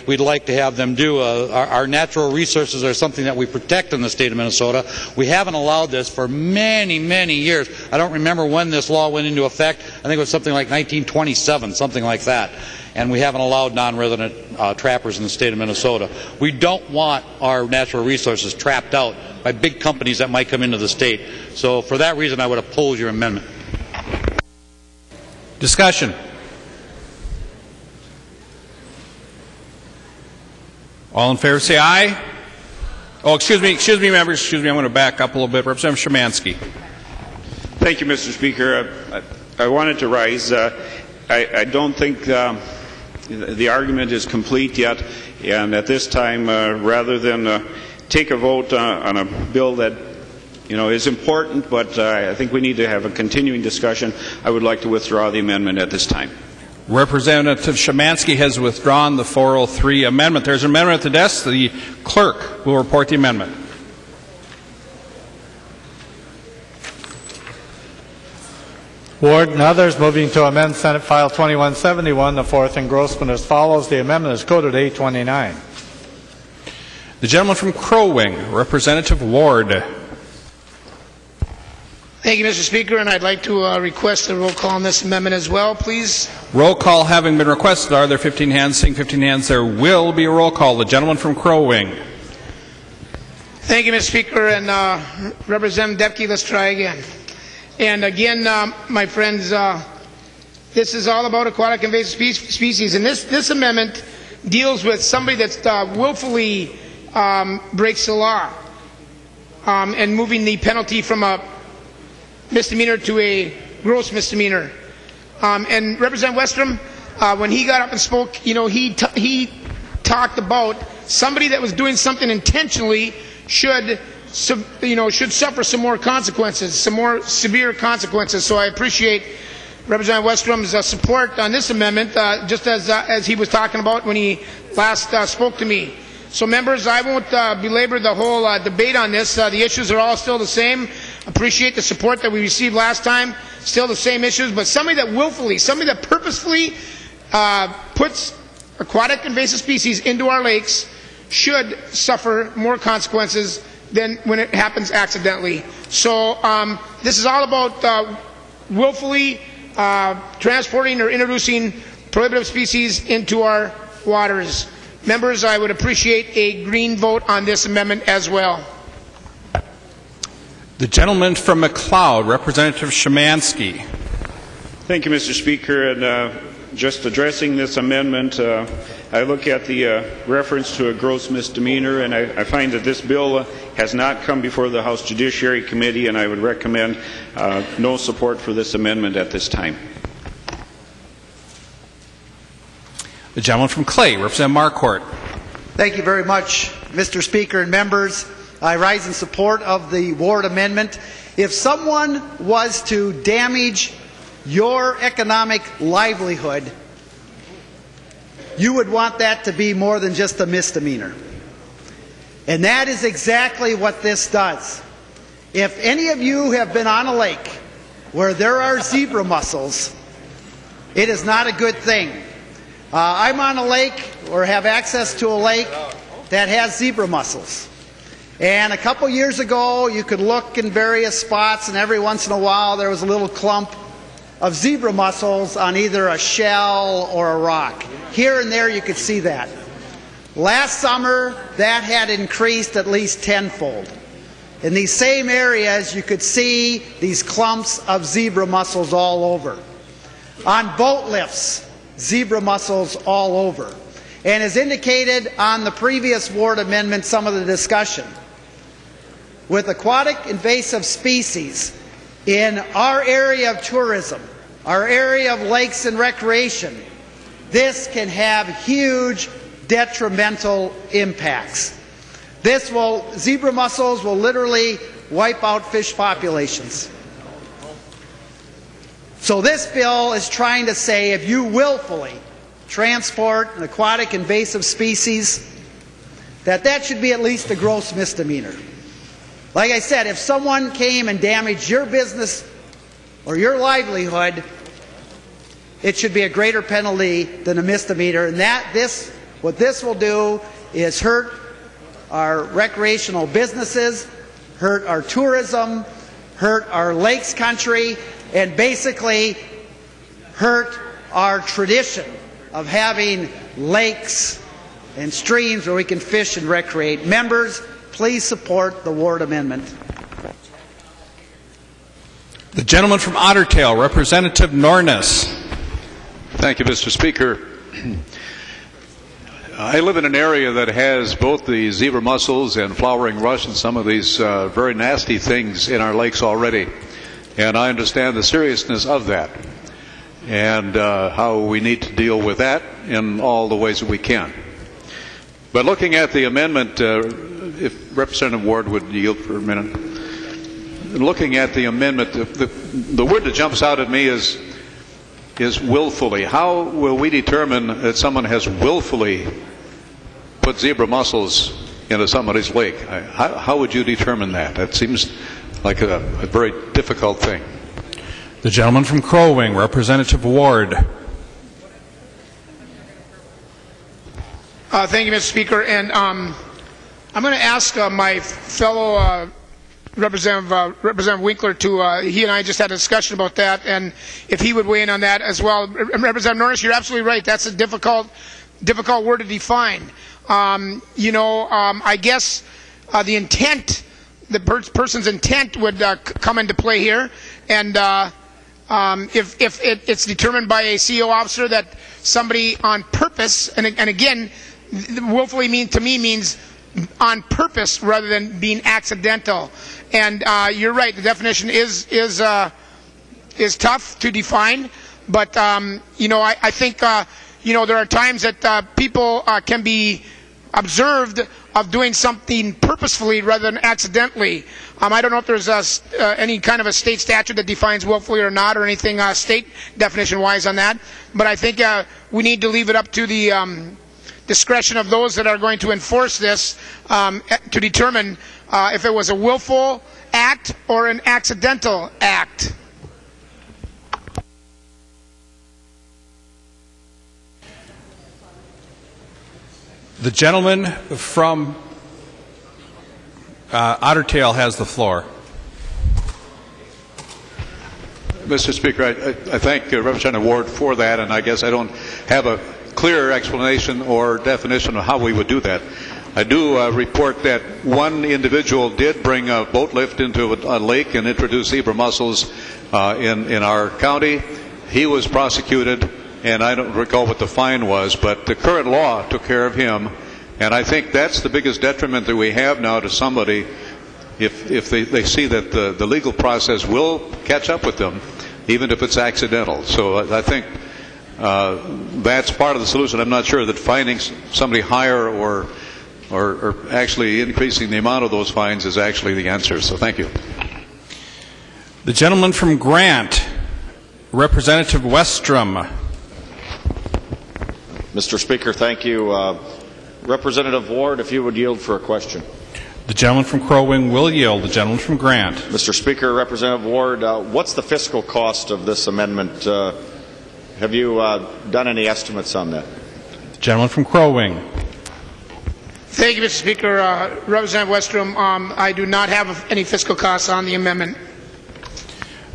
we'd like to have them do. Our natural resources are something that we protect in the state of Minnesota. We haven't allowed this for many, many years. I don't remember when this law went into effect. I think it was something like 1927, something like that. And we haven't allowed non-resident trappers in the state of Minnesota. We don't want our natural resources trapped out by big companies that might come into the state. So for that reason, I would oppose your amendment. Discussion. All in favor say aye. Oh, excuse me, members. Excuse me, I'm going to back up a little bit. Representative Szymanski. Thank you, Mr. Speaker. I wanted to rise. I don't think the argument is complete yet, and at this time, rather than take a vote on a bill that is important, but I think we need to have a continuing discussion, I would like to withdraw the amendment at this time. Representative Szymanski has withdrawn the 403 amendment. There's an amendment at the desk. The clerk will report the amendment. Ward and others moving to amend Senate File 2171, the fourth engrossment as follows. The amendment is coded A29. The gentleman from Crow Wing, Representative Ward. Thank you, Mr. Speaker, and I'd like to request a roll call on this amendment as well, please. Roll call having been requested. Are there 15 hands? Seeing 15 hands, there will be a roll call. The gentleman from Crow Wing. Thank you, Mr. Speaker, and Representative Depke, let's try again. And again, my friends, this is all about aquatic invasive species, and this amendment deals with somebody that's willfully breaks the law and moving the penalty from a misdemeanor to a gross misdemeanor. And Representative Westrom, when he got up and spoke, he talked about somebody that was doing something intentionally should suffer some more consequences, some more severe consequences. So I appreciate Representative Westrom's support on this amendment, just as he was talking about when he last spoke to me. So members, I won't belabor the whole debate on this. The issues are all still the same. Appreciate the support that we received last time. Still the same issues, but somebody that willfully, somebody that purposefully puts aquatic invasive species into our lakes should suffer more consequences than when it happens accidentally. So this is all about willfully transporting or introducing prohibitive species into our waters. Members, I would appreciate a green vote on this amendment as well. The gentleman from McLeod, Representative Szymanski. Thank you, Mr. Speaker. And just addressing this amendment, I look at the reference to a gross misdemeanor, and I find that this bill has not come before the House Judiciary Committee, and I would recommend no support for this amendment at this time. The gentleman from Clay, Representative Marquardt. Thank you very much, Mr. Speaker and members. I rise in support of the Ward amendment. If someone was to damage your economic livelihood you would want that to be more than just a misdemeanor. And that is exactly what this does. If any of you have been on a lake where there are zebra mussels, it is not a good thing. I'm on a lake or have access to a lake that has zebra mussels. And a couple years ago, you could look in various spots, and every once in a while there was a little clump of zebra mussels on either a shell or a rock. Here and there you could see that. Last summer, that had increased at least tenfold. In these same areas, you could see these clumps of zebra mussels all over. On boat lifts, zebra mussels all over. And as indicated on the previous ward amendment, some of the discussion, with aquatic invasive species in our area of tourism, our area of lakes and recreation, this can have huge detrimental impacts. Zebra mussels will literally wipe out fish populations. So this bill is trying to say if you willfully transport an aquatic invasive species, that should be at least a gross misdemeanor. Like I said, if someone came and damaged your business or your livelihood, it should be a greater penalty than a misdemeanor. And what this will do is hurt our recreational businesses, hurt our tourism, hurt our lakes country, and basically hurt our tradition of having lakes and streams where we can fish and recreate. Members, please support the ward amendment. The gentleman from Otter Tail, Representative Nornes. Thank you, Mr. Speaker. I live in an area that has both the zebra mussels and flowering rush and some of these very nasty things in our lakes already. And I understand the seriousness of that and how we need to deal with that in all the ways that we can. But looking at the amendment, if Representative Ward would yield for a minute. Looking at the amendment, the word that jumps out at me is willfully. How will we determine that someone has willfully put zebra mussels into somebody's lake? How would you determine that? That seems like a very difficult thing. The gentleman from Crow Wing, Representative Ward. Thank you, Mr. Speaker. And I'm going to ask my fellow Representative Winkler he and I just had a discussion about that, and if he would weigh in on that as well. Representative Norris, you're absolutely right. That's a difficult word to define. I guess the intent, the person's intent would come into play here, and if it's determined by a CEO officer that somebody on purpose, and again, willfully means on purpose rather than being accidental. And you're right, the definition is tough to define, but I think there are times that people can be observed of doing something purposefully rather than accidentally. I don't know if there's any kind of a state statute that defines willfully or not, or anything state definition wise on that, but I think we need to leave it up to the discretion of those that are going to enforce this to determine if it was a willful act or an accidental act. The gentleman from Otter Tail has the floor. Mr. Speaker, I thank Representative Ward for that, and I guess I don't have a clear explanation or definition of how we would do that. I do report that one individual did bring a boat lift into a lake and introduce zebra mussels in our county. He was prosecuted, and I don't recall what the fine was, but the current law took care of him, and I think that's the biggest detriment that we have now to somebody if they see that the legal process will catch up with them, even if it's accidental. So I think that's part of the solution. I'm not sure that fining somebody higher or actually increasing the amount of those fines is actually the answer. So thank you. The gentleman from Grant, Representative Westrom. Mr. Speaker, thank you. Representative Ward, if you would yield for a question. The gentleman from Crow Wing will yield. The gentleman from Grant. Mr. Speaker, Representative Ward, what's the fiscal cost of this amendment? Have you done any estimates on that? The gentleman from Crow Wing. Thank you, Mr. Speaker. Representative Westrom, I do not have any fiscal costs on the amendment.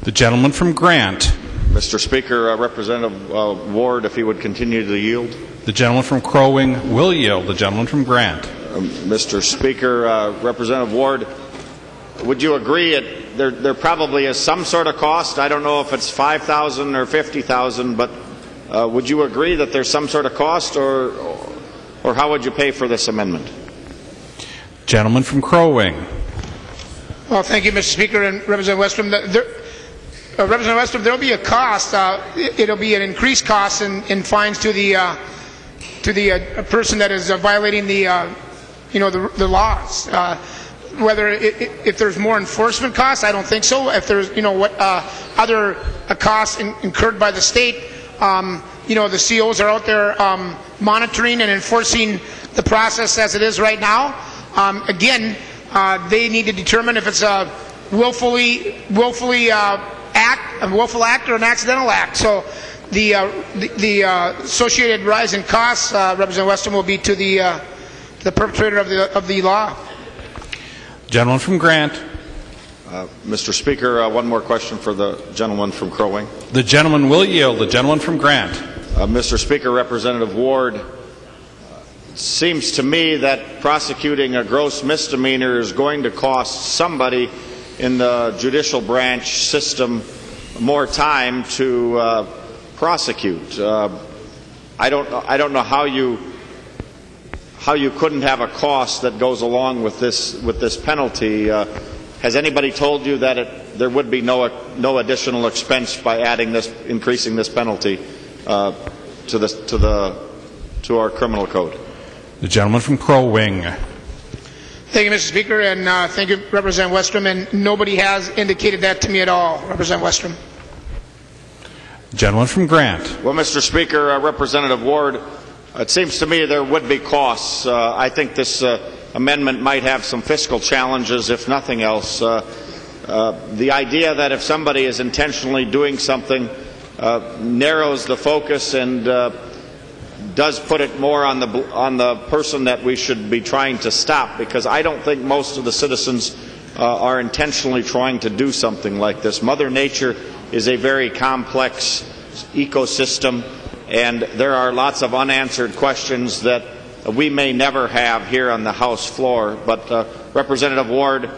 The gentleman from Grant. Mr. Speaker, Representative Ward, if he would continue to yield. The gentleman from Crow Wing will yield. The gentleman from Grant. Mr. Speaker, Representative Ward, would you agree there probably is some sort of cost? I don't know if it's $5,000 or $50,000, but would you agree that there's some sort of cost, or how would you pay for this amendment? Gentleman from Crow Wing. Well, thank you, Mr. Speaker, and Representative Westrom. Representative Westrom, there will be a cost. It'll be an increased cost in fines to the person that is violating the laws. Whether if there's more enforcement costs, I don't think so. If there's other costs incurred by the state, the COs are out there monitoring and enforcing the process as it is right now. Again, they need to determine if it's a willful act or an accidental act. So the associated rise in costs, Representative Weston, will be to the perpetrator of the law. Gentleman from Grant. Mr. Speaker, one more question for the gentleman from Crow Wing. The gentleman will yield. The gentleman from Grant. Mr. Speaker, Representative Ward, seems to me that prosecuting a gross misdemeanor is going to cost somebody in the judicial branch system more time to prosecute. I don't know how you couldn't have a cost that goes along with this penalty. Has anybody told you that there would be no additional expense by increasing this penalty to our criminal code? The gentleman from Crow Wing. Thank you, Mr. Speaker, and thank you, Representative Westrom. And nobody has indicated that to me at all, Representative Westrom. Gentleman from Grant. Well, Mr. Speaker, Representative Ward, it seems to me there would be costs. I think this amendment might have some fiscal challenges, if nothing else. The idea that if somebody is intentionally doing something narrows the focus and does put it more on the person that we should be trying to stop, because I don't think most of the citizens are intentionally trying to do something like this. Mother Nature is a very complex ecosystem, and there are lots of unanswered questions that we may never have here on the House floor. But Representative Ward,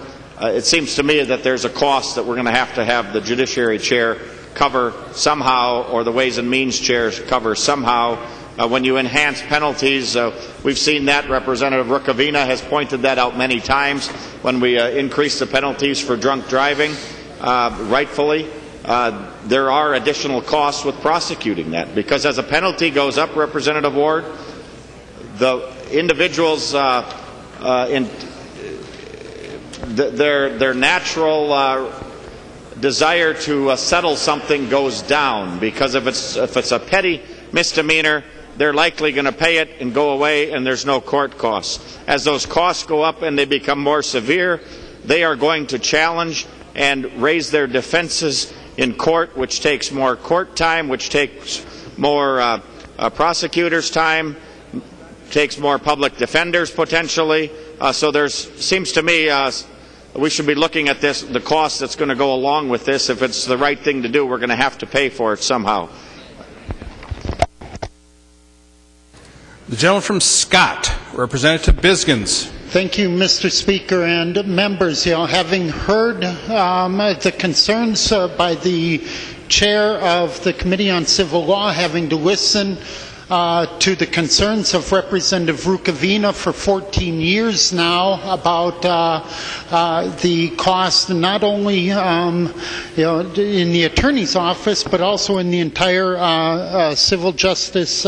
it seems to me that there's a cost that we're going to have the Judiciary Chair cover somehow, or the Ways and Means Chair cover somehow. When you enhance penalties, we've seen that. Representative Rukavina has pointed that out many times. When we increase the penalties for drunk driving, rightfully, there are additional costs with prosecuting that, because as a penalty goes up, Representative Ward, the individuals their natural desire to settle something goes down, because if it's a petty misdemeanor, they're likely going to pay it and go away, and there's no court costs. As those costs go up and they become more severe, they are going to challenge and raise their defenses in court, which takes more court time, which takes more prosecutors' time, takes more public defenders potentially. So seems to me we should be looking at the cost that's going to go along with this. If it's the right thing to do, we're going to have to pay for it somehow. The gentleman from Scott, Representative Bisgins. Thank you, Mr. Speaker and members. Having heard the concerns by the chair of the Committee on Civil Law, having to listen to the concerns of Representative Rukavina for 14 years now about the cost, not only in the attorney's office, but also in the entire civil justice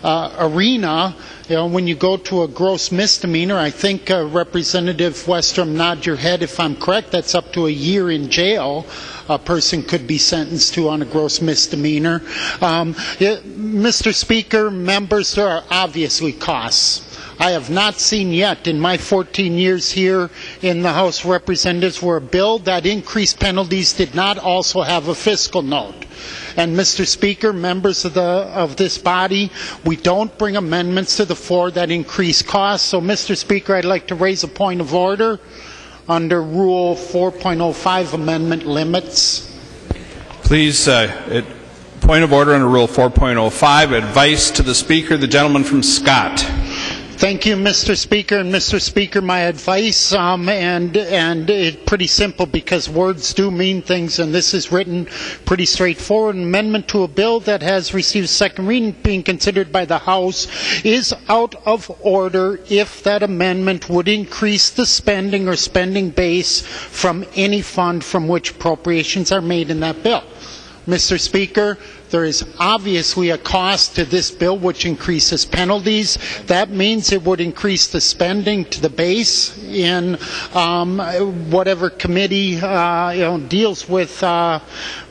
arena. When you go to a gross misdemeanor, I think Representative Westrom, nod your head if I'm correct, that's up to a year in jail a person could be sentenced to on a gross misdemeanor. Mr. Speaker, members, there are obviously costs. I have not seen yet in my 14 years here in the House of Representatives where a bill that increased penalties did not also have a fiscal note. And Mr. Speaker, members of this body, we don't bring amendments to the floor that increase costs. So, Mr. Speaker, I'd like to raise a point of order under Rule 4.05 amendment limits. Please, point of order under Rule 4.05, advice to the Speaker, the gentleman from Scott. Thank you, Mr. Speaker. And Mr. Speaker, my advice, and it's pretty simple because words do mean things, and this is written pretty straightforward. An amendment to a bill that has received second reading being considered by the House is out of order if that amendment would increase the spending or spending base from any fund from which appropriations are made in that bill. Mr. Speaker, there is obviously a cost to this bill which increases penalties. That means it would increase the spending to the base in whatever committee deals with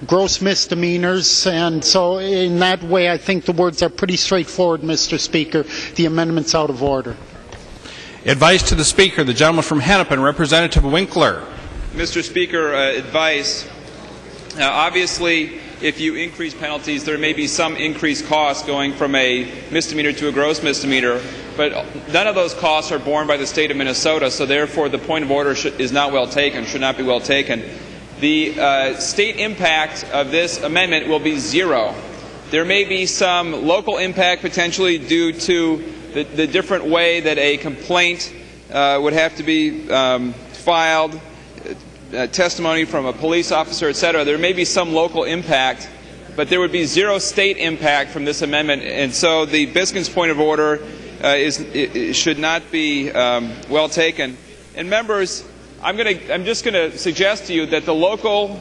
gross misdemeanors. And so in that way, I think the words are pretty straightforward, Mr. Speaker. The amendment's out of order. Advice to the Speaker, the gentleman from Hennepin, Representative Winkler. Mr. Speaker, advice. Obviously, if you increase penalties, there may be some increased costs going from a misdemeanor to a gross misdemeanor, but none of those costs are borne by the state of Minnesota, so therefore the point of order is not well taken, should not be well taken. The state impact of this amendment will be zero. There may be some local impact potentially due to the different way that a complaint would have to be filed, testimony from a police officer, etc. There may be some local impact, but there would be zero state impact from this amendment, and so the Biskin's point of order should not be well taken. And members, I'm just going to suggest to you that the local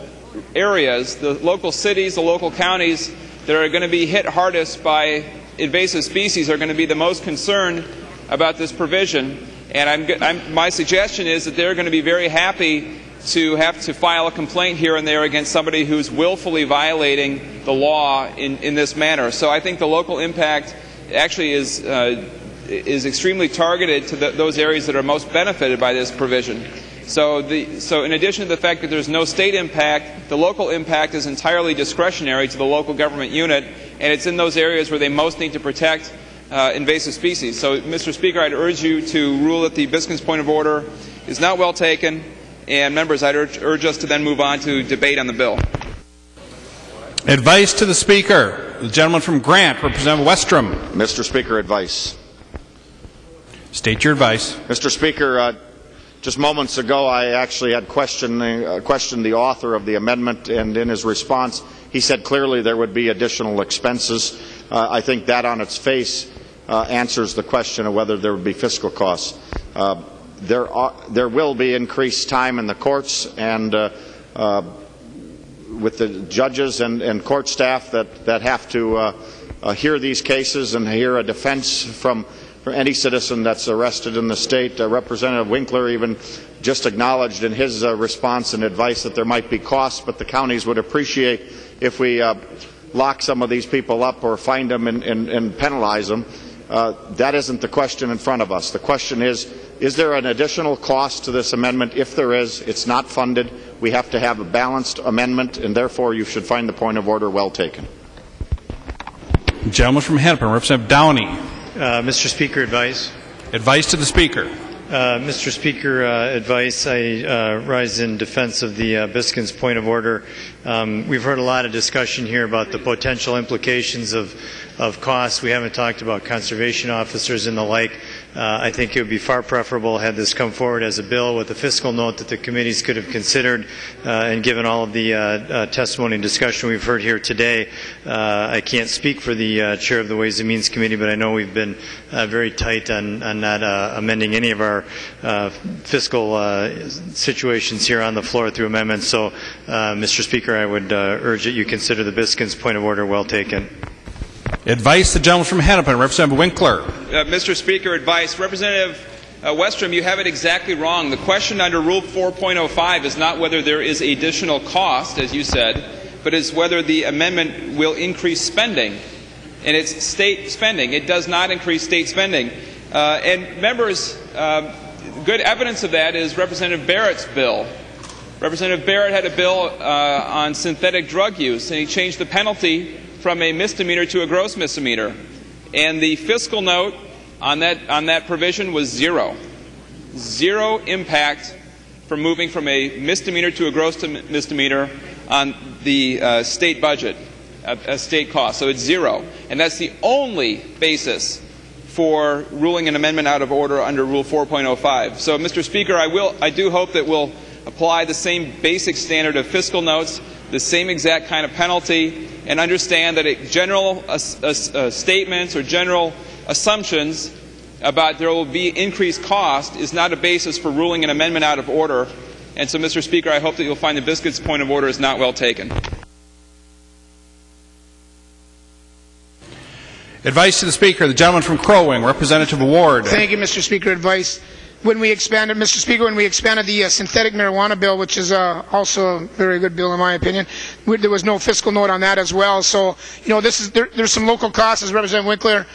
areas, the local cities, the local counties that are going to be hit hardest by invasive species are going to be the most concerned about this provision, and my suggestion is that they're going to be very happy to have to file a complaint here and there against somebody who's willfully violating the law in this manner. So I think the local impact actually is extremely targeted to those areas that are most benefited by this provision. So in addition to the fact that there's no state impact, the local impact is entirely discretionary to the local government unit, and it's in those areas where they most need to protect invasive species. So, Mr. Speaker, I'd urge you to rule that the Biskin's point of order is not well taken. And members, I'd urge us to then move on to debate on the bill. Advice to the Speaker. The gentleman from Grant, Representative Westrom. Mr. Speaker, advice. State your advice. Mr. Speaker, just moments ago I actually had questioned the author of the amendment, and in his response he said clearly there would be additional expenses. I think that on its face answers the question of whether there would be fiscal costs. There will be increased time in the courts and with the judges and court staff that have to hear these cases and hear a defense from any citizen that's arrested in the state. Representative Winkler even just acknowledged in his response and advice that there might be costs, but the counties would appreciate if we lock some of these people up or find them and penalize them. That isn't the question in front of us. The question is there an additional cost to this amendment? If there is, it's not funded. We have to have a balanced amendment, and therefore you should find the point of order well taken. Gentleman from Hennepin, Representative Downey. Mr. Speaker, advice. Advice to the Speaker. Mr. Speaker, advice. I rise in defense of the Biskin's point of order. We've heard a lot of discussion here about the potential implications of costs. We haven't talked about conservation officers and the like. I think it would be far preferable had this come forward as a bill with a fiscal note that the committees could have considered, and given all of the testimony and discussion we've heard here today, I can't speak for the chair of the Ways and Means Committee, but I know we've been very tight on not amending any of our fiscal situations here on the floor through amendments. So, Mr. Speaker, I would urge that you consider the Biskin's point of order well taken. Advice, the gentleman from Hennepin, Representative Winkler. Mr. Speaker, advice. Representative Westrom, you have it exactly wrong. The question under Rule 4.05 is not whether there is additional cost, as you said, but is whether the amendment will increase spending. And it's state spending. It does not increase state spending. And members, good evidence of that is Representative Barrett's bill. Representative Barrett had a bill on synthetic drug use, and he changed the penalty from a misdemeanor to a gross misdemeanor. And the fiscal note on that provision was zero. Zero impact from moving from a misdemeanor to a gross misdemeanor on the state budget, a state cost. So it's zero. And that's the only basis for ruling an amendment out of order under Rule 4.05. So, Mr. Speaker, I do hope that we'll apply the same basic standard of fiscal notes, the same exact kind of penalty, and understand that general statements or general assumptions about there will be increased cost is not a basis for ruling an amendment out of order. And so, Mr. Speaker, I hope that you'll find the Biscuit's point of order is not well taken. Advice to the Speaker, the gentleman from Crow Wing, Representative Ward. Thank you, Mr. Speaker. Advice. When we expanded, Mr. Speaker, when we expanded the synthetic marijuana bill, which is also a very good bill in my opinion, there was no fiscal note on that as well. So, you know, there's some local costs, as Representative Winkler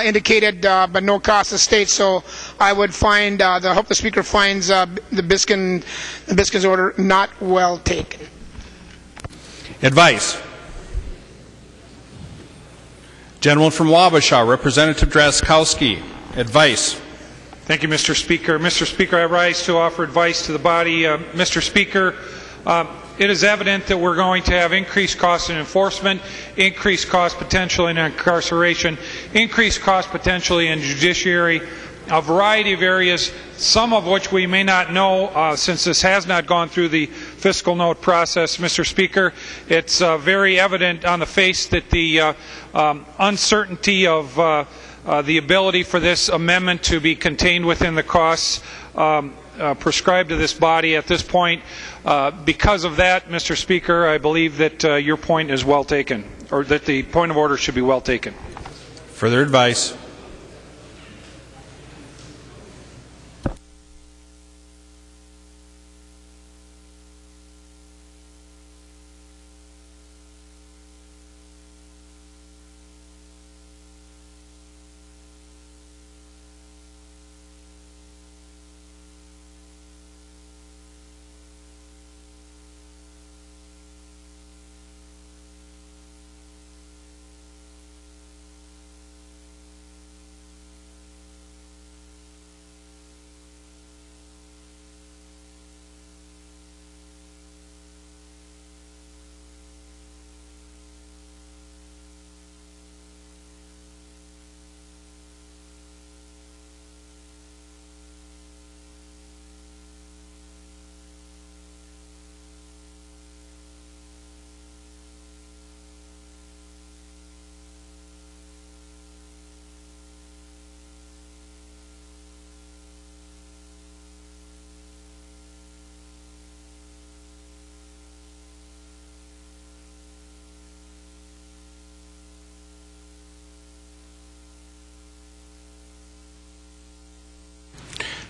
indicated, but no cost to the state. So I would find, I hope the Speaker finds the Biskin's order not well taken. Advice. Gentleman from Wabasha, Representative Drazkowski. Advice. Thank you, Mr. Speaker. Mr. Speaker, I rise to offer advice to the body. Mr. Speaker, it is evident that we're going to have increased costs in enforcement, increased costs potentially in incarceration, increased costs potentially in judiciary, a variety of areas, some of which we may not know since this has not gone through the fiscal note process. Mr. Speaker, it's very evident on the face that the uncertainty of the ability for this amendment to be contained within the costs prescribed to this body at this point. Because of that, Mr. Speaker, I believe that your point is well taken, or that the point of order should be well taken. Further advice.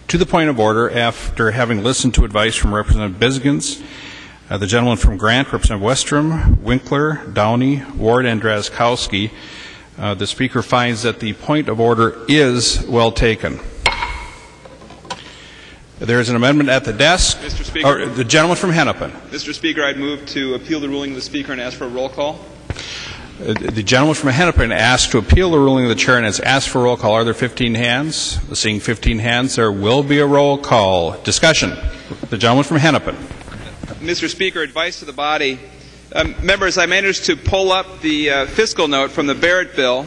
To the point of order, after having listened to advice from Representative Bisgins, the gentleman from Grant, Representative Westrom, Winkler, Downey, Ward, and Drazkowski, the Speaker finds that the point of order is well taken. There is an amendment at the desk. Mr. Speaker. The gentleman from Hennepin. Mr. Speaker, I'd move to appeal the ruling of the Speaker and ask for a roll call. The gentleman from Hennepin asked to appeal the ruling of the Chair and has asked for a roll call. Are there 15 hands? Seeing 15 hands, there will be a roll call. Discussion. The gentleman from Hennepin. Mr. Speaker, advice to the body. Members, I managed to pull up the fiscal note from the Barrett bill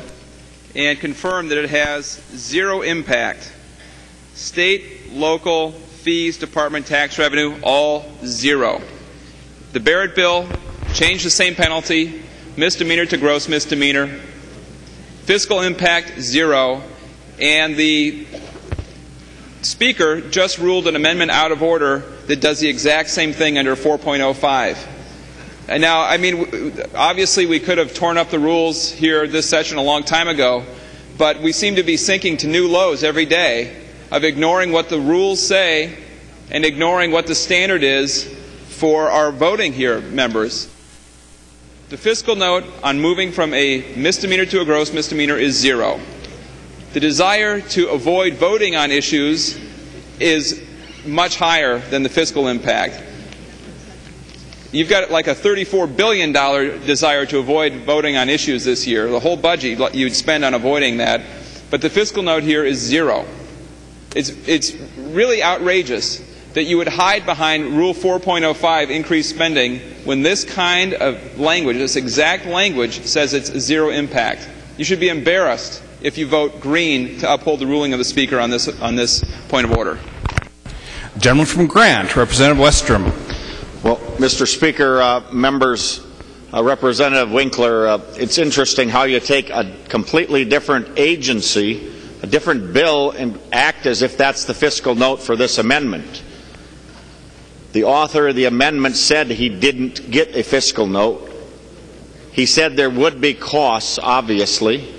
and confirm that it has zero impact. State, local, fees, department, tax revenue, all zero. The Barrett bill changed the same penalty, misdemeanor to gross misdemeanor, fiscal impact zero, and the Speaker just ruled an amendment out of order that does the exact same thing under 4.05. And now, I mean, obviously we could have torn up the rules here this session a long time ago, but we seem to be sinking to new lows every day of ignoring what the rules say and ignoring what the standard is for our voting here, members. The fiscal note on moving from a misdemeanor to a gross misdemeanor is 0. The desire to avoid voting on issues is much higher than the fiscal impact. You've got like a $34 billion desire to avoid voting on issues this year. The whole budget you'd spend on avoiding that. But the fiscal note here is 0. It's really outrageous that you would hide behind Rule 4.05, increased spending, when this kind of language, this exact language, says it's 0 impact. You should be embarrassed if you vote green to uphold the ruling of the Speaker on this point of order. Gentleman from Grant, Representative Westrom. Well, Mr. Speaker, members, Representative Winkler, it's interesting how you take a completely different agency, a different bill, and act as if that's the fiscal note for this amendment. The author of the amendment said he didn't get a fiscal note. He said there would be costs, obviously.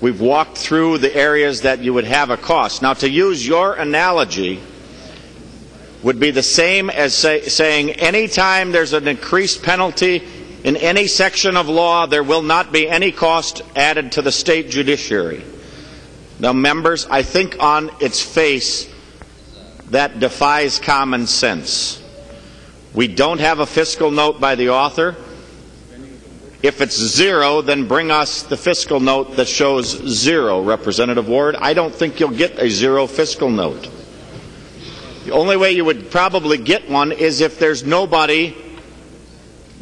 We've walked through the areas that you would have a cost. Now, to use your analogy would be the same as saying any time there's an increased penalty in any section of law, there will not be any cost added to the state judiciary. Now, members, I think on its face, that defies common sense. We don't have a fiscal note by the author. If it's 0, then bring us the fiscal note that shows 0, Representative Ward. I don't think you'll get a 0 fiscal note. The only way you would probably get one is if there's nobody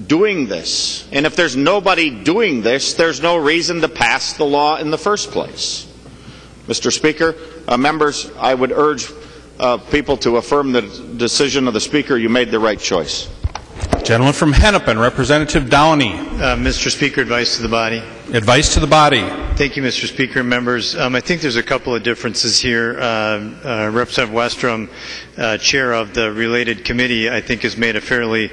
doing this. And if there's nobody doing this, there's no reason to pass the law in the first place. Mr. Speaker, members, I would urge people to affirm the decision of the Speaker. You made the right choice. Gentleman from Hennepin, Representative Downey. Mr. Speaker, advice to the body. Advice to the body. Thank you, Mr. Speaker and members. I think there's a couple of differences here. Representative Westrom, chair of the related committee, I think has made a fairly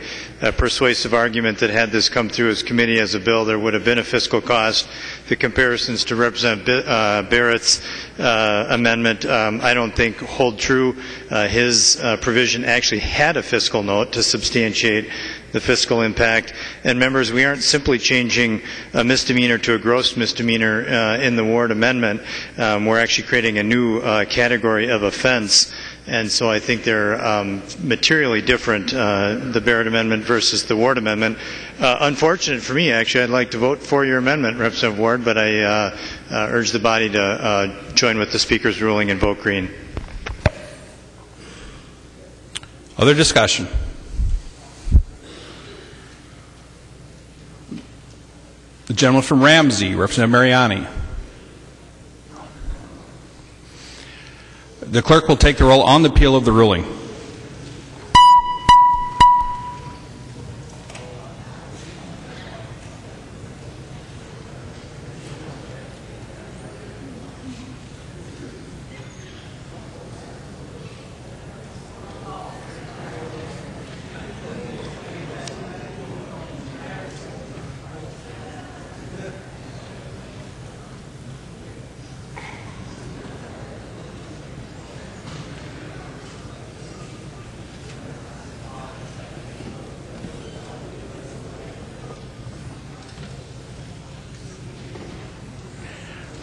persuasive argument that had this come through as committee as a bill, there would have been a fiscal cost. The comparisons to Representative Barrett's amendment, I don't think hold true. His provision actually had a fiscal note to substantiate the fiscal impact. And members, we aren't simply changing a misdemeanor to a gross misdemeanor in the Ward amendment. We're actually creating a new category of offense. And so I think they're materially different, the Barrett amendment versus the Ward amendment. Unfortunate for me, actually, I'd like to vote for your amendment, Representative Ward, but I urge the body to join with the Speaker's ruling and vote green. Other discussion? The gentleman from Ramsey, Representative Mariani. The clerk will take the roll on the appeal of the ruling.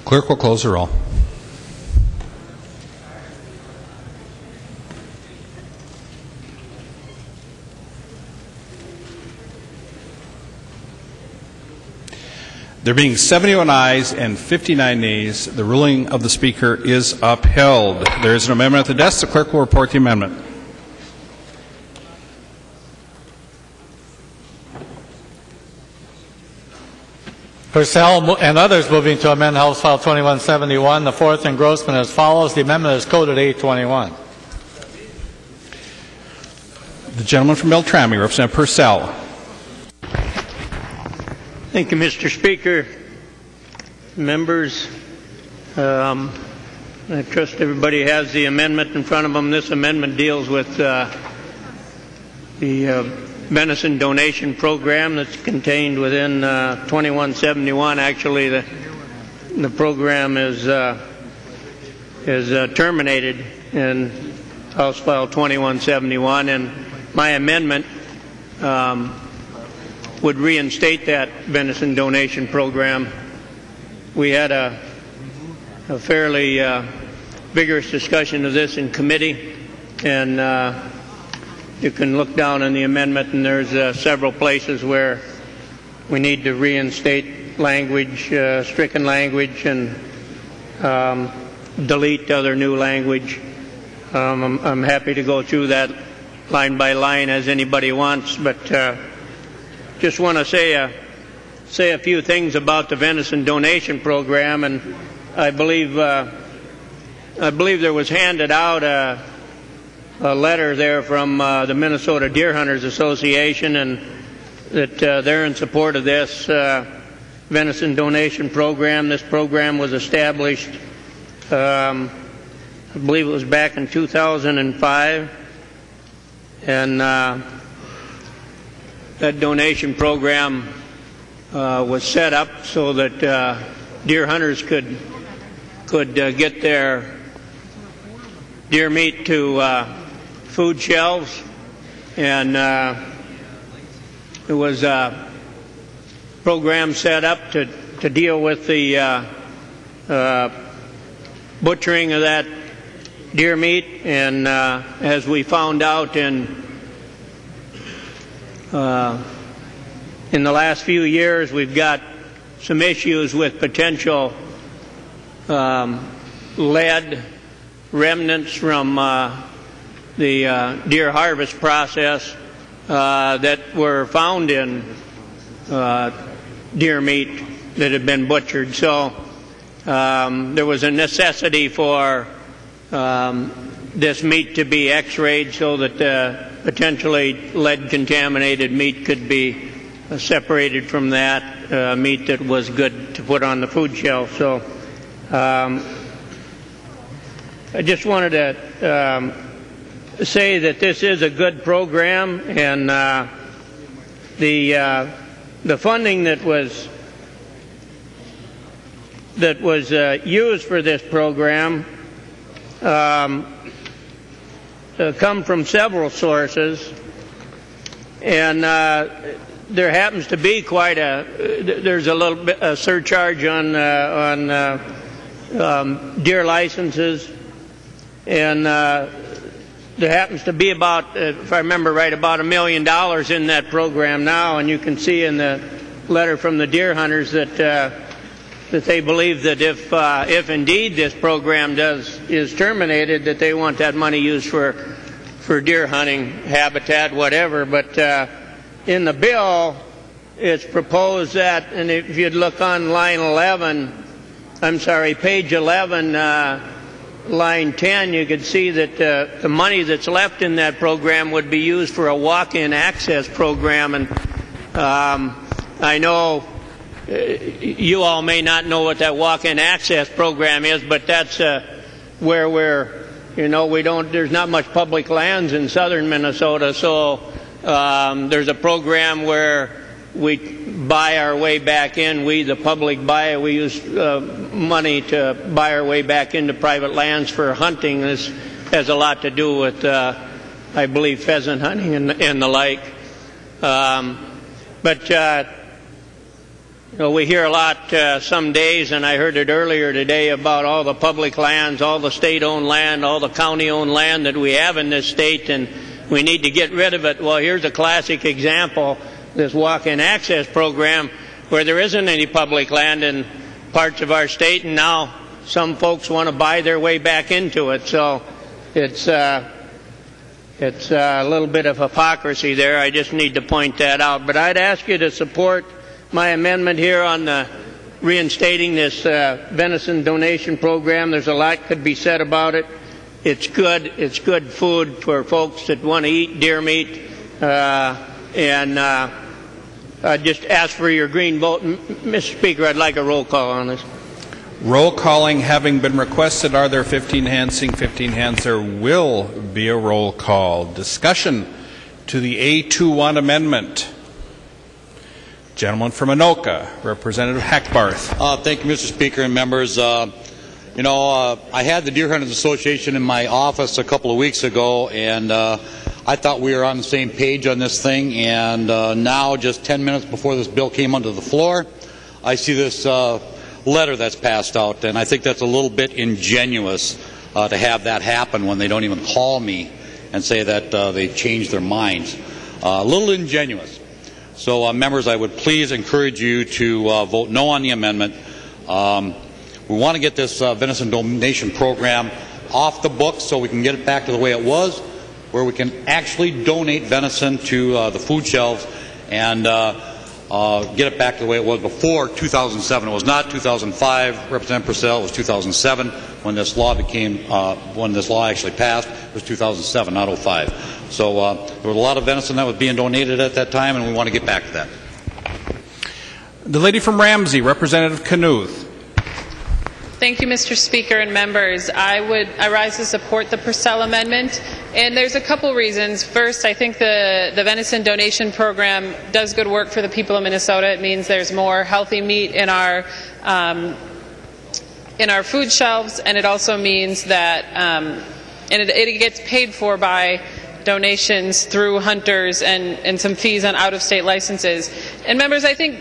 Clerk will close the roll. There being 71 ayes and 59 nays, the ruling of the Speaker is upheld. There is an amendment at the desk. The clerk will report the amendment. Purcell and others moving to amend House File 2171, the fourth engrossment as follows. The amendment is coded 821. The gentleman from Beltrami, Representative Purcell. Thank you, Mr. Speaker. Members, I trust everybody has the amendment in front of them. This amendment deals with the venison donation program that's contained within 2171. Actually, the program is terminated in House File 2171, and my amendment would reinstate that venison donation program. We had a fairly vigorous discussion of this in committee, and you can look down on the amendment, and there's several places where we need to reinstate language, stricken language, and delete other new language. I'm happy to go through that line by line as anybody wants, but just want to say a few things about the venison donation program. And I believe there was handed out a letter there from the Minnesota Deer Hunters Association, and that they're in support of this venison donation program. This program was established, I believe it was back in 2005, and that donation program was set up so that deer hunters could get their deer meat to food shelves, and it was a program set up to deal with the butchering of that deer meat. And as we found out in the last few years, we've got some issues with potential lead remnants from the deer harvest process that were found in deer meat that had been butchered. So there was a necessity for this meat to be x-rayed so that potentially lead-contaminated meat could be separated from that meat that was good to put on the food shelf. So I just wanted to say that this is a good program, and the funding that was used for this program come from several sources, and there happens to be there's a little bit a surcharge on deer licenses, and there happens to be about, if I remember right, about $1 million in that program now. And you can see in the letter from the deer hunters that they believe that if indeed this program is terminated, that they want that money used for deer hunting, habitat, whatever. But in the bill, it's proposed that, and if you'd look on page 11, line 10, you could see that the money that's left in that program would be used for a walk-in access program. And I know you all may not know what that walk-in access program is, but that's where there's not much public lands in southern Minnesota, so there's a program where we buy our way back in. We, the public, we use money to buy our way back into private lands for hunting. This has a lot to do with, I believe, pheasant hunting and the like. We hear a lot some days, and I heard it earlier today, about all the public lands, all the state-owned land, all the county-owned land that we have in this state, and we need to get rid of it. Well, here's a classic example. This walk-in access program, where there isn't any public land in parts of our state, and now some folks want to buy their way back into it. So it's a little bit of hypocrisy there. I just need to point that out. But I'd ask you to support my amendment here on the reinstating this venison donation program. There's a lot could be said about it. It's good. It's good food for folks that want to eat deer meat, and I just ask for your green vote. Mr. Speaker, I'd like a roll call on this. Roll calling having been requested. Are there 15 hands? Seeing 15 hands, there will be a roll call. Discussion. to the A21 amendment. Gentleman from Anoka, Representative Hackbarth. Thank you, Mr. Speaker and members. I had the Deer Hunters Association in my office a couple of weeks ago, and I thought we were on the same page on this thing, and now, just 10 minutes before this bill came onto the floor, I see this letter that's passed out, and I think that's a little bit ingenuous to have that happen when they don't even call me and say that they changed their minds. A little ingenuous. So, members, I would please encourage you to vote no on the amendment. We want to get this venison donation program off the books so we can get it back to the way it was, where we can actually donate venison to the food shelves and get it back to the way it was before 2007. It was not 2005, Representative Purcell. It was 2007 when this law actually passed. It was 2007, not 05. So there was a lot of venison that was being donated at that time, and we want to get back to that. The lady from Ramsey, Representative Knuth. Thank you, Mr. Speaker and members. I rise to support the Purcell amendment, and there's a couple reasons. First, I think the venison donation program does good work for the people of Minnesota. It means there's more healthy meat in our food shelves, and it also means that it gets paid for by donations through hunters and some fees on out-of-state licenses. And members, I think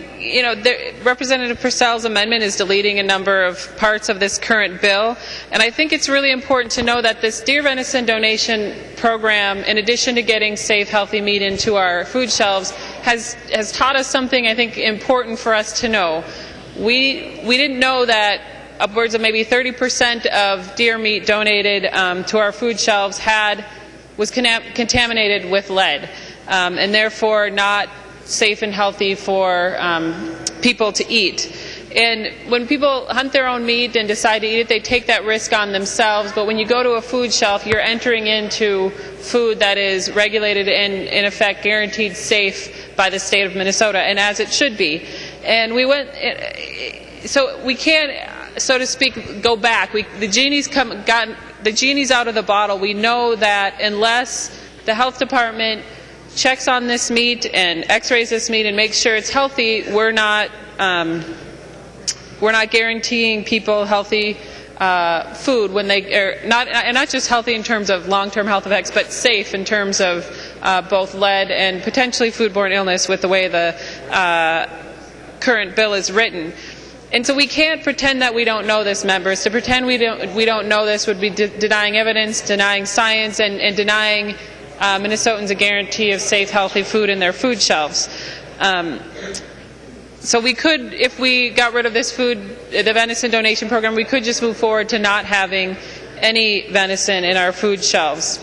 Representative Purcell's amendment is deleting a number of parts of this current bill, and I think it's really important to know that this deer venison donation program, in addition to getting safe, healthy meat into our food shelves, has taught us something I think important for us to know. We didn't know that upwards of maybe 30% of deer meat donated to our food shelves was contaminated with lead, and therefore not safe and healthy for people to eat. And when people hunt their own meat and decide to eat it, they take that risk on themselves, but when you go to a food shelf, you're entering into food that is regulated and, in effect, guaranteed safe by the state of Minnesota, and as it should be. And so we can't, so to speak, go back. The genie's out of the bottle. We know that unless the health department checks on this meat and x-rays this meat and makes sure it's healthy, we're not guaranteeing people healthy food when they are not just healthy in terms of long-term health effects, but safe in terms of both lead and potentially foodborne illness with the way the current bill is written. And so we can't pretend that we don't know this, members. To pretend we don't know this would be denying evidence, denying science, and denying Minnesotans a guarantee of safe, healthy food in their food shelves. So we could, if we got rid of this the venison donation program, we could just move forward to not having any venison in our food shelves.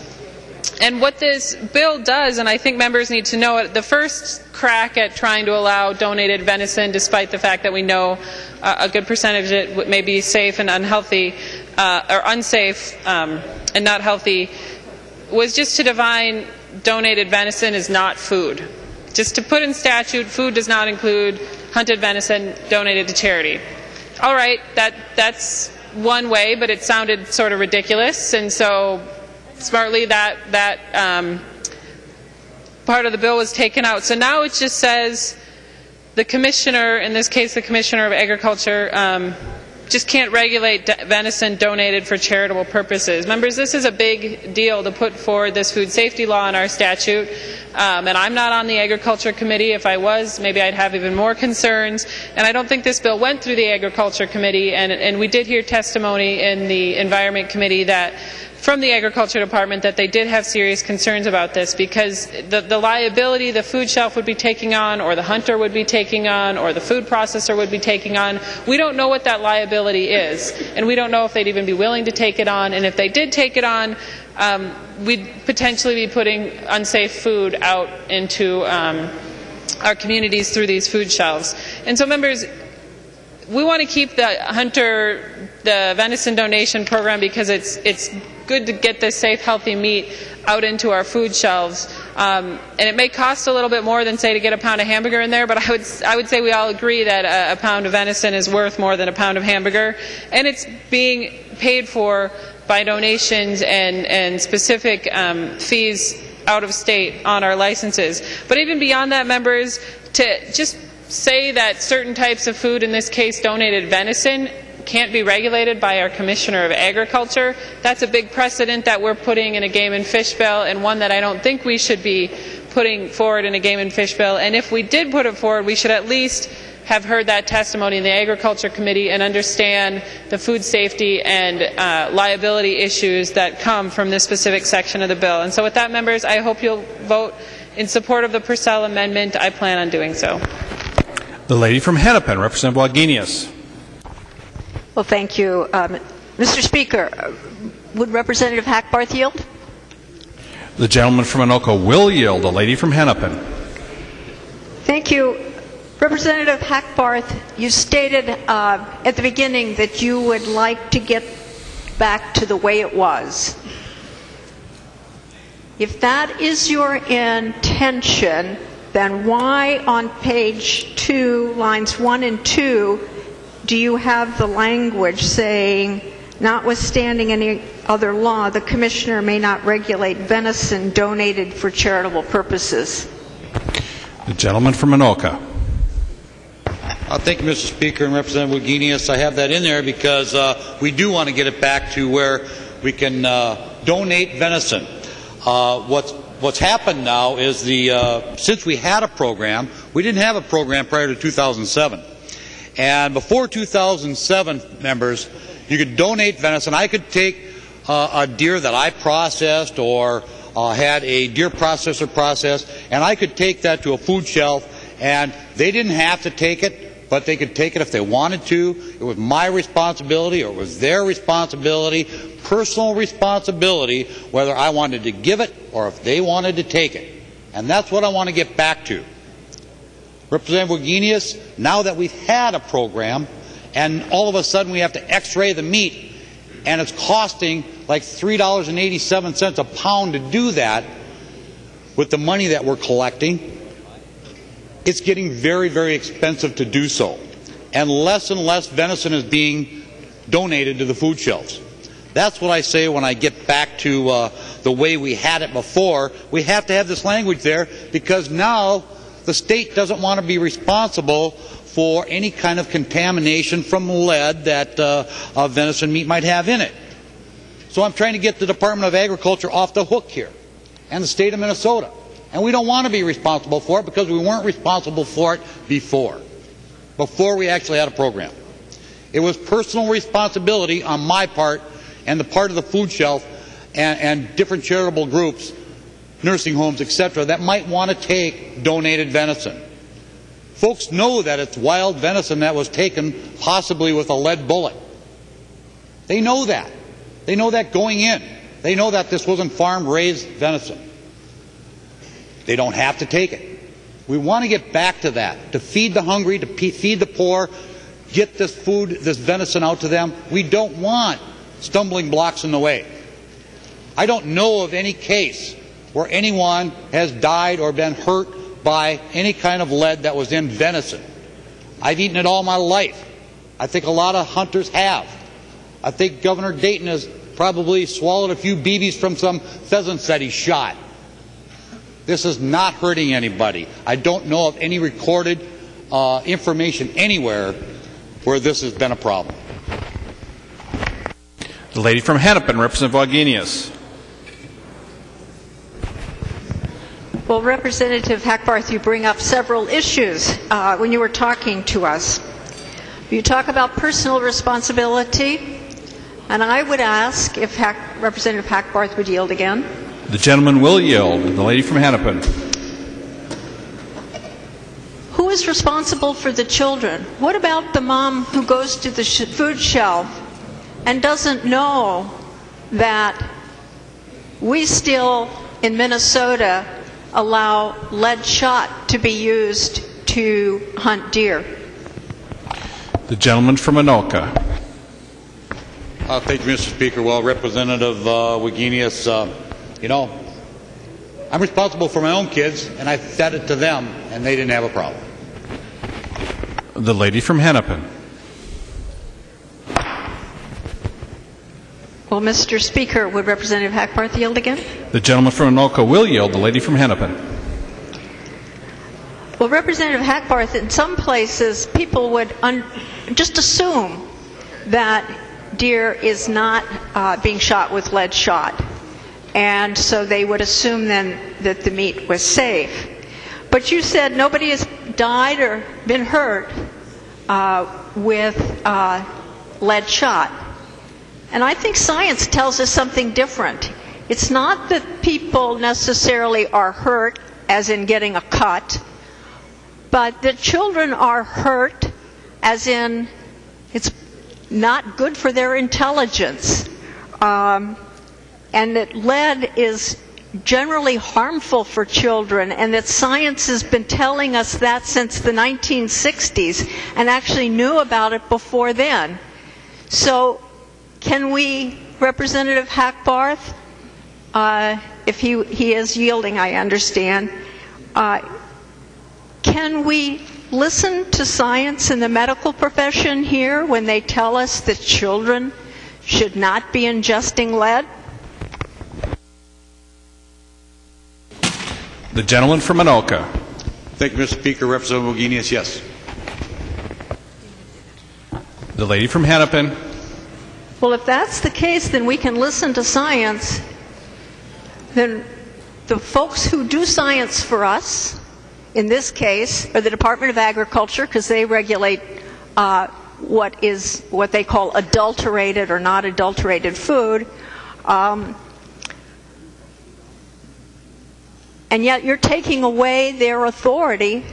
And what this bill does, and I think members need to know it, the first crack at trying to allow donated venison, despite the fact that we know a good percentage of it may be safe and unhealthy, or unsafe and not healthy, was just to define donated venison as not food. Just to put in statute, food does not include hunted venison donated to charity. All right, that's one way, but it sounded sort of ridiculous, and so smartly that part of the bill was taken out. So now it just says the commissioner, in this case the Commissioner of Agriculture, just can't regulate venison donated for charitable purposes. Members, this is a big deal to put forward this food safety law in our statute, and I'm not on the Agriculture Committee. If I was, maybe I'd have even more concerns, and I don't think this bill went through the Agriculture Committee, and we did hear testimony in the Environment Committee from the Agriculture Department that they did have serious concerns about this, because the liability the food shelf would be taking on, or the hunter would be taking on, or the food processor would be taking on, we don't know what that liability is, and we don't know if they'd even be willing to take it on, and if they did take it on, we'd potentially be putting unsafe food out into our communities through these food shelves. And so, members, we want to keep the venison donation program because it's good to get this safe, healthy meat out into our food shelves. And it may cost a little bit more than, say, to get a pound of hamburger in there, but I would say we all agree that a pound of venison is worth more than a pound of hamburger. And it's being paid for by donations and specific fees out of state on our licenses. But even beyond that, members, to just say that certain types of food, in this case donated venison, can't be regulated by our Commissioner of Agriculture, that's a big precedent that we're putting in a game and fish bill, and one that I don't think we should be putting forward in a game and fish bill. And if we did put it forward, we should at least have heard that testimony in the Agriculture Committee and understand the food safety and liability issues that come from this specific section of the bill. And so with that, members, I hope you'll vote in support of the Purcell amendment. I plan on doing so. The lady from Hennepin, Representative Wagenius. Well, thank you. Mr. Speaker, would Representative Hackbarth yield? The gentleman from Anoka will yield. The lady from Hennepin. Thank you. Representative Hackbarth, you stated at the beginning that you would like to get back to the way it was. If that is your intention, then why on page 2, lines 1 and 2, do you have the language saying, notwithstanding any other law, the Commissioner may not regulate venison donated for charitable purposes? The gentleman from Anoka. Thank you, Mr. Speaker, and Representative Wagenius. I have that in there because we do want to get it back to where we can donate venison. What's happened now is since we had a program, we didn't have a program prior to 2007. And before 2007, members, you could donate venison. I could take a deer that I processed or had a deer processor process, and I could take that to a food shelf, and they didn't have to take it, but they could take it if they wanted to. It was my responsibility, or it was their responsibility, personal responsibility, whether I wanted to give it or if they wanted to take it. And that's what I want to get back to. Representative Wagenius, now that we've had a program and all of a sudden we have to x-ray the meat and it's costing like $3.87 a pound to do that with the money that we're collecting, it's getting very, very expensive to do so. And less venison is being donated to the food shelves. That's what I say when I get back to the way we had it before. We have to have this language there because now the state doesn't want to be responsible for any kind of contamination from lead that venison meat might have in it. So I'm trying to get the Department of Agriculture off the hook here, and the state of Minnesota. And we don't want to be responsible for it because we weren't responsible for it before we actually had a program. It was personal responsibility on my part and the part of the food shelf and different charitable groups, nursing homes, etc., that might want to take donated venison. Folks know that it's wild venison that was taken possibly with a lead bullet. They know that. They know that going in. They know that this wasn't farm-raised venison. They don't have to take it. We want to get back to that, to feed the hungry, to feed the poor, get this food, this venison out to them. We don't want stumbling blocks in the way. I don't know of any case where anyone has died or been hurt by any kind of lead that was in venison. I've eaten it all my life. I think a lot of hunters have. I think Governor Dayton has probably swallowed a few BBs from some pheasants that he shot. This is not hurting anybody. I don't know of any recorded information anywhere where this has been a problem. The lady from Hennepin, Representative Wagenius. Well, Representative Hackbarth, you bring up several issues when you were talking to us. You talk about personal responsibility, and I would ask if Representative Hackbarth would yield again. The gentleman will yield. The lady from Hennepin. Who is responsible for the children? What about the mom who goes to the food shelf and doesn't know that we still, in Minnesota, allow lead shot to be used to hunt deer? The gentleman from Anoka. Thank you, Mr. Speaker. Well, Representative Wagenius, you know, I'm responsible for my own kids, and I fed it to them, and they didn't have a problem. The lady from Hennepin. Well, Mr. Speaker, would Representative Hackbarth yield again? The gentleman from Anoka will yield. The lady from Hennepin. Well, Representative Hackbarth, in some places people would just assume that deer is not being shot with lead shot, and so they would assume then that the meat was safe. But you said nobody has died or been hurt with lead shot. And I think science tells us something different. It's not that people necessarily are hurt, as in getting a cut, but that children are hurt, as in it's not good for their intelligence. And that lead is generally harmful for children, and that science has been telling us that since the 1960s and actually knew about it before then. So can we, Representative Hackbarth, if he is yielding, I understand, can we listen to science in the medical profession here when they tell us that children should not be ingesting lead? The gentleman from Anoka. Thank you, Mr. Speaker. Representative Wagenius, yes. The lady from Hennepin. Well, if that's the case, then we can listen to science. Then the folks who do science for us, in this case, are the Department of Agriculture, because they regulate what they call adulterated or not adulterated food. And yet you're taking away their authority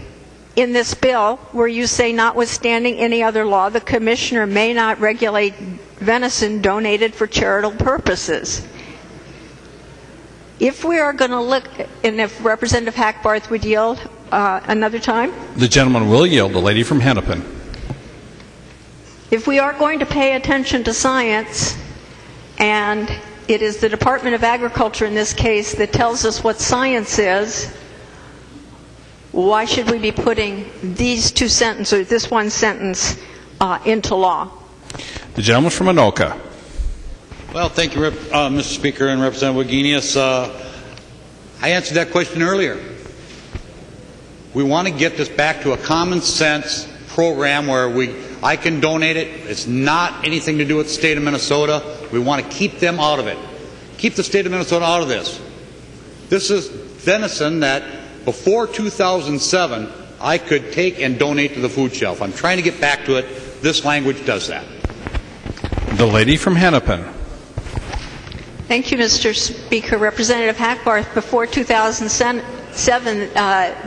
in this bill where you say, notwithstanding any other law, the commissioner may not regulate venison donated for charitable purposes. If we are going to look, and if Representative Hackbarth would yield another time? The gentleman will yield. The lady from Hennepin. If we are going to pay attention to science, and it is the Department of Agriculture in this case that tells us what science is, why should we be putting these two sentences, or this one sentence, into law? The gentleman from Anoka. Well, thank you, Mr. Speaker and Representative Wagenius. I answered that question earlier. We want to get this back to a common sense program where I can donate it. It's not anything to do with the state of Minnesota. We want to keep them out of it. Keep the state of Minnesota out of this. This is venison that before 2007 I could take and donate to the food shelf. I'm trying to get back to it. This language does that. The lady from Hennepin. Thank you, Mr. Speaker. Representative Hackbarth, before 2007,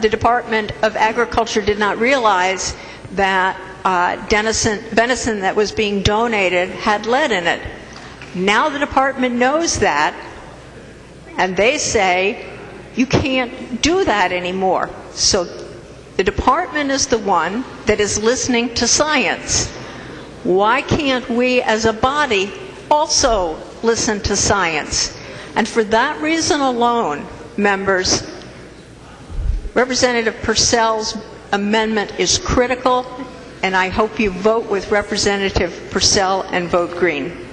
the Department of Agriculture did not realize that venison that was being donated had lead in it. Now the department knows that, and they say you can't do that anymore. So the department is the one that is listening to science. Why can't we as a body also listen to science? And for that reason alone, members, Representative Purcell's amendment is critical, and I hope you vote with Representative Purcell and vote green.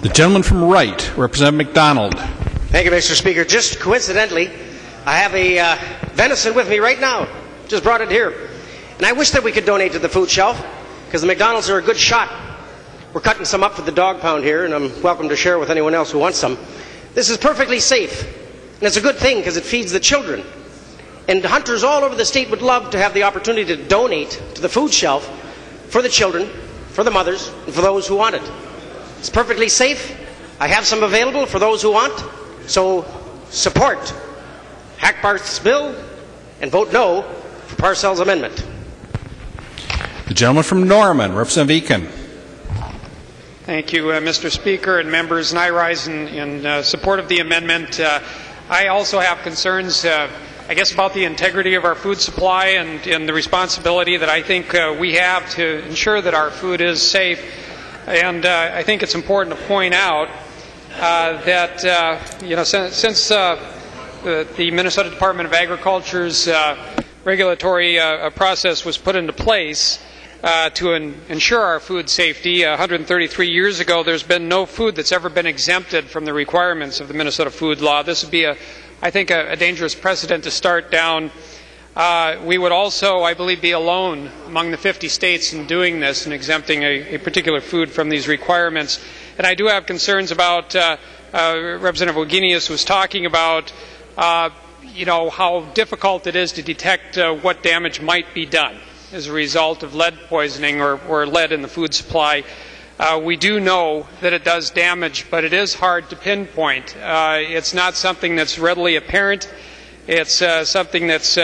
The gentleman from Wright, Representative McDonald. Thank you, Mr. Speaker. Just coincidentally, I have a venison with me right now. Just brought it here. And I wish that we could donate to the food shelf, because the McDonald's are a good shot. We're cutting some up for the dog pound here, and I'm welcome to share with anyone else who wants some. This is perfectly safe, and it's a good thing because it feeds the children. And hunters all over the state would love to have the opportunity to donate to the food shelf for the children, for the mothers, and for those who want it. It's perfectly safe. I have some available for those who want. So support Hackbarth's bill and vote no for Parcells' amendment. The gentleman from Norman, Representative Eakin. Thank you, Mr. Speaker and members. And I rise in support of the amendment. I also have concerns, I guess, about the integrity of our food supply and the responsibility that I think we have to ensure that our food is safe. And I think it's important to point out that since the Minnesota Department of Agriculture's regulatory process was put into place, to ensure our food safety. 133 years ago, there's been no food that's ever been exempted from the requirements of the Minnesota food law. This would be, I think, a dangerous precedent to start down. We would also, I believe, be alone among the 50 states in doing this and exempting a particular food from these requirements. And I do have concerns about, Representative Wagenius was talking about, how difficult it is to detect what damage might be done as a result of lead poisoning or lead in the food supply. We do know that it does damage, but it is hard to pinpoint. It's not something that's readily apparent. It's something that's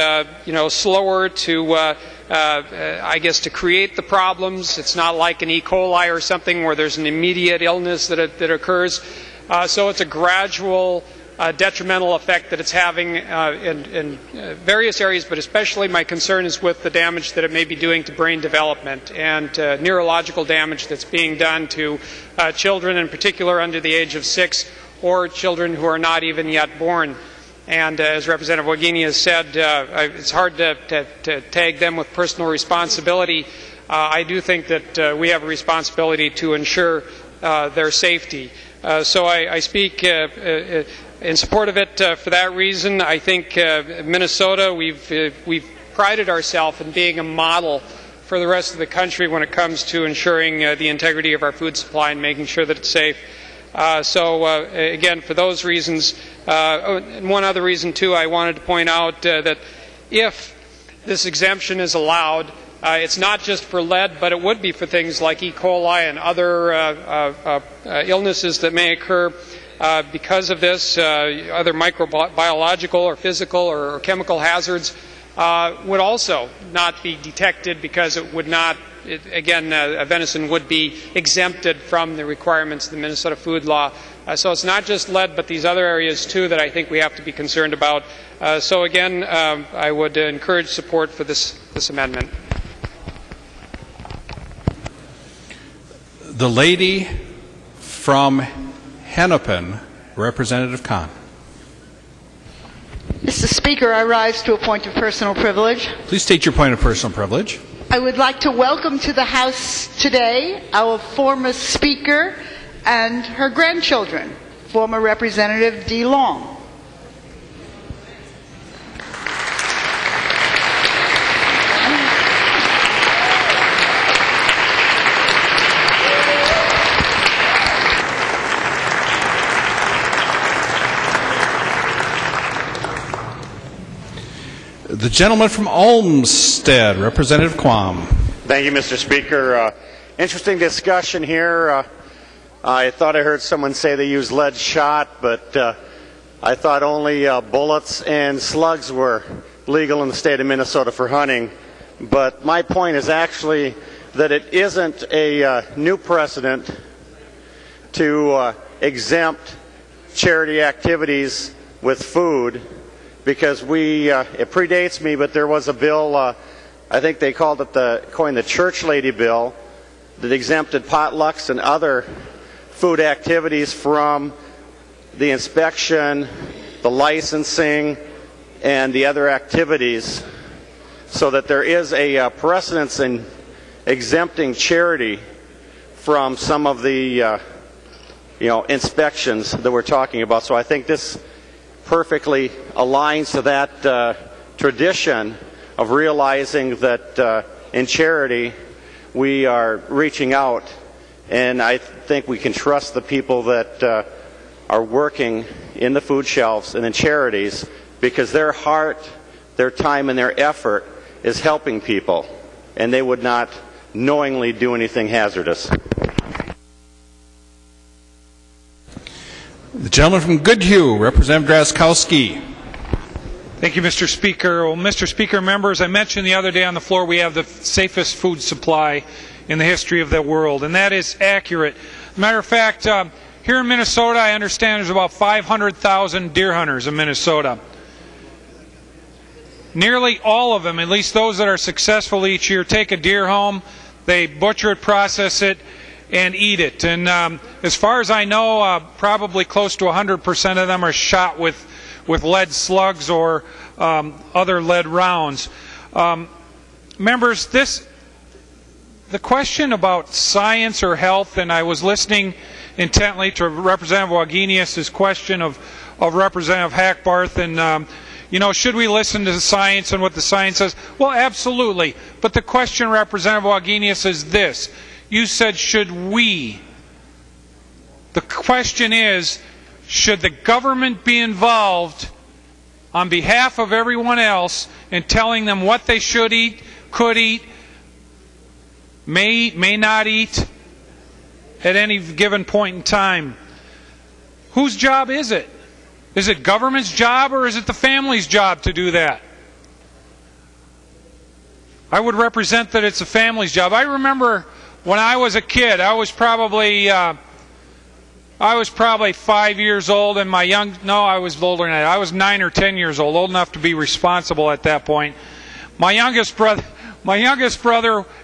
slower to, I guess, to create the problems. It's not like an E. coli or something where there's an immediate illness that occurs. So it's a gradual detrimental effect that it's having in various areas, but especially my concern is with the damage that it may be doing to brain development and neurological damage that's being done to children, in particular under the age of 6, or children who are not even yet born. And as Representative Wagenius has said, it's hard to tag them with personal responsibility. I do think that we have a responsibility to ensure their safety. So I speak in support of it for that reason. I think Minnesota, we've prided ourselves in being a model for the rest of the country when it comes to ensuring the integrity of our food supply and making sure that it's safe. Again, for those reasons, and one other reason too, I wanted to point out that if this exemption is allowed, it's not just for lead, but it would be for things like E. coli and other illnesses that may occur because of this. Other microbiological or physical or chemical hazards would also not be detected because it would not, again, venison would be exempted from the requirements of the Minnesota food law. So it's not just lead, but these other areas too that I think we have to be concerned about. So again, I would encourage support for this amendment. The lady from Hennepin, Representative Kahn. Mr. Speaker, I rise to a point of personal privilege. Please state your point of personal privilege. I would like to welcome to the House today our former Speaker and her grandchildren, former Representative Dee Long. The gentleman from Olmsted, Representative Quam. Thank you, Mr. Speaker. Interesting discussion here. I thought I heard someone say they use lead shot, but I thought only bullets and slugs were legal in the state of Minnesota for hunting. But my point is actually that it isn't a new precedent to exempt charity activities with food, because it predates me, but there was a bill, I think they coined the church lady bill, that exempted potlucks and other food activities from the inspection, the licensing, and the other activities, so that there is a precedence in exempting charity from some of the inspections that we're talking about. So I think this perfectly aligns to that tradition of realizing that in charity we are reaching out, and I think we can trust the people that are working in the food shelves and in charities, because their heart, their time, and their effort is helping people, and they would not knowingly do anything hazardous. The gentleman from Goodhue, Representative Drazkowski. Thank you, Mr. Speaker. Well, Mr. Speaker, members, I mentioned the other day on the floor we have the safest food supply in the history of the world, and that is accurate. Matter of fact, here in Minnesota, I understand there's about 500,000 deer hunters in Minnesota. Nearly all of them, at least those that are successful each year, take a deer home, they butcher it, process it, and eat it. And as far as I know, probably close to 100% of them are shot with lead slugs or other lead rounds. Members, the question about science or health, and I was listening intently to Representative Wagenius' question of Representative Hackbarth, and you know, should we listen to the science and what the science says? Well, absolutely. But the question, Representative Wagenius, is this. You said, should we? The question is, should the government be involved on behalf of everyone else in telling them what they should eat, could eat, may eat, may not eat at any given point in time? Whose job is it? Is it government's job or is it the family's job to do that? I would represent that it's a family's job. I remember when I was a kid, I was probably 5 years old, and I was older than that. I was 9 or 10 years old enough to be responsible at that point. My youngest brother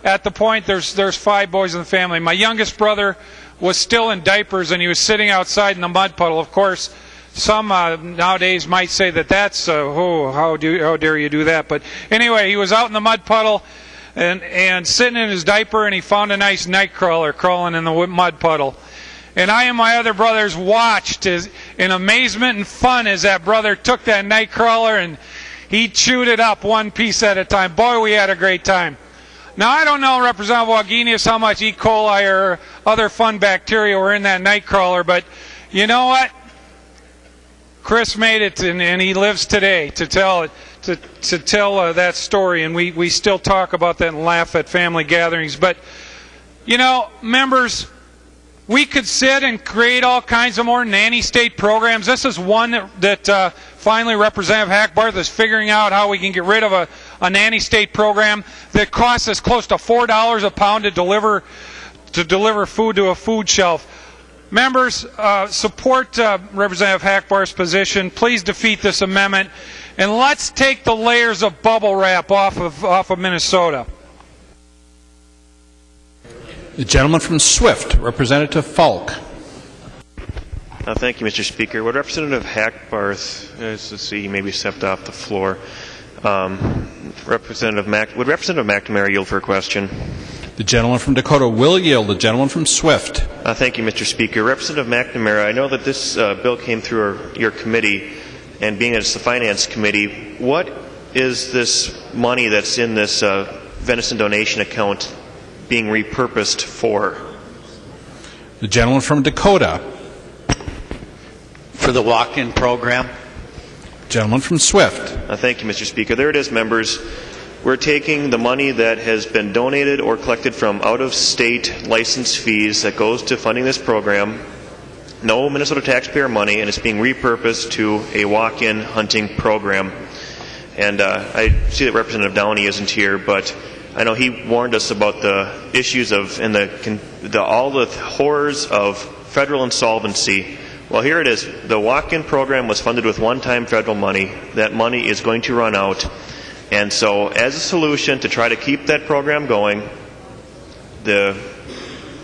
at the point, there's 5 boys in the family. My youngest brother was still in diapers, and he was sitting outside in the mud puddle. Of course, some nowadays might say that that's how dare you do that? But anyway, he was out in the mud puddle and sitting in his diaper, and he found a nice night crawler crawling in the mud puddle. And I and my other brothers watched in amazement and fun as that brother took that night crawler and he chewed it up one piece at a time. Boy, we had a great time. Now, I don't know, Representative Wagenius, how much E. coli or other fun bacteria were in that night crawler, but you know what? Chris made it, and he lives today to tell that story, and we still talk about that and laugh at family gatherings. But, you know, members, we could sit and create all kinds of more nanny state programs. This is one that finally Representative Hackbarth is figuring out how we can get rid of a nanny state program that costs us close to $4 a pound to deliver food to a food shelf. Members, support Representative Hackbarth's position. Please defeat this amendment, and let's take the layers of bubble wrap off of Minnesota. The gentleman from Swift, Representative Falk. Thank you, Mr. Speaker. Would Representative Hackbarth, let's see, he maybe stepped off the floor. Would Representative McNamara yield for a question? The gentleman from Dakota will yield. The gentleman from Swift. Thank you, Mr. Speaker. Representative McNamara, I know that this bill came through your committee, and being it's the Finance Committee, what is this money that's in this venison donation account being repurposed for? The gentleman from Dakota. For the walk-in program. Gentleman from Swift. Thank you, Mr. Speaker. There it is, members. We're taking the money that has been donated or collected from out-of-state license fees that goes to funding this program, no Minnesota taxpayer money, and it's being repurposed to a walk-in hunting program. And I see that Representative Downey isn't here, but I know he warned us about the issues of and all the horrors of federal insolvency. Well, here it is. The walk-in program was funded with one-time federal money. That money is going to run out. And so as a solution to try to keep that program going, the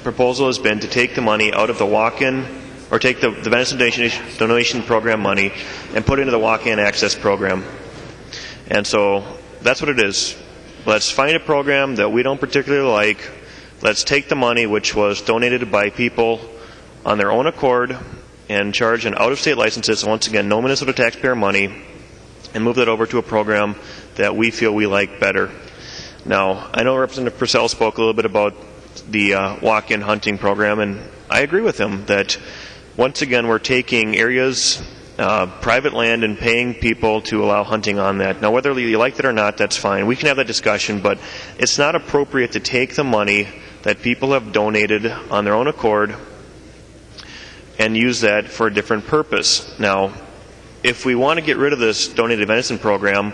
proposal has been to take the money out of the walk-in, or take the venison donation program money and put it into the walk-in access program. And so that's what it is. Let's find a program that we don't particularly like. Let's take the money, which was donated by people on their own accord, and charge an out-of-state licenses, once again, no Minnesota taxpayer money, and move that over to a program that we feel we like better. Now, I know Representative Purcell spoke a little bit about the walk-in hunting program, and I agree with him that, once again, we're taking areas, private land, and paying people to allow hunting on that. Now, whether you like that or not, that's fine. We can have that discussion, but it's not appropriate to take the money that people have donated on their own accord and use that for a different purpose. Now, if we want to get rid of this donated venison program,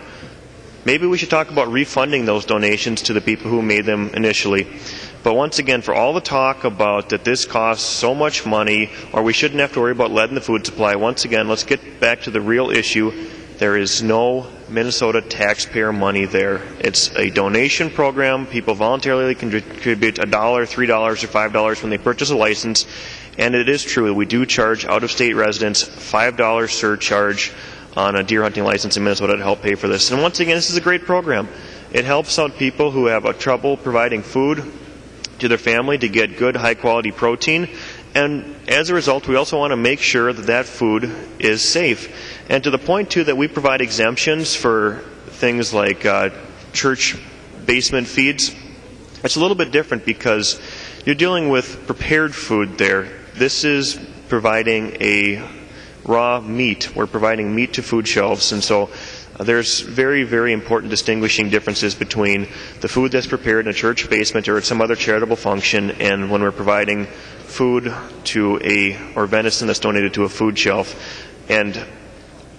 maybe we should talk about refunding those donations to the people who made them initially. But once again, for all the talk about that this costs so much money, or we shouldn't have to worry about lead in the food supply, once again, let's get back to the real issue. There is no Minnesota taxpayer money there. It's a donation program. People voluntarily contribute $1, $3, or $5 when they purchase a license. And it is true that we do charge out-of-state residents $5 surcharge on a deer hunting license in Minnesota to help pay for this. And once again, this is a great program. It helps out people who have trouble providing food to their family to get good, high-quality protein. And as a result, we also want to make sure that that food is safe. And to the point, too, that we provide exemptions for things like church basement feeds. It's a little bit different because you're dealing with prepared food there. This is providing a raw meat. We're providing meat to food shelves. And so there's very, very important distinguishing differences between the food that's prepared in a church basement or at some other charitable function and when we're providing food to or venison that's donated to a food shelf. And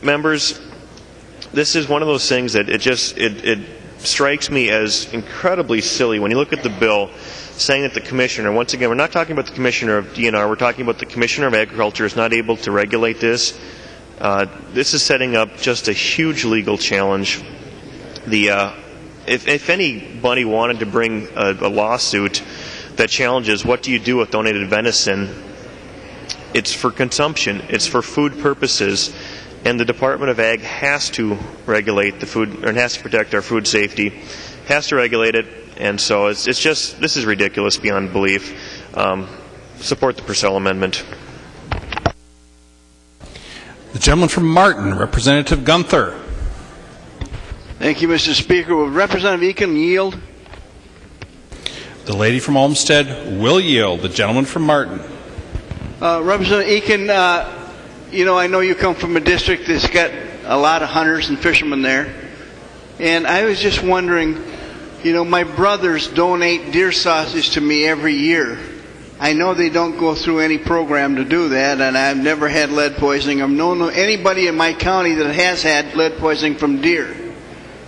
members, this is one of those things that it strikes me as incredibly silly when you look at the bill saying that the commissioner, once again, we're not talking about the commissioner of DNR, we're talking about the commissioner of agriculture is not able to regulate this. This is setting up just a huge legal challenge. If anybody wanted to bring a lawsuit that challenges what do you do with donated venison, it's for consumption, it's for food purposes, and the Department of Ag has to regulate the food, or has to protect our food safety, has to regulate it, and so it's just, this is ridiculous beyond belief. Support the Purcell amendment. The gentleman from Martin, Representative Gunther. Thank you, Mr. Speaker. Will Representative Eakin yield? The lady from Olmsted will yield. The gentleman from Martin. Representative Eakin, I know you come from a district that's got a lot of hunters and fishermen there. And I was just wondering, my brothers donate deer sausage to me every year. I know they don't go through any program to do that, and I've never had lead poisoning. I've known anybody in my county that has had lead poisoning from deer.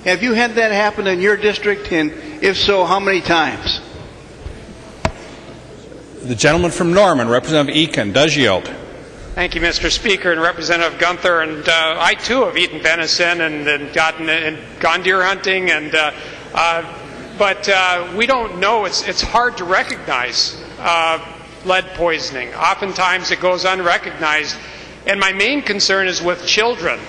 Have you had that happen in your district, and if so, how many times? The gentleman from Norman, Representative Eakin, does yield. Thank you, Mr. Speaker and Representative Gunther. And I too have eaten venison and gone deer hunting, but we don't know. It's hard to recognize lead poisoning. Oftentimes it goes unrecognized, and my main concern is with children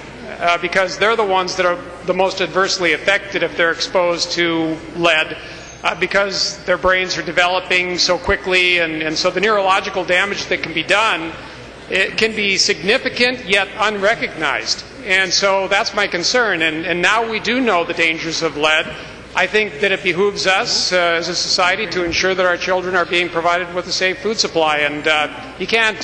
because they're the ones that are the most adversely affected if they're exposed to lead because their brains are developing so quickly, and so the neurological damage that can be done, it can be significant yet unrecognized. And so that's my concern, and now we do know the dangers of lead. I think that it behooves us as a society to ensure that our children are being provided with a safe food supply. And you can't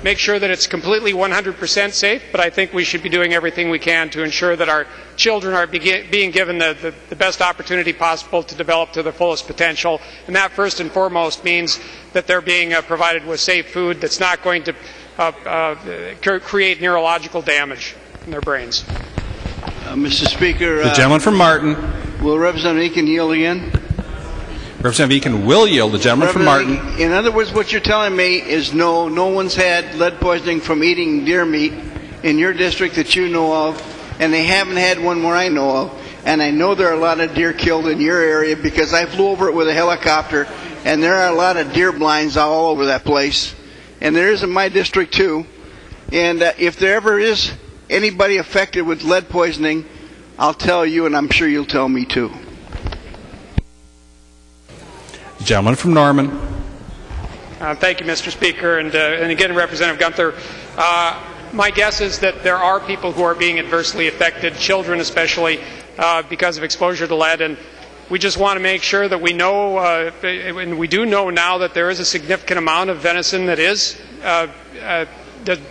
make sure that it's completely 100% safe, but I think we should be doing everything we can to ensure that our children are being given the best opportunity possible to develop to their fullest potential. And that first and foremost means that they're being provided with safe food that's not going to create neurological damage in their brains. Mr. Speaker, the gentleman from Martin. Will Representative Eakin yield again? Representative Eakin will yield. The gentleman from Martin. In other words, what you're telling me is no one's had lead poisoning from eating deer meat in your district that you know of, and they haven't had one where I know of. And I know there are a lot of deer killed in your area because I flew over it with a helicopter, and there are a lot of deer blinds all over that place. And there is in my district too. And if there ever is anybody affected with lead poisoning, I'll tell you, and I'm sure you'll tell me too. Gentleman from Norman. Thank you, Mr. Speaker, and again, Representative Gunther. My guess is that there are people who are being adversely affected, children especially, because of exposure to lead, and we just want to make sure that we know, and we do know now that there is a significant amount of venison that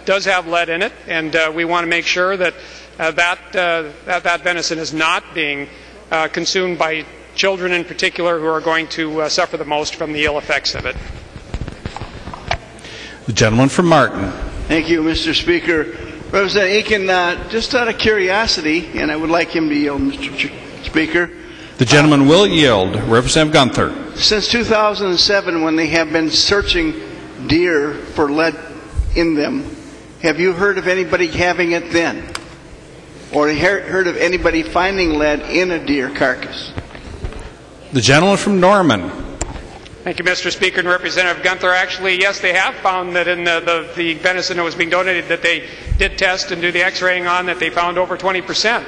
does have lead in it, and we want to make sure that that venison is not being consumed by children in particular who are going to suffer the most from the ill effects of it. The gentleman from Martin. Thank you, Mr. Speaker. Representative Eakin, just out of curiosity, and I would like him to yield, Mr. Speaker. The gentleman will yield. Representative Gunther. Since 2007, when they have been searching deer for lead in them, have you heard of anybody having it then? Or heard of anybody finding lead in a deer carcass? The gentleman from Norman. Thank you, Mr. Speaker and Representative Gunther. Actually, yes, they have found that in the venison that was being donated that they did test and do the x-raying on, that they found over 20%.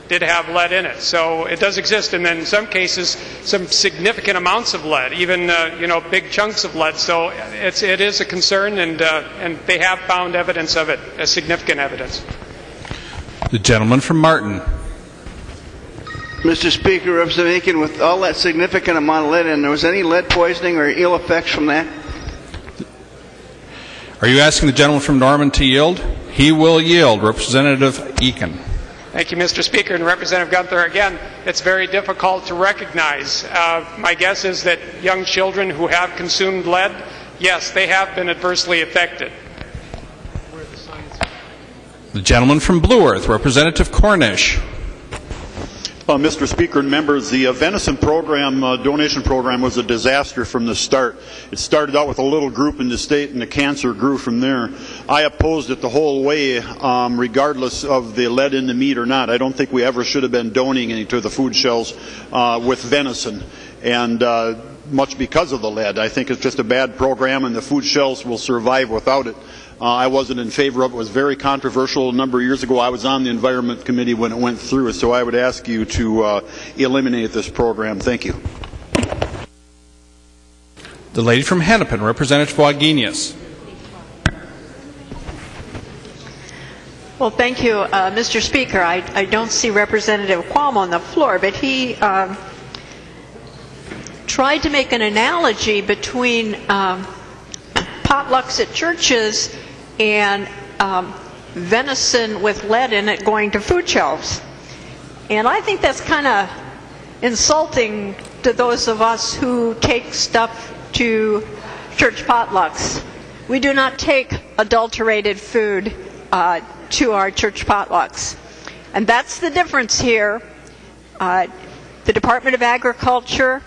did have lead in it. So it does exist, and then in some cases, some significant amounts of lead, even big chunks of lead. So it is a concern, and they have found evidence of it, significant evidence. The gentleman from Martin. Mr. Speaker, Representative Aiken, with all that significant amount of lead in, there was any lead poisoning or ill effects from that? Are you asking the gentleman from Norman to yield? He will yield. Representative Aiken. Thank you, Mr. Speaker. And Representative Gunther, again, it's very difficult to recognize. My guess is that young children who have consumed lead, yes, they have been adversely affected. The gentleman from Blue Earth, Representative Cornish. Mr. Speaker and members, the venison program, donation program, was a disaster from the start. It started out with a little group in the state, and the cancer grew from there. I opposed it the whole way, regardless of the lead in the meat or not. I don't think we ever should have been donating any to the food shelves with venison, and much because of the lead. I think it's just a bad program, and the food shelves will survive without it. I wasn't in favor of it. It was very controversial a number of years ago. I was on the Environment Committee when it went through, so I would ask you to eliminate this program. Thank you. The lady from Hennepin, Representative Wagenius. Well, thank you, Mr. Speaker. I don't see Representative Qualm on the floor, but he tried to make an analogy between potlucks at churches and venison with lead in it going to food shelves. And I think that's kind of insulting to those of us who take stuff to church potlucks. We do not take adulterated food to our church potlucks. And that's the difference here. The Department of Agriculture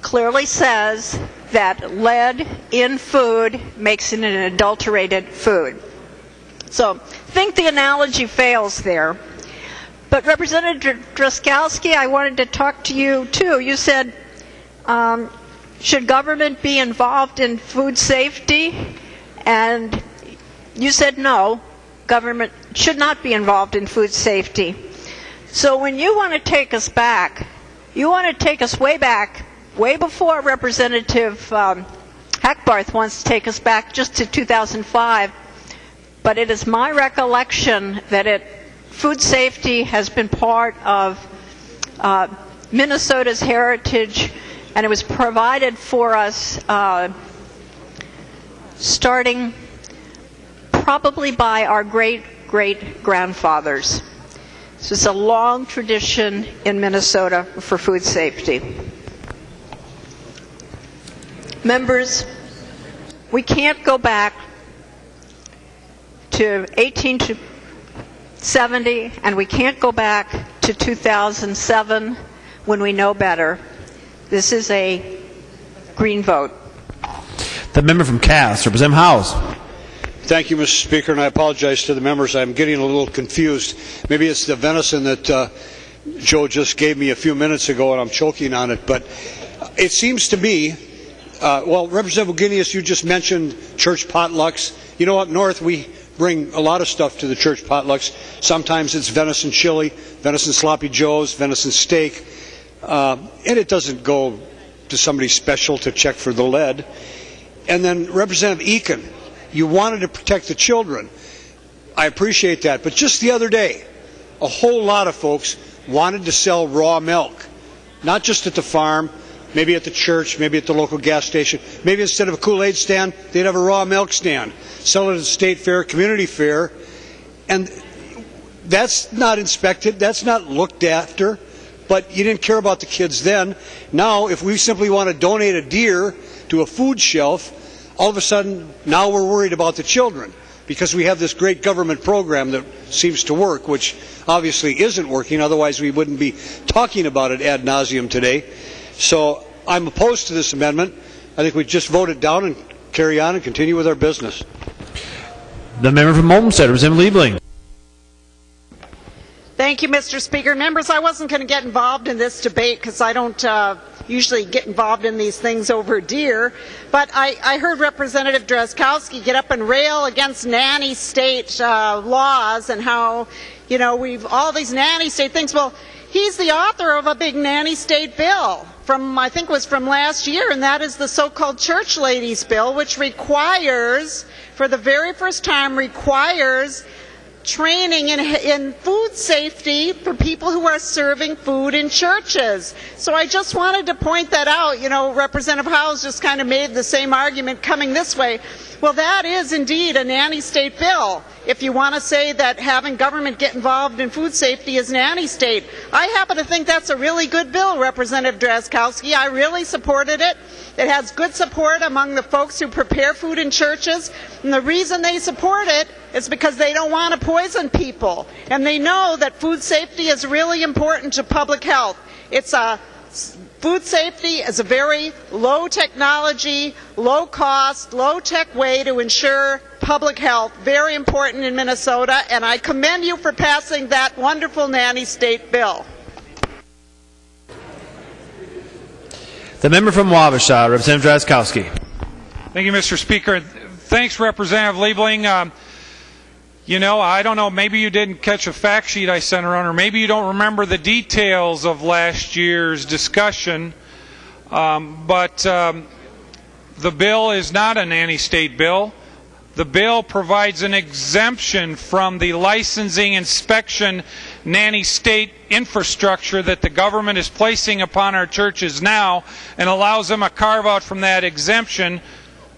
clearly says that lead in food makes it an adulterated food. So I think the analogy fails there. But Representative Drazkowski, I wanted to talk to you too. You said, should government be involved in food safety? And you said no, government should not be involved in food safety. So when you want to take us back, you want to take us way back, way before Representative Hackbarth wants to take us back just to 2005, but it is my recollection that food safety has been part of Minnesota's heritage, and it was provided for us starting probably by our great-great-grandfathers. So it's a long tradition in Minnesota for food safety. Members, we can't go back to 1870, and we can't go back to 2007 when we know better. This is a green vote. The member from Cass, Representative House. Thank you, Mr. Speaker, and I apologize to the members. I'm getting a little confused. Maybe it's the venison that Joe just gave me a few minutes ago, and I'm choking on it. But it seems to me, well, Representative Wagenius, you just mentioned church potlucks. You know, up north we bring a lot of stuff to the church potlucks. Sometimes it's venison chili, venison sloppy joes, venison steak, and it doesn't go to somebody special to check for the lead. And then Representative Aiken, you wanted to protect the children. I appreciate that. But just the other day, a whole lot of folks wanted to sell raw milk, not just at the farm, maybe at the church, maybe at the local gas station. Maybe instead of a Kool-Aid stand, they'd have a raw milk stand. Sell it at the state fair, community fair. And that's not inspected. That's not looked after. But you didn't care about the kids then. Now, if we simply want to donate a deer to a food shelf, all of a sudden, now we're worried about the children because we have this great government program that seems to work, which obviously isn't working. Otherwise, we wouldn't be talking about it ad nauseum today. So I'm opposed to this amendment. I think we just vote it down and carry on and continue with our business. The member from Olmsted, Representative Liebling. Thank you, Mr. Speaker. Members, I wasn't going to get involved in this debate because I don't usually get involved in these things over deer, but I heard Representative Drazkowski get up and rail against nanny state laws and how, you know, we've all these nanny state things. Well, he's the author of a big nanny state bill from, I think it was from last year, and that is the so-called church ladies bill, which requires, for the very first time, requires training in food safety for people who are serving food in churches. So I just wanted to point that out. You know, Representative Howes just kind of made the same argument coming this way. Well, that is indeed a nanny state bill. If you want to say that having government get involved in food safety is nanny state. I happen to think that's a really good bill, Representative Drazkowski. I really supported it. It has good support among the folks who prepare food in churches. And the reason they support it is because they don't want to poison people. And they know that food safety is really important to public health. Food safety is a very low technology, low cost, low tech way to ensure public health. Very important in Minnesota, and I commend you for passing that wonderful nanny state bill. The member from Wabasha, Representative Drazkowski. Thank you, Mr. Speaker. Thanks, Representative Liebling. You know, I don't know, maybe you didn't catch a fact sheet I sent around, or maybe you don't remember the details of last year's discussion, but the bill is not a nanny state bill. The bill provides an exemption from the licensing, inspection, nanny state infrastructure that the government is placing upon our churches now, and allows them a carve out from that exemption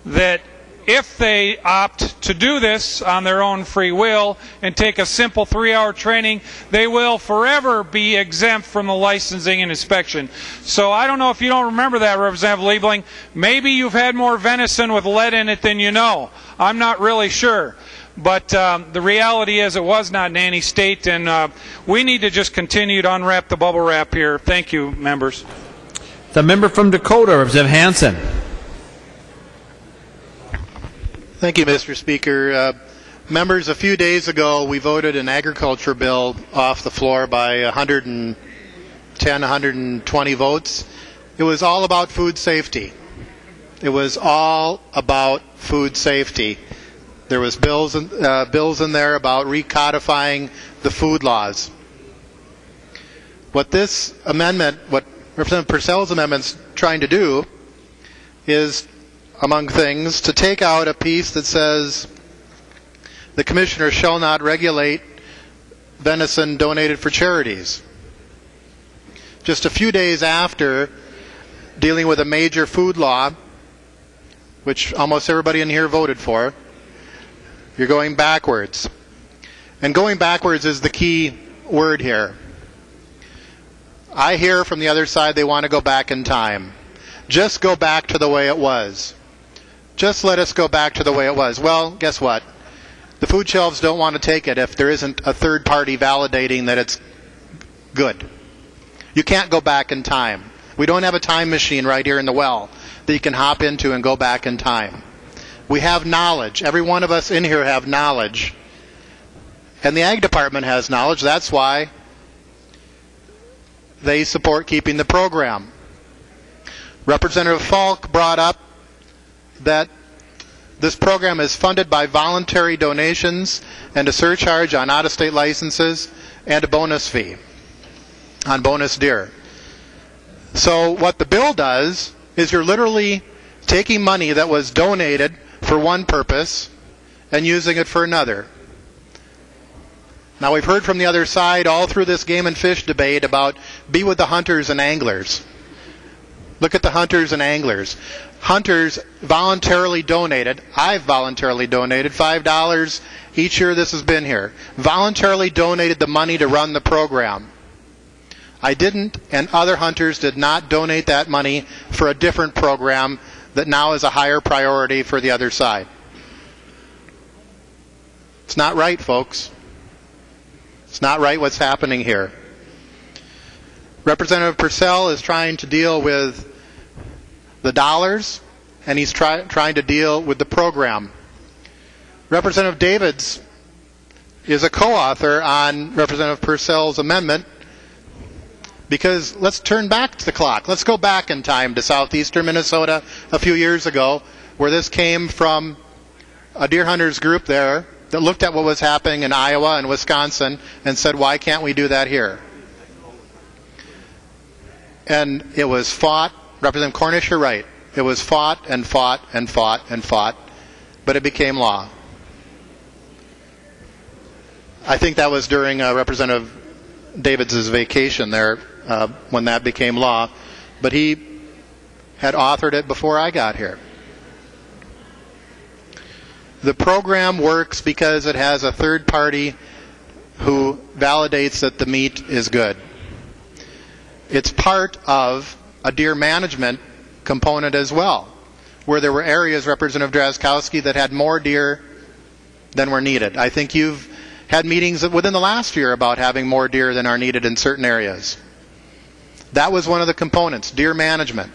that if they opt to do this on their own free will and take a simple 3-hour training, they will forever be exempt from the licensing and inspection. So I don't know if you don't remember that, Representative Liebling. Maybe you've had more venison with lead in it than you know. I'm not really sure. But the reality is it was not nanny state, and we need to just continue to unwrap the bubble wrap here. Thank you, members. The member from Dakota, Representative Hansen. Thank you, Mr. Speaker. Members, a few days ago we voted an agriculture bill off the floor by 110, 120 votes. It was all about food safety. It was all about food safety. There was bills in there about recodifying the food laws. What this amendment, what Representative Purcell's amendment's trying to do is, among things, to take out a piece that says the commissioner shall not regulate venison donated for charities. Just a few days after dealing with a major food law, which almost everybody in here voted for, you're going backwards. And going backwards is the key word here. I hear from the other side they want to go back in time. Just go back to the way it was. Just let us go back to the way it was. Well, guess what? The food shelves don't want to take it if there isn't a third party validating that it's good. You can't go back in time. We don't have a time machine right here in the well that you can hop into and go back in time. We have knowledge. Every one of us in here have knowledge. And the Ag Department has knowledge. That's why they support keeping the program. Representative Falk brought up that this program is funded by voluntary donations and a surcharge on out-of-state licenses and a bonus fee on bonus deer. So what the bill does is you're literally taking money that was donated for one purpose and using it for another. Now, we've heard from the other side all through this game and fish debate about be with the hunters and anglers. Look at the hunters and anglers. Hunters voluntarily donated, I've voluntarily donated $5 each year this has been here, voluntarily donated the money to run the program. I didn't, and other hunters did not donate that money for a different program that now is a higher priority for the other side. It's not right, folks. It's not right what's happening here. Representative Purcell is trying to deal with the dollars, and he's trying to deal with the program. Representative Davids is a co-author on Representative Purcell's amendment, because let's turn back the clock. Let's go back in time to southeastern Minnesota a few years ago, where this came from a deer hunters group there that looked at what was happening in Iowa and Wisconsin and said, why can't we do that here? And it was fought. Representative Cornish, you're right. It was fought and fought and fought and fought, but it became law. I think that was during Representative Davids' vacation there when that became law, but he had authored it before I got here. The program works because it has a third party who validates that the meat is good. It's part of a deer management component as well, where there were areas, Representative Drazkowski, that had more deer than were needed. I think you've had meetings within the last year about having more deer than are needed in certain areas. That was one of the components, deer management.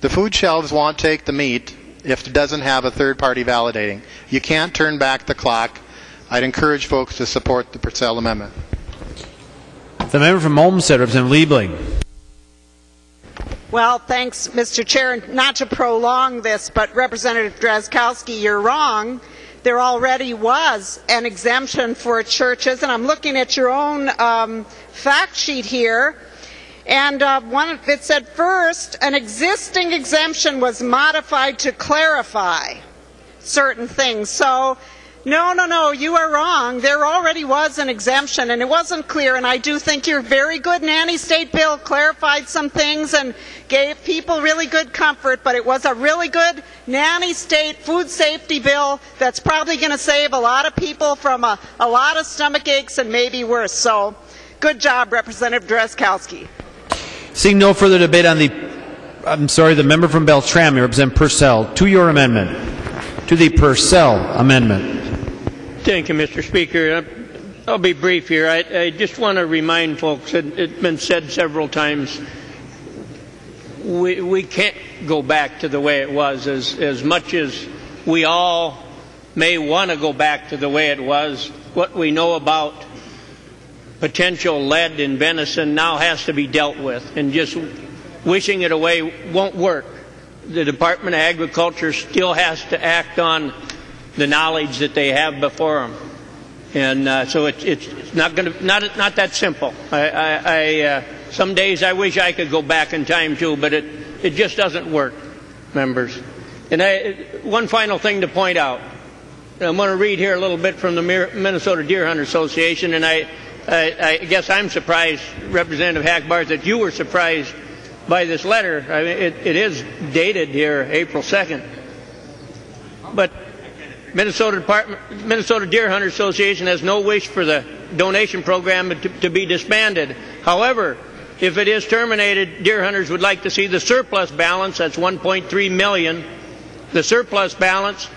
The food shelves won't take the meat if it doesn't have a third party validating. You can't turn back the clock. I'd encourage folks to support the Purcell amendment. The member from Olmsted, Representative Liebling. Well, thanks, Mr. Chair. Not to prolong this, but Representative Drazkowski, you're wrong. There already was an exemption for churches, and I'm looking at your own fact sheet here, and it said first, an existing exemption was modified to clarify certain things. So, no, you are wrong. There already was an exemption, and it wasn't clear, and I do think your very good nanny state bill clarified some things and gave people really good comfort, but it was a really good nanny state food safety bill that's probably going to save a lot of people from a lot of stomach aches and maybe worse. So, good job, Representative Drazkowski. Seeing no further debate on the member from Beltrami, Representative Purcell, to your amendment. To the Purcell amendment. Thank you, Mr. Speaker. I'll be brief here. I just want to remind folks, it's been said several times, we can't go back to the way it was. As much as we all may want to go back to the way it was, what we know about potential lead in venison now has to be dealt with, and just wishing it away won't work. The Department of Agriculture still has to act on the knowledge that they have before them, and so it's not that simple. Some days I wish I could go back in time too, but it just doesn't work, members. And one final thing to point out. I'm going to read here a little bit from the Minnesota Deer Hunter Association, and I guess I'm surprised, Representative Hackbarth, that you were surprised by this letter. I mean, it is dated here April 2nd, but Minnesota Deer Hunter Association has no wish for the donation program to be disbanded. However, if it is terminated, deer hunters would like to see the surplus balance, that's $1.3 million, the surplus balance,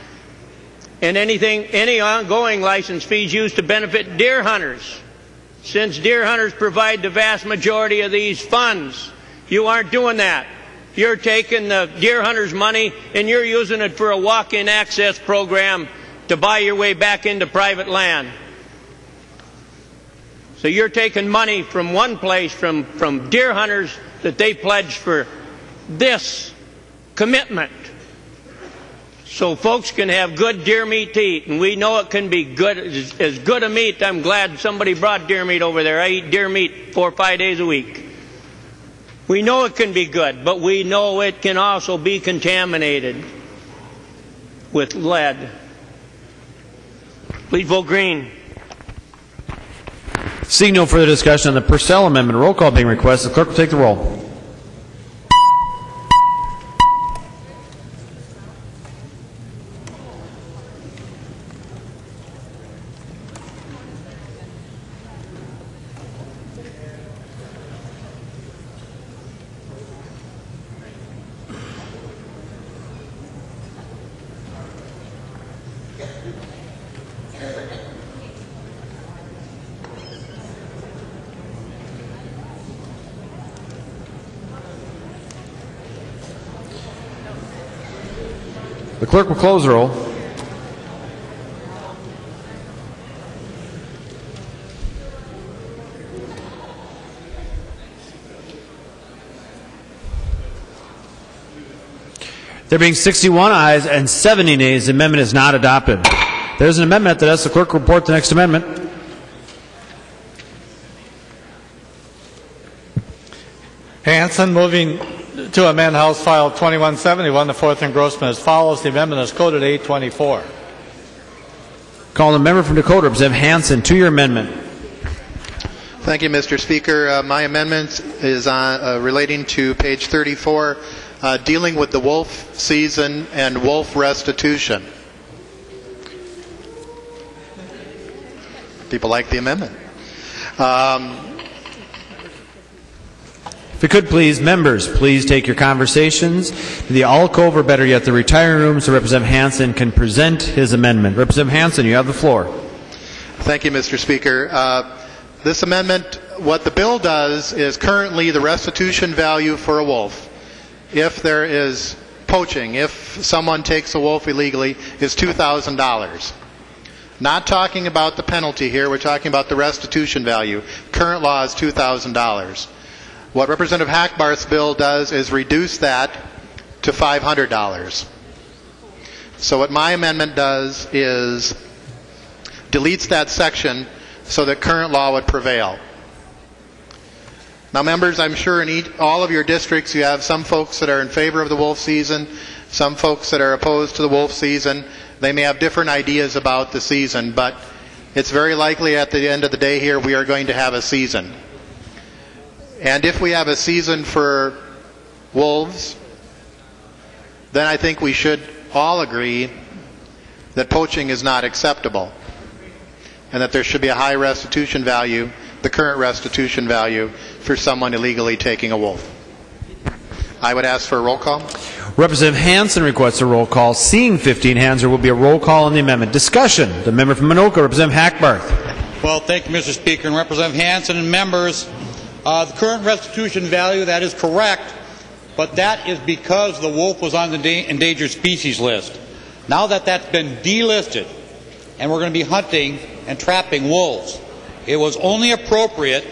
and any ongoing license fees used to benefit deer hunters. Since deer hunters provide the vast majority of these funds, you aren't doing that. You're taking the deer hunters' money and you're using it for a walk-in access program to buy your way back into private land. So you're taking money from one place, from deer hunters that they pledged for this commitment, so folks can have good deer meat to eat. And we know it can be good, as good a meat. I'm glad somebody brought deer meat over there. I eat deer meat 4 or 5 days a week. We know it can be good, but we know it can also be contaminated with lead. Please vote green. Seeing no further discussion on the Purcell amendment, roll call being requested. The clerk will take the roll. The clerk will close the roll. There being 61 ayes and 70 nays, the amendment is not adopted. There's an amendment that asks the clerk report the next amendment. Hanson moving to amend House File 2171, the fourth engrossment as follows. The amendment is coded 824. Call the member from Dakota, Representative Hanson, to your amendment. Thank you, Mr. Speaker. My amendment is relating to page 34, dealing with the wolf season and wolf restitution. People like the amendment. If you could please, members, please take your conversations to the alcove or better yet the retiring room so Representative Hanson can present his amendment. Representative Hanson, you have the floor. Thank you, Mr. Speaker. This amendment, what the bill does is currently the restitution value for a wolf, if there is poaching, if someone takes a wolf illegally, is $2,000. Not talking about the penalty here, we're talking about the restitution value. Current law is $2,000. What Representative Hackbarth's bill does is reduce that to $500. So what my amendment does is deletes that section so that current law would prevail. Now, members, I'm sure in all of your districts you have some folks that are in favor of the wolf season, some folks that are opposed to the wolf season. They may have different ideas about the season, but it's very likely at the end of the day here we are going to have a season. And if we have a season for wolves, then I think we should all agree that poaching is not acceptable and that there should be a high restitution value, the current restitution value, for someone illegally taking a wolf. I would ask for a roll call. Representative Hanson requests a roll call. Seeing 15 hands, there will be a roll call on the amendment. Discussion. The member from Anoka, Representative Hackbarth. Well, thank you, Mr. Speaker, and Representative Hanson and members. The current restitution value, that is correct, but that is because the wolf was on the endangered species list. Now that that's been delisted and we're going to be hunting and trapping wolves, it was only appropriate,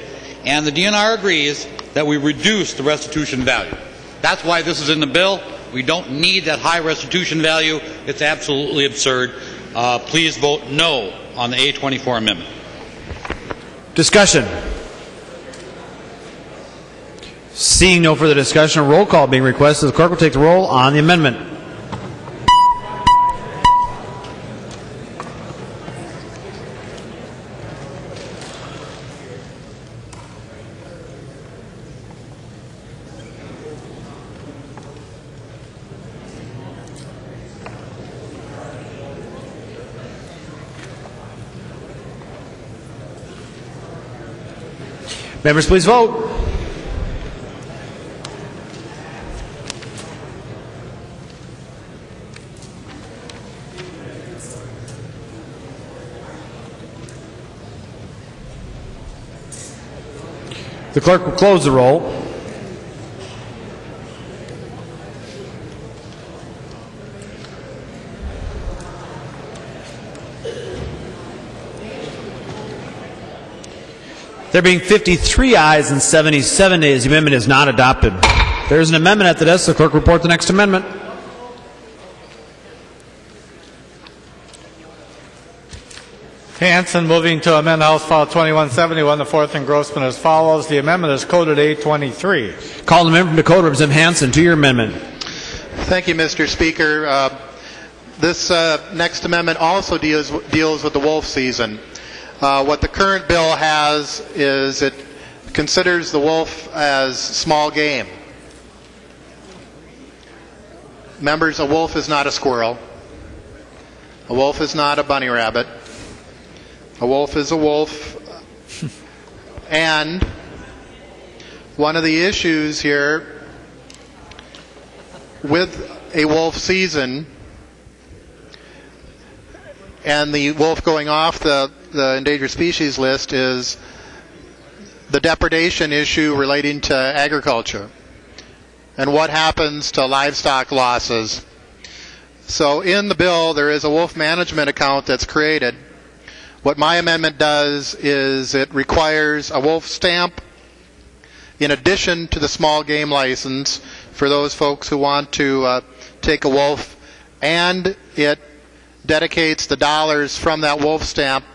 and the DNR agrees, that we reduce the restitution value. That's why this is in the bill. We don't need that high restitution value. It's absolutely absurd. Please vote no on the A24 amendment. Discussion. Seeing no further discussion, a roll call being requested. The clerk will take the roll on the amendment. Members, please vote. The clerk will close the roll. There being 53 ayes and 77 nays, the amendment is not adopted. There is an amendment at the desk. The clerk will report the next amendment. Hanson moving to amend House File 2171, the fourth engrossment as follows. The amendment is coded 823. Call the member from Dakota, Representative Hanson, to your amendment. Thank you, Mr. Speaker. This next amendment also deals with the wolf season. What the current bill has is it considers the wolf as small game. Members, a wolf is not a squirrel. A wolf is not a bunny rabbit. A wolf is a wolf. And one of the issues here with a wolf season and the wolf going off the endangered species list is the depredation issue relating to agriculture and what happens to livestock losses. So in the bill there is a wolf management account that's created. What my amendment does is it requires a wolf stamp in addition to the small game license for those folks who want to take a wolf and it dedicates the dollars from that wolf stamp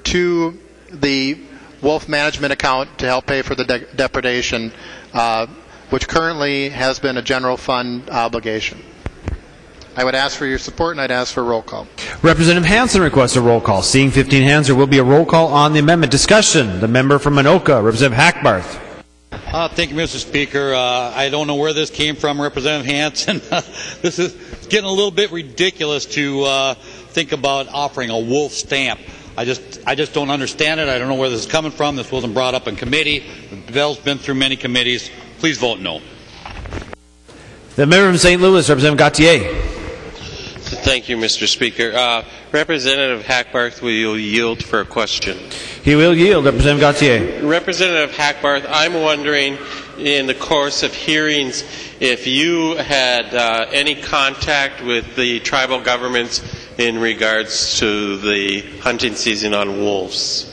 to the wolf management account to help pay for the depredation, which currently has been a general fund obligation. I would ask for your support, and I'd ask for a roll call. Representative Hansen requests a roll call. Seeing 15 hands, there will be a roll call on the amendment. Discussion. The member from Anoka, Representative Hackbarth. Thank you, Mr. Speaker. I don't know where this came from, Representative Hansen. This is getting a little bit ridiculous to think about offering a wolf stamp. I just don't understand it. I don't know where this is coming from. This wasn't brought up in committee. The bill's been through many committees. Please vote no. The member from St. Louis, Representative Gauthier. Thank you, Mr. Speaker. Representative Hackbarth, will you yield for a question? He will yield. Representative Gauthier. Representative Hackbarth, I'm wondering, in the course of hearings, if you had any contact with the tribal governments in regards to the hunting season on wolves.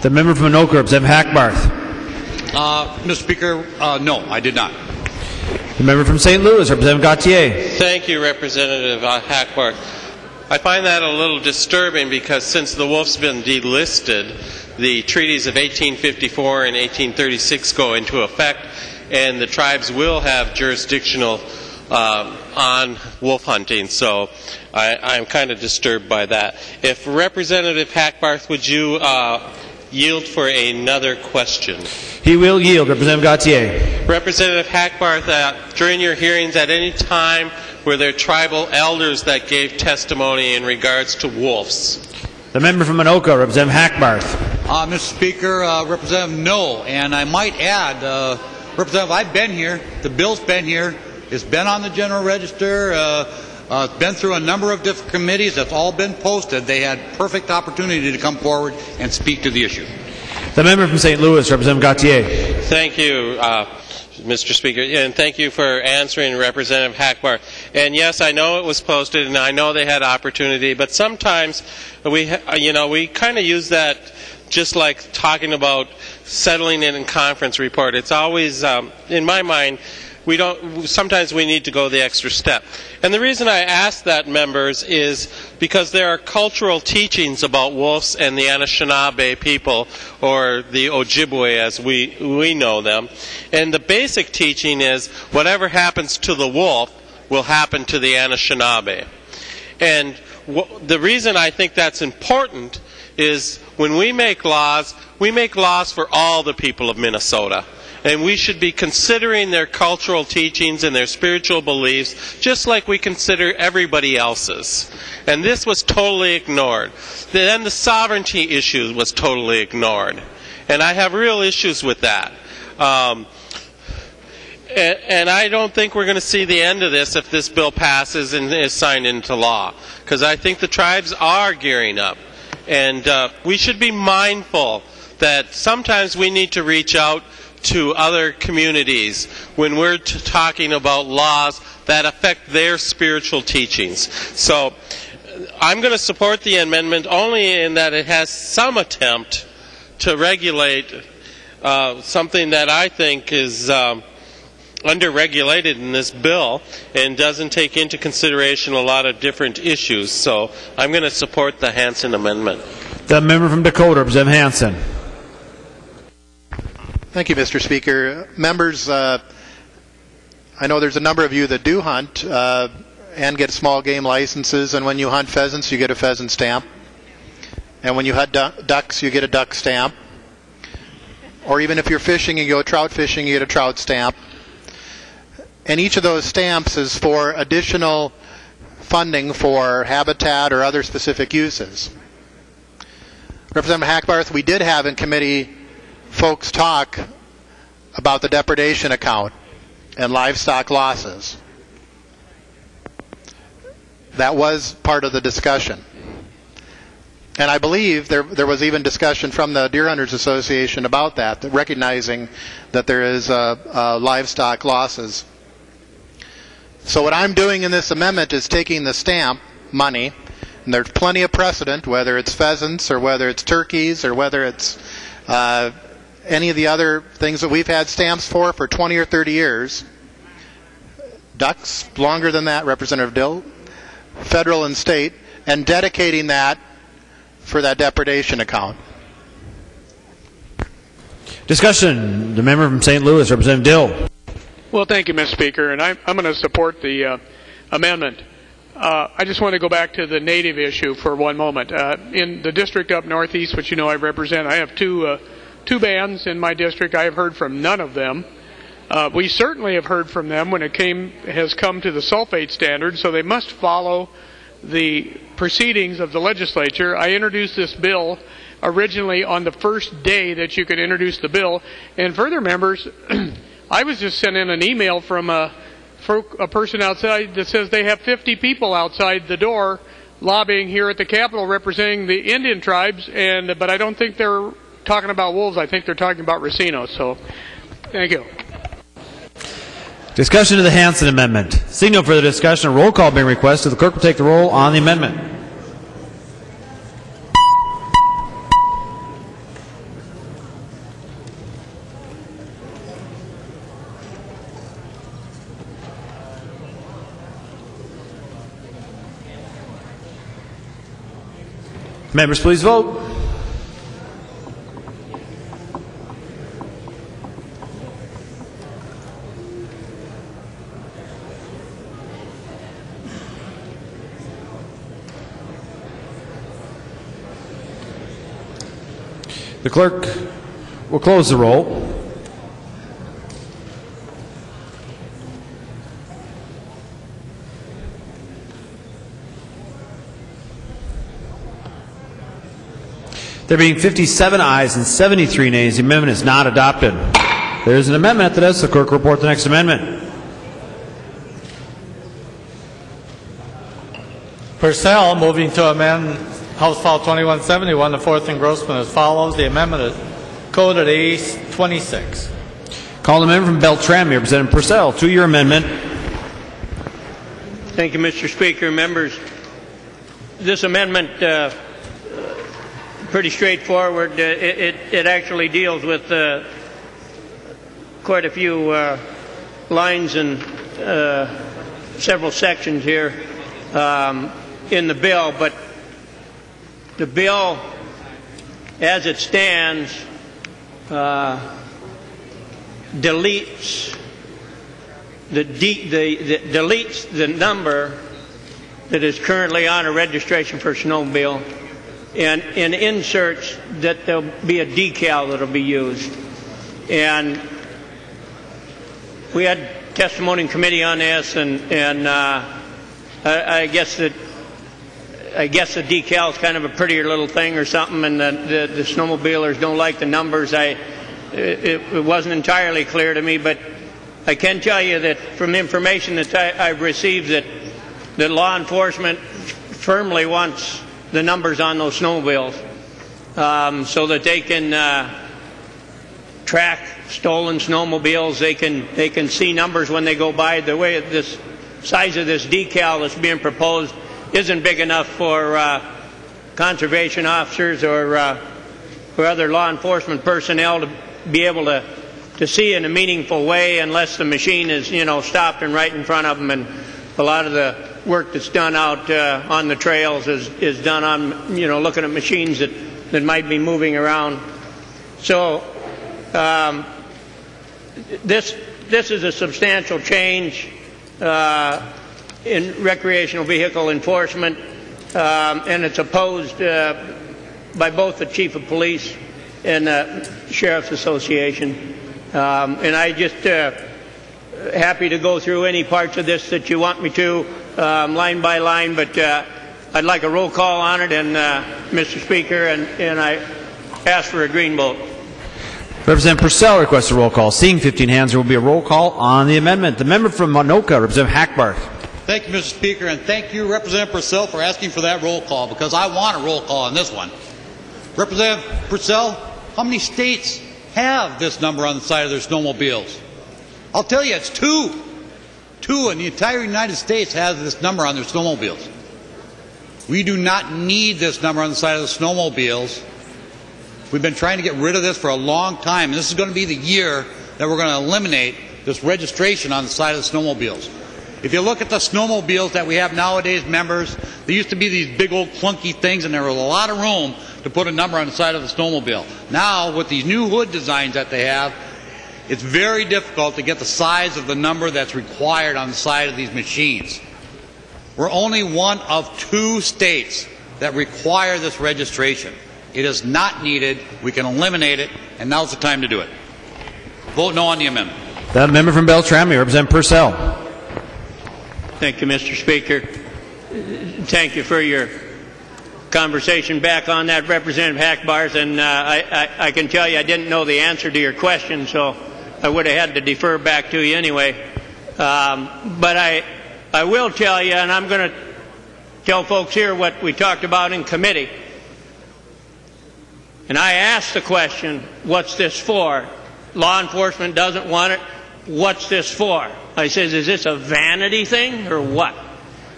The member from Anoka, Representative Hackbarth. Mr. Speaker, no, I did not. The member from St. Louis, Representative Gauthier. Thank you, Representative Hackbarth. I find that a little disturbing because since the wolf's been delisted, the treaties of 1854 and 1836 go into effect, and the tribes will have jurisdictional on wolf hunting. So I'm kind of disturbed by that. If Representative Hackbarth, would you yield for another question? He will yield. Representative Gauthier. Representative Hackbarth, during your hearings at any time were there tribal elders that gave testimony in regards to wolves? The member from Anoka, Representative Hackbarth. Mr. Speaker, Representative, no. And I might add, Representative, I've been here. The bill's been here. It's been on the General Register. It's been through a number of different committees. It's all been posted. They had perfect opportunity to come forward and speak to the issue. The member from St. Louis, Representative Gauthier. Thank you, Mr. Speaker, and thank you for answering Representative Hackbarth. And yes, I know it was posted, and I know they had opportunity, but sometimes we kind of use that just like talking about settling it in conference report. It's always, in my mind, sometimes we need to go the extra step. And the reason I ask that, members, is because there are cultural teachings about wolves and the Anishinaabe people, or the Ojibwe as we know them. And the basic teaching is whatever happens to the wolf will happen to the Anishinaabe. And the reason I think that's important is when we make laws for all the people of Minnesota. And we should be considering their cultural teachings and their spiritual beliefs just like we consider everybody else's. And this was totally ignored. Then the sovereignty issue was totally ignored. And I have real issues with that. And I don't think we're going to see the end of this if this bill passes and is signed into law. Because I think the tribes are gearing up. And we should be mindful that sometimes we need to reach out to other communities when we're talking about laws that affect their spiritual teachings. So I'm going to support the amendment only in that it has some attempt to regulate something that I think is under-regulated in this bill and doesn't take into consideration a lot of different issues. So I'm going to support the Hansen amendment. The member from Dakota, Representative Hansen. Thank you, Mr. Speaker. Members, I know there's a number of you that do hunt and get small game licenses, and when you hunt pheasants, you get a pheasant stamp. And when you hunt ducks, you get a duck stamp. Or even if you're fishing and you go trout fishing, you get a trout stamp. And each of those stamps is for additional funding for habitat or other specific uses. Representative Hackbarth, we did have in committee folks talk about the depredation account and livestock losses. That was part of the discussion. And I believe there was even discussion from the Deer Hunters Association about that, recognizing that there is livestock losses. So what I'm doing in this amendment is taking the stamp money, and there's plenty of precedent, whether it's pheasants or whether it's turkeys or whether it's any of the other things that we've had stamps for 20 or 30 years. ducks, longer than that, Representative Dill, federal and state, and dedicating that for that depredation account. Discussion. The member from St. Louis, Representative Dill. Well, thank you, Mr. Speaker, and I'm going to support the amendment. I just want to go back to the native issue for one moment. In the district up northeast, which you know I represent, I have two bands in my district. I have heard from none of them. We certainly have heard from them when it has come to the sulfate standard, so they must follow the proceedings of the legislature. I introduced this bill originally on the first day that you could introduce the bill, and further, members, I was just sent in an email from a person outside that says they have 50 people outside the door lobbying here at the Capitol representing the Indian tribes, but I don't think they're talking about wolves. I think they're talking about racinos. So, thank you. Discussion of the Hansen Amendment. Seeing no further discussion, a roll call being requested. The clerk will take the roll on the amendment. Members, please vote. The clerk will close the roll. There being 57 ayes and 73 nays, the amendment is not adopted. There is an amendment after this. The clerk will report the next amendment. Purcell moving to amend House File 2171, the fourth engrossment as follows. The amendment is coded A26. Call the member from Beltrami, Representative Purcell, to your amendment. Thank you, Mr. Speaker. Members, this amendment pretty straightforward. It actually deals with quite a few lines and several sections here in the bill, but the bill as it stands deletes the number that is currently on a registration for snowmobile and inserts that there'll be a decal that'll be used. And we had testimony in committee on this, and I guess the decal is kind of a prettier little thing or something, and the snowmobilers don't like the numbers. It wasn't entirely clear to me, but I can tell you that from information that I've received that law enforcement firmly wants the numbers on those snowmobiles so that they can track stolen snowmobiles. They can see numbers when they go by. The way this size of this decal that's being proposed isn't big enough for conservation officers or other law enforcement personnel to be able to see in a meaningful way unless the machine is, stopped and right in front of them. And a lot of the work that's done out on the trails is done on, looking at machines that might be moving around. So this is a substantial change in recreational vehicle enforcement, and it's opposed by both the Chief of Police and the Sheriff's Association. And I just happy to go through any parts of this that you want me to, line by line, but I'd like a roll call on it, and Mr. Speaker, and I ask for a green vote. Representative Purcell requests a roll call. Seeing 15 hands, there will be a roll call on the amendment. The member from Monoka, Representative Hackbarth. Thank you, Mr. Speaker, and thank you, Representative Purcell, for asking for that roll call, because I want a roll call on this one. Representative Purcell, how many states have this number on the side of their snowmobiles? I'll tell you, it's two. Two in the entire United States has this number on their snowmobiles. We do not need this number on the side of the snowmobiles. We've been trying to get rid of this for a long time, and this is going to be the year that we're going to eliminate this registration on the side of the snowmobiles. If you look at the snowmobiles that we have nowadays, members, there used to be these big old clunky things and there was a lot of room to put a number on the side of the snowmobile. Now, with these new hood designs that they have, it's very difficult to get the size of the number that's required on the side of these machines. We're only one of 2 states that require this registration. It is not needed. We can eliminate it, and now's the time to do it. Vote no on the amendment. The member from Beltrami, Representative Purcell. Thank you, Mr. Speaker. Thank you for your conversation back on that, Representative Hackbarth, and I can tell you I didn't know the answer to your question, so I would have had to defer back to you anyway. But I will tell you, and I'm going to tell folks here what we talked about in committee. And I asked the question, what's this for? Law enforcement doesn't want it. What's this for? I says, is this a vanity thing or what?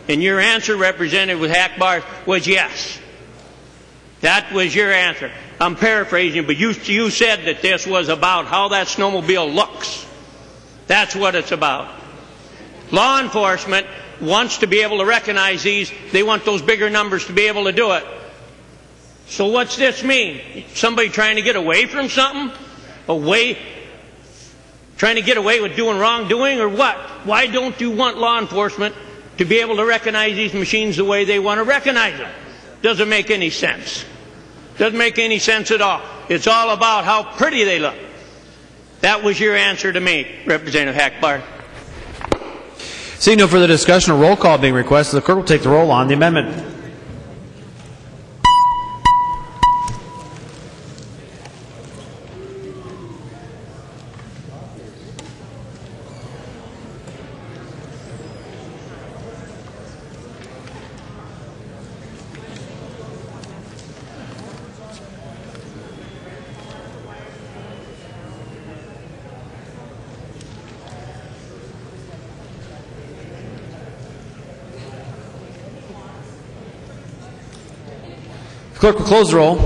And your answer, Representative Hackbarth, was yes. That was your answer. I'm paraphrasing, but you said that this was about how that snowmobile looks. That's what it's about. Law enforcement wants to be able to recognize these. They want those bigger numbers to be able to do it. So what's this mean? Somebody trying to get away from something? Trying to get away with doing wrongdoing or what? Why don't you want law enforcement to be able to recognize these machines the way they want to recognize them? Doesn't make any sense. Doesn't make any sense at all. It's all about how pretty they look. That was your answer to me, Representative Hackbarth. Seeing no further discussion or roll call being requested, the clerk will take the roll on the amendment. Clerk will close the roll.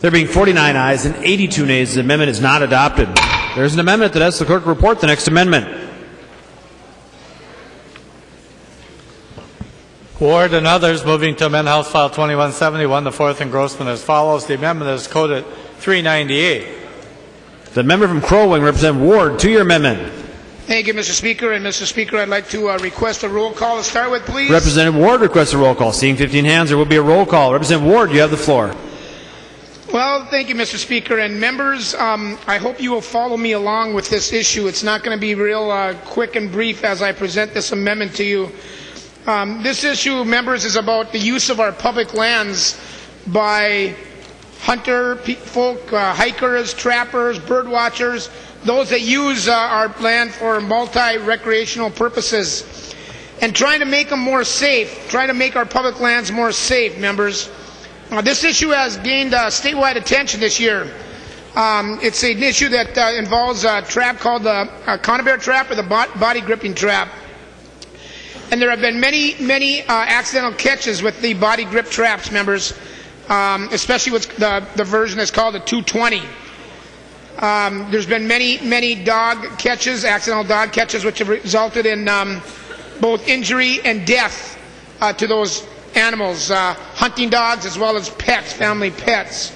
There being 49 ayes and 82 nays, the amendment is not adopted. There is an amendment that asks the clerk to report the next amendment. Ward and others moving to amend House File 2171, the fourth engrossment as follows. The amendment is coded 398. The member from Crow Wing, Representative Ward, to your amendment. Thank you, Mr. Speaker. And Mr. Speaker, I'd like to request a roll call to start with, please. Representative Ward requests a roll call. Seeing 15 hands, there will be a roll call. Representative Ward, you have the floor. Well, thank you, Mr. Speaker. And members, I hope you will follow me along with this issue. It's not going to be real quick and brief as I present this amendment to you. This issue, members, is about the use of our public lands by hunter folk, hikers, trappers, bird watchers, those that use our land for multi-recreational purposes, and trying to make them more safe, trying to make our public lands more safe, members. This issue has gained statewide attention this year. It's an issue that involves a trap called the conibear trap or the body gripping trap. And there have been many accidental catches with the body grip traps, members. Especially with the version that's called the 220. There's been many dog catches, accidental dog catches, which have resulted in both injury and death to those animals, hunting dogs as well as pets, family pets.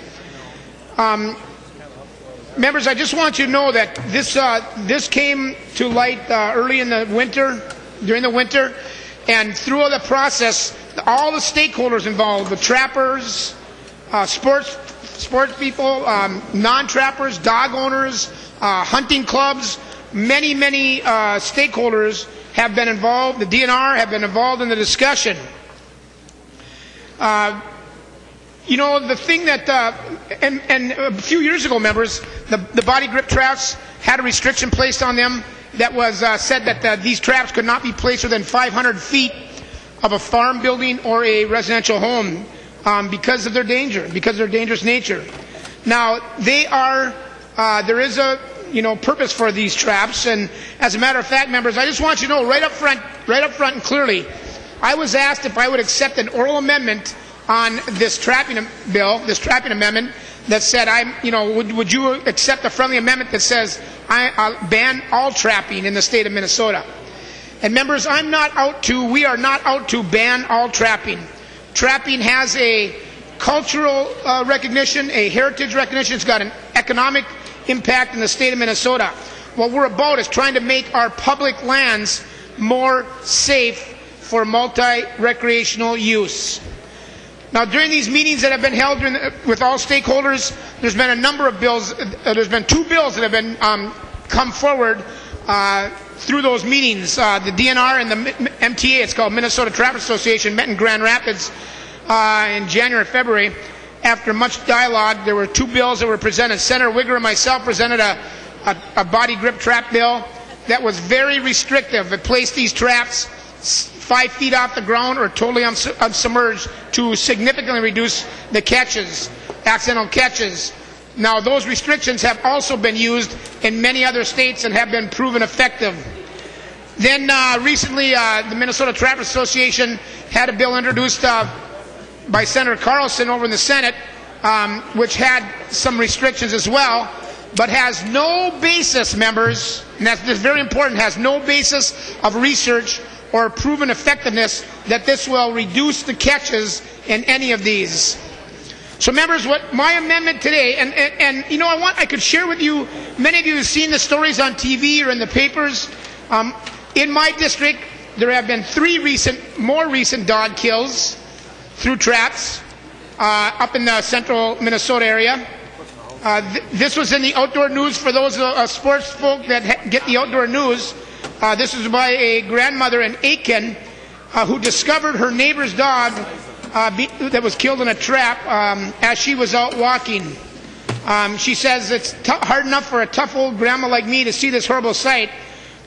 Members, I just want you to know that this came to light early in the winter, during the winter, and through the process, all the stakeholders involved, the trappers, sports people, non-trappers, dog owners, hunting clubs, many stakeholders have been involved. The DNR have been involved in the discussion. You know, the thing that, and a few years ago, members, the body grip traps had a restriction placed on them that was said that these traps could not be placed within 500 feet of a farm building or a residential home. Because of their danger, because of their dangerous nature. Now, there is a purpose for these traps, and as a matter of fact, members, I just want you to know right up front and clearly I was asked if I would accept an oral amendment on this trapping bill, this trapping amendment, that said, would you accept a friendly amendment that says I'll ban all trapping in the state of Minnesota? And members, we are not out to ban all trapping. Trapping has a cultural recognition, a heritage recognition. It's got an economic impact in the state of Minnesota. What we're about is trying to make our public lands more safe for multi-recreational use. Now, during these meetings that have been held with all stakeholders, there's been a number of bills. There's been 2 bills that have been come forward through those meetings. The DNR and the MTA, it's called Minnesota Trapper Association, met in Grand Rapids in January, February. After much dialogue, there were 2 bills that were presented. Senator Wigger and myself presented a body grip trap bill that was very restrictive. It placed these traps 5 feet off the ground or totally unsubmerged to significantly reduce the catches, accidental catches. Now, those restrictions have also been used in many other states and have been proven effective. Then recently, the Minnesota Trapper Association had a bill introduced by Senator Carlson over in the Senate, which had some restrictions as well, but has no basis, members, and that's very important, has no basis of research or proven effectiveness that this will reduce the catches in any of these. So, members, what my amendment today, and I could share with you, many of you have seen the stories on TV or in the papers. In my district, there have been 3 more recent dog kills through traps up in the central Minnesota area. This was in the outdoor news for those sports folk that get the outdoor news. This was by a grandmother in Aiken who discovered her neighbor's dog that was killed in a trap as she was out walking. She says it's hard enough for a tough old grandma like me to see this horrible sight,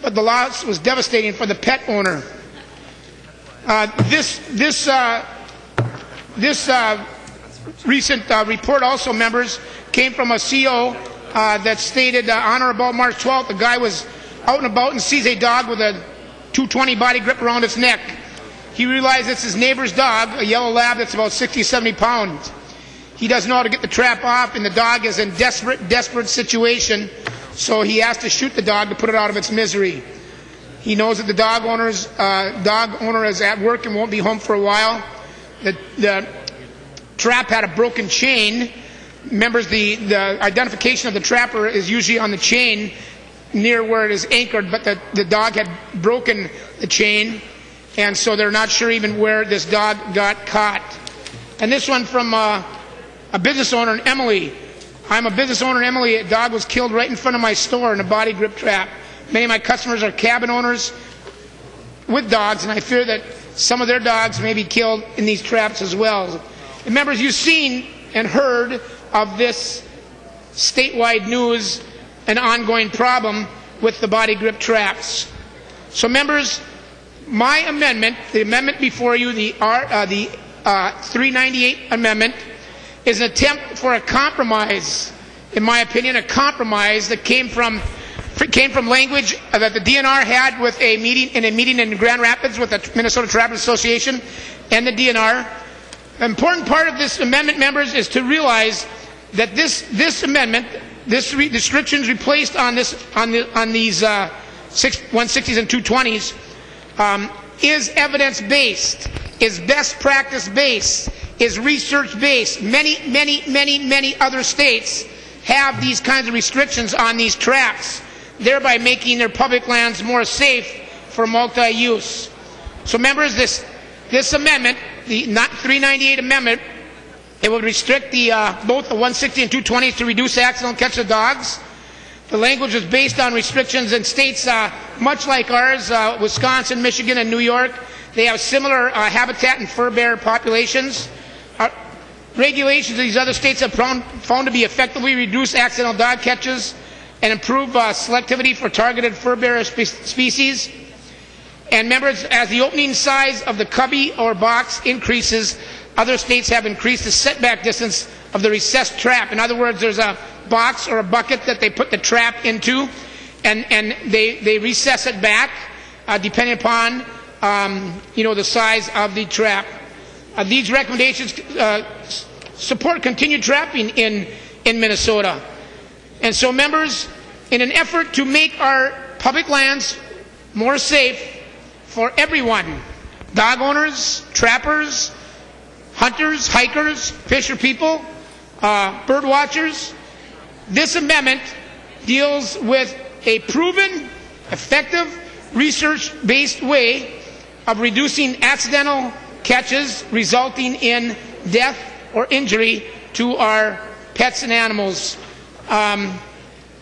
but the loss was devastating for the pet owner. This recent report also, members, came from a CO that stated on or about March 12th, the guy was out and about and sees a dog with a 220 body grip around its neck. He realized it's his neighbor's dog, a yellow lab that's about 60, 70 pounds. He doesn't know how to get the trap off, and the dog is in desperate situation, so he has to shoot the dog to put it out of its misery. He knows that the dog owner is at work and won't be home for a while. The trap had a broken chain. Members, the identification of the trapper is usually on the chain near where it is anchored, but the dog had broken the chain, and so they're not sure even where this dog got caught. And this one from a business owner in Emily. I'm a business owner in Emily. A dog was killed right in front of my store in a body grip trap. Many of my customers are cabin owners with dogs, and I fear that some of their dogs may be killed in these traps as well. And members, you've seen and heard of this statewide news, an ongoing problem with the body grip traps. So, members, my amendment, the amendment before you, the 398 amendment, is an attempt for a compromise, in my opinion, a compromise that came from language that the DNR had with a meeting in Grand Rapids with the Minnesota Trapper Association and the DNR. The important part of this amendment, members, is to realize that this amendment, this restrictions replaced on these 160s and 220s, is evidence-based, is best practice-based, is research-based. Many other states have these kinds of restrictions on these traps, thereby making their public lands more safe for multi-use. So, members, this amendment, the 398 amendment, it would restrict both the 160 and 220s to reduce accidental catch of dogs. The language is based on restrictions in states much like ours, Wisconsin, Michigan, and New York. They have similar habitat and fur bearer populations. Regulations of these other states have found to be effectively reduce accidental dog catches and improve selectivity for targeted fur bearer species. And members, as the opening size of the cubby or box increases, other states have increased the setback distance of the recessed trap. In other words, there's a box or a bucket that they put the trap into, and they recess it back depending upon the size of the trap. These recommendations support continued trapping in Minnesota. And so, members, in an effort to make our public lands more safe for everyone, dog owners, trappers, hunters, hikers, fisher people, bird watchers, this amendment deals with a proven, effective, research-based way of reducing accidental catches resulting in death or injury to our pets and animals.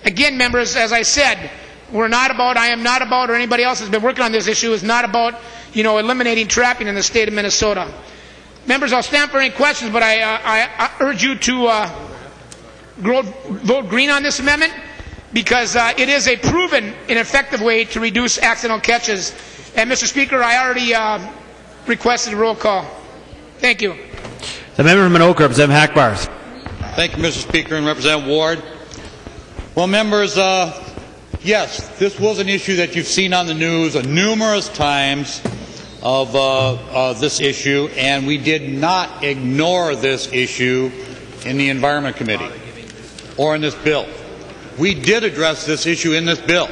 Again, members, as I said, I am not about, or anybody else has been working on this issue, is not about, eliminating trapping in the state of Minnesota. Members, I'll stand for any questions, but I urge you to vote green on this amendment because it is a proven and effective way to reduce accidental catches. And, Mr. Speaker, I already requested a roll call. Thank you. The member from Anoka, Representative Hackbarth. Thank you, Mr. Speaker, and Representative Ward. Well, members, yes, this was an issue that you've seen on the news numerous times of this issue, and we did not ignore this issue in the Environment Committee or in this bill. We did address this issue in this bill.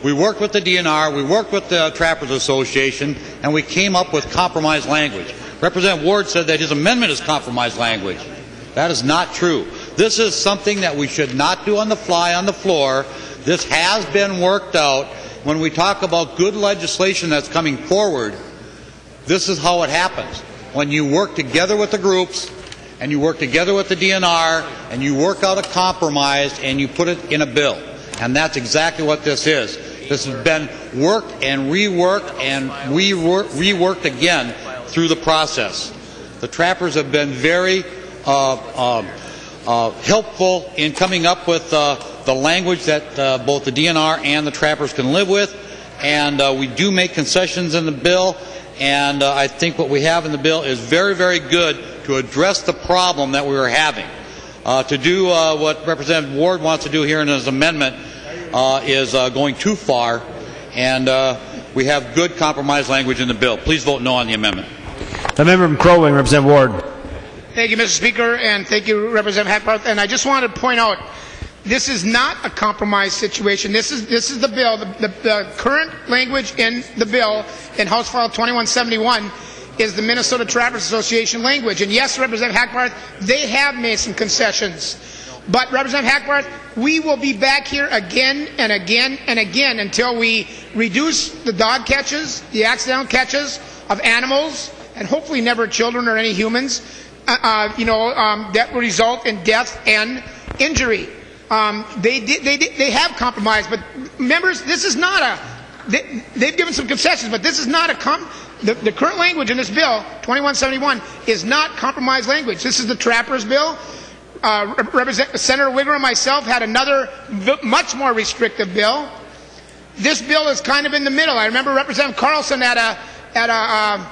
We worked with the DNR, we worked with the Trappers Association, and we came up with compromise language. Representative Ward said that his amendment is compromise language. That is not true. This is something that we should not do on the fly on the floor. This has been worked out. When we talk about good legislation that's coming forward, this is how it happens. When you work together with the groups, and you work together with the DNR, and you work out a compromise, and you put it in a bill. And that's exactly what this is. This has been worked and reworked and reworked again through the process. The trappers have been very helpful in coming up with the language that both the DNR and the trappers can live with, and we do make concessions in the bill, and I think what we have in the bill is very, very good to address the problem that we were having. To do what Representative Ward wants to do here in his amendment is going too far, and we have good compromise language in the bill. Please vote no on the amendment. The member from Crow Wing, Representative Ward. Thank you, Mr. Speaker, and thank you, Representative Hackbarth. And I just wanted to point out, this is not a compromise situation. This is the bill. The current language in the bill in House File 2171 is the Minnesota Trappers Association language. And yes, Representative Hackbarth, they have made some concessions. But Representative Hackbarth, we will be back here again and again and again until we reduce the dog catches, the accidental catches of animals, and hopefully never children or any humans, that will result in death and injury. They have compromised, but members, this is not they've given some concessions, but this is not the current language in this bill, 2171, is not compromise language. This is the Trappers bill. Senator Wigger and myself had another much more restrictive bill. This bill is kind of in the middle. I remember Representative Carlson at a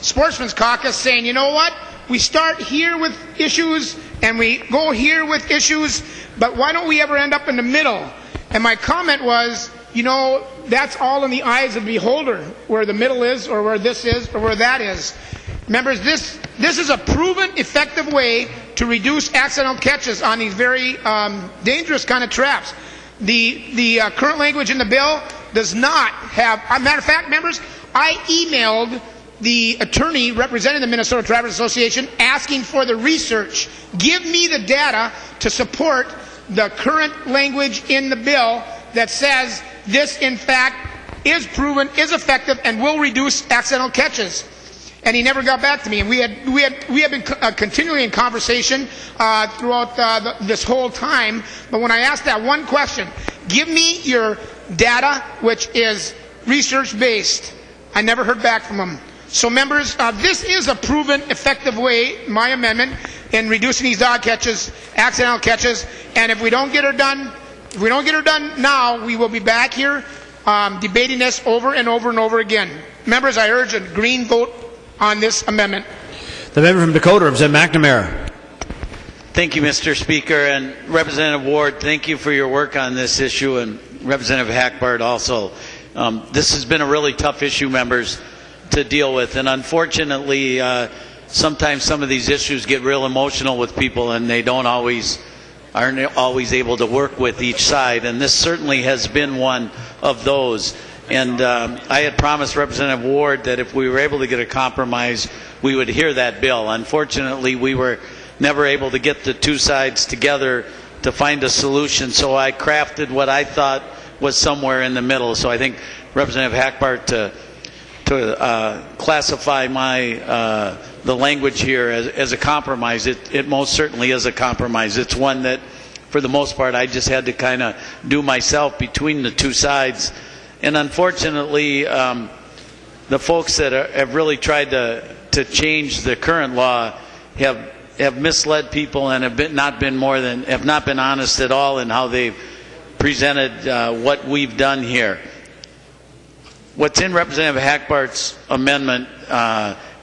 Sportsman's Caucus saying, you know what? We start here with issues and we go here with issues, but why don't we ever end up in the middle? And my comment was, that's all in the eyes of the beholder, where the middle is or where this is or where that is. Members, this is a proven effective way to reduce accidental catches on these very dangerous kind of traps. The current language in the bill does not have, as a matter of fact, members, I emailed the attorney representing the Minnesota Trappers Association asking for the research. Give me the data to support the current language in the bill that says this, in fact, is proven, is effective, and will reduce accidental catches. And he never got back to me. And we have been continually in conversation throughout this whole time. But when I asked that one question, give me your data, which is research-based, I never heard back from him. So, members, this is a proven, effective way, my amendment, in reducing these dog catches, accidental catches. And if we don't get her done, now, we will be back here debating this over and over and over again. Members, I urge a green vote on this amendment. The member from Dakota, Representative McNamara. Thank you, Mr. Speaker, and Representative Ward, thank you for your work on this issue, and Representative Hackbarth also. This has been a really tough issue, members, to deal with, and unfortunately, sometimes some of these issues get real emotional with people, and they aren't always able to work with each side, and this certainly has been one of those. And I had promised Representative Ward that if we were able to get a compromise, we would hear that bill. Unfortunately, we were never able to get the two sides together to find a solution, so I crafted what I thought was somewhere in the middle. So I think Representative Hackbarth to classify the language here as a compromise. It most certainly is a compromise. It's one that, for the most part, I just had to kind of do myself between the two sides. And unfortunately, the folks that have really tried to change the current law have misled people and have not been honest at all in how they've presented what we've done here. What's in Representative Hackbarth's amendment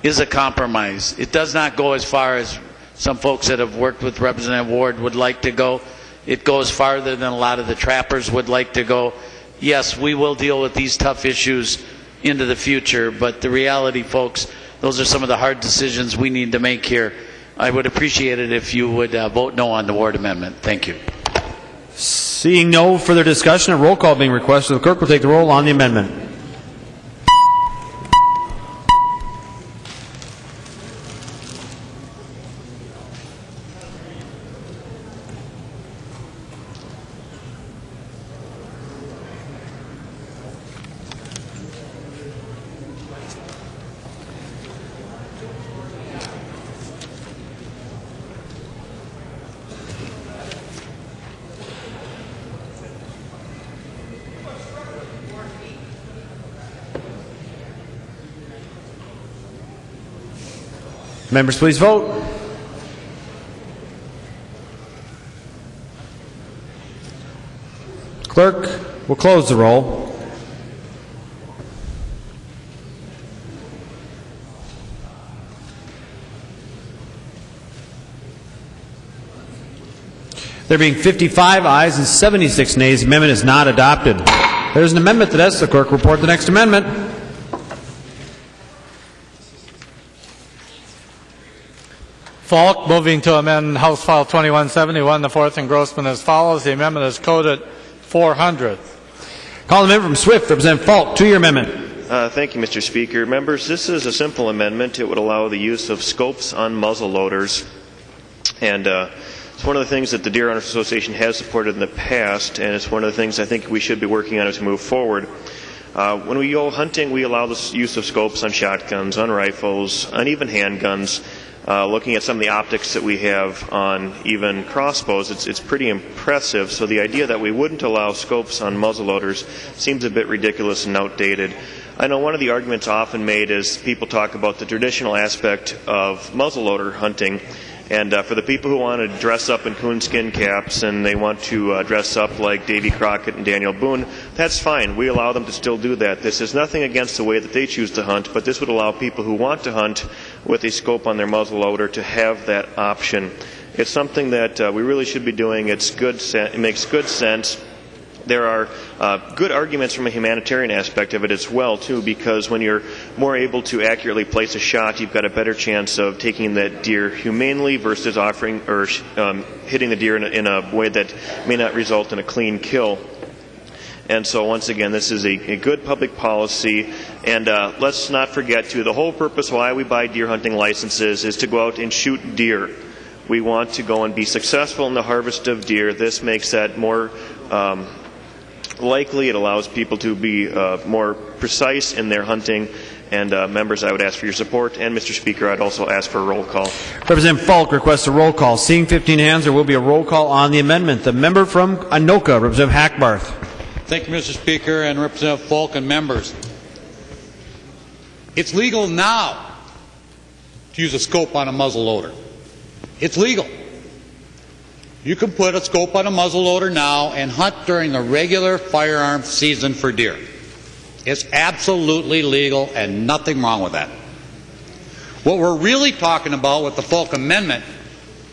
is a compromise. It does not go as far as some folks that have worked with Representative Ward would like to go. It goes farther than a lot of the trappers would like to go. Yes, we will deal with these tough issues into the future, but the reality, folks, those are some of the hard decisions we need to make here. I would appreciate it if you would vote no on the Ward amendment. Thank you. Seeing no further discussion, a roll call being requested, the clerk will take the roll on the amendment. Members, please vote. Clerk will close the roll. There being 55 ayes and 76 nays, the amendment is not adopted. There is an amendment to this. The clerk will report the next amendment. Falk moving to amend House File 2171, the fourth engrossment as follows. The amendment is coded 400. Call the member from Swift, Representative Falk, to your amendment. Thank you, Mr. Speaker. Members, this is a simple amendment. It would allow the use of scopes on muzzle loaders. And it's one of the things that the Deer Owners Association has supported in the past, and it's one of the things I think we should be working on as we move forward. When we go hunting, we allow the use of scopes on shotguns, on rifles, on even handguns. Looking at some of the optics that we have on even crossbows, it's pretty impressive. So the idea that we wouldn't allow scopes on muzzleloaders seems a bit ridiculous and outdated. I know one of the arguments often made is people talk about the traditional aspect of muzzleloader hunting. And for the people who want to dress up in coonskin caps and they want to dress up like Davy Crockett and Daniel Boone, that's fine. We allow them to still do that. This is nothing against the way that they choose to hunt, but this would allow people who want to hunt with a scope on their muzzleloader to have that option. It's something that we really should be doing. It makes good sense. There are good arguments from a humanitarian aspect of it as well, too, because when you're more able to accurately place a shot, you've got a better chance of taking that deer humanely versus offering or hitting the deer in a way that may not result in a clean kill. And so, once again, this is a good public policy. And let's not forget, too, the whole purpose why we buy deer hunting licenses is to go out and shoot deer. We want to go and be successful in the harvest of deer. This makes that more likely. It allows people to be more precise in their hunting. And members, I would ask for your support. And Mr. Speaker, I'd also ask for a roll call. Representative Falk requests a roll call. Seeing 15 hands, there will be a roll call on the amendment. The member from Anoka, Representative Hackbarth. Thank you, Mr. Speaker, and Representative Falk and members. It's legal now to use a scope on a muzzle loader. It's legal. You can put a scope on a muzzleloader now and hunt during the regular firearm season for deer. It's absolutely legal and nothing wrong with that. What we're really talking about with the Falk Amendment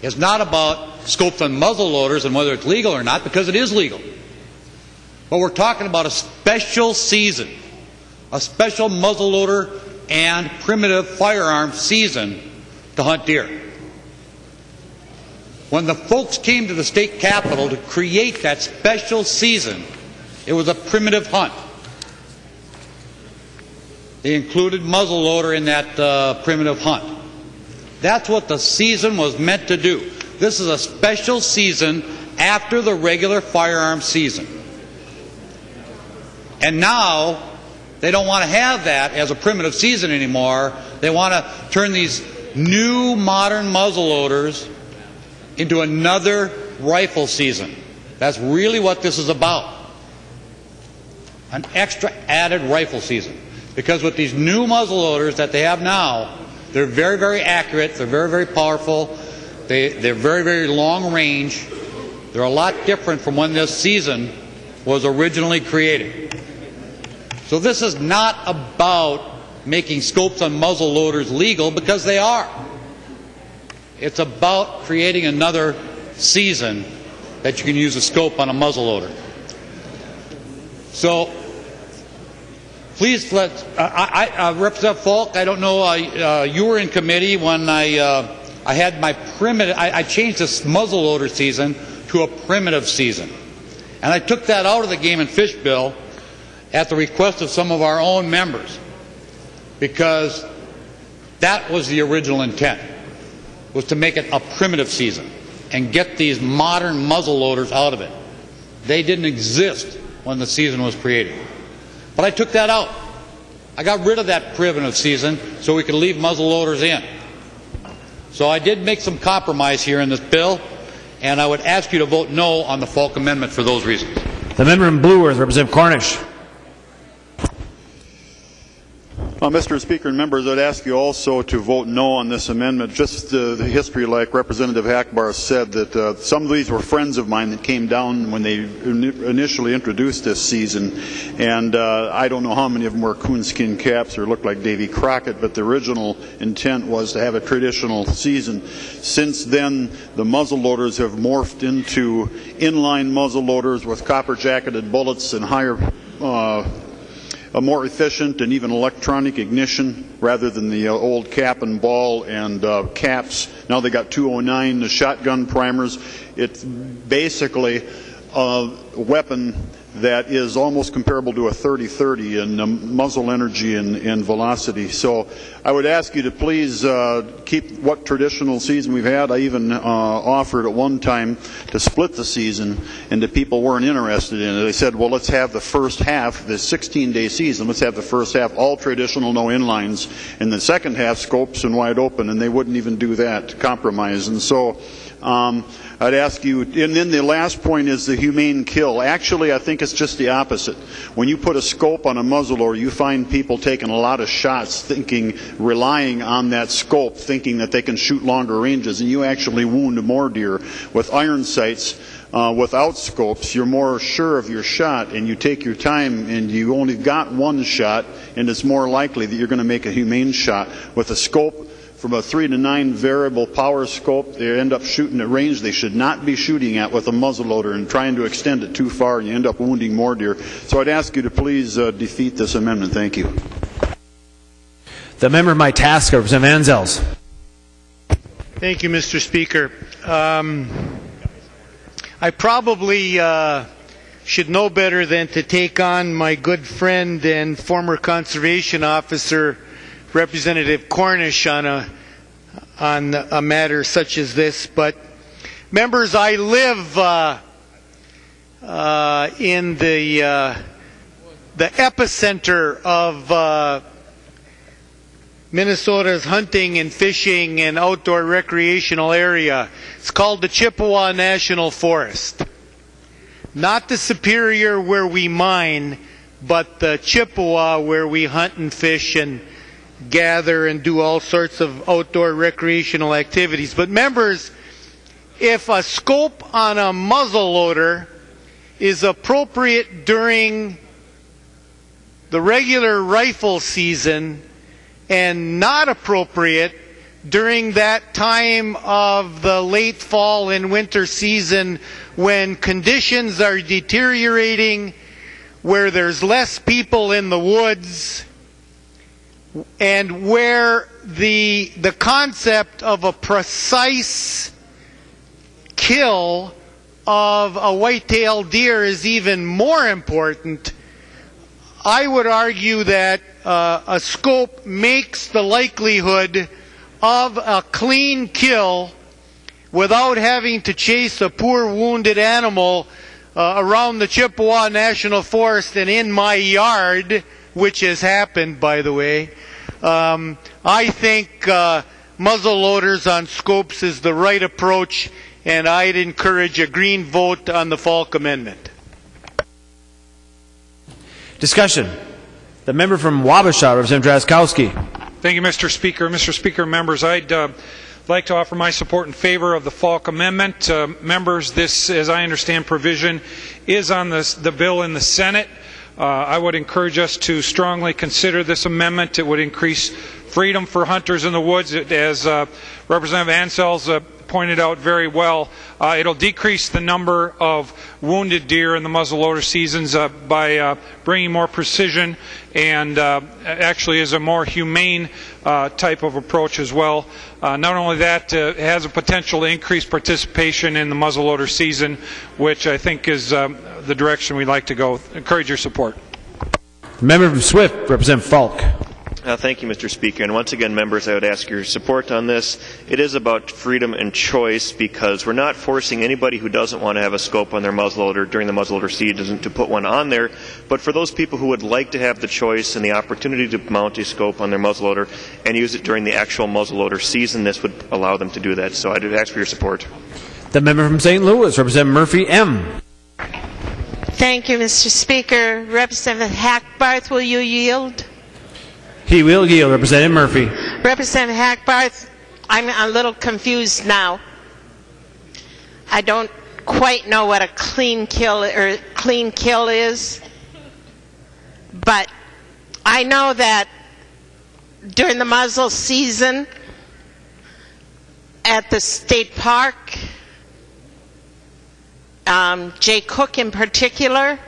is not about scopes on muzzleloaders and whether it's legal or not, because it is legal. But we're talking about a special season, a special muzzleloader and primitive firearm season to hunt deer. When the folks came to the state capitol to create that special season, it was a primitive hunt. They included muzzleloader in that primitive hunt. That's what the season was meant to do. This is a special season after the regular firearm season. And now they don't want to have that as a primitive season anymore. They want to turn these new modern muzzleloaders into another rifle season. That's really what this is about. An extra added rifle season. Because with these new muzzleloaders that they have now, they're very, very accurate, they're very, very powerful, they're very, very long range. They're a lot different from when this season was originally created. So this is not about making scopes on muzzleloaders legal, because they are. It's about creating another season that you can use a scope on a muzzleloader. So please let Representative Falk, I don't know, you were in committee when I had my primitive, I changed this muzzleloader season to a primitive season. And I took that out of the game and fish bill at the request of some of our own members, because that was the original intent, was to make it a primitive season and get these modern muzzleloaders out of it. They didn't exist when the season was created. But I took that out. I got rid of that primitive season so we could leave muzzleloaders in. So I did make some compromise here in this bill, and I would ask you to vote no on the Falk Amendment for those reasons. The member from Blue Earth, Representative Cornish. Mr. Speaker and members, I'd ask you also to vote no on this amendment. Just the history, like Representative Hackbarth said, that some of these were friends of mine that came down when they initially introduced this season, and I don't know how many of them wore coonskin caps or looked like Davy Crockett, but the original intent was to have a traditional season. Since then, the muzzleloaders have morphed into inline muzzleloaders with copper-jacketed bullets and higher a more efficient and even electronic ignition rather than the old cap and ball and caps. Now they got 209 shotgun primers. It's basically a weapon that is almost comparable to a 30-30 in muzzle energy and velocity. So I would ask you to please keep what traditional season we've had. I even offered at one time to split the season, and the people weren't interested in it. They said, well, let's have the first half, the 16-day season, let's have the first half all traditional, no inlines, and the second half scopes and wide open, and they wouldn't even do that, compromise. And so I'd ask you, and then the last point is the humane kill. Actually, I think it's just the opposite. When you put a scope on a muzzleloader, you find people taking a lot of shots, relying on that scope, thinking that they can shoot longer ranges, and you actually wound more deer. With iron sights, without scopes, you're more sure of your shot, and you take your time, and you only got one shot, and it's more likely that you're going to make a humane shot. With a scope, from a 3 to 9 variable power scope, they end up shooting at range they should not be shooting at with a muzzleloader and trying to extend it too far, and you end up wounding more deer. So I'd ask you to please defeat this amendment. Thank you. The member of my task, Representative Anzels. Thank you, Mr. Speaker. I probably should know better than to take on my good friend and former conservation officer, Representative Cornish, on a matter such as this. But members, I live in the epicenter of Minnesota's hunting and fishing and outdoor recreational area. It's called the Chippewa National Forest. Not the Superior where we mine, but the Chippewa where we hunt and fish and gather and do all sorts of outdoor recreational activities. But members, if a scope on a muzzleloader is appropriate during the regular rifle season and not appropriate during that time of the late fall and winter season when conditions are deteriorating where there's less people in the woods and where the concept of a precise kill of a white-tailed deer is even more important, I would argue that a scope makes the likelihood of a clean kill without having to chase a poor wounded animal around the Chippewa National Forest and in my yard, which has happened, by the way. I think muzzle loaders on scopes is the right approach, and I'd encourage a green vote on the Falk Amendment. Discussion. The member from Wabasha, Representative Drazkowski. Thank you, Mr. Speaker. Mr. Speaker, members, I'd like to offer my support in favor of the Falk Amendment. Members, this, as I understand, provision is on the bill in the Senate. I would encourage us to strongly consider this amendment. It would increase freedom for hunters in the woods, as Representative Ansell's pointed out very well. It'll decrease the number of wounded deer in the muzzleloader seasons by bringing more precision, and actually is a more humane type of approach as well. Not only that, it has a potential to increase participation in the muzzleloader season, which I think is the direction we'd like to go. Encourage your support. Member from Swift, Representative Falk. Thank you, Mr. Speaker. And once again, members, I would ask your support on this. It is about freedom and choice, because we're not forcing anybody who doesn't want to have a scope on their muzzleloader during the muzzleloader season to put one on there. But for those people who would like to have the choice and the opportunity to mount a scope on their muzzleloader and use it during the actual muzzleloader season, this would allow them to do that. So I'd ask for your support. The member from St. Louis, Representative Murphy M. Thank you, Mr. Speaker. Representative Hackbarth, will you yield? He will yield. Representative Murphy. Representative Hackbarth, I'm a little confused now. I don't quite know what a clean kill is, but I know that during the muzzle season at the state park, Jay Cook in particular,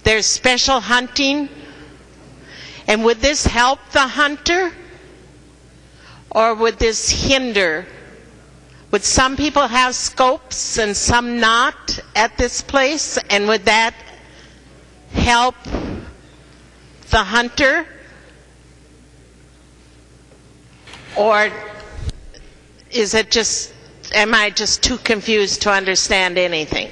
there's special hunting. And would this help the hunter, or would this hinder? Would some people have scopes and some not at this place, and would that help the hunter? Or is it just, am I just too confused to understand anything?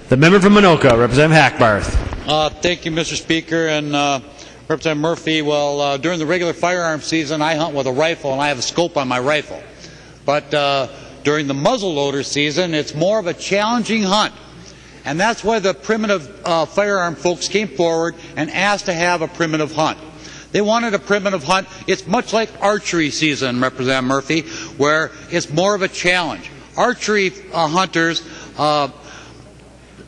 The member from Minoka, Representative Hackbarth. Thank you, Mr. Speaker. And Representative Murphy, well, during the regular firearm season, I hunt with a rifle and I have a scope on my rifle. But during the muzzleloader season, it's more of a challenging hunt. And that's why the primitive firearm folks came forward and asked to have a primitive hunt. They wanted a primitive hunt. It's much like archery season, Representative Murphy, where it's more of a challenge. Archery hunters,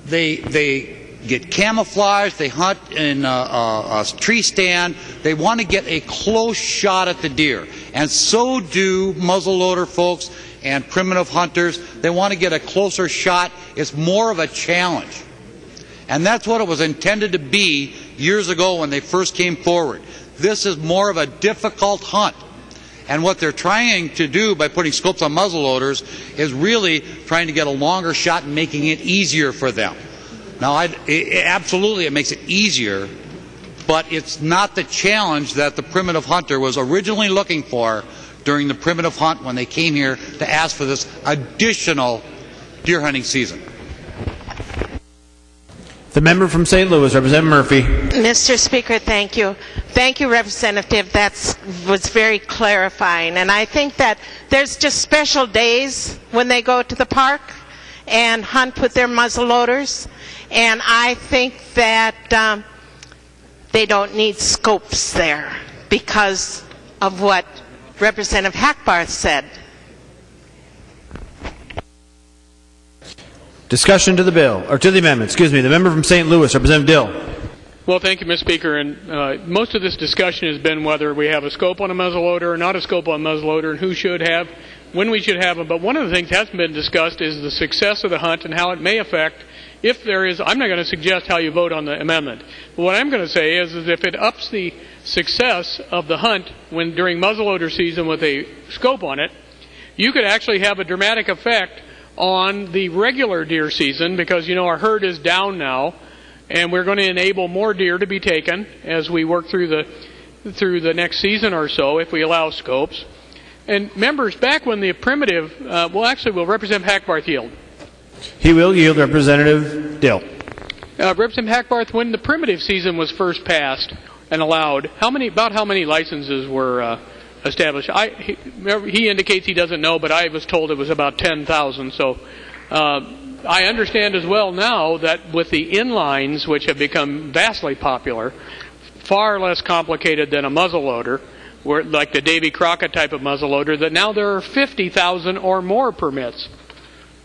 they get camouflaged, they hunt in a tree stand, they want to get a close shot at the deer. And so do muzzleloader folks and primitive hunters. They want to get a closer shot. It's more of a challenge. And that's what it was intended to be years ago when they first came forward. This is more of a difficult hunt. And what they're trying to do by putting scopes on muzzleloaders is really trying to get a longer shot and making it easier for them. Now, absolutely it makes it easier, but it's not the challenge that the primitive hunter was originally looking for during the primitive hunt when they came here to ask for this additional deer hunting season. The member from St. Louis, Representative Murphy. Mr. Speaker, thank you. Thank you, Representative. That was very clarifying. And I think that there's just special days when they go to the park and hunt with their muzzleloaders. And I think that they don't need scopes there because of what Representative Hackbarth said. Discussion to the bill, or to the amendment, excuse me. The member from St. Louis, Representative Dill. Well, thank you, Mr. Speaker. And most of this discussion has been whether we have a scope on a muzzleloader or not a scope on a muzzleloader, and who should have, when we should have them. But one of the things that hasn't been discussed is the success of the hunt and how it may affect, if there is. I'm not going to suggest how you vote on the amendment. But what I'm going to say is if it ups the success of the hunt during muzzleloader season with a scope on it, you could actually have a dramatic effect on the regular deer season, because our herd is down now, and we're going to enable more deer to be taken as we work through the next season or so if we allow scopes. And members, back when the primitive, will Representative Hackbarth yield? He will yield. Representative Dill. Representative Hackbarth, when the primitive season was first passed and allowed, about how many licenses were established? He indicates he doesn't know, but I was told it was about 10,000. So I understand as well now that with the inlines, which have become vastly popular, far less complicated than a muzzleloader, like the Davy Crockett type of muzzleloader, that now there are 50,000 or more permits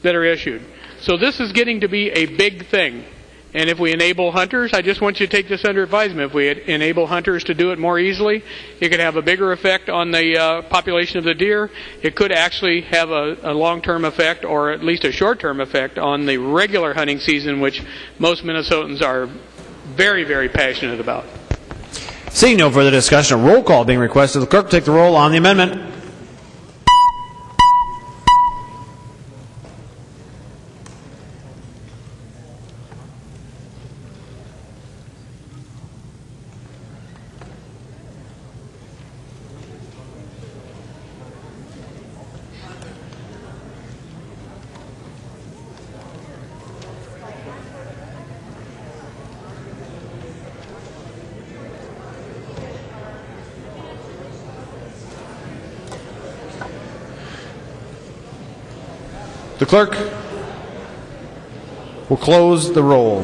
that are issued. So this is getting to be a big thing. And if we enable hunters, I just want you to take this under advisement. If we enable hunters to do it more easily, it could have a bigger effect on the population of the deer. It could actually have a long-term effect, or at least a short-term effect, on the regular hunting season, which most Minnesotans are very, very passionate about. Seeing no further discussion, a roll call being requested. The clerk will take the roll on the amendment. The clerk will close the roll.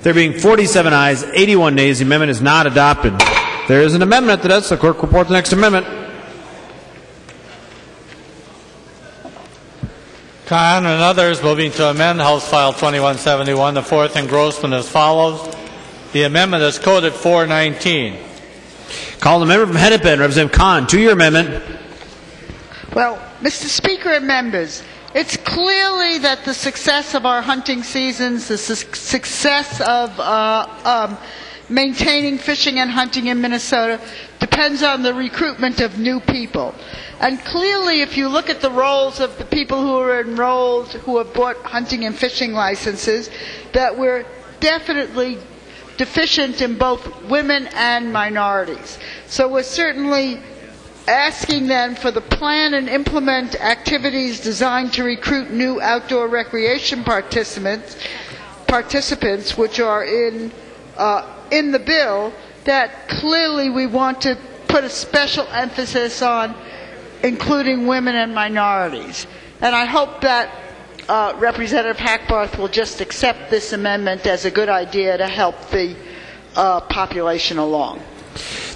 There being 47 ayes, 81 nays, the amendment is not adopted. There is an amendment to this. The clerk will report the next amendment. Khan and others moving to amend House File 2171, the fourth engrossment as follows. The amendment is coded 419. Call the member from Hennepin, Representative Khan, to your amendment. Well, Mr. Speaker and members, it's clearly that the success of our hunting seasons, the success of maintaining fishing and hunting in Minnesota depends on the recruitment of new people. And clearly, if you look at the rolls of the people who are enrolled, who have bought hunting and fishing licenses, that we're definitely deficient in both women and minorities. So we're certainly asking them for the plan and implement activities designed to recruit new outdoor recreation participants, which are in the bill, that clearly we want to put a special emphasis on including women and minorities. And I hope that Representative Hackbarth will just accept this amendment as a good idea to help the population along.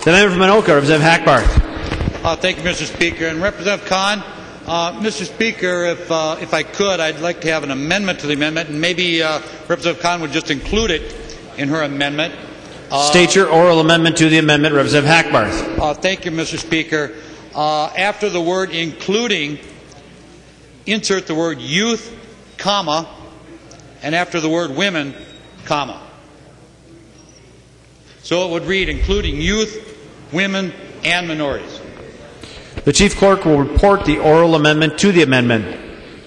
The member from Anoka, Representative Hackbarth. Thank you, Mr. Speaker. And Representative Khan, Mr. Speaker, if I could, I'd like to have an amendment to the amendment, and maybe Representative Khan would just include it in her amendment. State your oral amendment to the amendment, Representative Hackbarth. Thank you, Mr. Speaker. After the word including, insert the word youth, comma, and after the word women, comma. So it would read including youth, women, and minorities. The Chief Clerk will report the oral amendment to the amendment.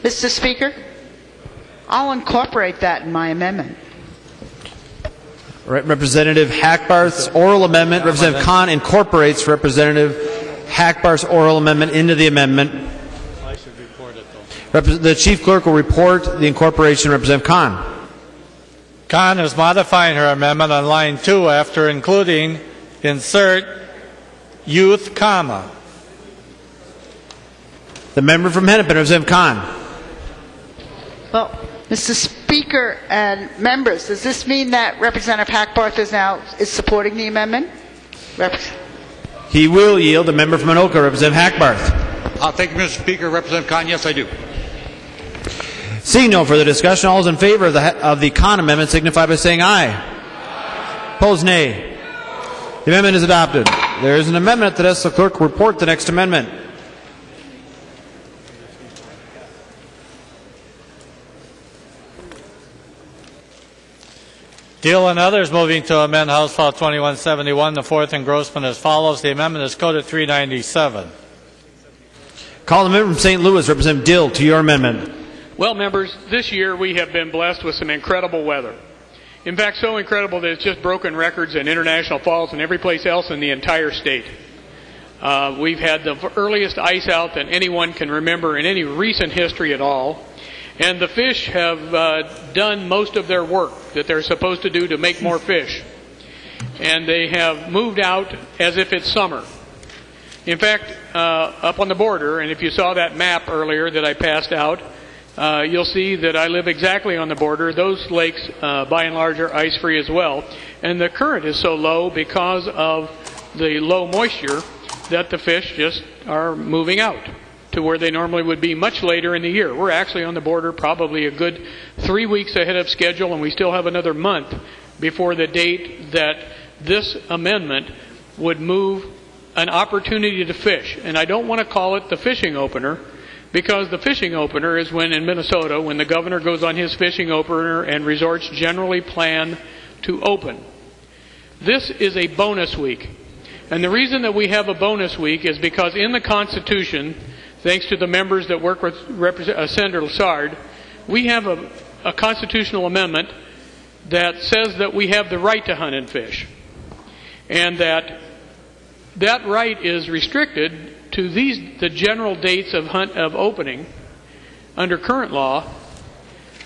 Mr. Speaker, I'll incorporate that in my amendment. Representative Hackbarth's oral amendment. Representative Khan incorporates Representative Hackbarth's oral amendment into the amendment. I should report it, though. The Chief Clerk will report the incorporation. Representative Khan. Khan is modifying her amendment on line 2 after including insert youth, comma. The member from Hennepin, Representative Khan. Well, Mr. Speaker and members, does this mean that Representative Hackbarth is supporting the amendment? He will yield. The member from Anoka, Representative Hackbarth. Thank you, Mr. Speaker. Representative Khan, yes, I do. Seeing no further discussion, all those in favor of the Khan amendment signify by saying aye. Opposed, nay. The amendment is adopted. There is an amendment to this. The clerk will report the next amendment. Deal and others moving to amend House File 2171, the fourth engrossment as follows. The amendment is coded 397. Call the member from St. Louis, Representative Dill, to your amendment. Well, members, this year we have been blessed with some incredible weather. In fact, so incredible that it's just broken records in International Falls and every place else in the entire state. We've had the earliest ice out that anyone can remember in any recent history at all. And the fish have done most of their work that they're supposed to do to make more fish. And they have moved out as if it's summer. In fact, up on the border, and if you saw that map earlier that I passed out, you'll see that I live exactly on the border. Those lakes, by and large, are ice-free as well. And the current is so low because of the low moisture that the fish just are moving out to where they normally would be much later in the year. We're actually on the border probably a good 3 weeks ahead of schedule, and we still have another month before the date that this amendment would move an opportunity to fish. And I don't want to call it the fishing opener, because the fishing opener is when in Minnesota, when the governor goes on his fishing opener and resorts generally plan to open. This is a bonus week. And the reason that we have a bonus week is because in the Constitution, thanks to the members that work with Senator Lassard, we have a constitutional amendment that says that we have the right to hunt and fish. And that right is restricted to the general dates of opening under current law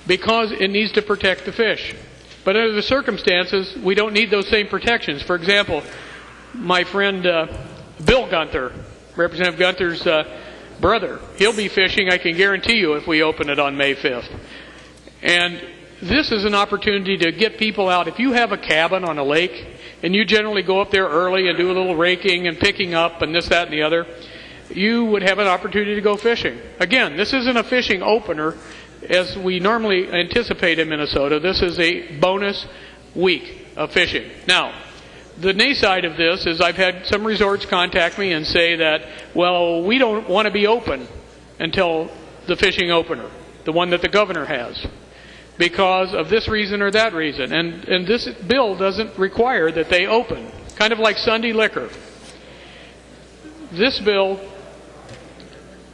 because it needs to protect the fish. But under the circumstances, we don't need those same protections. For example, my friend Bill Gunther, Representative Gunther's brother, he'll be fishing, I can guarantee you, if we open it on May 5th. And this is an opportunity to get people out. If you have a cabin on a lake, and you generally go up there early and do a little raking and picking up and this, that, and the other, you would have an opportunity to go fishing. Again, this isn't a fishing opener as we normally anticipate in Minnesota. This is a bonus week of fishing. Now, the nay side of this is I've had some resorts contact me and say that, well, we don't want to be open until the fishing opener, the one that the governor has, because of this reason or that reason. And this bill doesn't require that they open, kind of like Sunday liquor. This bill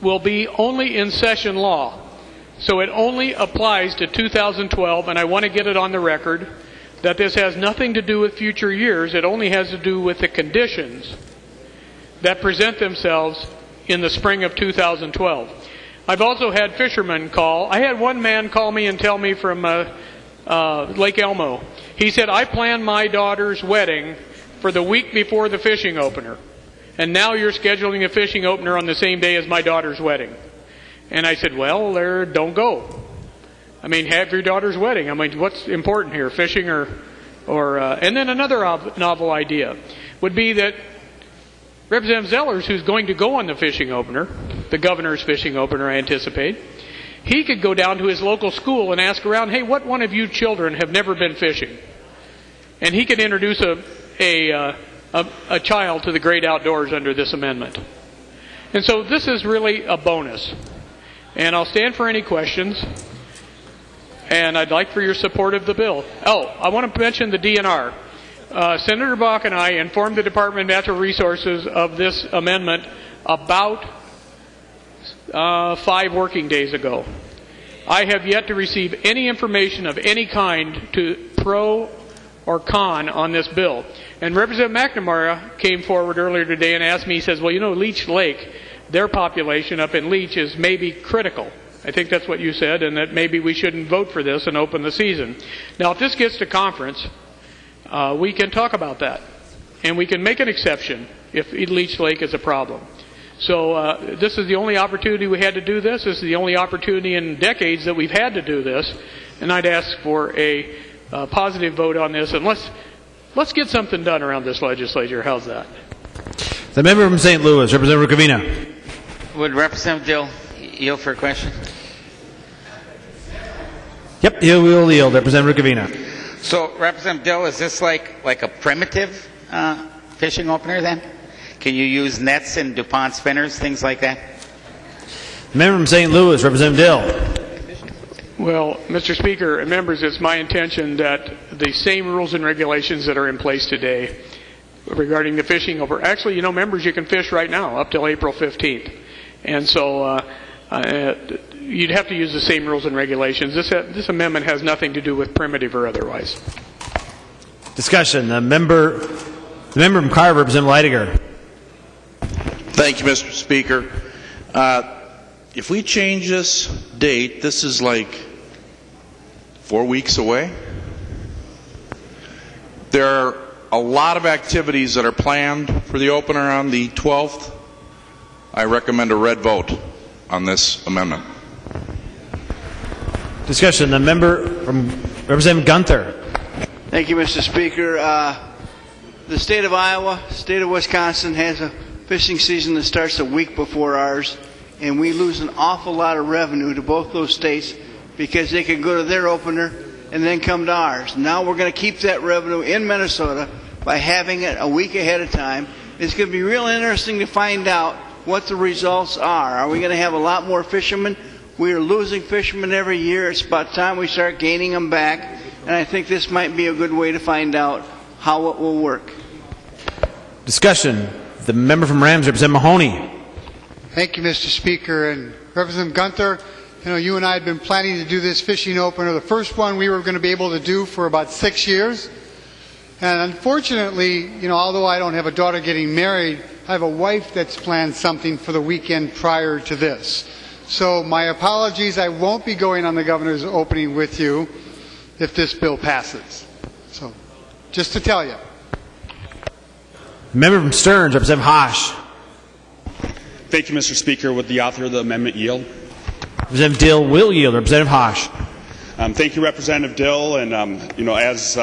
will be only in session law, so it only applies to 2012, and I want to get it on the record that this has nothing to do with future years. It only has to do with the conditions that present themselves in the spring of 2012. I've also had fishermen call. I had one man call me and tell me from Lake Elmo. He said, I planned my daughter's wedding for the week before the fishing opener, and now you're scheduling a fishing opener on the same day as my daughter's wedding. And I said, well, don't go. I mean, have your daughter's wedding. I mean, what's important here, fishing or and then another novel idea would be that Representative Zellers, who's going to go on the fishing opener, the governor's fishing opener, I anticipate, he could go down to his local school and ask around, hey, what one of you children have never been fishing? And he could introduce a child to the great outdoors under this amendment. And so this is really a bonus. And I'll stand for any questions. And I'd like for your support of the bill. Oh, I want to mention the DNR. Senator Bach and I informed the Department of Natural Resources of this amendment about 5 working days ago. I have yet to receive any information of any kind to pro or con on this bill. And Representative McNamara came forward earlier today and asked me, he says, well, you know, Leech Lake, their population up in Leech is maybe critical. I think that's what you said, and that maybe we shouldn't vote for this and open the season. Now, if this gets to conference, we can talk about that. And we can make an exception if Leech Lake is a problem. So this is the only opportunity we had to do this. This is the only opportunity in decades that we've had to do this. And I'd ask for a positive vote on this. And let's get something done around this legislature. How's that? The member from St. Louis, Representative Rukavina. Would Representative Dill yield for a question? Yep, he will yield. Representative Rukavina. So, Representative Dill, is this like a primitive fishing opener then? Can you use nets and DuPont spinners, things like that? The member from St. Louis, Representative Dill. Well, Mr. Speaker and members, it's my intention that the same rules and regulations that are in place today regarding the fishing over, actually, you know, members, you can fish right now up till April 15th. And so you'd have to use the same rules and regulations. This amendment has nothing to do with primitive or otherwise. Discussion. The member from Carver, Representative Leidiger. Thank you, Mr. Speaker. If we change this date, this is like 4 weeks away. There are a lot of activities that are planned for the opener on the 12th. I recommend a red vote on this amendment. Discussion. The member from Representative Gunther. Thank you, Mr. Speaker. The state of Iowa, state of Wisconsin has a fishing season that starts a week before ours, and we lose an awful lot of revenue to both those states because they can go to their opener and then come to ours. Now we're going to keep that revenue in Minnesota by having it a week ahead of time. It's going to be real interesting to find out what the results are. Are we going to have a lot more fishermen? We are losing fishermen every year. It's about time we start gaining them back, and I think this might be a good way to find out how it will work. Discussion. The member from Rams, Representative Mahoney. Thank you, Mr. Speaker. And Representative Gunther, you know, you and I had been planning to do this fishing opener, the first one we were going to be able to do for about 6 years. And unfortunately, you know, although I don't have a daughter getting married, I have a wife that's planned something for the weekend prior to this. So my apologies, I won't be going on the governor's opening with you if this bill passes. So, just to tell you. Member from Stearns, Representative Hosh. Thank you, Mr. Speaker. Would the author of the amendment yield? Representative Dill will yield. Representative Hosh. Thank you, Representative Dill. And, you know, as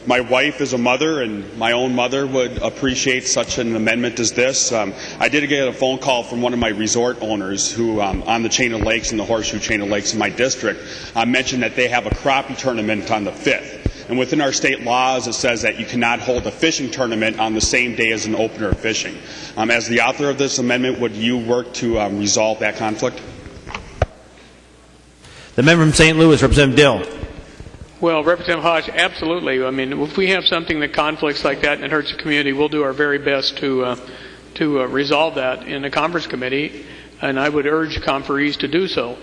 my wife is a mother and my own mother would appreciate such an amendment as this. I did get a phone call from one of my resort owners who, on the chain of lakes and the horseshoe chain of lakes in my district, mentioned that they have a crappie tournament on the 5th. And within our state laws, it says that you cannot hold a fishing tournament on the same day as an opener of fishing. As the author of this amendment, would you work to resolve that conflict? The member from St. Louis, Representative Dill. Well, Representative Hodge, absolutely. I mean, if we have something that conflicts like that and it hurts the community, we'll do our very best to resolve that in the conference committee, and I would urge conferees to do so.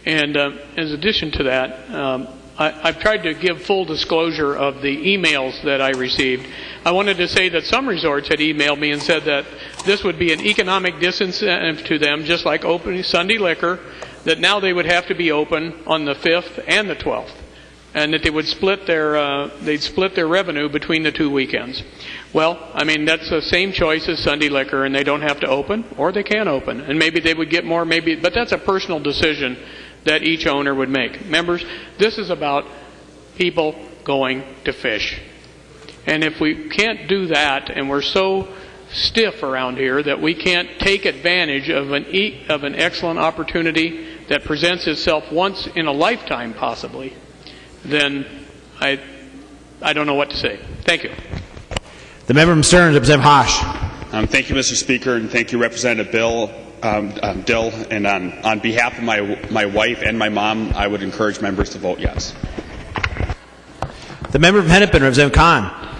And in addition to that, I've tried to give full disclosure of the emails that I received. I wanted to say that some resorts had emailed me and said that this would be an economic disincentive to them, just like opening Sunday liquor, that now they would have to be open on the 5th and the 12th, and that they would split their revenue between the 2 weekends. Well, I mean, that's the same choice as Sunday liquor, and they don't have to open, or they can open, and maybe they would get more, maybe, but that's a personal decision that each owner would make. Members, this is about people going to fish. And if we can't do that, and we're so stiff around here that we can't take advantage of an excellent opportunity that presents itself once in a lifetime possibly, then I don't know what to say. Thank you. The member from Stearns, Representative Hosh. Thank you, Mr. Speaker, and thank you, Representative Dill. And on behalf of my wife and my mom, I would encourage members to vote yes. The member from Hennepin, Representative Kahn.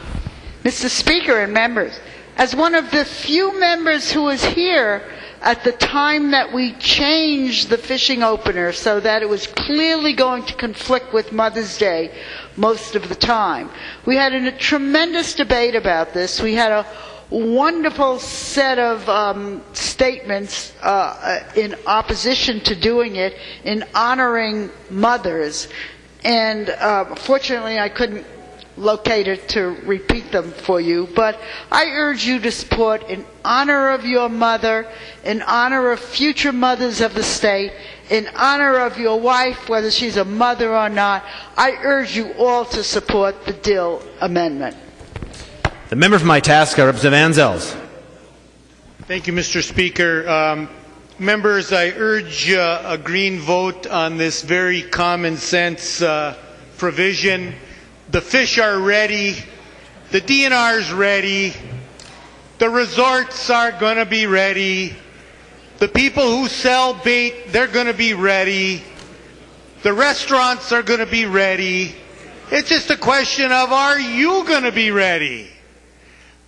Mr. Speaker and members, as one of the few members who was here at the time that we changed the fishing opener so that it was clearly going to conflict with Mother's Day most of the time, we had a tremendous debate about this. We had a wonderful set of statements in opposition to doing it, in honoring mothers. And fortunately, I couldn't locate it to repeat them for you, but I urge you to support in honor of your mother, in honor of future mothers of the state, in honor of your wife, whether she's a mother or not. I urge you all to support the Dill amendment. The member from Itasca, Representative Anzels. Thank you, Mr. Speaker. Members, I urge a green vote on this very common sense provision. The fish are ready. The DNR's ready. The resorts are going to be ready. The people who sell bait, they're going to be ready. The restaurants are going to be ready. It's just a question of, are you going to be ready?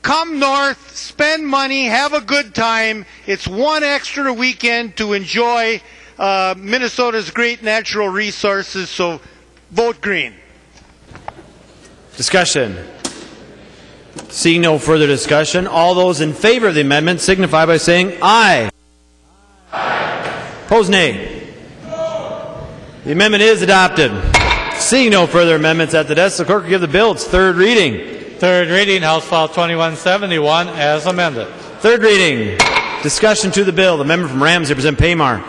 Come north, spend money, have a good time. It's one extra weekend to enjoy Minnesota's great natural resources, so vote green. Discussion. Seeing no further discussion, all those in favor of the amendment signify by saying aye. Opposed, nay. The amendment is adopted. Seeing no further amendments at the desk, the clerk will give the bill its third reading. Third reading, House File 2171, as amended. Third reading. Discussion to the bill. The member from Ramsey, Representative Paymar.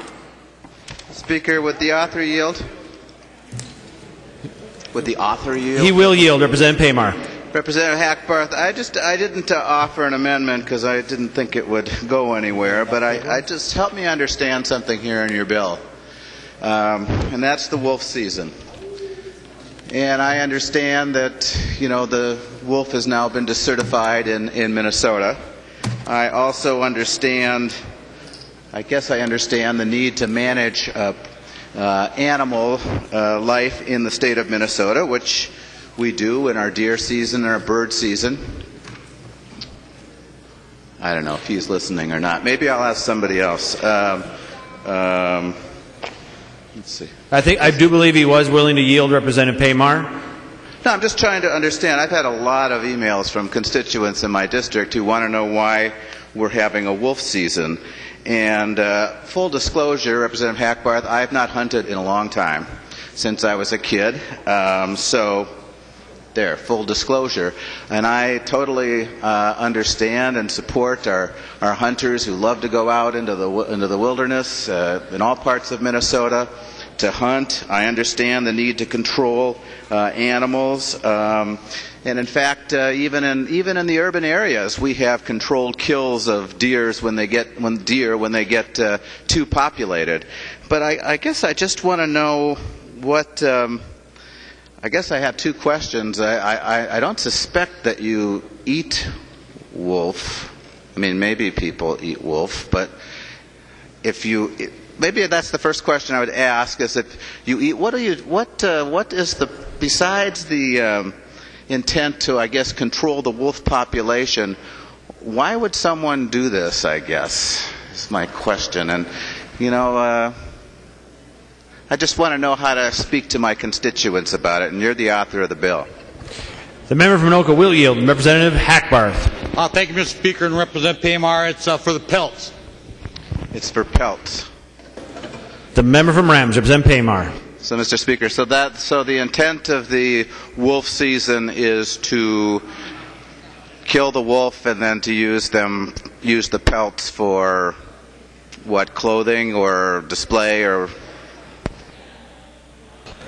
Speaker, would the author yield? Would the author yield? He will yield, Representative Paymar. Representative Hackbarth, I didn't offer an amendment because I didn't think it would go anywhere, but I just help me understand something here in your bill, and that's the wolf season. And I understand that, you know, the wolf has now been decertified in Minnesota. I also understand, I guess I understand the need to manage animal life in the state of Minnesota, which we do in our deer season and our bird season. I don't know if he's listening or not. Maybe I'll ask somebody else. Let's see. I do believe he was willing to yield, Representative Paymar. No, I'm just trying to understand. I've had a lot of emails from constituents in my district who want to know why we're having a wolf season. And full disclosure, Representative Hackbarth, I have not hunted in a long time, since I was a kid. So there, full disclosure. And I totally understand and support our hunters who love to go out into the wilderness in all parts of Minnesota to hunt. I understand the need to control animals. And in fact, even in the urban areas, we have controlled kills of deer when they get too populated. But I guess I just want to know what. I guess I have two questions. I don't suspect that you eat wolf. I mean, maybe people eat wolf, but if you, maybe that's the first question I would ask: is if you eat, what is the, besides the intent to, I guess, control the wolf population? Why would someone do this? I guess is my question, and you know. I just want to know how to speak to my constituents about it, and you're the author of the bill. The member from Anoka will yield. Representative Hackbarth. Thank you, Mr. Speaker, and Representative Paymar. It's for the pelts. It's for pelts. The member from Rams, Representative Paymar. So, Mr. Speaker, so the intent of the wolf season is to kill the wolf and then to use the pelts for what, clothing or display or.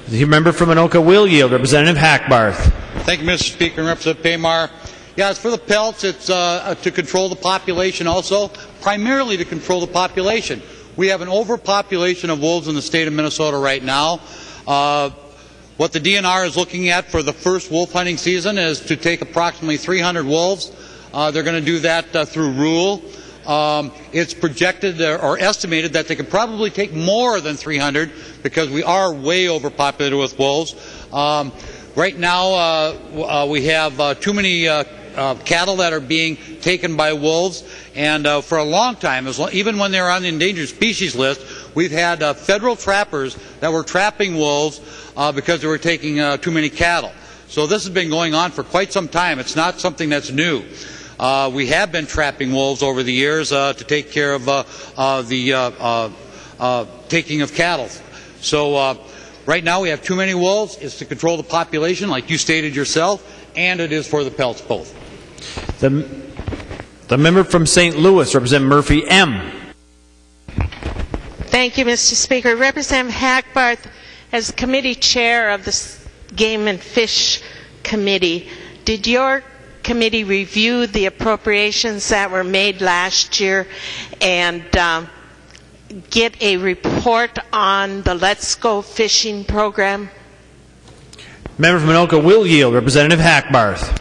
The member from Anoka will yield. Representative Hackbarth. Thank you, Mr. Speaker, and Representative Paymar. Yeah, it's for the pelts. It's to control the population also, primarily to control the population. We have an overpopulation of wolves in the state of Minnesota right now. What the DNR is looking at for the first wolf hunting season is to take approximately 300 wolves. They're going to do that through rule. It's projected or estimated that they could probably take more than 300 because we are way overpopulated with wolves. Right now we have too many cattle that are being taken by wolves, and for a long time, even when they were on the endangered species list, we've had federal trappers that were trapping wolves because they were taking too many cattle. So this has been going on for quite some time. It's not something that's new. We have been trapping wolves over the years to take care of the taking of cattle. So right now we have too many wolves. It's to control the population, like you stated yourself, and it is for the pelts both. The member from St. Louis, Representative Murphy M. Thank you, Mr. Speaker. Representative Hackbarth, as committee chair of the Game and Fish Committee, did your subcommittee review the appropriations that were made last year and get a report on the Let's Go Fishing program? Member from Anoka will yield. Representative Hackbarth.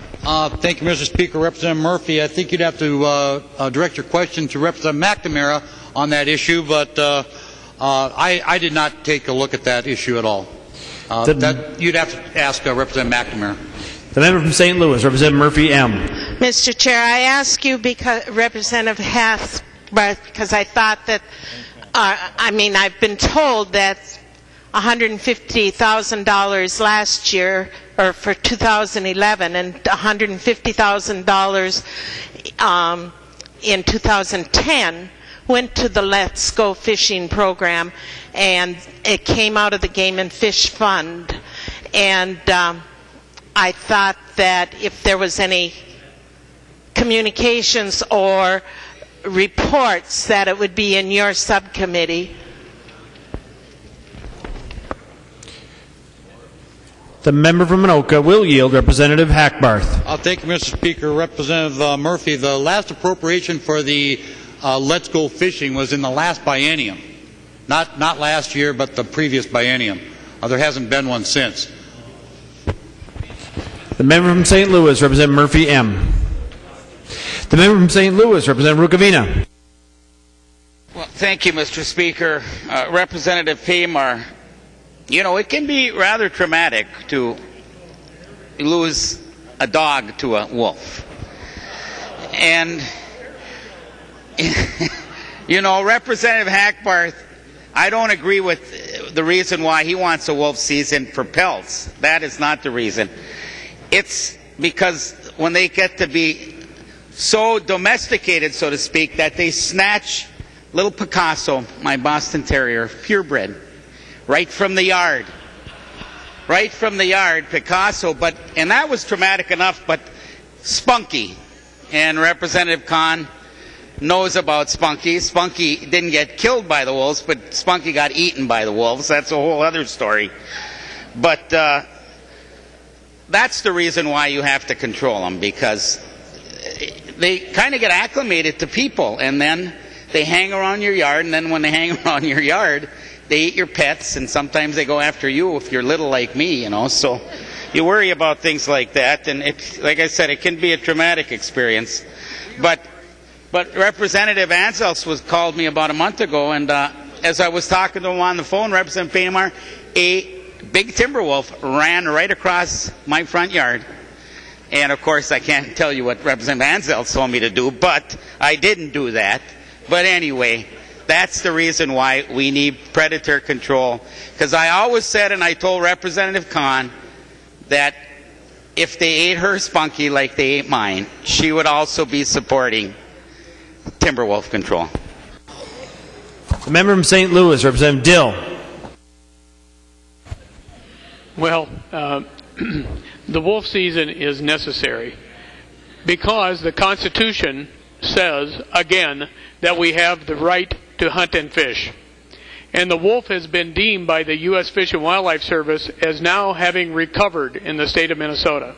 Thank you, Mr. Speaker. Representative Murphy, I think you'd have to direct your question to Representative McNamara on that issue, but I did not take a look at that issue at all. You'd have to ask Representative McNamara. The member from St. Louis, Representative Murphy M. Mr. Chair, I ask you because Representative Hackbarth, because I thought that, I've been told that $150,000 last year, or for 2011, and $150,000 in 2010 went to the Let's Go Fishing program, and it came out of the Game and Fish Fund. And I thought that if there was any communications or reports that it would be in your subcommittee. The member from Anoka will yield. Representative Hackbarth. Thank you, Mr. Speaker. Representative Murphy, the last appropriation for the Let's Go Fishing was in the last biennium. Not last year, but the previous biennium. There hasn't been one since. The member from St. Louis, Representative Murphy M. The member from St. Louis, Representative Rukavina. Well, thank you, Mr. Speaker. Representative Pamar, you know, it can be rather traumatic to lose a dog to a wolf. And, you know, Representative Hackbarth, I don't agree with the reason why he wants a wolf season for pelts. That is not the reason. It's because when they get to be so domesticated, so to speak, that they snatch little Picasso, my Boston Terrier, purebred, right from the yard. Right from the yard, Picasso. And that was traumatic enough, but Spunky, and Representative Kahn knows about Spunky. Spunky didn't get killed by the wolves, but Spunky got eaten by the wolves. That's a whole other story. But that's the reason why you have to control them, because they kind of get acclimated to people, and then they hang around your yard, and then when they hang around your yard, they eat your pets, and sometimes they go after you if you're little like me, you know. So you worry about things like that, and it's, like I said, it can be a traumatic experience. But Representative Ansels called me about a month ago, and as I was talking to him on the phone, Representative Pamar, a big timber wolf ran right across my front yard. And of course, I can't tell you what Representative Ansels told me to do, but I didn't do that. But anyway, that's the reason why we need predator control. Because I always said, and I told Representative Kahn, that if they ate her Spunky like they ate mine, she would also be supporting timber wolf control. The member from St. Louis, Representative Dill. Well, the wolf season is necessary because the Constitution says, again, that we have the right to hunt and fish. And the wolf has been deemed by the U.S. Fish and Wildlife Service as now having recovered in the state of Minnesota.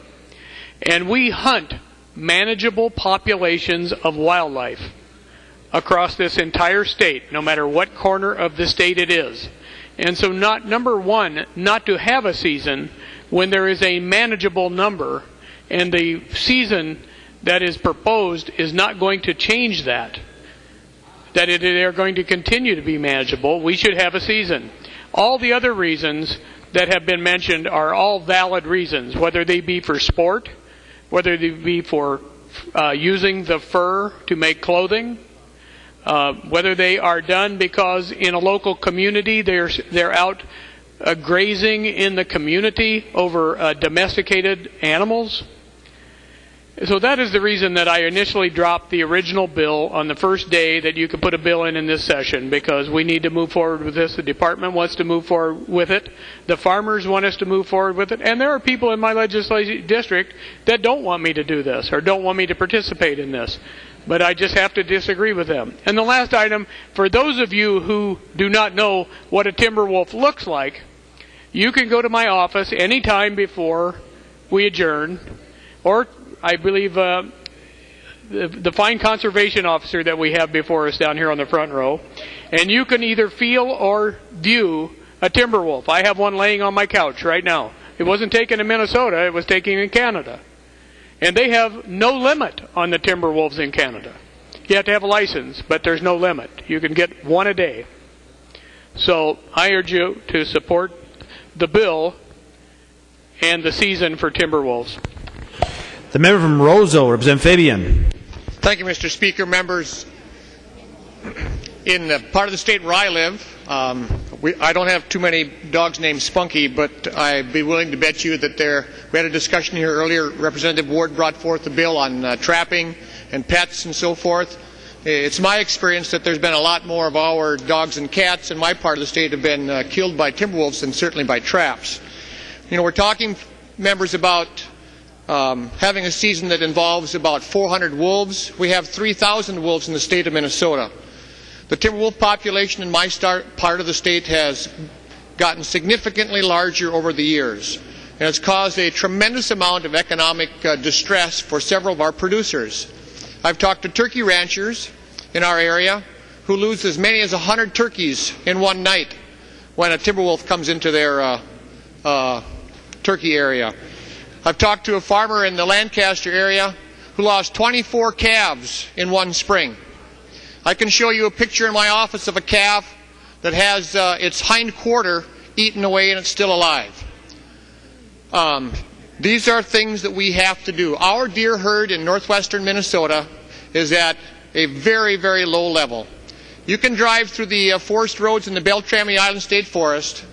And we hunt manageable populations of wildlife across this entire state, no matter what corner of the state it is. And so number one, not to have a season when there is a manageable number, and the season that is proposed is not going to change that. They're going to continue to be manageable. We should have a season. All the other reasons that have been mentioned are all valid reasons, whether they be for sport, whether they be for using the fur to make clothing, whether they are done because in a local community they're out grazing in the community over domesticated animals. So that is the reason that I initially dropped the original bill on the first day that you could put a bill in this session, because we need to move forward with this. The department wants to move forward with it. The farmers want us to move forward with it. And there are people in my legislative district that don't want me to do this or don't want me to participate in this. But I just have to disagree with them. And the last item, for those of you who do not know what a timber wolf looks like, you can go to my office anytime before we adjourn, or I believe the fine conservation officer that we have before us down here on the front row, and you can either feel or view a timber wolf. I have one laying on my couch right now. It wasn't taken in Minnesota, it was taken in Canada. And they have no limit on the timber wolves in Canada. You have to have a license, but there's no limit. You can get one a day. So I urge you to support the bill and the season for timber wolves. The member from Roseau, Representative Fabian. Thank you, Mr. Speaker. Members, in the part of the state where I live, I don't have too many dogs named Spunky, but I'd be willing to bet you that we had a discussion here earlier. Representative Ward brought forth a bill on trapping and pets and so forth. It's my experience that there's been a lot more of our dogs and cats in my part of the state have been killed by timber wolves than certainly by traps. You know, we're talking, members, about having a season that involves about 400 wolves. We have 3,000 wolves in the state of Minnesota. The timber wolf population in my part of the state has gotten significantly larger over the years, and it's caused a tremendous amount of economic distress for several of our producers. I've talked to turkey ranchers in our area who lose as many as 100 turkeys in one night when a timber wolf comes into their turkey area. I've talked to a farmer in the Lancaster area who lost 24 calves in one spring. I can show you a picture in my office of a calf that has its hind quarter eaten away and it's still alive. These are things that we have to do. Our deer herd in northwestern Minnesota is at a very, very low level. You can drive through the forest roads in the Beltrami Island State Forest,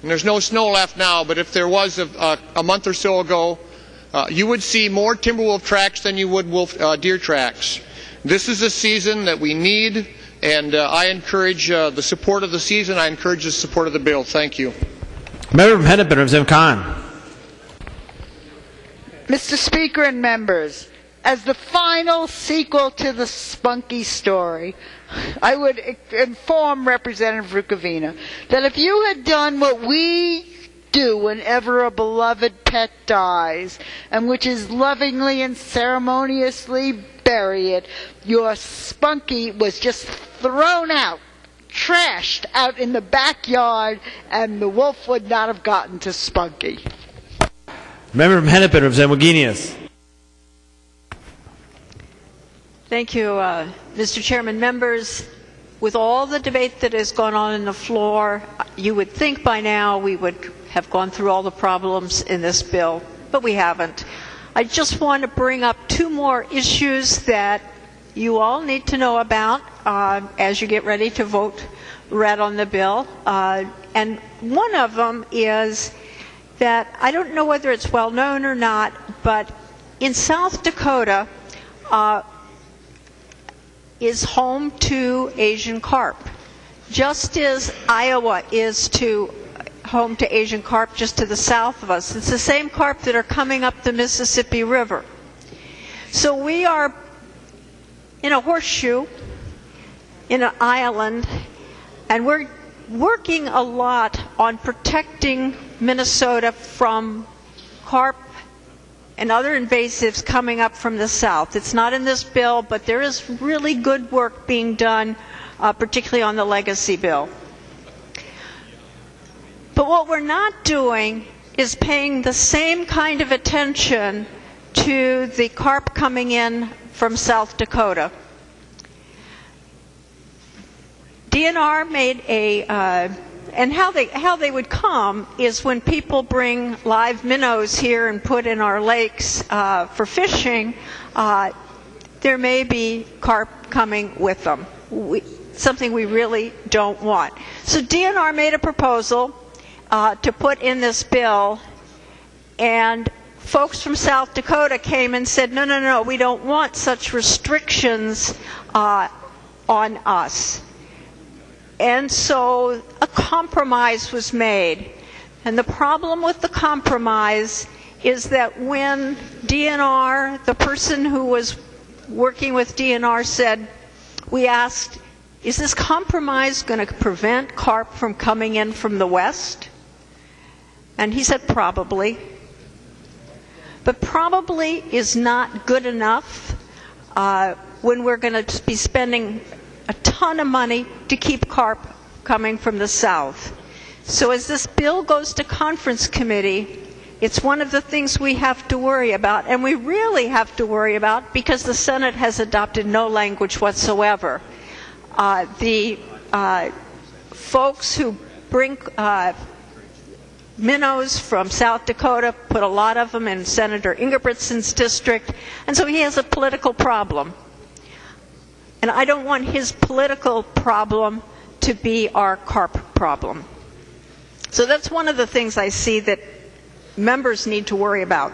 and there's no snow left now, but if there was a month or so ago, you would see more timber wolf tracks than you would deer tracks. This is a season that we need, and I encourage the support of the season. I encourage the support of the bill. Thank you. Member from Hennepin, Representative Khan. Mr. Speaker and members, as the final sequel to the Spunky story, I would inform Representative Rukavina that if you had done what we do whenever a beloved pet dies, and which is lovingly and ceremoniously bury it, your Spunky was just thrown out, trashed out in the backyard, and the wolf would not have gotten to Spunky. Member from Hennepin, Representative Wagenius. Thank you, Mr. Chairman. Members, with all the debate that has gone on in the floor, you would think by now we would have gone through all the problems in this bill, but we haven't. I just want to bring up two more issues that you all need to know about as you get ready to vote red on the bill. And one of them is that I don't know whether it's well known or not, but in South Dakota is home to Asian carp, just as Iowa is home to Asian carp just to the south of us. It's the same carp that are coming up the Mississippi River. So we are in a horseshoe, in an island, and we're working a lot on protecting Minnesota from carp and other invasives coming up from the south. It's not in this bill, but there is really good work being done, particularly on the legacy bill. But what we're not doing is paying the same kind of attention to the carp coming in from South Dakota. DNR made and how they would come is when people bring live minnows here and put in our lakes for fishing, there may be carp coming with them, something we really don't want. So DNR made a proposal to put in this bill, and folks from South Dakota came and said, no, no, no, we don't want such restrictions on us. And so a compromise was made. And the problem with the compromise is that when DNR, the person who was working with DNR said, we asked, is this compromise going to prevent carp from coming in from the west? And he said, probably. but probably is not good enough when we're going to be spending a ton of money to keep carp coming from the south. So as this bill goes to conference committee, it's one of the things we have to worry about, and we really have to worry about because the Senate has adopted no language whatsoever. The folks who bring minnows from South Dakota put a lot of them in Senator Ingebrigtsen's district, and so he has a political problem. And I don't want his political problem to be our carp problem. So that's one of the things I see that members need to worry about.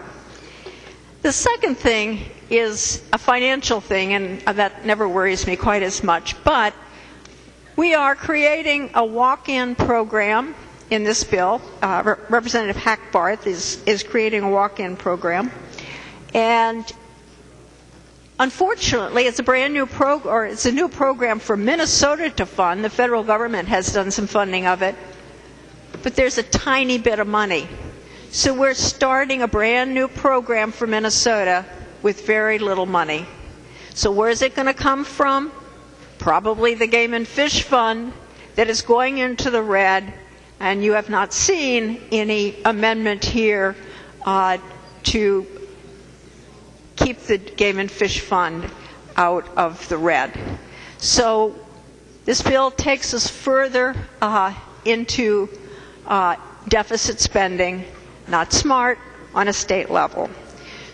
The second thing is a financial thing, and that never worries me quite as much, but we are creating a walk-in program in this bill. Representative Hackbarth is creating a walk-in program, and unfortunately, it's a brand new it's a new program for Minnesota to fund. The federal government has done some funding of it, but there's a tiny bit of money. So we're starting a brand new program for Minnesota with very little money. So where is it going to come from? Probably the Game and Fish Fund that is going into the red, and you have not seen any amendment here to keep the Game and Fish Fund out of the red. So this bill takes us further into deficit spending, not smart, on a state level.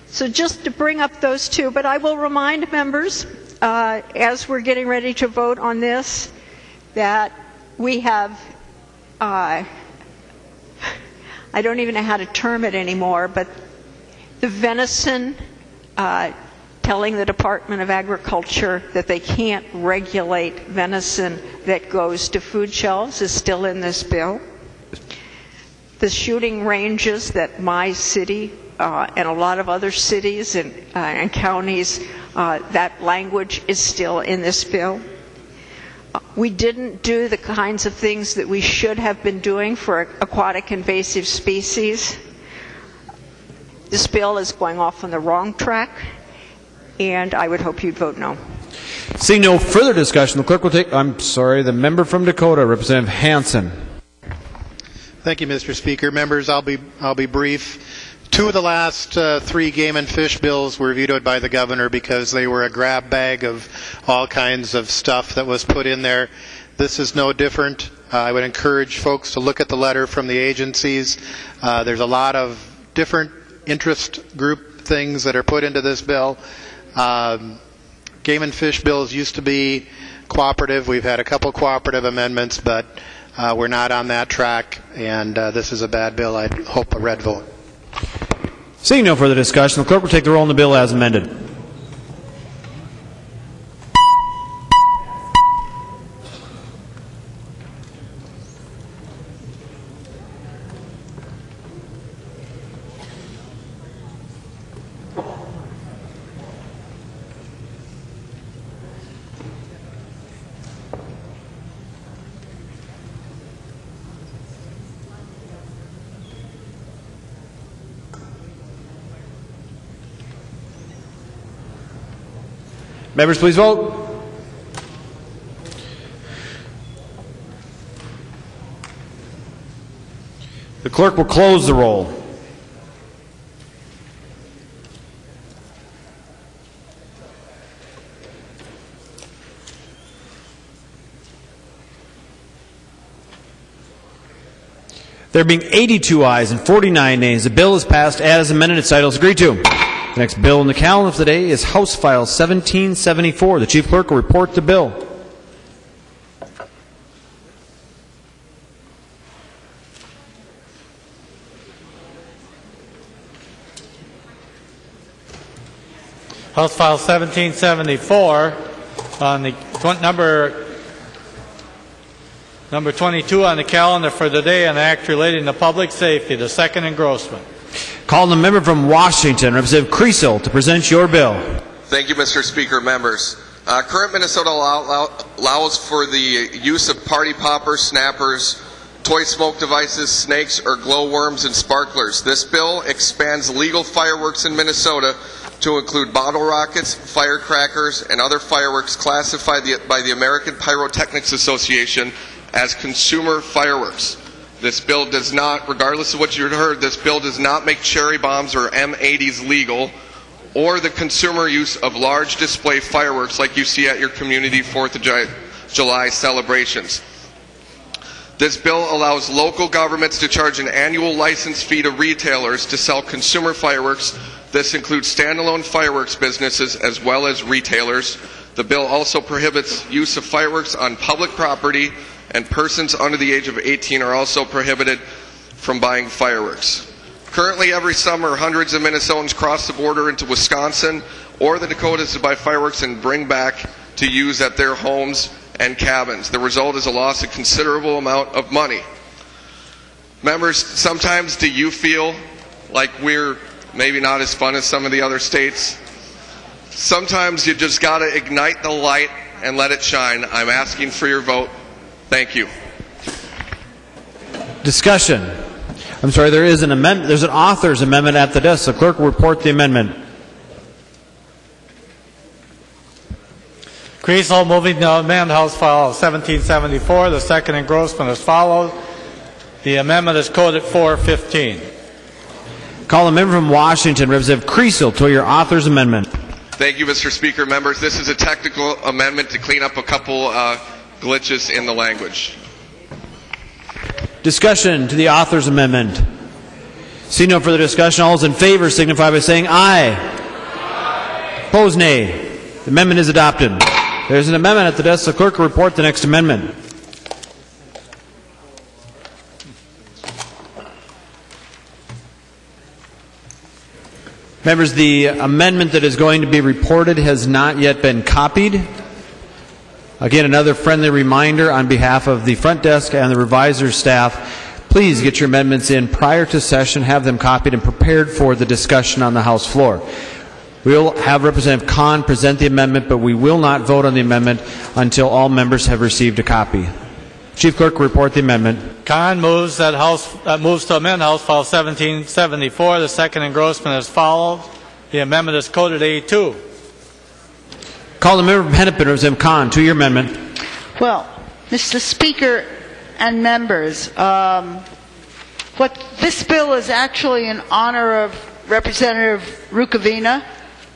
So just to bring up those two, but I will remind members as we're getting ready to vote on this that we have, I don't even know how to term it anymore, but the venison telling the Department of Agriculture that they can't regulate venison that goes to food shelves is still in this bill. The shooting ranges that my city and a lot of other cities and counties, that language is still in this bill. We didn't do the kinds of things that we should have been doing for aquatic invasive species. This bill is going off on the wrong track, and I would hope you'd vote no. Seeing no further discussion, the clerk will take, the member from Dakota, Representative Hansen. Thank you, Mr. Speaker. Members, I'll be brief. Two of the last three game and fish bills were vetoed by the governor because they were a grab bag of all kinds of stuff that was put in there. This is no different. I would encourage folks to look at the letter from the agencies. There's a lot of different interest group things that are put into this bill. Game and fish bills used to be cooperative. We've had a couple cooperative amendments, but we're not on that track, and this is a bad bill. I hope a red vote. Seeing no further discussion, the clerk will take the roll on the bill as amended. Members, please vote. The clerk will close the roll. There being 82 ayes and 49 nays, the bill is passed as amended. Its title is agreed to. The next bill in the calendar of the day is House File 1774. The Chief Clerk will report the bill. House File 1774 on the number 22 on the calendar for the day, an act relating to public safety, the second engrossment. Call the member from Washington, Representative Kriesel, to present your bill. Thank you, Mr. Speaker. Members, current Minnesota law allows for the use of party poppers, snappers, toy smoke devices, snakes, or glowworms and sparklers. This bill expands legal fireworks in Minnesota to include bottle rockets, firecrackers, and other fireworks classified by the American Pyrotechnics Association as consumer fireworks. This bill does not, regardless of what you heard, this bill does not make cherry bombs or M80s legal, or the consumer use of large display fireworks like you see at your community 4th of July celebrations. This bill allows local governments to charge an annual license fee to retailers to sell consumer fireworks. This includes standalone fireworks businesses as well as retailers. The bill also prohibits use of fireworks on public property, and persons under the age of 18 are also prohibited from buying fireworks. Currently, every summer, hundreds of Minnesotans cross the border into Wisconsin or the Dakotas to buy fireworks and bring back to use at their homes and cabins. The result is a loss of considerable amount of money. Members, sometimes do you feel like we're maybe not as fun as some of the other states? Sometimes you just got to ignite the light and let it shine. I'm asking for your vote. Thank you. Discussion. I'm sorry, there is an amendment. There's an author's amendment at the desk. The clerk will report the amendment. Kriesel moving to amend House File 1774. The second engrossment is followed. The amendment is coded 415. Call the member from Washington, Representative Kriesel, to your author's amendment. Thank you, Mr. Speaker. Members, this is a technical amendment to clean up a couple glitches in the language. Discussion to the author's amendment. See no further discussion. All those in favor signify by saying aye. Aye. Opposed, nay. The amendment is adopted. There's an amendment at the desk. The clerk will report the next amendment. Members, the amendment that is going to be reported has not yet been copied. Again, another friendly reminder on behalf of the front desk and the reviser staff, please get your amendments in prior to session, have them copied and prepared for the discussion on the House floor. We'll have Representative Kahn present the amendment, but we will not vote on the amendment until all members have received a copy. Chief Clerk, report the amendment. Kahn moves to amend House File 1774. The second engrossment is followed. The amendment is coded A2. Call the member from Hennepin, Representative Kahn, to your amendment. Well, Mr. Speaker and members, what this bill is actually in honor of Representative Rukavina,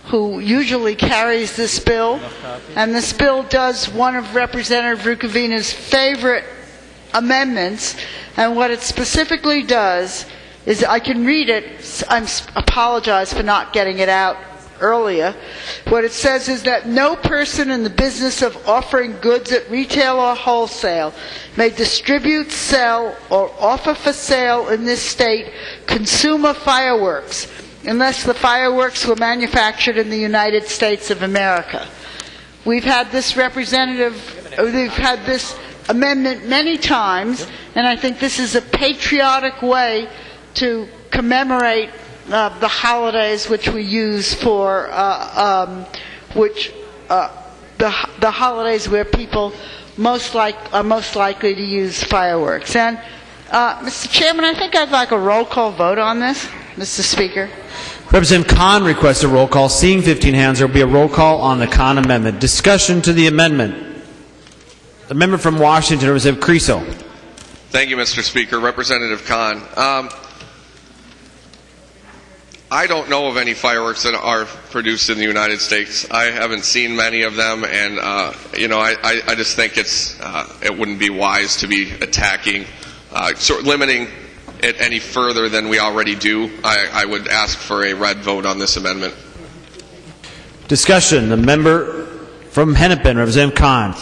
who usually carries this bill, and this bill does one of Representative Rukavina's favorite amendments, and what it specifically does is, I can read it, I apologize for not getting it out earlier. What it says is that no person in the business of offering goods at retail or wholesale may distribute, sell, or offer for sale in this state consumer fireworks unless the fireworks were manufactured in the United States of America. We've had this amendment many times, and I think this is a patriotic way to commemorate the holidays which we use for the holidays where people are most likely to use fireworks. And Mr. Chairman, I think I'd like a roll call vote on this, Mr. Speaker. Representative Kahn requests a roll call. Seeing 15 hands, there will be a roll call on the Kahn amendment. Discussion to the amendment. The member from Washington, Representative Kriesel. Thank you, Mr. Speaker. Representative Kahn. I don't know of any fireworks that are produced in the United States. I haven't seen many of them, and I just think it wouldn't be wise to be attacking, limiting it any further than we already do. I would ask for a red vote on this amendment. Discussion. The member from Hennepin, Representative Kahn.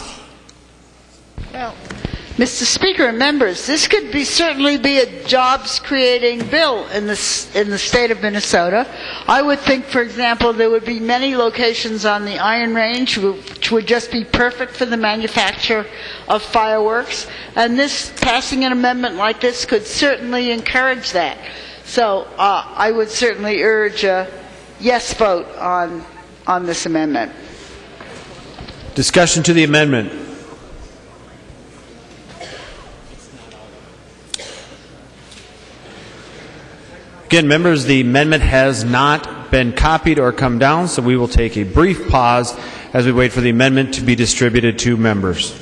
Well, Mr. Speaker and members, this could certainly be a jobs-creating bill in the state of Minnesota. I would think, for example, there would be many locations on the Iron Range which would just be perfect for the manufacture of fireworks, and passing an amendment like this could certainly encourage that. So I would certainly urge a yes vote on this amendment. Discussion to the amendment. Again, members, the amendment has not been copied or come down, so we will take a brief pause as we wait for the amendment to be distributed to members.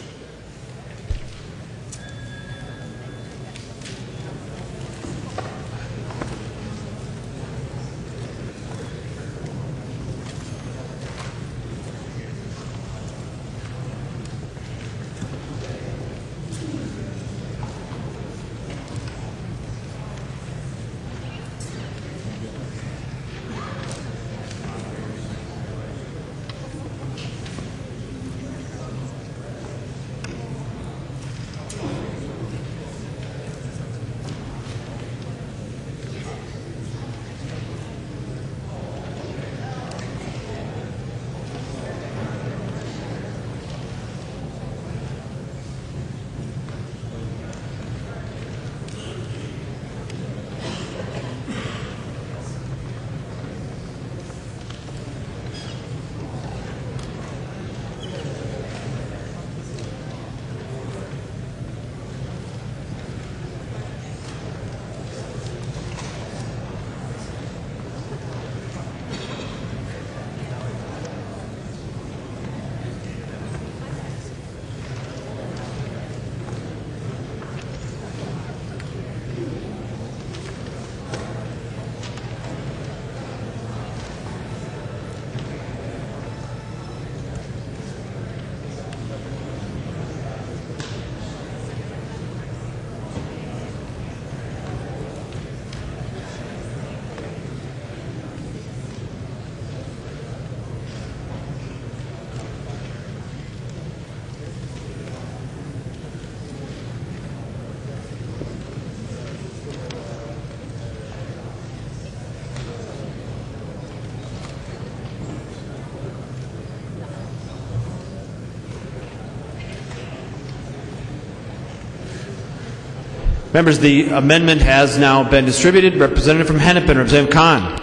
Members, the amendment has now been distributed. Representative from Hennepin, Representative Kahn.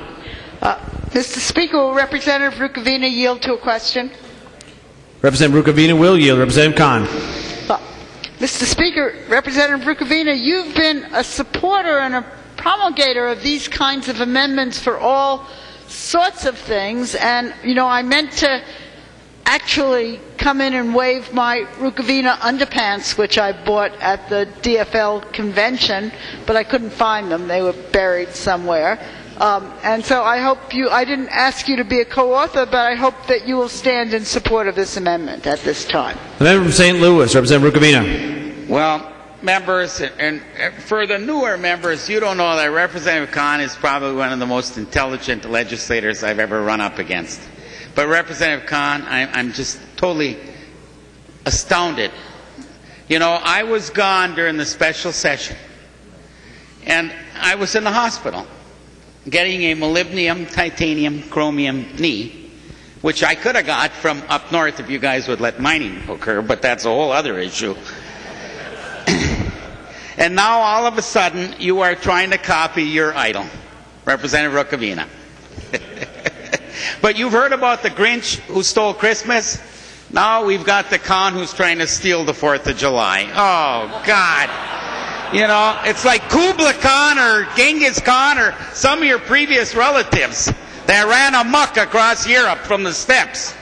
Mr. Speaker, will Representative Rukavina yield to a question? Representative Rukavina will yield. Representative Kahn. Mr. Speaker, Representative Rukavina, you've been a supporter and a promulgator of these kinds of amendments for all sorts of things, and, you know, I meant to actually come in and wave my Rukavina underpants, which I bought at the DFL convention, but I couldn't find them. They were buried somewhere. And so I hope I didn't ask you to be a co-author, but I hope that you will stand in support of this amendment at this time. The member from St. Louis, Representative Rukavina. Well, members, and for the newer members, you don't know that Representative Kahn is probably one of the most intelligent legislators I've ever run up against. But Representative Kahn, I'm just totally astounded. You know, I was gone during the special session, and I was in the hospital getting a molybdenum, titanium, chromium knee, which I could have got from up north if you guys would let mining occur, but that's a whole other issue. And now all of a sudden you are trying to copy your idol, Representative Rukavina. But you've heard about the Grinch who stole Christmas. Now we've got the Khan who's trying to steal the 4th of July. Oh, God. You know, it's like Kubla Khan or Genghis Khan or some of your previous relatives that ran amok across Europe from the steppes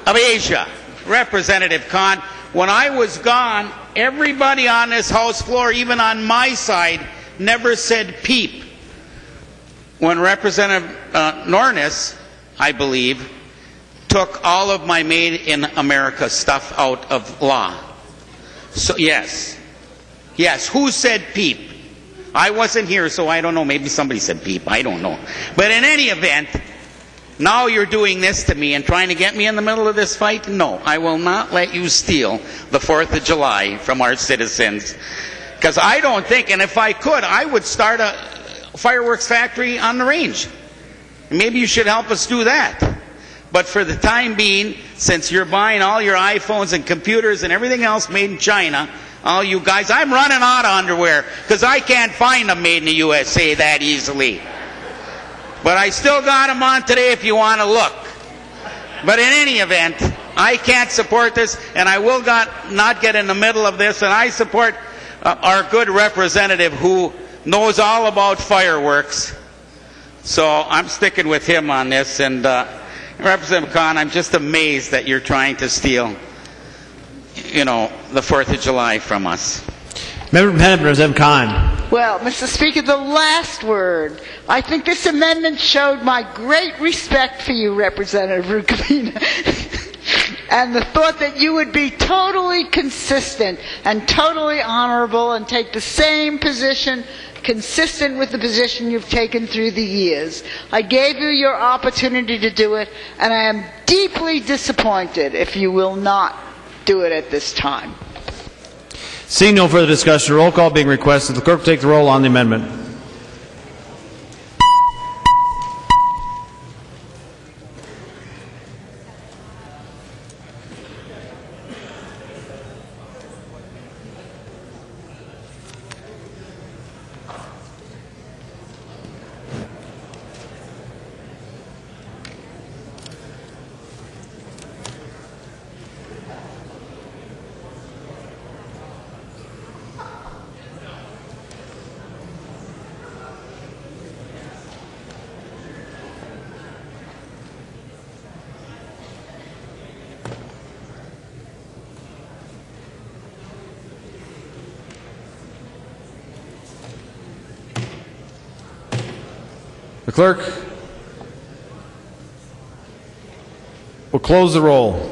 of Asia. Representative Khan, when I was gone, everybody on this House floor, even on my side, never said peep. When Representative Nornis, I believe, took all of my Made in America stuff out of law. So, yes. Yes, who said peep? I wasn't here, so I don't know. Maybe somebody said peep. I don't know. But in any event, now you're doing this to me and trying to get me in the middle of this fight? No, I will not let you steal the 4th of July from our citizens. Because I don't think, and if I could, I would start a fireworks factory on the range. Maybe you should help us do that. But for the time being, since you're buying all your iPhones and computers and everything else made in China, all you guys, I'm running out of underwear because I can't find them made in the USA that easily. But I still got them on today if you want to look. But in any event, I can't support this, and I will not get in the middle of this, and I support our good representative who knows all about fireworks. So I'm sticking with him on this. And Representative Khan, I'm just amazed that you're trying to steal, the 4th of July from us. Member Representative Khan. Well, Mr. Speaker, the last word. I think this amendment showed my great respect for you, Representative Rukavina, and the thought that you would be totally consistent and totally honorable and take the same position consistent with the position you've taken through the years. I gave you your opportunity to do it, and I am deeply disappointed if you will not do it at this time. Seeing no further discussion, roll call being requested. The clerk will take the roll on the amendment. The clerk will close the roll.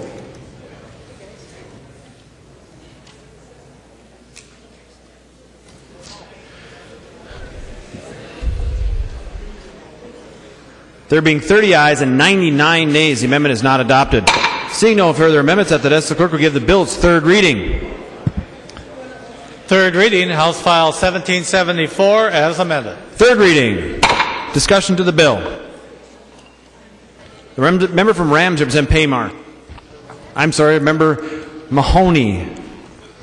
There being 30 ayes and 99 nays, the amendment is not adopted. Seeing no further amendments at the desk, the clerk will give the bill its third reading. Third reading, House File 1774, as amended. Third reading. Discussion to the bill. The member from Rams, Representative Paymar. I'm sorry, Member Mahoney.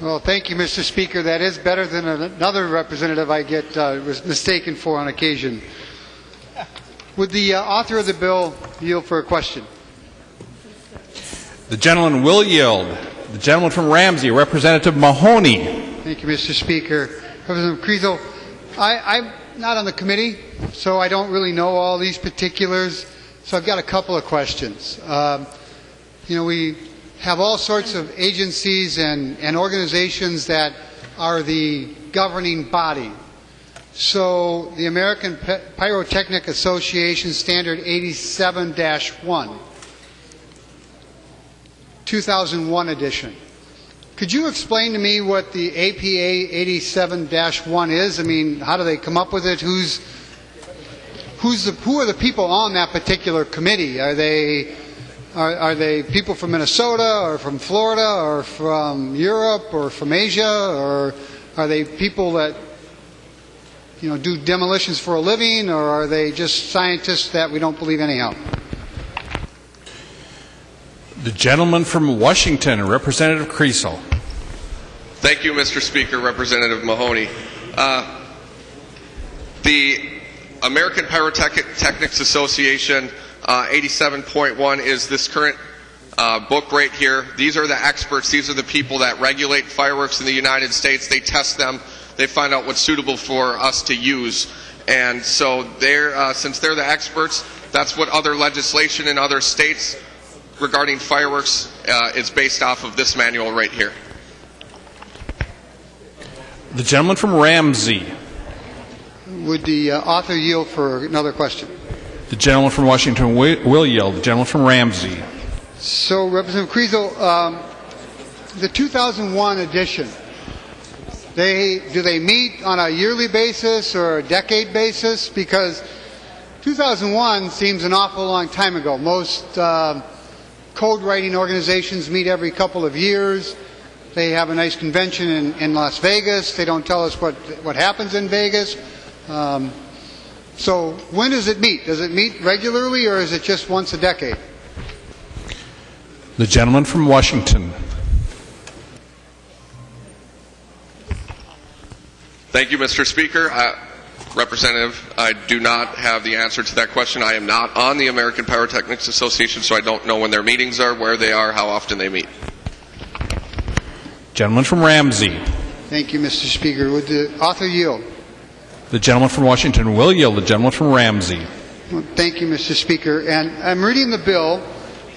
Well, thank you, Mr. Speaker. That is better than another representative I get was mistaken for on occasion. Would the author of the bill yield for a question? The gentleman will yield. The gentleman from Ramsey, Representative Mahoney. Thank you, Mr. Speaker. Representative Kriesel, I'm not on the committee, so I don't really know all these particulars. So I've got a couple of questions. We have all sorts of agencies and organizations that are the governing body. So the American Pyrotechnic Association Standard 87-1, 2001 edition. Could you explain to me what the APA 87-1 is? I mean, how do they come up with it? Who are the people on that particular committee? Are they people from Minnesota or from Florida or from Europe or from Asia, or are they people that do demolitions for a living, or are they just scientists that we don't believe anyhow? The gentleman from Washington, Representative Kriesel. Thank you, Mr. Speaker. Representative Mahoney. The American Pyrotechnics Association 87.1 is this current book right here. These are the experts. These are the people that regulate fireworks in the United States. They test them. They find out what's suitable for us to use. And so since they're the experts, that's what other legislation in other states regarding fireworks is based off of this manual right here. The gentleman from Ramsey. Would the author yield for another question? The gentleman from Washington will yield. The gentleman from Ramsey. So, Representative Kriesel, the 2001 edition, do they meet on a yearly basis or a decade basis? Because 2001 seems an awful long time ago. Most code writing organizations meet every couple of years. They have a nice convention in Las Vegas. They don't tell us what happens in Vegas. So when does it meet? Does it meet regularly, or is it just once a decade? The gentleman from Washington. Thank you, Mr. Speaker. Representative, I do not have the answer to that question. I am not on the American Pyrotechnics Association, so I don't know when their meetings are, where they are, how often they meet. Gentleman from Ramsey. Thank you, Mr. Speaker. Would the author yield? The gentleman from Washington will yield. The gentleman from Ramsey. Well, thank you, Mr. Speaker. And I'm reading the bill,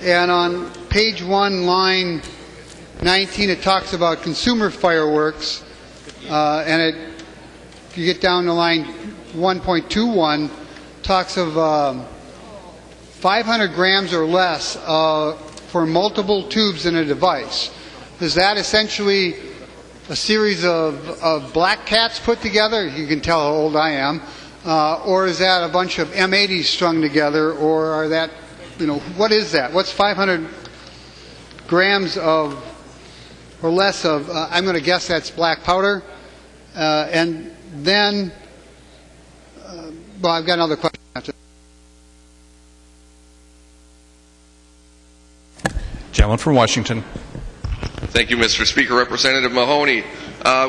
and on page 1, line 19, it talks about consumer fireworks, and if you get down to line 1.21, talks of 500 grams or less for multiple tubes in a device. Is that essentially a series of black cats put together? You can tell how old I am. Or is that a bunch of M80s strung together, or are that, what is that? What's 500 grams of, or less of, I'm going to guess that's black powder. And then, well, I've got another question after. Gentleman from Washington. Thank you, Mr. Speaker. Representative Mahoney.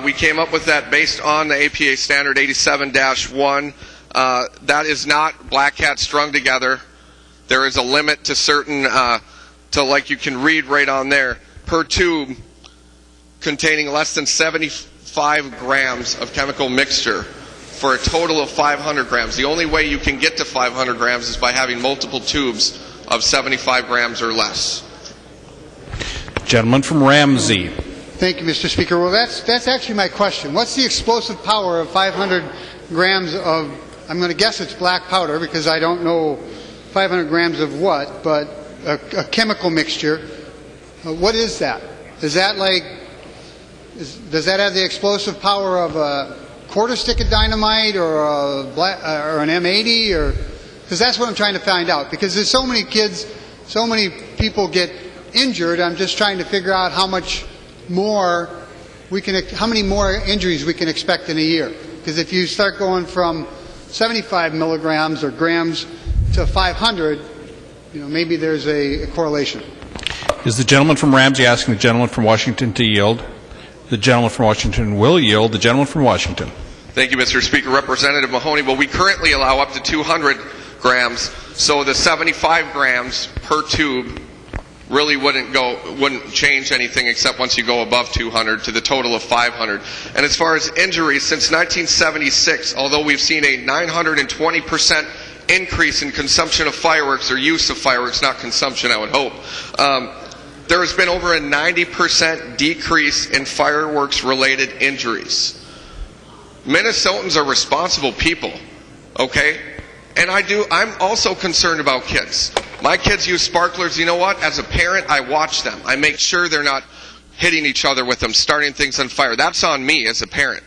We came up with that based on the APA standard 87-1. That is not black cat strung together. There is a limit to certain, like you can read right on there, per tube containing less than 75 grams of chemical mixture for a total of 500 grams. The only way you can get to 500 grams is by having multiple tubes of 75 grams or less. Gentleman from Ramsey. Thank you, Mr. Speaker. Well, that's actually my question. What's the explosive power of 500 grams of, I'm going to guess it's black powder because I don't know 500 grams of what, but a chemical mixture. What is that? Is that like, does that have the explosive power of a quarter stick of dynamite or an M80? Or, because that's what I'm trying to find out. Because there's so many kids, so many people get injured. I'm just trying to figure out how much more how many more injuries we can expect in a year. Because if you start going from 75 milligrams or grams to 500, maybe there's a correlation. Is the gentleman from Ramsey asking the gentleman from Washington to yield? The gentleman from Washington will yield. The gentleman from Washington. Thank you, Mr. Speaker. Representative Mahoney, well, we currently allow up to 200 grams, so the 75 grams per tube really wouldn't change anything except once you go above 200 to the total of 500. And as far as injuries, since 1976, although we've seen a 920% increase in consumption of fireworks, or use of fireworks, not consumption, I would hope, there has been over a 90% decrease in fireworks-related injuries. Minnesotans are responsible people, okay? And I'm also concerned about kids. My kids use sparklers. You know what? As a parent, I watch them. I make sure they're not hitting each other with them, starting things on fire. That's on me as a parent.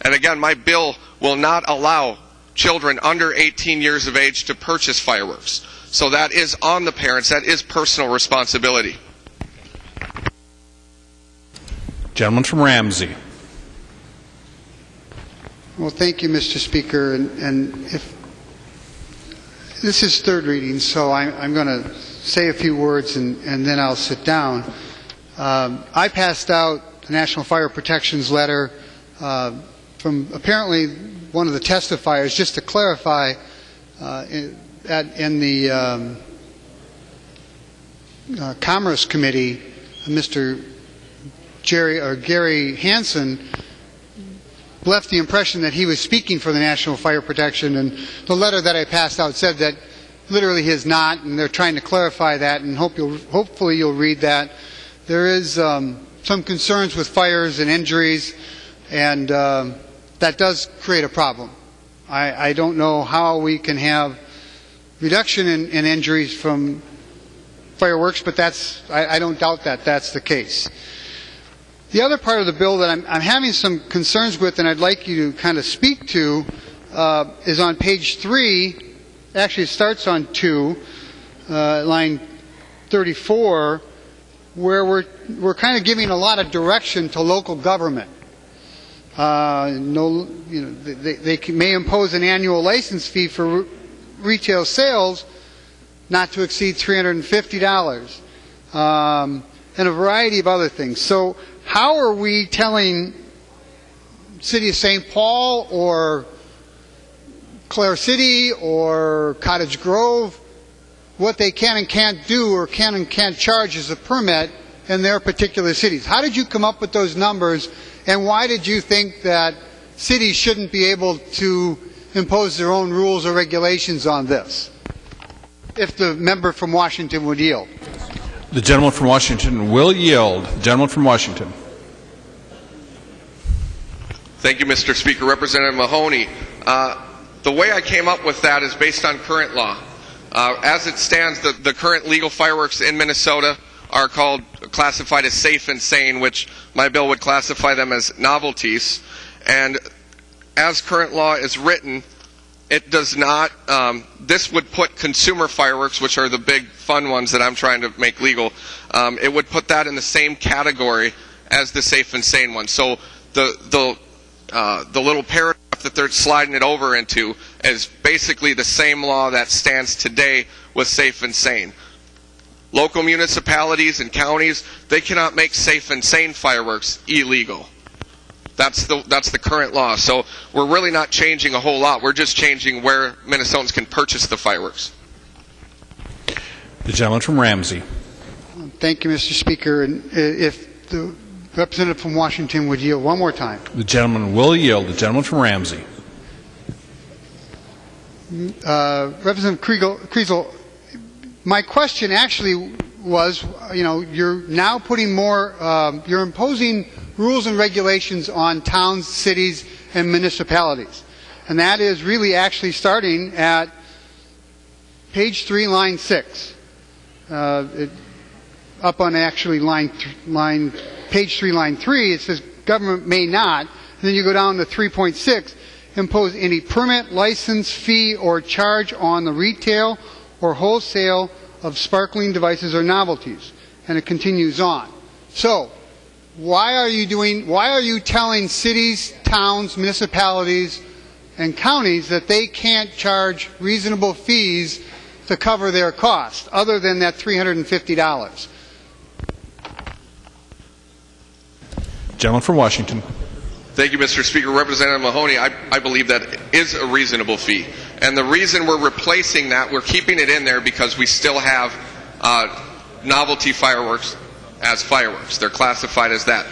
And again, my bill will not allow children under 18 years of age to purchase fireworks. So that is on the parents. That is personal responsibility. Gentleman from Ramsey. Well, thank you, Mr. Speaker. And if this is third reading, so I'm going to say a few words and then I'll sit down. I passed out the National Fire Protection's letter from apparently one of the testifiers, just to clarify, in the Commerce Committee, Mr. Gary Hansen left the impression that he was speaking for the National Fire Protection, and the letter that I passed out said that literally he is not, and they're trying to clarify that, and hopefully you'll read that. There is some concerns with fires and injuries, and that does create a problem. I don't know how we can have reduction in injuries from fireworks, but I don't doubt that that's the case. The other part of the bill that I'm having some concerns with, and I'd like you to kind of speak to, is on page 3. Actually, it starts on 2, line 34, where we're kind of giving a lot of direction to local government. They may impose an annual license fee for retail sales not to exceed $350, and a variety of other things. So how are we telling City of St. Paul or Clare City or Cottage Grove what they can and can't do or can and can't charge as a permit in their particular cities? How did you come up with those numbers, and why did you think that cities shouldn't be able to impose their own rules or regulations on this? If the member from Washington would yield. The gentleman from Washington will yield. The gentleman from Washington. Thank you, Mr. Speaker. Representative Mahoney, the way I came up with that is based on current law. As it stands, the current legal fireworks in Minnesota are classified as safe and sane, which my bill would classify them as novelties. And as current law is written, it does not, this would put consumer fireworks, which are the big fun ones that I'm trying to make legal, it would put that in the same category as the safe and sane ones. So the little paragraph that they're sliding it over into is basically the same law that stands today with safe and sane. Local municipalities and counties, they cannot make safe and sane fireworks illegal. That's the current law. So we're really not changing a whole lot. We're just changing where Minnesotans can purchase the fireworks. The gentleman from Ramsey. Thank you, Mr. Speaker. And if the representative from Washington would yield one more time. The gentleman will yield. The gentleman from Ramsey. Representative Kriesel, my question actually was, you're now putting more, you're imposing rules and regulations on towns, cities, and municipalities. And that is really actually starting at page 3, line 6. Up on actually page 3, line 3, it says government may not. And then you go down to 3.6, impose any permit, license, fee, or charge on the retail or wholesale of sparkling devices or novelties. And it continues on. So, why are you telling cities, towns, municipalities, and counties that they can't charge reasonable fees to cover their cost, other than that $350? Gentleman from Washington. Thank you, Mr. Speaker. Representative Mahoney, I believe that is a reasonable fee. And the reason we're replacing that, we're keeping it in there because we still have novelty fireworks as fireworks. They're classified as that.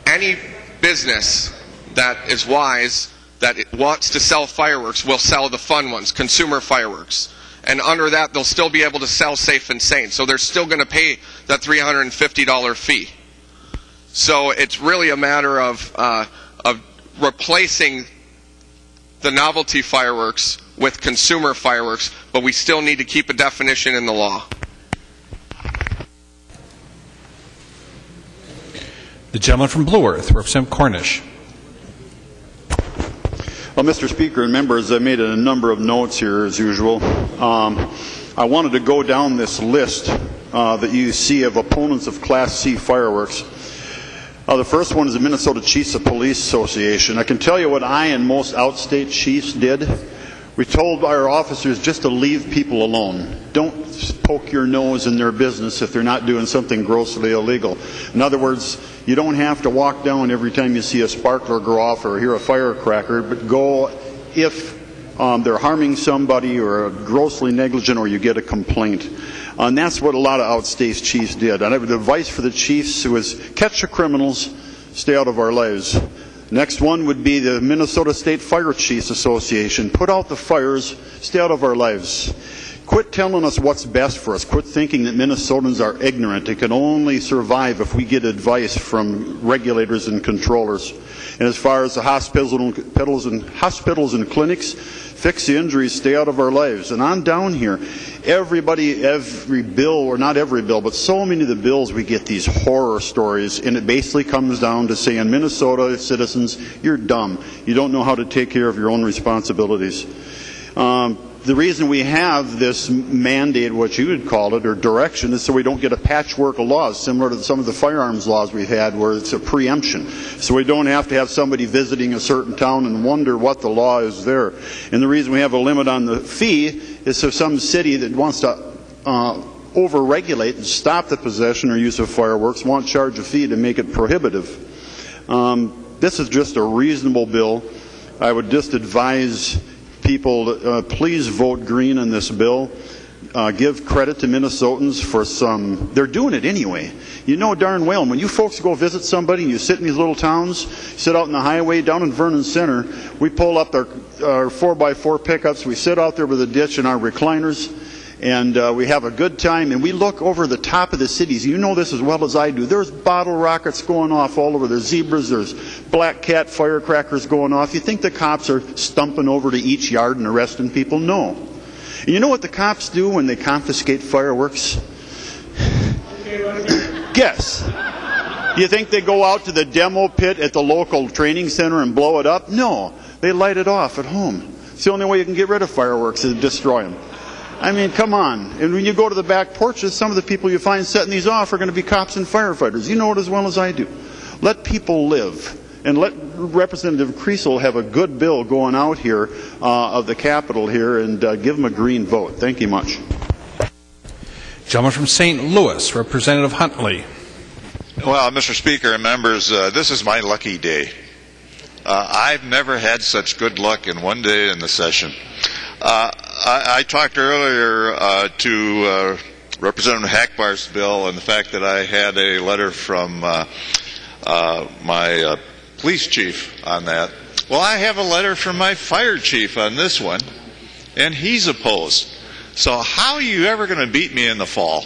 Any business that is wise, that it wants to sell fireworks, will sell the fun ones, consumer fireworks. And under that, they'll still be able to sell safe and sane. So they're still going to pay that $350 fee. So it's really a matter of replacing the novelty fireworks with consumer fireworks, but we still need to keep a definition in the law. The gentleman from Blue Earth, Representative Cornish. Well, Mr. Speaker and members, I made a number of notes here, as usual. I wanted to go down this list that you see of opponents of Class C fireworks. The first one is the Minnesota Chiefs of Police Association. I can tell you what I and most outstate chiefs did. We told our officers just to leave people alone. Don't poke your nose in their business if they're not doing something grossly illegal. In other words, you don't have to walk down every time you see a sparkler go off or hear a firecracker, but go if they're harming somebody or grossly negligent or you get a complaint. And that's what a lot of outstate chiefs did. And the advice for the chiefs was catch the criminals, stay out of our lives. Next one would be the Minnesota State Fire Chiefs Association. Put out the fires, stay out of our lives. Quit telling us what's best for us. Quit thinking that Minnesotans are ignorant. They can only survive if we get advice from regulators and controllers. And as far as the hospitals and clinics, fix the injuries, stay out of our lives. And on down here, every bill, or not every bill, but so many of the bills, we get these horror stories, and it basically comes down to saying, Minnesota citizens, you're dumb. You don't know how to take care of your own responsibilities. The reason we have this mandate, what you would call it, or direction, is so we don't get a patchwork of laws, similar to some of the firearms laws we've had, where it's a preemption. So we don't have to have somebody visiting a certain town and wonder what the law is there. And the reason we have a limit on the fee is so some city that wants to over-regulate and stop the possession or use of fireworks won't charge a fee to make it prohibitive. This is just a reasonable bill. I would just advise people, please vote green on this bill. give credit to Minnesotans for they're doing it anyway. You know darn well, when you folks go visit somebody and you sit in these little towns, sit out in the highway down in Vernon Center, we pull up our 4x4 pickups, we sit out there with a ditch and our recliners, and we have a good time, and we look over the top of the cities. You know this as well as I do. There's bottle rockets going off all over. There's zebras, there's black cat firecrackers going off. You think the cops are stumping over to each yard and arresting people? No. And you know what the cops do when they confiscate fireworks? Guess. You think they go out to the demo pit at the local training center and blow it up? No. They light it off at home. It's the only way you can get rid of fireworks is to destroy them. I mean, come on. And when you go to the back porches, some of the people you find setting these off are going to be cops and firefighters. You know it as well as I do. Let people live. And let Representative Kriesel have a good bill going out here of the Capitol here, and give him a green vote. Thank you much. Gentleman from St. Louis, Representative Huntley. Well, Mr. Speaker and members, this is my lucky day. I've never had such good luck in one day in the session. I talked earlier to Representative Hackbarth's bill and the fact that I had a letter from my police chief on that. Well, I have a letter from my fire chief on this one, and he's opposed. So how are you ever going to beat me in the fall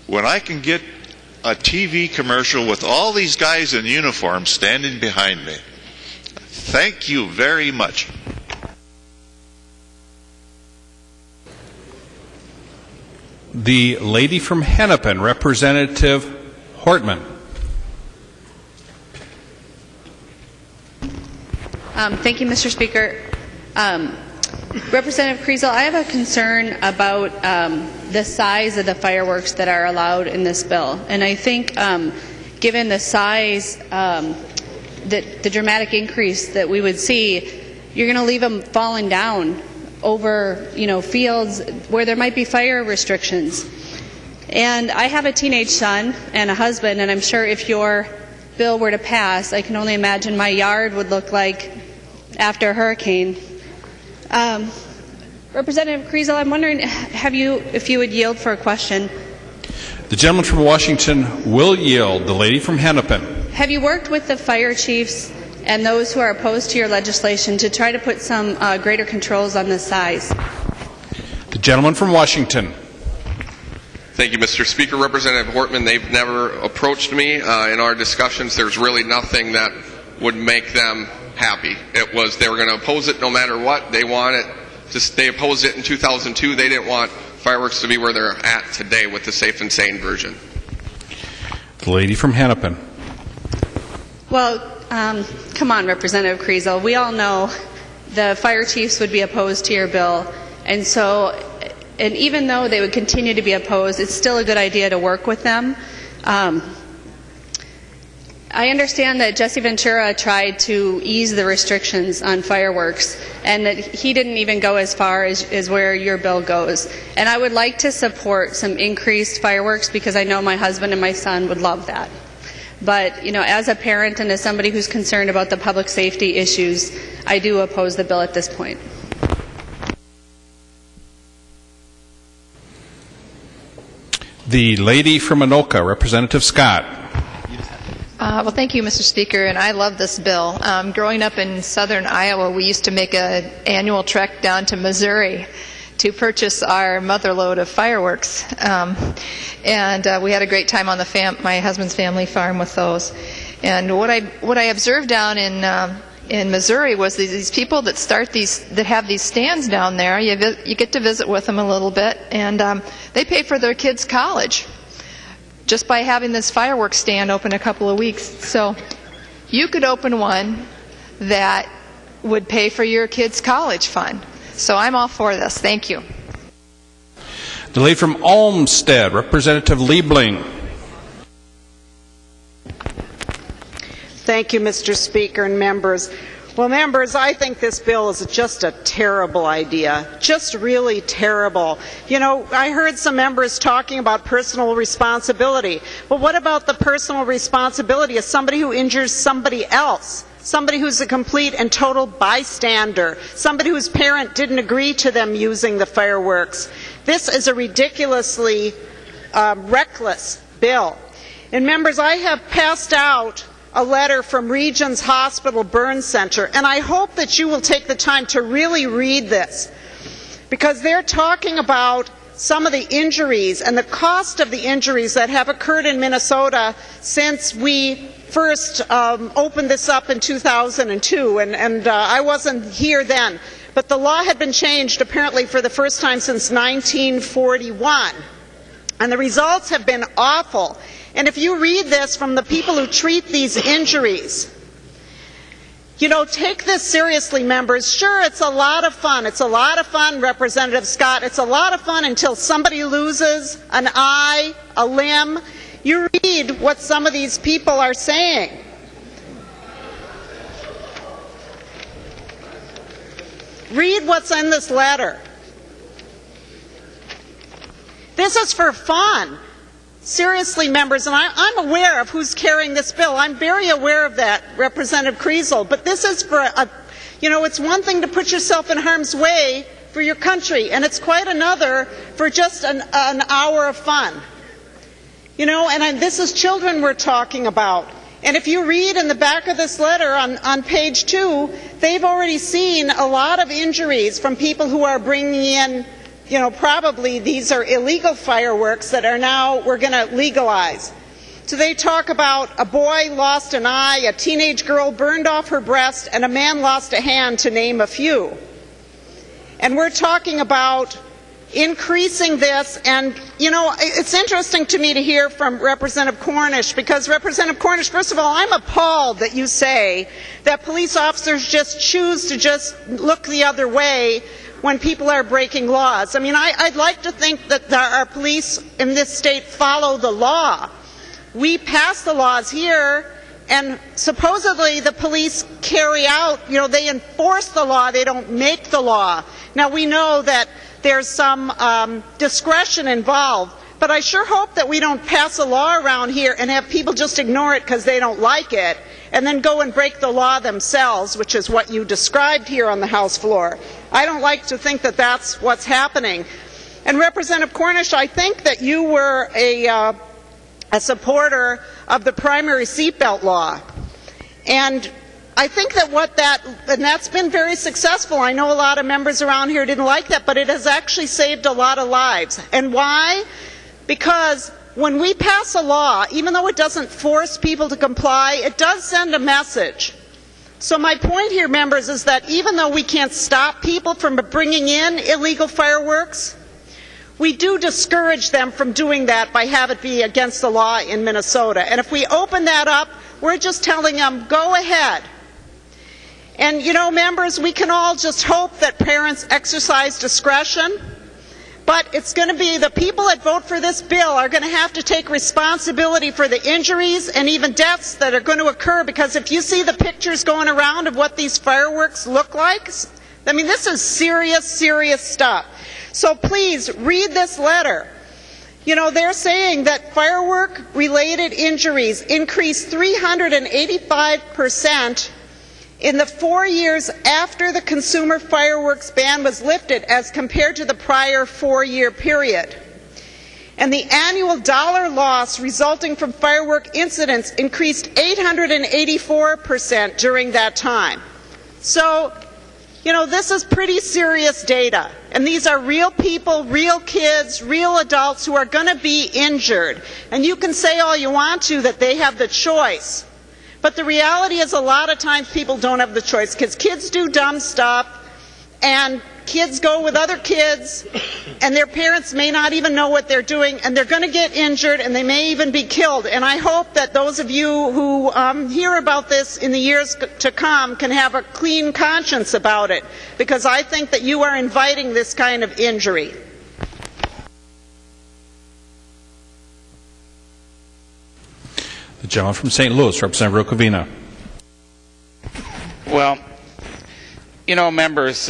when I can get a TV commercial with all these guys in uniform standing behind me? Thank you very much. The lady from Hennepin, Representative Hortman. Thank you, Mr. Speaker. Representative Kriesel, I have a concern about the size of the fireworks that are allowed in this bill. And I think given the size, the dramatic increase that we would see, you're going to leave them falling down over, fields where there might be fire restrictions. And I have a teenage son and a husband, and I'm sure if your bill were to pass, I can only imagine my yard would look like after a hurricane. Representative Kriesel, I'm wondering if you would yield for a question. The gentleman from Washington will yield. The lady from Hennepin. Have you worked with the fire chiefs and those who are opposed to your legislation to try to put some greater controls on this size? The gentleman from Washington. Thank you, Mr. Speaker. Representative Hortman, they've never approached me. In our discussions, there's really nothing that would make them happy. It was they were going to oppose it no matter what. They want it. They opposed it in 2002. They didn't want fireworks to be where they're at today with the safe and sane version. The lady from Hennepin. Well, come on, Representative Kriesel. We all know the fire chiefs would be opposed to your bill, and even though they would continue to be opposed, it's still a good idea to work with them. I understand that Jesse Ventura tried to ease the restrictions on fireworks, and that he didn't even go as far as where your bill goes. And I would like to support some increased fireworks because I know my husband and my son would love that. But, as a parent and as somebody who's concerned about the public safety issues, I do oppose the bill at this point. The lady from Anoka, Representative Scott. Well, thank you, Mr. Speaker, and I love this bill. Growing up in southern Iowa, we used to make an annual trek down to Missouri to purchase our motherload of fireworks, and we had a great time on my husband's family farm with those. And what I observed down in Missouri was these people that have these stands down there. You get to visit with them a little bit, and they pay for their kids' college just by having this fireworks stand open a couple of weeks. So you could open one that would pay for your kids' college fund. So I'm all for this. Thank you. The lady from Olmsted, Representative Liebling. Thank you, Mr. Speaker and members. Well, members, I think this bill is just a terrible idea, just really terrible. I heard some members talking about personal responsibility. Well, what about the personal responsibility of somebody who injures somebody else? somebody who's a complete and total bystander, somebody whose parent didn't agree to them using the fireworks. This is a ridiculously reckless bill. And members, I have passed out a letter from Regions Hospital Burn Center, and I hope that you will take the time to really read this, because they're talking about some of the injuries and the cost of the injuries that have occurred in Minnesota since we first opened this up in 2002, and I wasn't here then, but the law had been changed apparently for the first time since 1941, and the results have been awful. And if you read this from the people who treat these injuries, you know, take this seriously, members. Sure, it's a lot of fun. It's a lot of fun, Representative Scott. It's a lot of fun until somebody loses an eye, a limb. You read what some of these people are saying. Read what's in this letter. This is for fun. Seriously, members, and I'm aware of who's carrying this bill. I'm very aware of that, Representative Kriesel. But this is for it's one thing to put yourself in harm's way for your country, and it's quite another for just an hour of fun. And this is children we're talking about. And if you read in the back of this letter on page 2, they've already seen a lot of injuries from people who are bringing in, probably these are illegal fireworks that are now we're going to legalize. So they talk about a boy lost an eye, a teenage girl burned off her breast, and a man lost a hand, to name a few. And we're talking about increasing this, and it's interesting to me to hear from Representative Cornish, because Representative Cornish, first of all, I'm appalled that you say that police officers just choose to just look the other way when people are breaking laws. I mean, I'd like to think that our police in this state follow the law. We pass the laws here, and supposedly the police carry out, they enforce the law, they don't make the law. Now, we know that there's some discretion involved, but I sure hope that we don't pass a law around here and have people just ignore it because they don't like it, and then go and break the law themselves, which is what you described here on the House floor. I don't like to think that that's what's happening. And Representative Cornish, I think that you were a supporter of the primary seatbelt law. And I think that and that's been very successful. I know a lot of members around here didn't like that, but it has actually saved a lot of lives. And why? Because when we pass a law, even though it doesn't force people to comply, it does send a message. So my point here, members, is that even though we can't stop people from bringing in illegal fireworks, we do discourage them from doing that by having it be against the law in Minnesota. And if we open that up, we're just telling them, go ahead. And members, we can all just hope that parents exercise discretion, but it's going to be the people that vote for this bill are going to have to take responsibility for the injuries and even deaths that are going to occur, because if you see the pictures going around of what these fireworks look like, I mean, this is serious, serious stuff. So please read this letter. They're saying that firework-related injuries increased 385% in the 4 years after the consumer fireworks ban was lifted as compared to the prior 4-year period. And the annual dollar loss resulting from firework incidents increased 884% during that time. So, this is pretty serious data. And these are real people, real kids, real adults who are going to be injured. And you can say all you want to that they have the choice. But the reality is a lot of times people don't have the choice, because kids do dumb stuff, and kids go with other kids, and their parents may not even know what they're doing, and they're going to get injured, and they may even be killed. And I hope that those of you who hear about this in the years to come can have a clean conscience about it, because I think that you are inviting this kind of injury. The gentleman from St. Louis, Representative Rukavina. Well, members,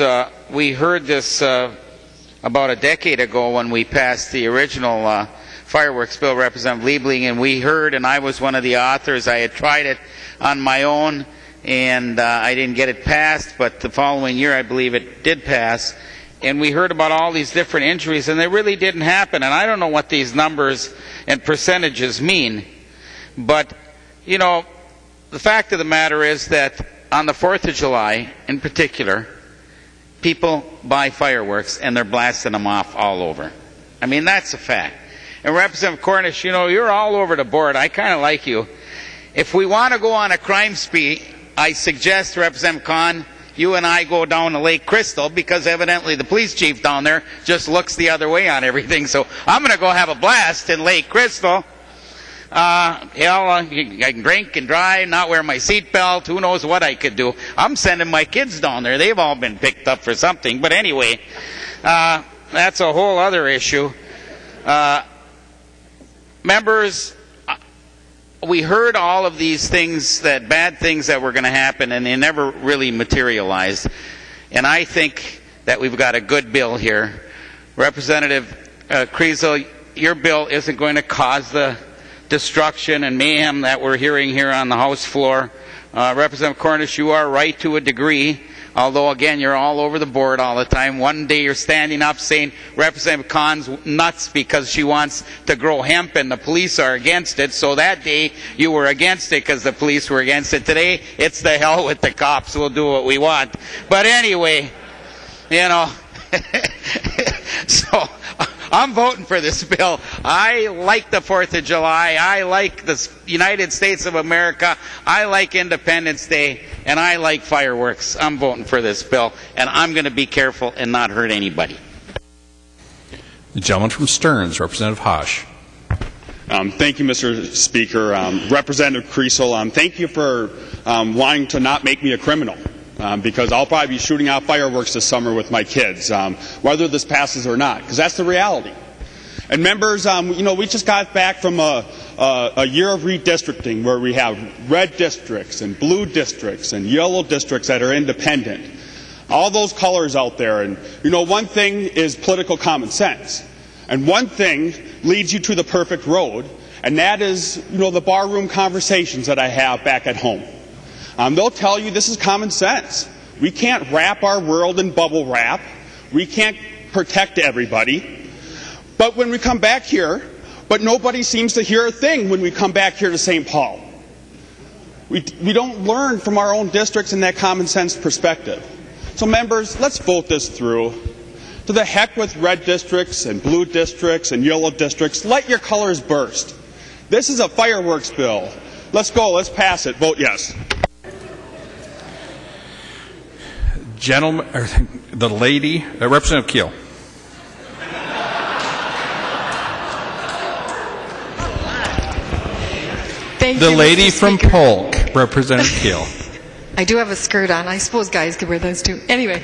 we heard this about a decade ago when we passed the original fireworks bill, Representative Liebling, and we heard, and I was one of the authors, I had tried it on my own, and I didn't get it passed, but the following year I believe it did pass. And we heard about all these different injuries, and they really didn't happen. And I don't know what these numbers and percentages mean, but, you know, the fact of the matter is that on the 4th of July, in particular, people buy fireworks, and they're blasting them off all over. I mean, that's a fact. And Representative Cornish, you know, you're all over the board. I kind of like you. If we want to go on a crime spree, I suggest, Representative Kahn, you and I go down to Lake Kriesel, because evidently the police chief down there just looks the other way on everything. So I'm going to go have a blast in Lake Kriesel. Hell, I can drink and drive, not wear my seatbelt. Who knows what I could do. I'm sending my kids down there. They've all been picked up for something. But anyway, that's a whole other issue. Members, we heard all of these things, that bad things that were going to happen, and they never really materialized. And I think that we've got a good bill here. Representative Kriesel, your bill isn't going to cause the destruction and mayhem that we're hearing here on the House floor. Representative Cornish, you are right to a degree, although again you're all over the board all the time. One day you're standing up saying Representative Kahn's nuts because she wants to grow hemp and the police are against it. So that day you were against it because the police were against it. Today it's the hell with the cops, we'll do what we want. But anyway, you know, so I'm voting for this bill. I like the 4th of July. I like the United States of America. I like Independence Day. And I like fireworks. I'm voting for this bill. And I'm going to be careful and not hurt anybody. The gentleman from Stearns, Representative Hosh. Thank you, Mr. Speaker. Representative Kriesel, thank you for wanting to not make me a criminal. Because I'll probably be shooting out fireworks this summer with my kids, whether this passes or not, because that's the reality. And members, you know, we just got back from a year of redistricting where we have red districts and blue districts and yellow districts that are independent. All those colors out there. And, you know, one thing is political common sense. And one thing leads you to the perfect road, and that is, you know, the barroom conversations that I have back at home. They'll tell you this is common sense. We can't wrap our world in bubble wrap. We can't protect everybody. But when we come back here, but nobody seems to hear a thing when we come back here to St. Paul. We don't learn from our own districts in that common sense perspective. So members, let's vote this through. To the heck with red districts and blue districts and yellow districts. Let your colors burst. This is a fireworks bill. Let's go. Let's pass it. Vote yes. Gentleman, the lady, Representative Keel. The lady from Polk, Representative Keel. I do have a skirt on. I suppose guys could wear those too. Anyway,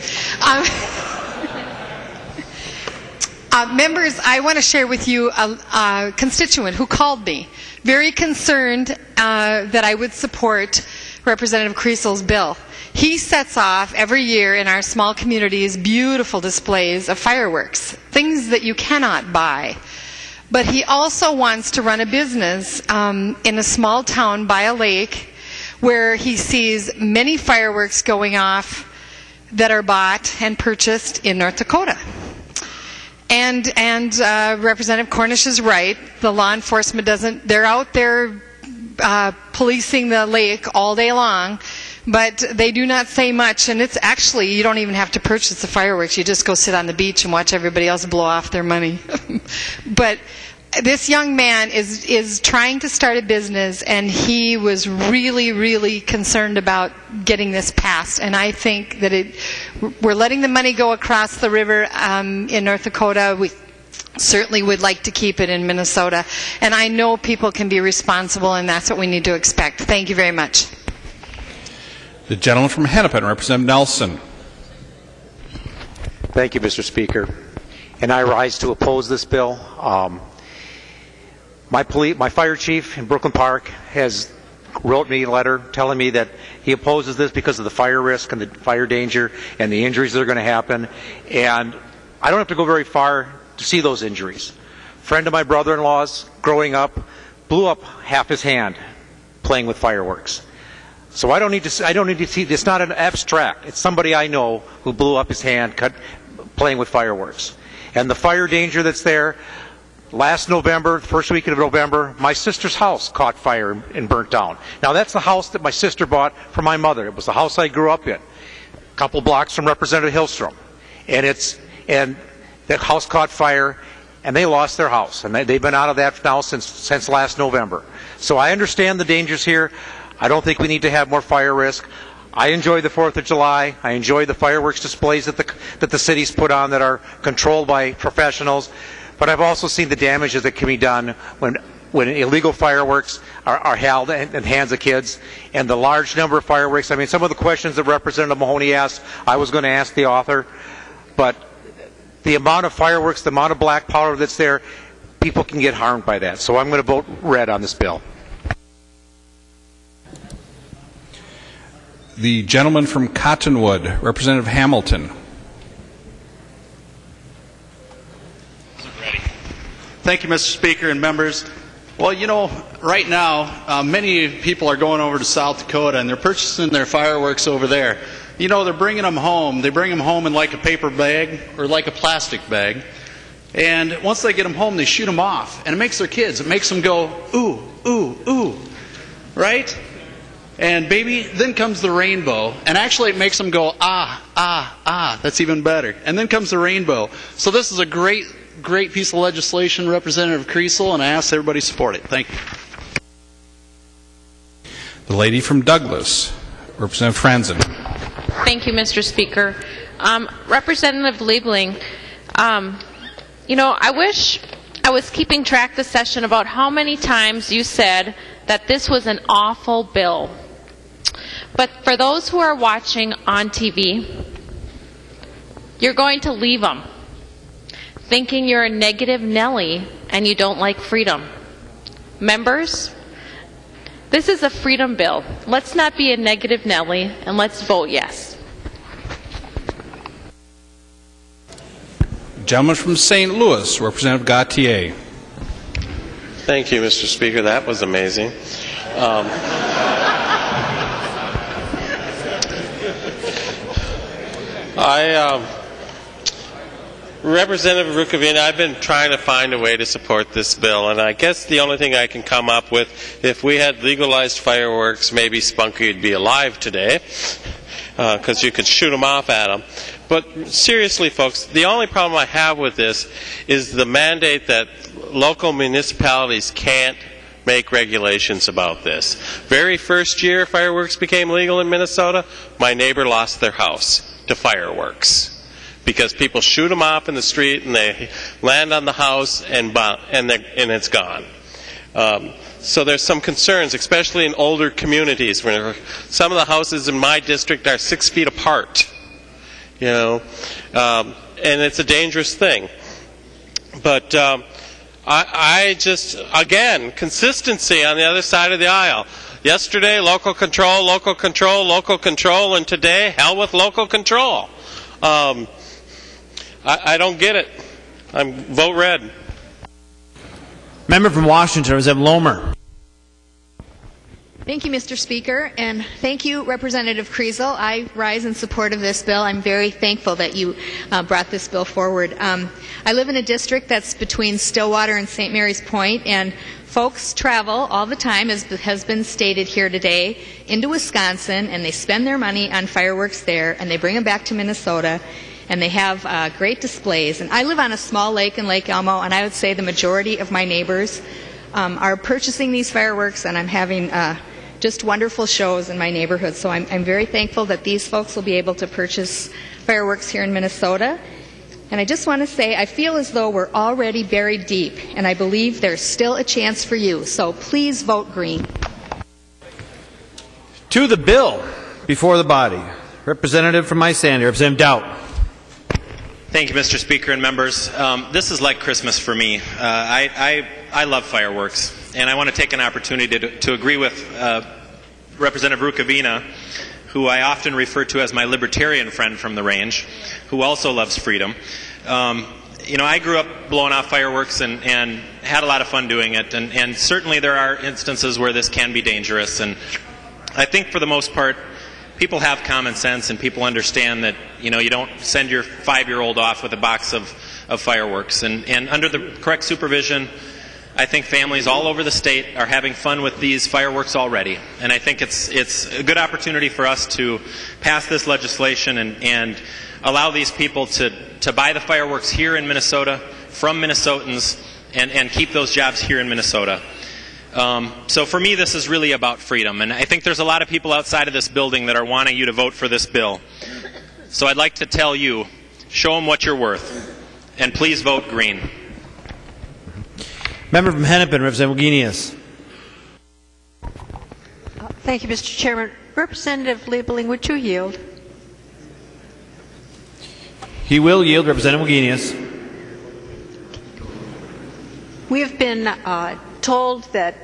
members, I want to share with you a constituent who called me, very concerned that I would support Representative Kriesel's bill. He sets off every year in our small communities beautiful displays of fireworks, things that you cannot buy. But he also wants to run a business in a small town by a lake where he sees many fireworks going off that are bought and purchased in North Dakota. And Representative Cornish is right. The law enforcement doesn't, they're out there policing the lake all day long, but they do not say much. And it's actually, you don't even have to purchase the fireworks. You just go sit on the beach and watch everybody else blow off their money. But this young man is trying to start a business, and he was really, really concerned about getting this passed. And I think that we're letting the money go across the river in North Dakota. We certainly would like to keep it in Minnesota. And I know people can be responsible, and that's what we need to expect. Thank you very much. The gentleman from Hennepin, Representative Nelson. Thank you, Mr. Speaker. And I rise to oppose this bill. My fire chief in Brooklyn Park has wrote me a letter telling me that he opposes this because of the fire risk and the fire danger and the injuries that are going to happen. And I don't have to go very far to see those injuries. A friend of my brother-in-law's growing up blew up half his hand playing with fireworks. So I don't need to see, it's not an abstract. It's somebody I know who blew up his hand playing with fireworks. And the fire danger that's there, last November, first week of November, my sister's house caught fire and burnt down. Now that's the house that my sister bought for my mother. It was the house I grew up in, a couple blocks from Representative Hillstrom. And the house caught fire, and they lost their house. And they've been out of that now since last November. So I understand the dangers here. I don't think we need to have more fire risk. I enjoy the 4th of July. I enjoy the fireworks displays that the cities put on that are controlled by professionals. But I've also seen the damages that can be done when illegal fireworks are held in the hands of kids, and the large number of fireworks. I mean, some of the questions that Representative Mahoney asked, I was going to ask the author, but the amount of fireworks, the amount of black powder that's there, people can get harmed by that. So I'm going to vote red on this bill. The gentleman from Cottonwood, Representative Hamilton. Thank you, Mr. Speaker and members. Well, you know, right now, many people are going over to South Dakota and they're purchasing their fireworks over there. You know, they're bringing them home. They bring them home in like a paper bag or like a plastic bag. And once they get them home, they shoot them off. And it makes their kids, it makes them go, ooh, ooh, ooh, right? And baby, then comes the rainbow. And actually it makes them go, ah, ah, ah. That's even better. And then comes the rainbow. So this is a great piece of legislation, Representative Kriesel, and I ask everybody to support it. Thank you. The lady from Douglas, Representative Franzen. Thank you, Mr. Speaker. Representative Liebling, you know, I wish I was keeping track this session about how many times you said that this was an awful bill. But for those who are watching on TV, you're going to leave them thinking you're a negative Nelly and you don't like freedom. Members, this is a freedom bill. Let's not be a negative Nelly and let's vote yes. Gentleman from St. Louis, Representative Gauthier. Thank you, Mr. Speaker. That was amazing. Representative Rukavina, I've been trying to find a way to support this bill, and I guess the only thing I can come up with, if we had legalized fireworks, maybe Spunky would be alive today, because you could shoot them off at him. But seriously, folks, the only problem I have with this is the mandate that local municipalities can't make regulations about this. Very first year fireworks became legal in Minnesota, my neighbor lost their house to fireworks, because people shoot them off in the street and they land on the house and it's gone. So there's some concerns, especially in older communities, where some of the houses in my district are 6 feet apart, you know, and it's a dangerous thing. But I just, again, consistency on the other side of the aisle. Yesterday, local control, local control, local control, and today, hell with local control. I don't get it. Vote red. Member from Washington, Representative Lohmer. Thank you, Mr. Speaker, and thank you, Representative Kriesel. I rise in support of this bill. I'm very thankful that you brought this bill forward. I live in a district that's between Stillwater and St. Mary's Point, and folks travel all the time, as has been stated here today, into Wisconsin, and they spend their money on fireworks there, and they bring them back to Minnesota, and they have great displays. And I live on a small lake in Lake Elmo, and I would say the majority of my neighbors are purchasing these fireworks, and I'm having just wonderful shows in my neighborhood. So I'm very thankful that these folks will be able to purchase fireworks here in Minnesota. And I just want to say, I feel as though we're already buried deep, and I believe there's still a chance for you. So please vote green. To the bill before the body, Representative from Isandi, Representative Doubt. Thank you, Mr. Speaker and members. This is like Christmas for me. I love fireworks, and I want to take an opportunity to agree with Representative Rukavina, who I often refer to as my libertarian friend from the range, who also loves freedom. You know, I grew up blowing off fireworks and had a lot of fun doing it, and certainly there are instances where this can be dangerous, and I think for the most part, people have common sense and people understand that, you don't send your 5-year-old off with a box of fireworks. And under the correct supervision, I think families all over the state are having fun with these fireworks already. And I think it's a good opportunity for us to pass this legislation and allow these people to buy the fireworks here in Minnesota from Minnesotans and keep those jobs here in Minnesota. So for me, this is really about freedom. And I think there's a lot of people outside of this building that are wanting you to vote for this bill. So I'd like to tell you, show them what you're worth. And please vote green. Member from Hennepin, Representative Wagenius. Thank you, Mr. Chairman. Representative Liebling, would you yield? He will yield. Representative Wagenius. We have been told that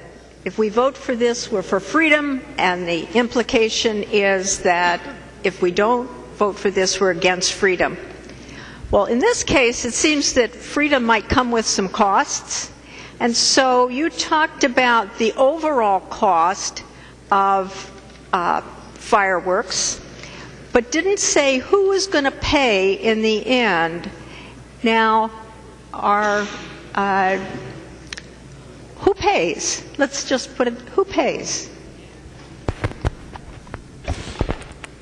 if we vote for this, we're for freedom, and the implication is that if we don't vote for this, we're against freedom. Well, in this case, it seems that freedom might come with some costs. And so you talked about the overall cost of fireworks, but didn't say who was going to pay in the end. Now, who pays? Let's just put it, who pays?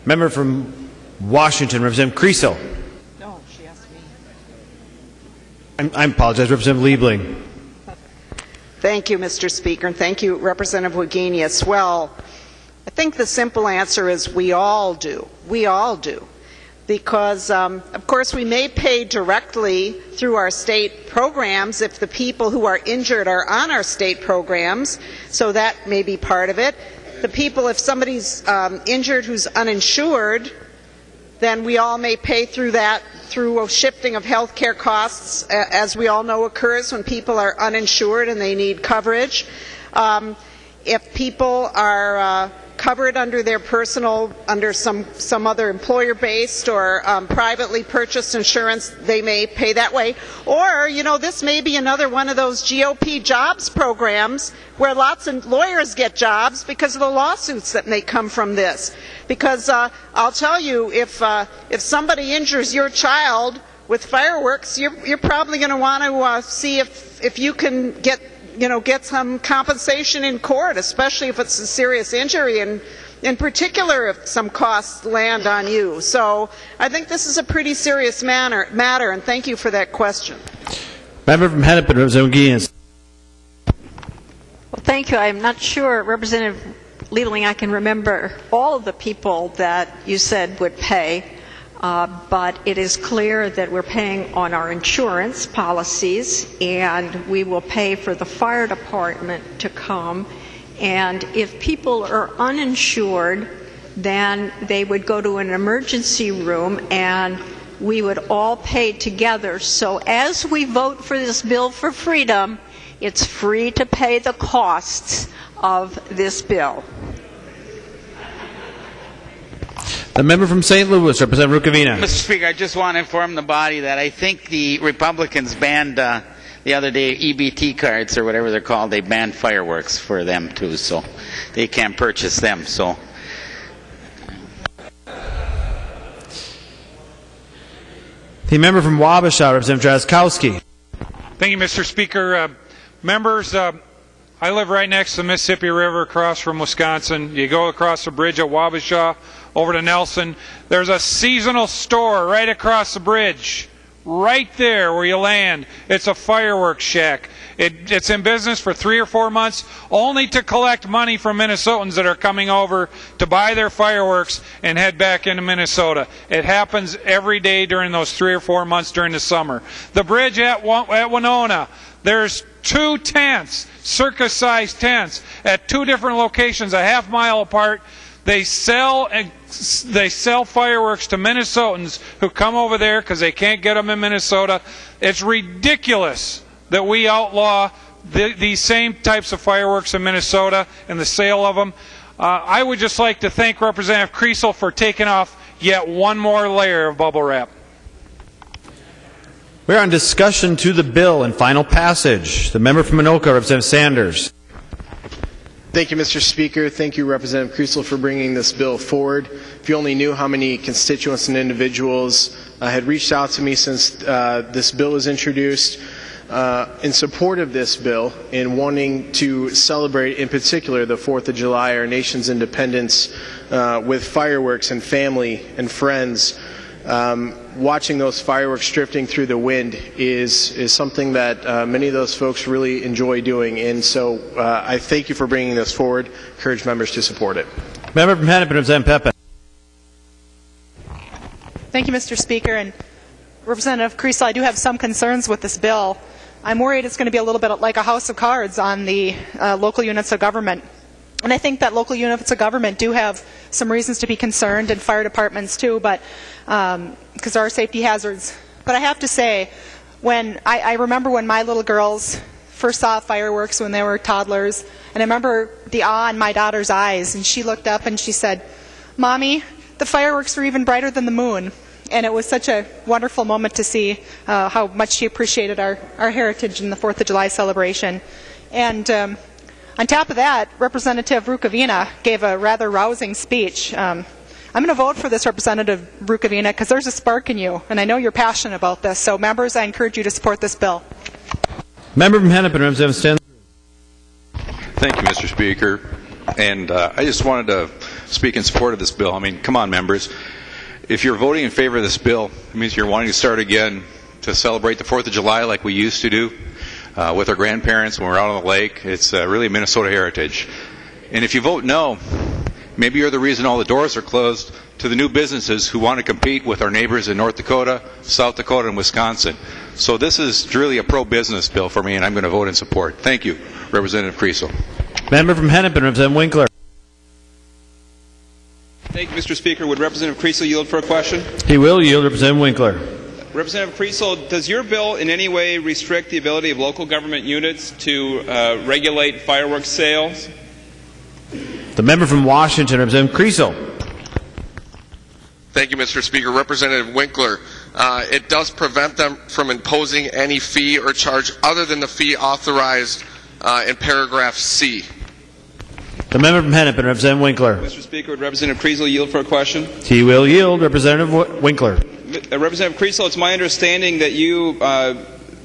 Member from Washington, Representative Kriesel. No, she asked me. I apologize, Representative Liebling. Thank you, Mr. Speaker, and thank you, Representative Wagenius. Well, I think the simple answer is we all do. We all do. Because, of course, we may pay directly through our state programs if the people who are injured are on our state programs, so that may be part of it. The people, if somebody's injured who's uninsured, then we all may pay through that, through a shifting of health care costs, as we all know occurs when people are uninsured and they need coverage. If people are covered under their personal, under some other employer-based or privately purchased insurance, they may pay that way. Or, this may be another one of those GOP jobs programs where lots of lawyers get jobs because of the lawsuits that may come from this. Because I'll tell you, if somebody injures your child with fireworks, you're probably going to want to see if you can get some compensation in court, especially if it's a serious injury, and in particular if some costs land on you. So I think this is a pretty serious matter, and thank you for that question. Member from Hennepin, Representative Wagenius. Well, thank you. I'm not sure, Representative Liebling, I can remember all of the people that you said would pay. But it is clear that we're paying on our insurance policies, and we will pay for the fire department to come. And if people are uninsured, then they would go to an emergency room, and we would all pay together. So as we vote for this bill for freedom, it's free to pay the costs of this bill. The member from St. Louis, Representative Rukavina. Mr. Speaker, I just want to inform the body that I think the Republicans banned the other day EBT cards or whatever they're called. They banned fireworks for them too, so they can't purchase them. So. The member from Wabasha, Representative Drazkowski. Thank you, Mr. Speaker. Members, I live right next to the Mississippi River across from Wisconsin. You go across the bridge at Wabasha over to Nelson. There's a seasonal store right across the bridge, right there where you land. It's a fireworks shack. It's in business for 3 or 4 months, only to collect money from Minnesotans that are coming over to buy their fireworks and head back into Minnesota. It happens every day during those 3 or 4 months during the summer. The bridge at Winona, there's 2 tents, circus-sized tents, at 2 different locations, a half-mile apart. They sell fireworks to Minnesotans who come over there because they can't get them in Minnesota. It's ridiculous that we outlaw these same types of fireworks in Minnesota and the sale of them. I would just like to thank Representative Kriesel for taking off yet one more layer of bubble wrap. We're on discussion to the bill and final passage. The member from Anoka, Representative Sanders. Thank you, Mr. Speaker. Thank you, Representative Kriesel, for bringing this bill forward. If you only knew how many constituents and individuals had reached out to me since this bill was introduced in support of this bill and wanting to celebrate, in particular, the 4th of July, our nation's independence, with fireworks and family and friends. Watching those fireworks drifting through the wind is something that many of those folks really enjoy doing, and so I thank you for bringing this forward. Encourage members to support it. Member from Hennepin, Representative Pepe. Thank you, Mr. Speaker. And Representative Kriesel, I do have some concerns with this bill. I'm worried it's going to be a little bit like a house of cards on the local units of government. And I think that local units of government do have some reasons to be concerned, and fire departments too, but because there are safety hazards. But I have to say, when I remember when my little girls first saw fireworks when they were toddlers, and I remember the awe in my daughter's eyes, and she looked up and she said, "Mommy, the fireworks are even brighter than the moon." And it was such a wonderful moment to see how much she appreciated our heritage in the 4th of July celebration. And on top of that, Representative Rukavina gave a rather rousing speech. I'm going to vote for this, Representative Rukavina, because there's a spark in you, and I know you're passionate about this. So, members, I encourage you to support this bill. Member from Hennepin, Representative Stan. Thank you, Mr. Speaker. And I just wanted to speak in support of this bill. I mean, come on, members. If you're voting in favor of this bill, it means you're wanting to start again to celebrate the 4th of July like we used to do with our grandparents when we were out on the lake. It's really Minnesota heritage. And if you vote no, maybe you're the reason all the doors are closed to the new businesses who want to compete with our neighbors in North Dakota, South Dakota, and Wisconsin. So this is really a pro-business bill for me, and I'm going to vote in support. Thank you, Representative Kriesel. Member from Hennepin, Representative Winkler. Thank you, Mr. Speaker. Would Representative Kriesel yield for a question? He will yield, Representative Winkler. Representative Kriesel, does your bill in any way restrict the ability of local government units to regulate fireworks sales? The member from Washington, Representative Kriesel. Thank you, Mr. Speaker. Representative Winkler, it does prevent them from imposing any fee or charge other than the fee authorized in paragraph C. The member from Hennepin, Representative Winkler. Mr. Speaker, would Representative Kriesel yield for a question? He will yield, Representative Winkler. Representative Kriesel, it's my understanding that you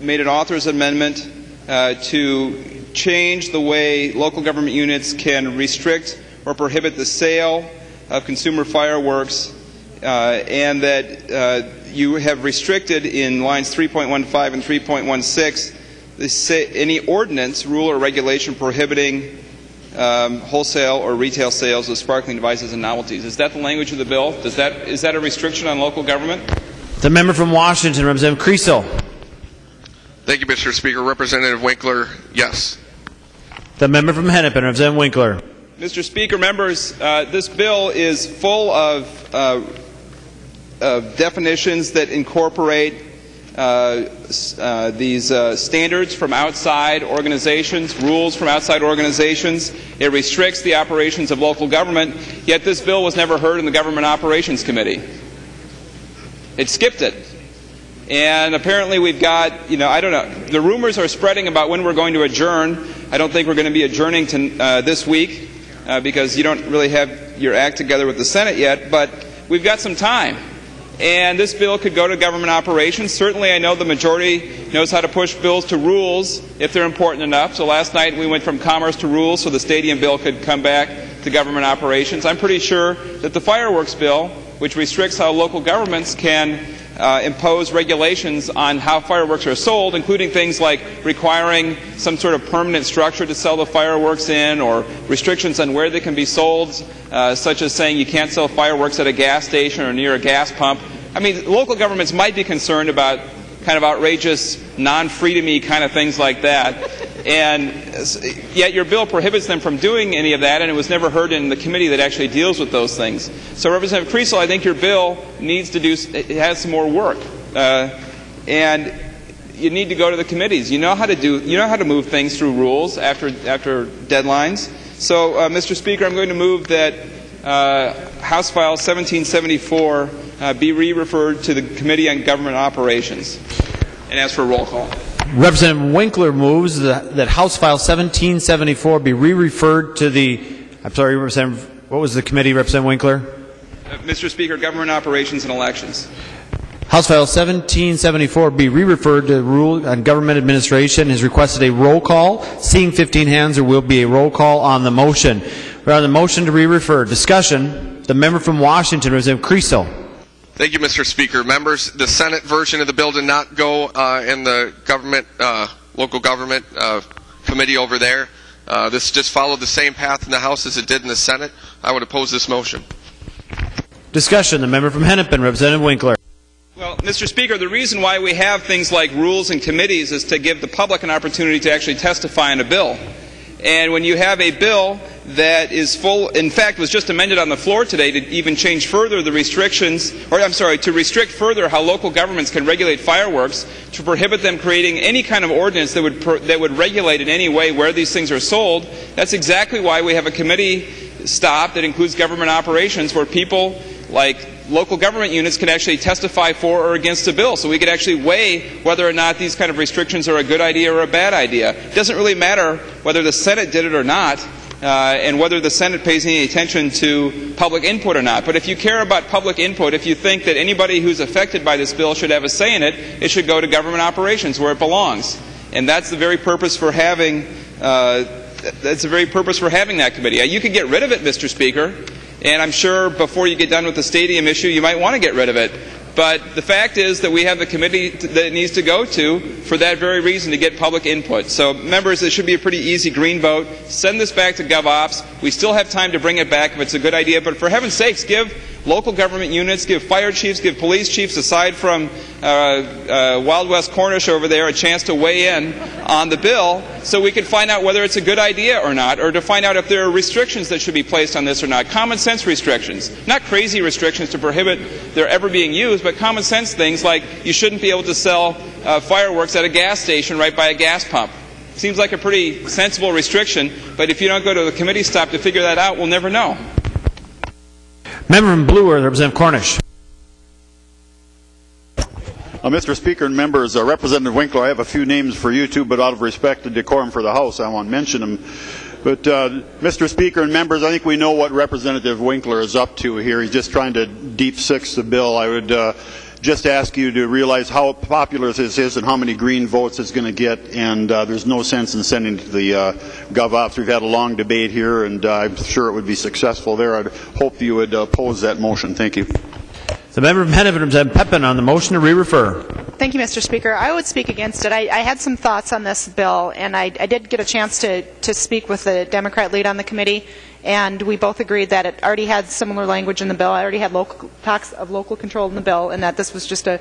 made an author's amendment to change the way local government units can restrict or prohibit the sale of consumer fireworks, and that you have restricted in lines 3.15 and 3.16 any ordinance, rule, or regulation prohibiting wholesale or retail sales of sparkling devices and novelties. Is that the language of the bill? Is that a restriction on local government? The member from Washington, Representative Kriesel. Thank you, Mr. Speaker. Representative Winkler, yes. The member from Hennepin, Representative Winkler. Mr. Speaker, members, this bill is full of definitions that incorporate these standards from outside organizations, rules from outside organizations. It restricts the operations of local government, yet this bill was never heard in the Government Operations Committee. It skipped it. And apparently we've got, I don't know, the rumors are spreading about when we're going to adjourn. I don't think we're going to be adjourning this week because you don't really have your act together with the Senate yet, but we've got some time. And this bill could go to government operations. Certainly I know the majority knows how to push bills to rules if they're important enough. So last night we went from commerce to rules so the stadium bill could come back to government operations. I'm pretty sure that the fireworks bill, which restricts how local governments can impose regulations on how fireworks are sold, including things like requiring some sort of permanent structure to sell the fireworks in, or restrictions on where they can be sold, such as saying you can't sell fireworks at a gas station or near a gas pump. I mean, local governments might be concerned about kind of outrageous, non-freedom-y kind of things like that, and yet your bill prohibits them from doing any of that, and it was never heard in the committee that actually deals with those things. So, Representative Kriesel, I think your bill needs to it has some more work, and you need to go to the committees. You know how to move things through rules after deadlines. So, Mr. Speaker, I'm going to move that House File 1774 be re-referred to the Committee on Government Operations, and ask for a roll call. Representative Winkler moves that House File 1774 be re-referred to the, I'm sorry, Representative, what was the committee, Representative Winkler? Mr. Speaker, Government Operations and Elections. House File 1774 be re-referred to the Rule on Government Administration. Has requested a roll call. Seeing 15 hands, there will be a roll call on the motion. We're on the motion to re-refer. Discussion. The member from Washington, Representative Kriesel. Thank you, Mr. Speaker. Members, the Senate version of the bill did not go in the local government committee over there. This just followed the same path in the House as it did in the Senate. I would oppose this motion. Discussion. The member from Hennepin, Representative Winkler. Well, Mr. Speaker, the reason why we have things like rules and committees is to give the public an opportunity to actually testify on a bill. And when you have a bill that is full, in fact, was just amended on the floor today to even change further the restrictions, or I'm sorry, to restrict further how local governments can regulate fireworks, to prohibit them creating any kind of ordinance that would regulate in any way where these things are sold. That's exactly why we have a committee stop that includes government operations, where people like local government units can actually testify for or against a bill, so we could actually weigh whether or not these kind of restrictions are a good idea or a bad idea. It doesn't really matter whether the Senate did it or not, and whether the Senate pays any attention to public input or not. But if you care about public input, if you think that anybody who's affected by this bill should have a say in it, it should go to government operations where it belongs. And that's the very purpose for having that committee. You could get rid of it, Mr. Speaker, and I'm sure before you get done with the stadium issue, you might want to get rid of it. But the fact is that we have the committee that it needs to go to for that very reason, to get public input. So, members, it should be a pretty easy green vote. Send this back to GovOps. We still have time to bring it back if it's a good idea. But for heaven's sakes, give local government units, give fire chiefs, give police chiefs, aside from Wild West Cornish over there, a chance to weigh in on the bill so we can find out whether it's a good idea or not, or to find out if there are restrictions that should be placed on this or not. Common sense restrictions. Not crazy restrictions to prohibit their ever being used, but common sense things like you shouldn't be able to sell fireworks at a gas station right by a gas pump. Seems like a pretty sensible restriction, but if you don't go to the committee stop to figure that out, we'll never know. Member from Blue Earth, Representative Cornish. Mr. Speaker and members, Representative Winkler, I have a few names for you too, but out of respect and decorum for the House, I won't mention them. But Mr. Speaker and members, I think we know what Representative Winkler is up to here. He's just trying to deep six the bill. I would just ask you to realize how popular this is and how many green votes it's going to get, and there's no sense in sending it to the GovOps. We've had a long debate here, and I'm sure it would be successful there. I'd hope you would oppose that motion. Thank you. The member from Hennepin, Representative Pepin, on the motion to re-refer. Thank you, Mr. Speaker. I would speak against it. I had some thoughts on this bill, and I did get a chance to speak with the Democrat lead on the committee, and we both agreed that it already had similar language in the bill. I already had talks of local control in the bill, and that this was just a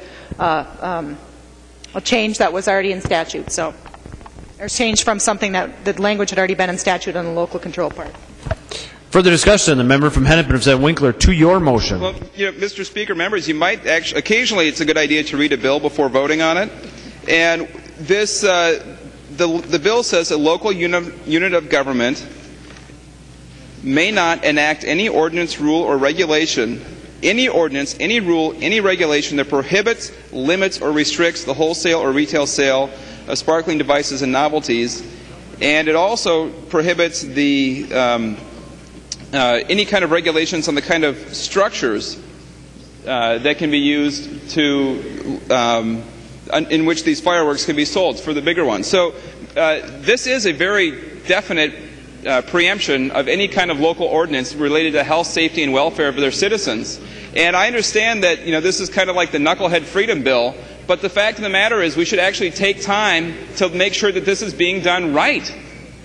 change that was already in statute. So, or change from something that the language had already been in statute on the local control part. Further discussion. The member from Hennepin, Representative Winkler, to your motion. Well, Mr. Speaker, members, you might actually, occasionally it's a good idea to read a bill before voting on it. And this, the bill says a local unit of government may not enact any ordinance, rule, or regulation, any ordinance, any rule, any regulation that prohibits, limits, or restricts the wholesale or retail sale of sparkling devices and novelties. And it also prohibits the any kind of regulations on the kind of structures that can be used to in which these fireworks can be sold for the bigger ones. So this is a very definite preemption of any kind of local ordinance related to health, safety, and welfare of their citizens. And I understand that this is kind of like the knucklehead freedom bill, but the fact of the matter is we should actually take time to make sure that this is being done right.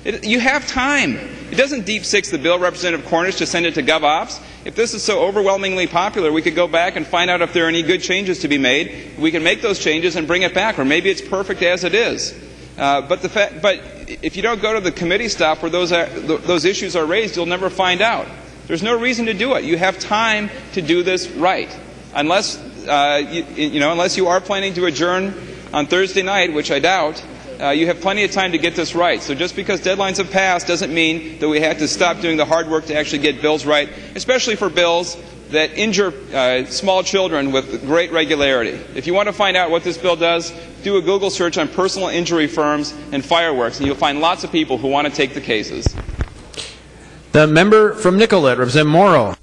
You have time. It doesn't deep six the bill, Representative Cornish, to send it to GovOps. If this is so overwhelmingly popular, we could go back and find out if there are any good changes to be made. We can make those changes and bring it back, or maybe it's perfect as it is. But if you don't go to the committee stop where those issues are raised, you'll never find out. There's no reason to do it. You have time to do this right, unless unless you are planning to adjourn on Thursday night, which I doubt. You have plenty of time to get this right. So just because deadlines have passed doesn't mean that we have to stop doing the hard work to actually get bills right, especially for bills that injure small children with great regularity. If you want to find out what this bill does, do a Google search on personal injury firms and fireworks, and you'll find lots of people who want to take the cases. The member from Nicollet, Representative Morrow.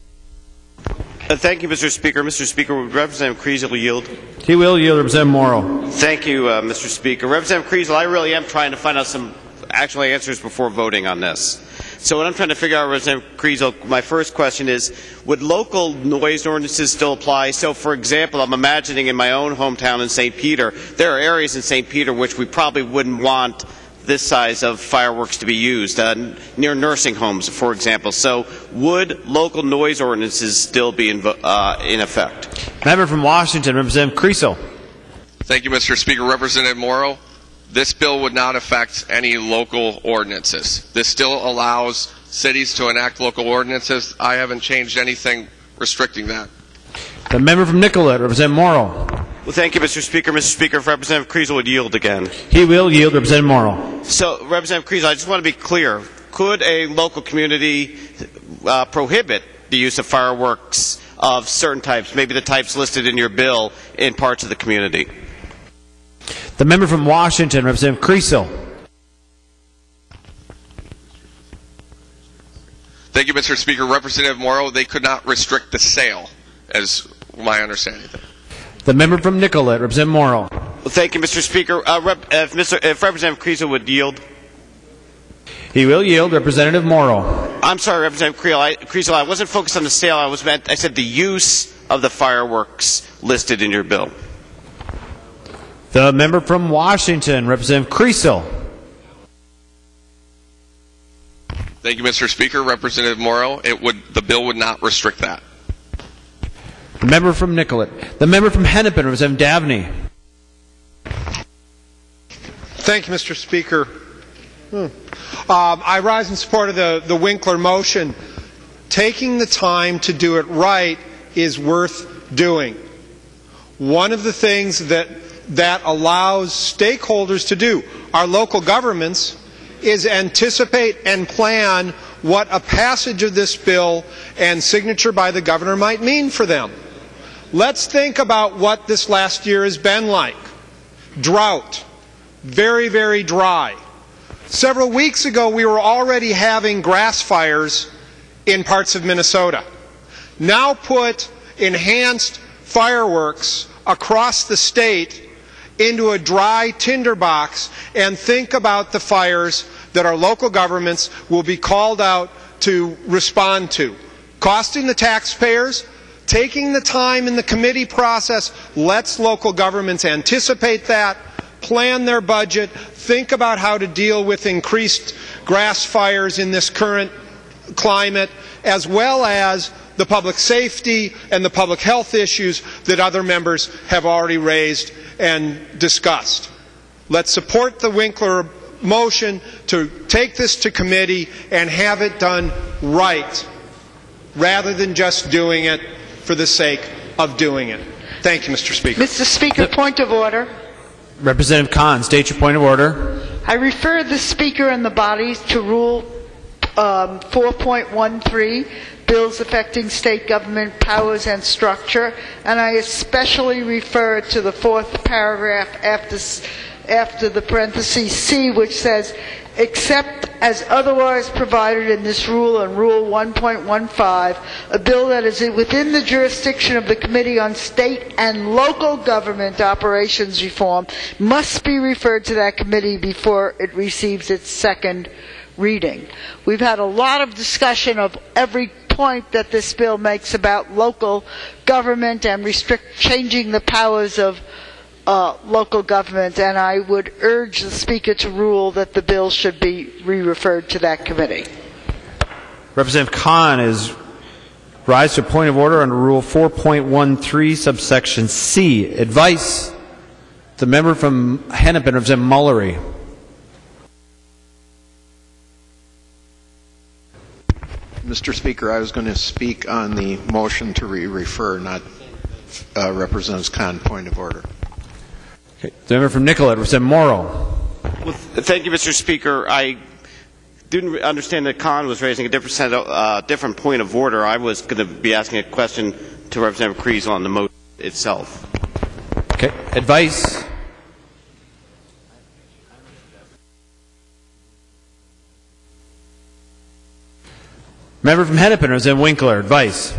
Thank you, Mr. Speaker. Mr. Speaker, would Representative Kriesel yield? He will yield, Representative Morrow. Thank you, Mr. Speaker. Representative Kriesel, I really am trying to find out some actual answers before voting on this. So what I'm trying to figure out, Representative Kriesel, my first question is, would local noise ordinances still apply? So, for example, I'm imagining in my own hometown in St. Peter, there are areas in St. Peter which we probably wouldn't want this size of fireworks to be used, near nursing homes, for example. So would local noise ordinances still be in effect? Member from Washington, Representative Kriesel. Thank you, Mr. Speaker. Representative Morrow, this bill would not affect any local ordinances. This still allows cities to enact local ordinances. I haven't changed anything restricting that. The member from Nicollet, Representative Morrow. Well, thank you, Mr. Speaker. Mr. Speaker, if Representative Kriesel would yield again. He will yield, Representative Morrow. So, Representative Kriesel, I just want to be clear. Could a local community prohibit the use of fireworks of certain types, maybe the types listed in your bill, in parts of the community? The member from Washington, Representative Kriesel. Thank you, Mr. Speaker. Representative Morrow, they could not restrict the sale, as my understanding. The member from Nicollet, Representative Morrow. Well, thank you, Mr. Speaker. If Representative Kriesel would yield. He will yield, Representative Morrow. I'm sorry, Representative Kriesel. I wasn't focused on the sale. I said the use of the fireworks listed in your bill. The member from Washington, Representative Kriesel. Thank you, Mr. Speaker. Representative Morrow, the bill would not restrict that. The member from Nicollet. The member from Hennepin, Representative Dabney. Thank you, Mr. Speaker. I rise in support of the Winkler motion. Taking the time to do it right is worth doing. One of the things that allows stakeholders to do, our local governments, is anticipate and plan what a passage of this bill and signature by the governor might mean for them. Let's think about what this last year has been like. Drought. Very, very dry. Several weeks ago, we were already having grass fires in parts of Minnesota. Now put enhanced fireworks across the state into a dry tinderbox and think about the fires that our local governments will be called out to respond to. Costing the taxpayers, taking the time in the committee process lets local governments anticipate that, plan their budget, think about how to deal with increased grass fires in this current climate, as well as the public safety and the public health issues that other members have already raised and discussed. Let's support the Winkler motion to take this to committee and have it done right, rather than just doing it for the sake of doing it. Thank you, Mr. Speaker. Mr. Speaker, point of order. Representative Kahn, state your point of order. I refer the Speaker and the body to Rule 4.13, bills affecting state government powers and structure, and I especially refer to the fourth paragraph after the parentheses C, which says, except as otherwise provided in this rule and Rule 1.15, a bill that is within the jurisdiction of the Committee on State and Local Government Operations Reform must be referred to that committee before it receives its second reading. We've had a lot of discussion of every point that this bill makes about local government and changing the powers of local government, and I would urge the Speaker to rule that the bill should be re-referred to that committee. Representative Kahn is rise to a point of order under Rule 4.13, subsection C. Advice. The member from Hennepin, Representative Mullery. Mr. Speaker, I was going to speak on the motion to re-refer, not Representative Kahn. Point of order. Okay. The member from Nicollet, Representative Morrow. Well, thank you, Mr. Speaker. didn't understand that Con was raising a different point of order. I was going to be asking a question to Representative Kriesel on the motion itself. Okay. Advice? Member from Hennepin, Representative Winkler. Advice?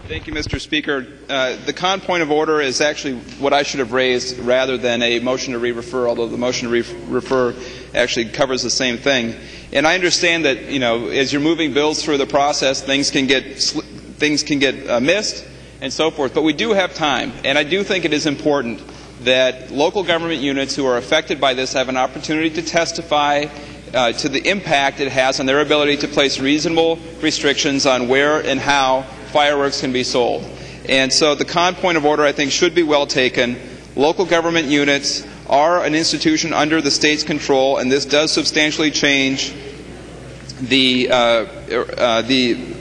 Thank you, Mr. Speaker. The Con point of order is actually what I should have raised rather than a motion to re-refer, although the motion to re-refer actually covers the same thing. And I understand that, as you're moving bills through the process, things can get missed and so forth. But we do have time, and I do think it is important that local government units who are affected by this have an opportunity to testify to the impact it has on their ability to place reasonable restrictions on where and how fireworks can be sold. And so the Con point of order, I think, should be well taken. Local government units are an institution under the state's control, and this does substantially change the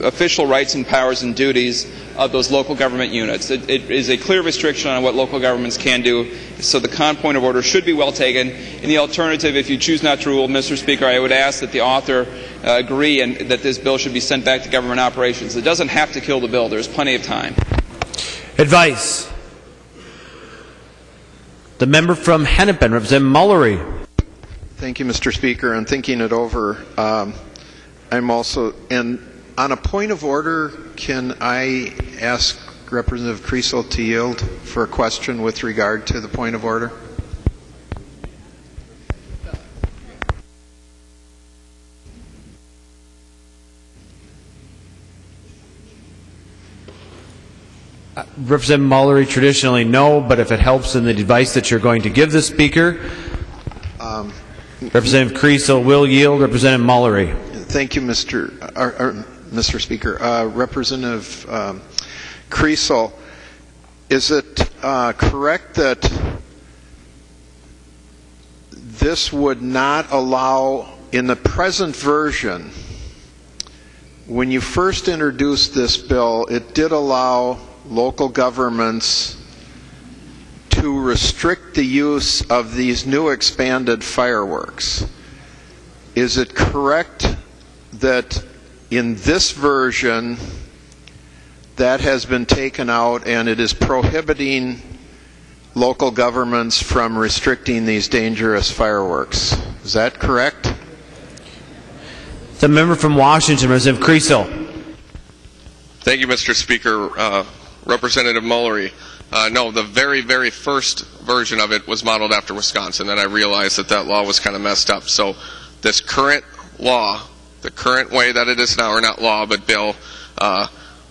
official rights and powers and duties of those local government units. It is a clear restriction on what local governments can do, so the Con point of order should be well taken. In the alternative, if you choose not to rule, Mr. Speaker, I would ask that the author agree and that this bill should be sent back to government operations. It doesn't have to kill the bill. There's plenty of time. Advice? The member from Hennepin, Representative Mullery. Thank you, Mr. Speaker. I'm thinking it over. I'm also, and on a point of order, can I ask Representative Kriesel to yield for a question with regard to the point of order? Representative Mullery, traditionally no, but if it helps in the advice that you're going to give the Speaker, Representative Kriesel will yield. Representative Mullery. Thank you, Mr. Speaker. Representative Kriesel, is it correct that this would not allow, in the present version, when you first introduced this bill, it did allow local governments to restrict the use of these new expanded fireworks? Is it correct that in this version that has been taken out and it is prohibiting local governments from restricting these dangerous fireworks? Is that correct? The member from Washington, Representative Kriesel. Thank you, Mr. Speaker. Representative Mullery. No, the very, very first version of it was modeled after Wisconsin, and I realized that that law was kind of messed up. So this current law, the current way that it is now, or not law, but bill,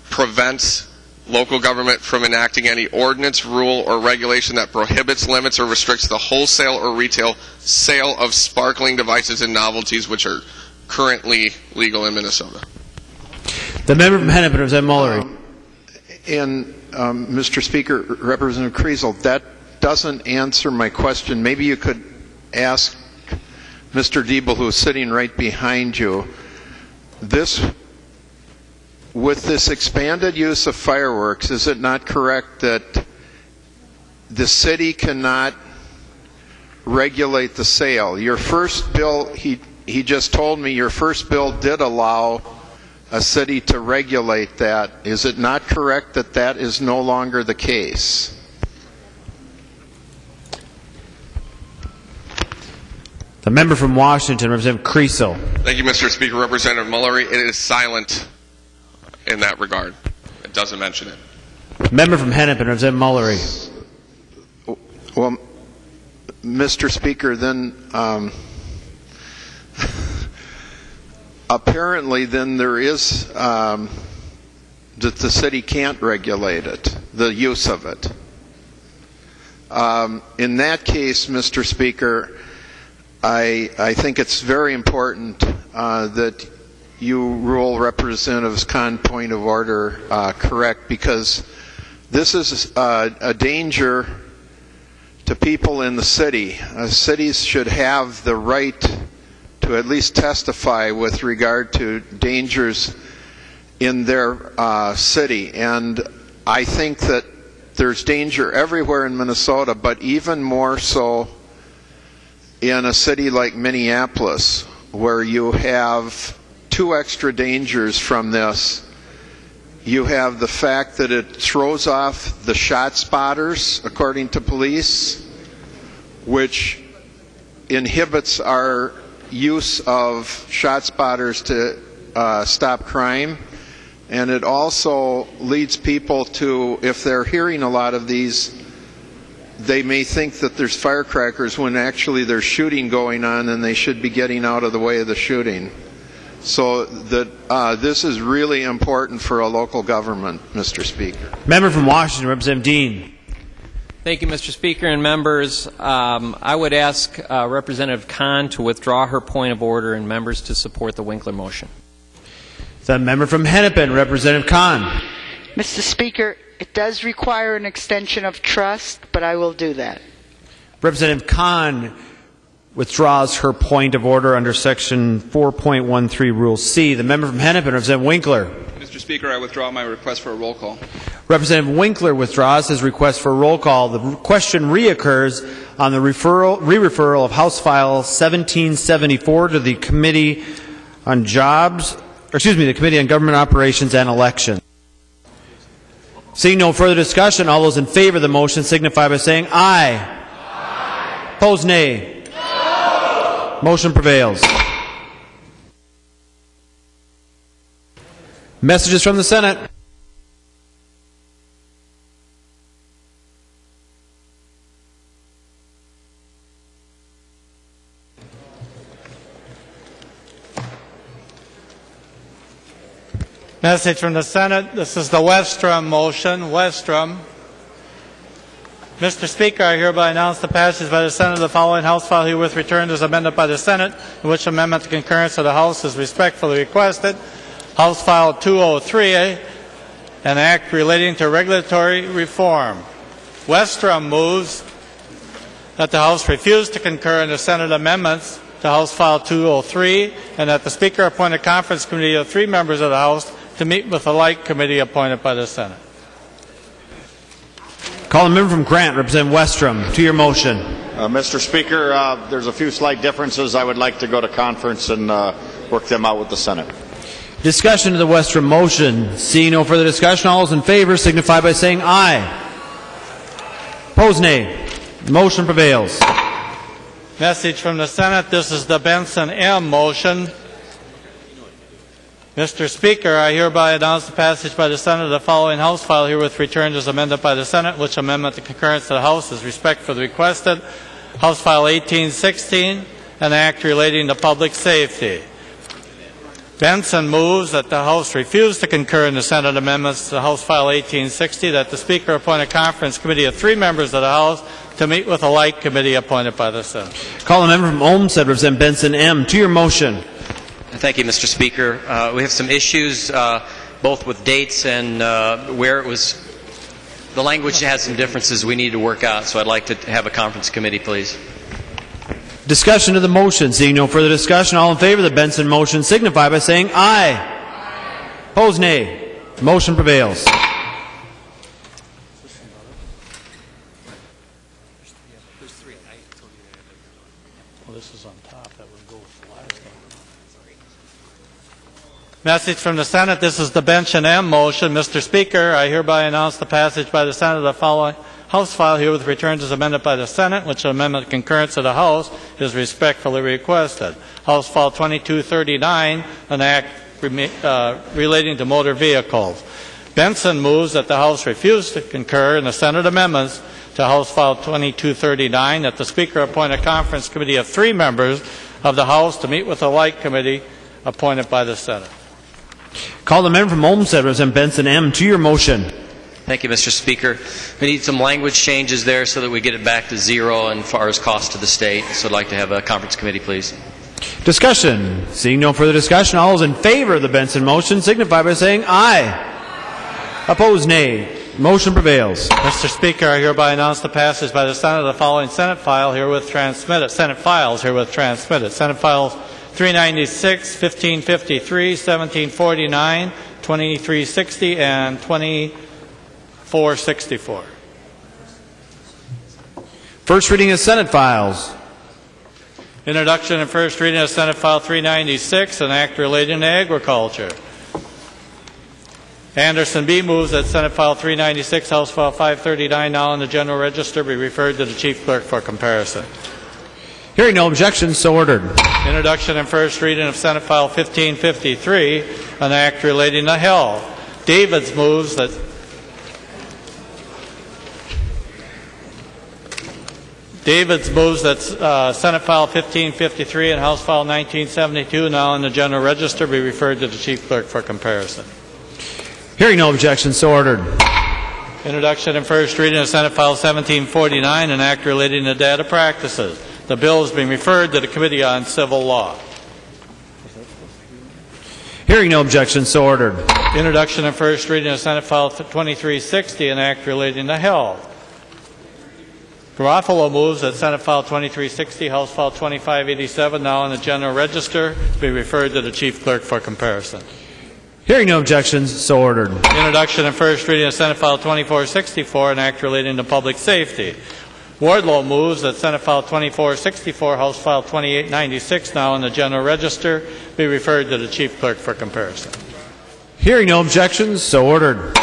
prevents local government from enacting any ordinance, rule, or regulation that prohibits, limits, or restricts the wholesale or retail sale of sparkling devices and novelties which are currently legal in Minnesota. The member from Hennepin, Representative Mullery. And Mr. Speaker, Representative Kriesel, that doesn't answer my question. Maybe you could ask Mr. Diebel, who is sitting right behind you, with this expanded use of fireworks, is it not correct that the city cannot regulate the sale? Your first bill, he just told me your first bill did allow a city to regulate that. Is it not correct that that is no longer the case? The member from Washington, Representative Kriesel. Thank you, Mr. Speaker. Representative Mullery, it is silent in that regard. It doesn't mention it. Member from Hennepin, Representative Mullery. Well, Mr. Speaker, then apparently then there is that the city can't regulate it, the use of it. In that case, Mr. Speaker, I think it's very important that you rule Representative's point of order correct, because this is a danger to people in the city. Cities should have the right to at least testify with regard to dangers in their city. And I think that there's danger everywhere in Minnesota, but even more so in a city like Minneapolis, where you have two extra dangers from this. You have the fact that it throws off the shot spotters, according to police, which inhibits our use of shot spotters to stop crime. And it also leads people to, if they're hearing a lot of these, they may think that there's firecrackers when actually there's shooting going on and they should be getting out of the way of the shooting. So that this is really important for a local government, Mr. Speaker. Member from Washington, Representative Dean. Thank you, Mr. Speaker and members. I would ask Representative Kahn to withdraw her point of order and members to support the Winkler motion. The member from Hennepin, Representative Kahn. Mr. Speaker, it does require an extension of trust, but I will do that. Representative Kahn withdraws her point of order under Section 4.13 Rule C. The member from Hennepin, Representative Winkler. Mr. Speaker, I withdraw my request for a roll call. Representative Winkler withdraws his request for a roll call. The question reoccurs on the re-referral of House File 1774 to the Committee on the Committee on Government Operations and Elections. Seeing no further discussion, all those in favor of the motion signify by saying aye. Aye. Opposed, nay. No. Motion prevails. Messages from the Senate. Message from the Senate. This is the Westrom motion. Westrom. Mr. Speaker, I hereby announce the passage by the Senate of the following House file herewith returned as amended by the Senate, in which amendment the concurrence of the House is respectfully requested. House File 203, an act relating to regulatory reform. Westrom moves that the House refuse to concur in the Senate amendments to House File 203, and that the Speaker appoint a conference committee of 3 members of the House to meet with a like committee appointed by the Senate. Call the member from Grant, Representative Westrom, to your motion. Mr. Speaker, there's a few slight differences. I would like to go to conference and work them out with the Senate. Discussion of the Westrom motion. Seeing no further discussion, all those in favor signify by saying aye. Opposed, nay. The motion prevails. Message from the Senate. This is the Benson M. motion. Mr. Speaker, I hereby announce the passage by the Senate of the following House file herewith returned as amended by the Senate, which amendment the concurrence of the House is respectfully requested. House File 1816, an act relating to public safety. Benson moves that the House refuse to concur in the Senate amendments to House File 1860, that the Speaker appoint a conference committee of 3 members of the House to meet with a like committee appointed by the Senate. Call the member from Olmsted, Representative Benson M. to your motion. Thank you, Mr. Speaker. We have some issues, both with dates and where it was. The language has some differences we need to work out, so I'd like to have a conference committee, please. Discussion of the motion. Seeing no further discussion, all in favor of the Benson motion signify by saying aye. Aye. Opposed, nay. The motion prevails. Message from the Senate. This is the Benson M. motion. Mr. Speaker, I hereby announce the passage by the Senate of the following House file herewith returned as amended by the Senate, which amendment concurrence of the House is respectfully requested. House File 2239, an act relating to motor vehicles. Benson moves that the House refuse to concur in the Senate amendments to House File 2239, that the Speaker appoint a conference committee of 3 members of the House to meet with a like committee appointed by the Senate. Call the member from Olmsted, Representative Benson M. to your motion. Thank you, Mr. Speaker. We need some language changes there so that we get it back to 0 as far as cost to the state. So I'd like to have a conference committee, please. Discussion. Seeing no further discussion, all those in favor of the Benson motion signify by saying aye. Opposed, nay. Motion prevails. Mr. Speaker, I hereby announce the passage by the Senate of the following Senate file herewith transmitted. Senate files herewith transmitted. Senate files 396, 1553, 1749, 2360, and 2464. First reading of Senate files. Introduction and first reading of Senate File 396, an act relating to agriculture. Anderson B. moves that Senate File 396, House File 539, now in the General Register, be referred to the Chief Clerk for comparison. Hearing no objections, so ordered. Introduction and first reading of Senate File 1553, an act relating to health. Davids moves that Senate File 1553 and House File 1972, now in the General Register, be referred to the Chief Clerk for comparison. Hearing no objections, so ordered. Introduction and first reading of Senate File 1749, an act relating to data practices. The bill is being referred to the Committee on Civil Law. Hearing no objections, so ordered. Introduction and first reading of Senate File 2360, an act relating to health. Garofalo moves that Senate File 2360, House File 2587, now in the General Register, be referred to the Chief Clerk for comparison. Hearing no objections, so ordered. Introduction and first reading of Senate File 2464, an act relating to public safety. Wardlow moves that Senate File 2464, House File 2896, now in the General Register, be referred to the Chief Clerk for comparison. Hearing no objections, so ordered.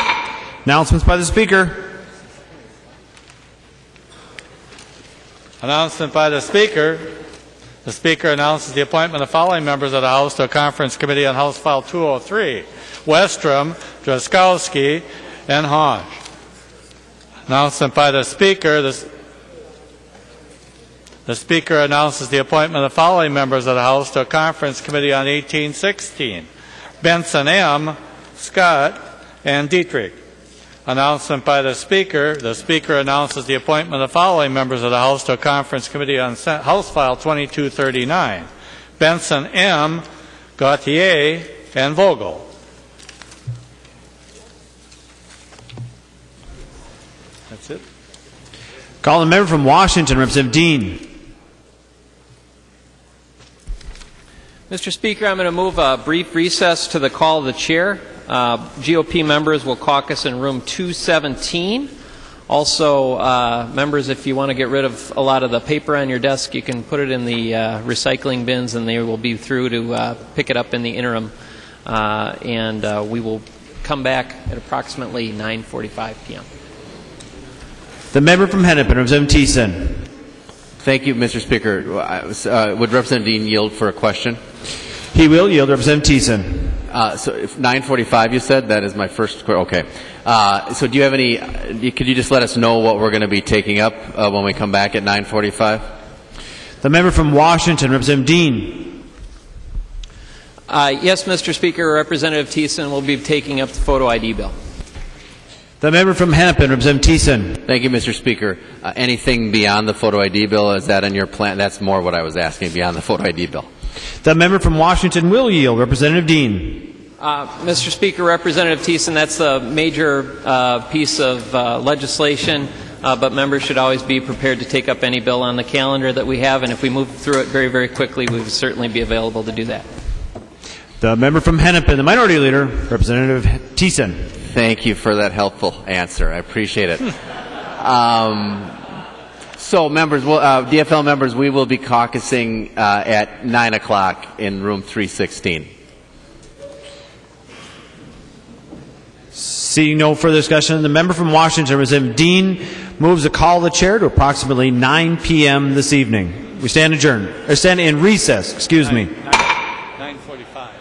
Announcements by the Speaker. Announcement by the Speaker. The Speaker announces the appointment of following members of the House to a conference committee on House File 203. Westrom, Drazkowski, and Hodge. Announcement by the Speaker. The Speaker announces the appointment of the following members of the House to a conference committee on 1816. Benson M., Scott, and Dietrich. Announcement by the Speaker. The Speaker announces the appointment of the following members of the House to a conference committee on House File 2239. Benson M., Gauthier, and Vogel. That's it. Call the member from Washington, Representative Dean. Mr. Speaker, I'm going to move a brief recess to the call of the chair. GOP members will caucus in room 217. Also, members, if you want to get rid of a lot of the paper on your desk, you can put it in the recycling bins, and they will be through to pick it up in the interim. We will come back at approximately 9:45 p.m. The member from Hennepin, Representative Thiessen. Thank you, Mr. Speaker. Would Representative Dean yield for a question? He will yield, Representative Thiessen. So if 9:45, you said? That is my first question. Okay. So do you have any, could you just let us know what we're going to be taking up when we come back at 9:45? The member from Washington, Representative Dean. Yes, Mr. Speaker, Representative Thiessen will be taking up the photo ID bill. The member from Hennepin, Representative Thiessen. Thank you, Mr. Speaker. Anything beyond the photo ID bill, is that in your plan? That's more what I was asking, beyond the photo ID bill. The member from Washington will yield, Representative Dean. Mr. Speaker, Representative Thiessen, that's the major piece of legislation, but members should always be prepared to take up any bill on the calendar that we have, and if we move through it very, very quickly, we would certainly be available to do that. The member from Hennepin, the Minority Leader, Representative Thiessen. Thank you for that helpful answer. I appreciate it. So, members, DFL members, we will be caucusing at 9 o'clock in room 316. Seeing no further discussion, the member from Washington, Representative Dean, moves the call of the chair to approximately 9 p.m. this evening. We stand adjourned. Or stand in recess, excuse me. 9:45.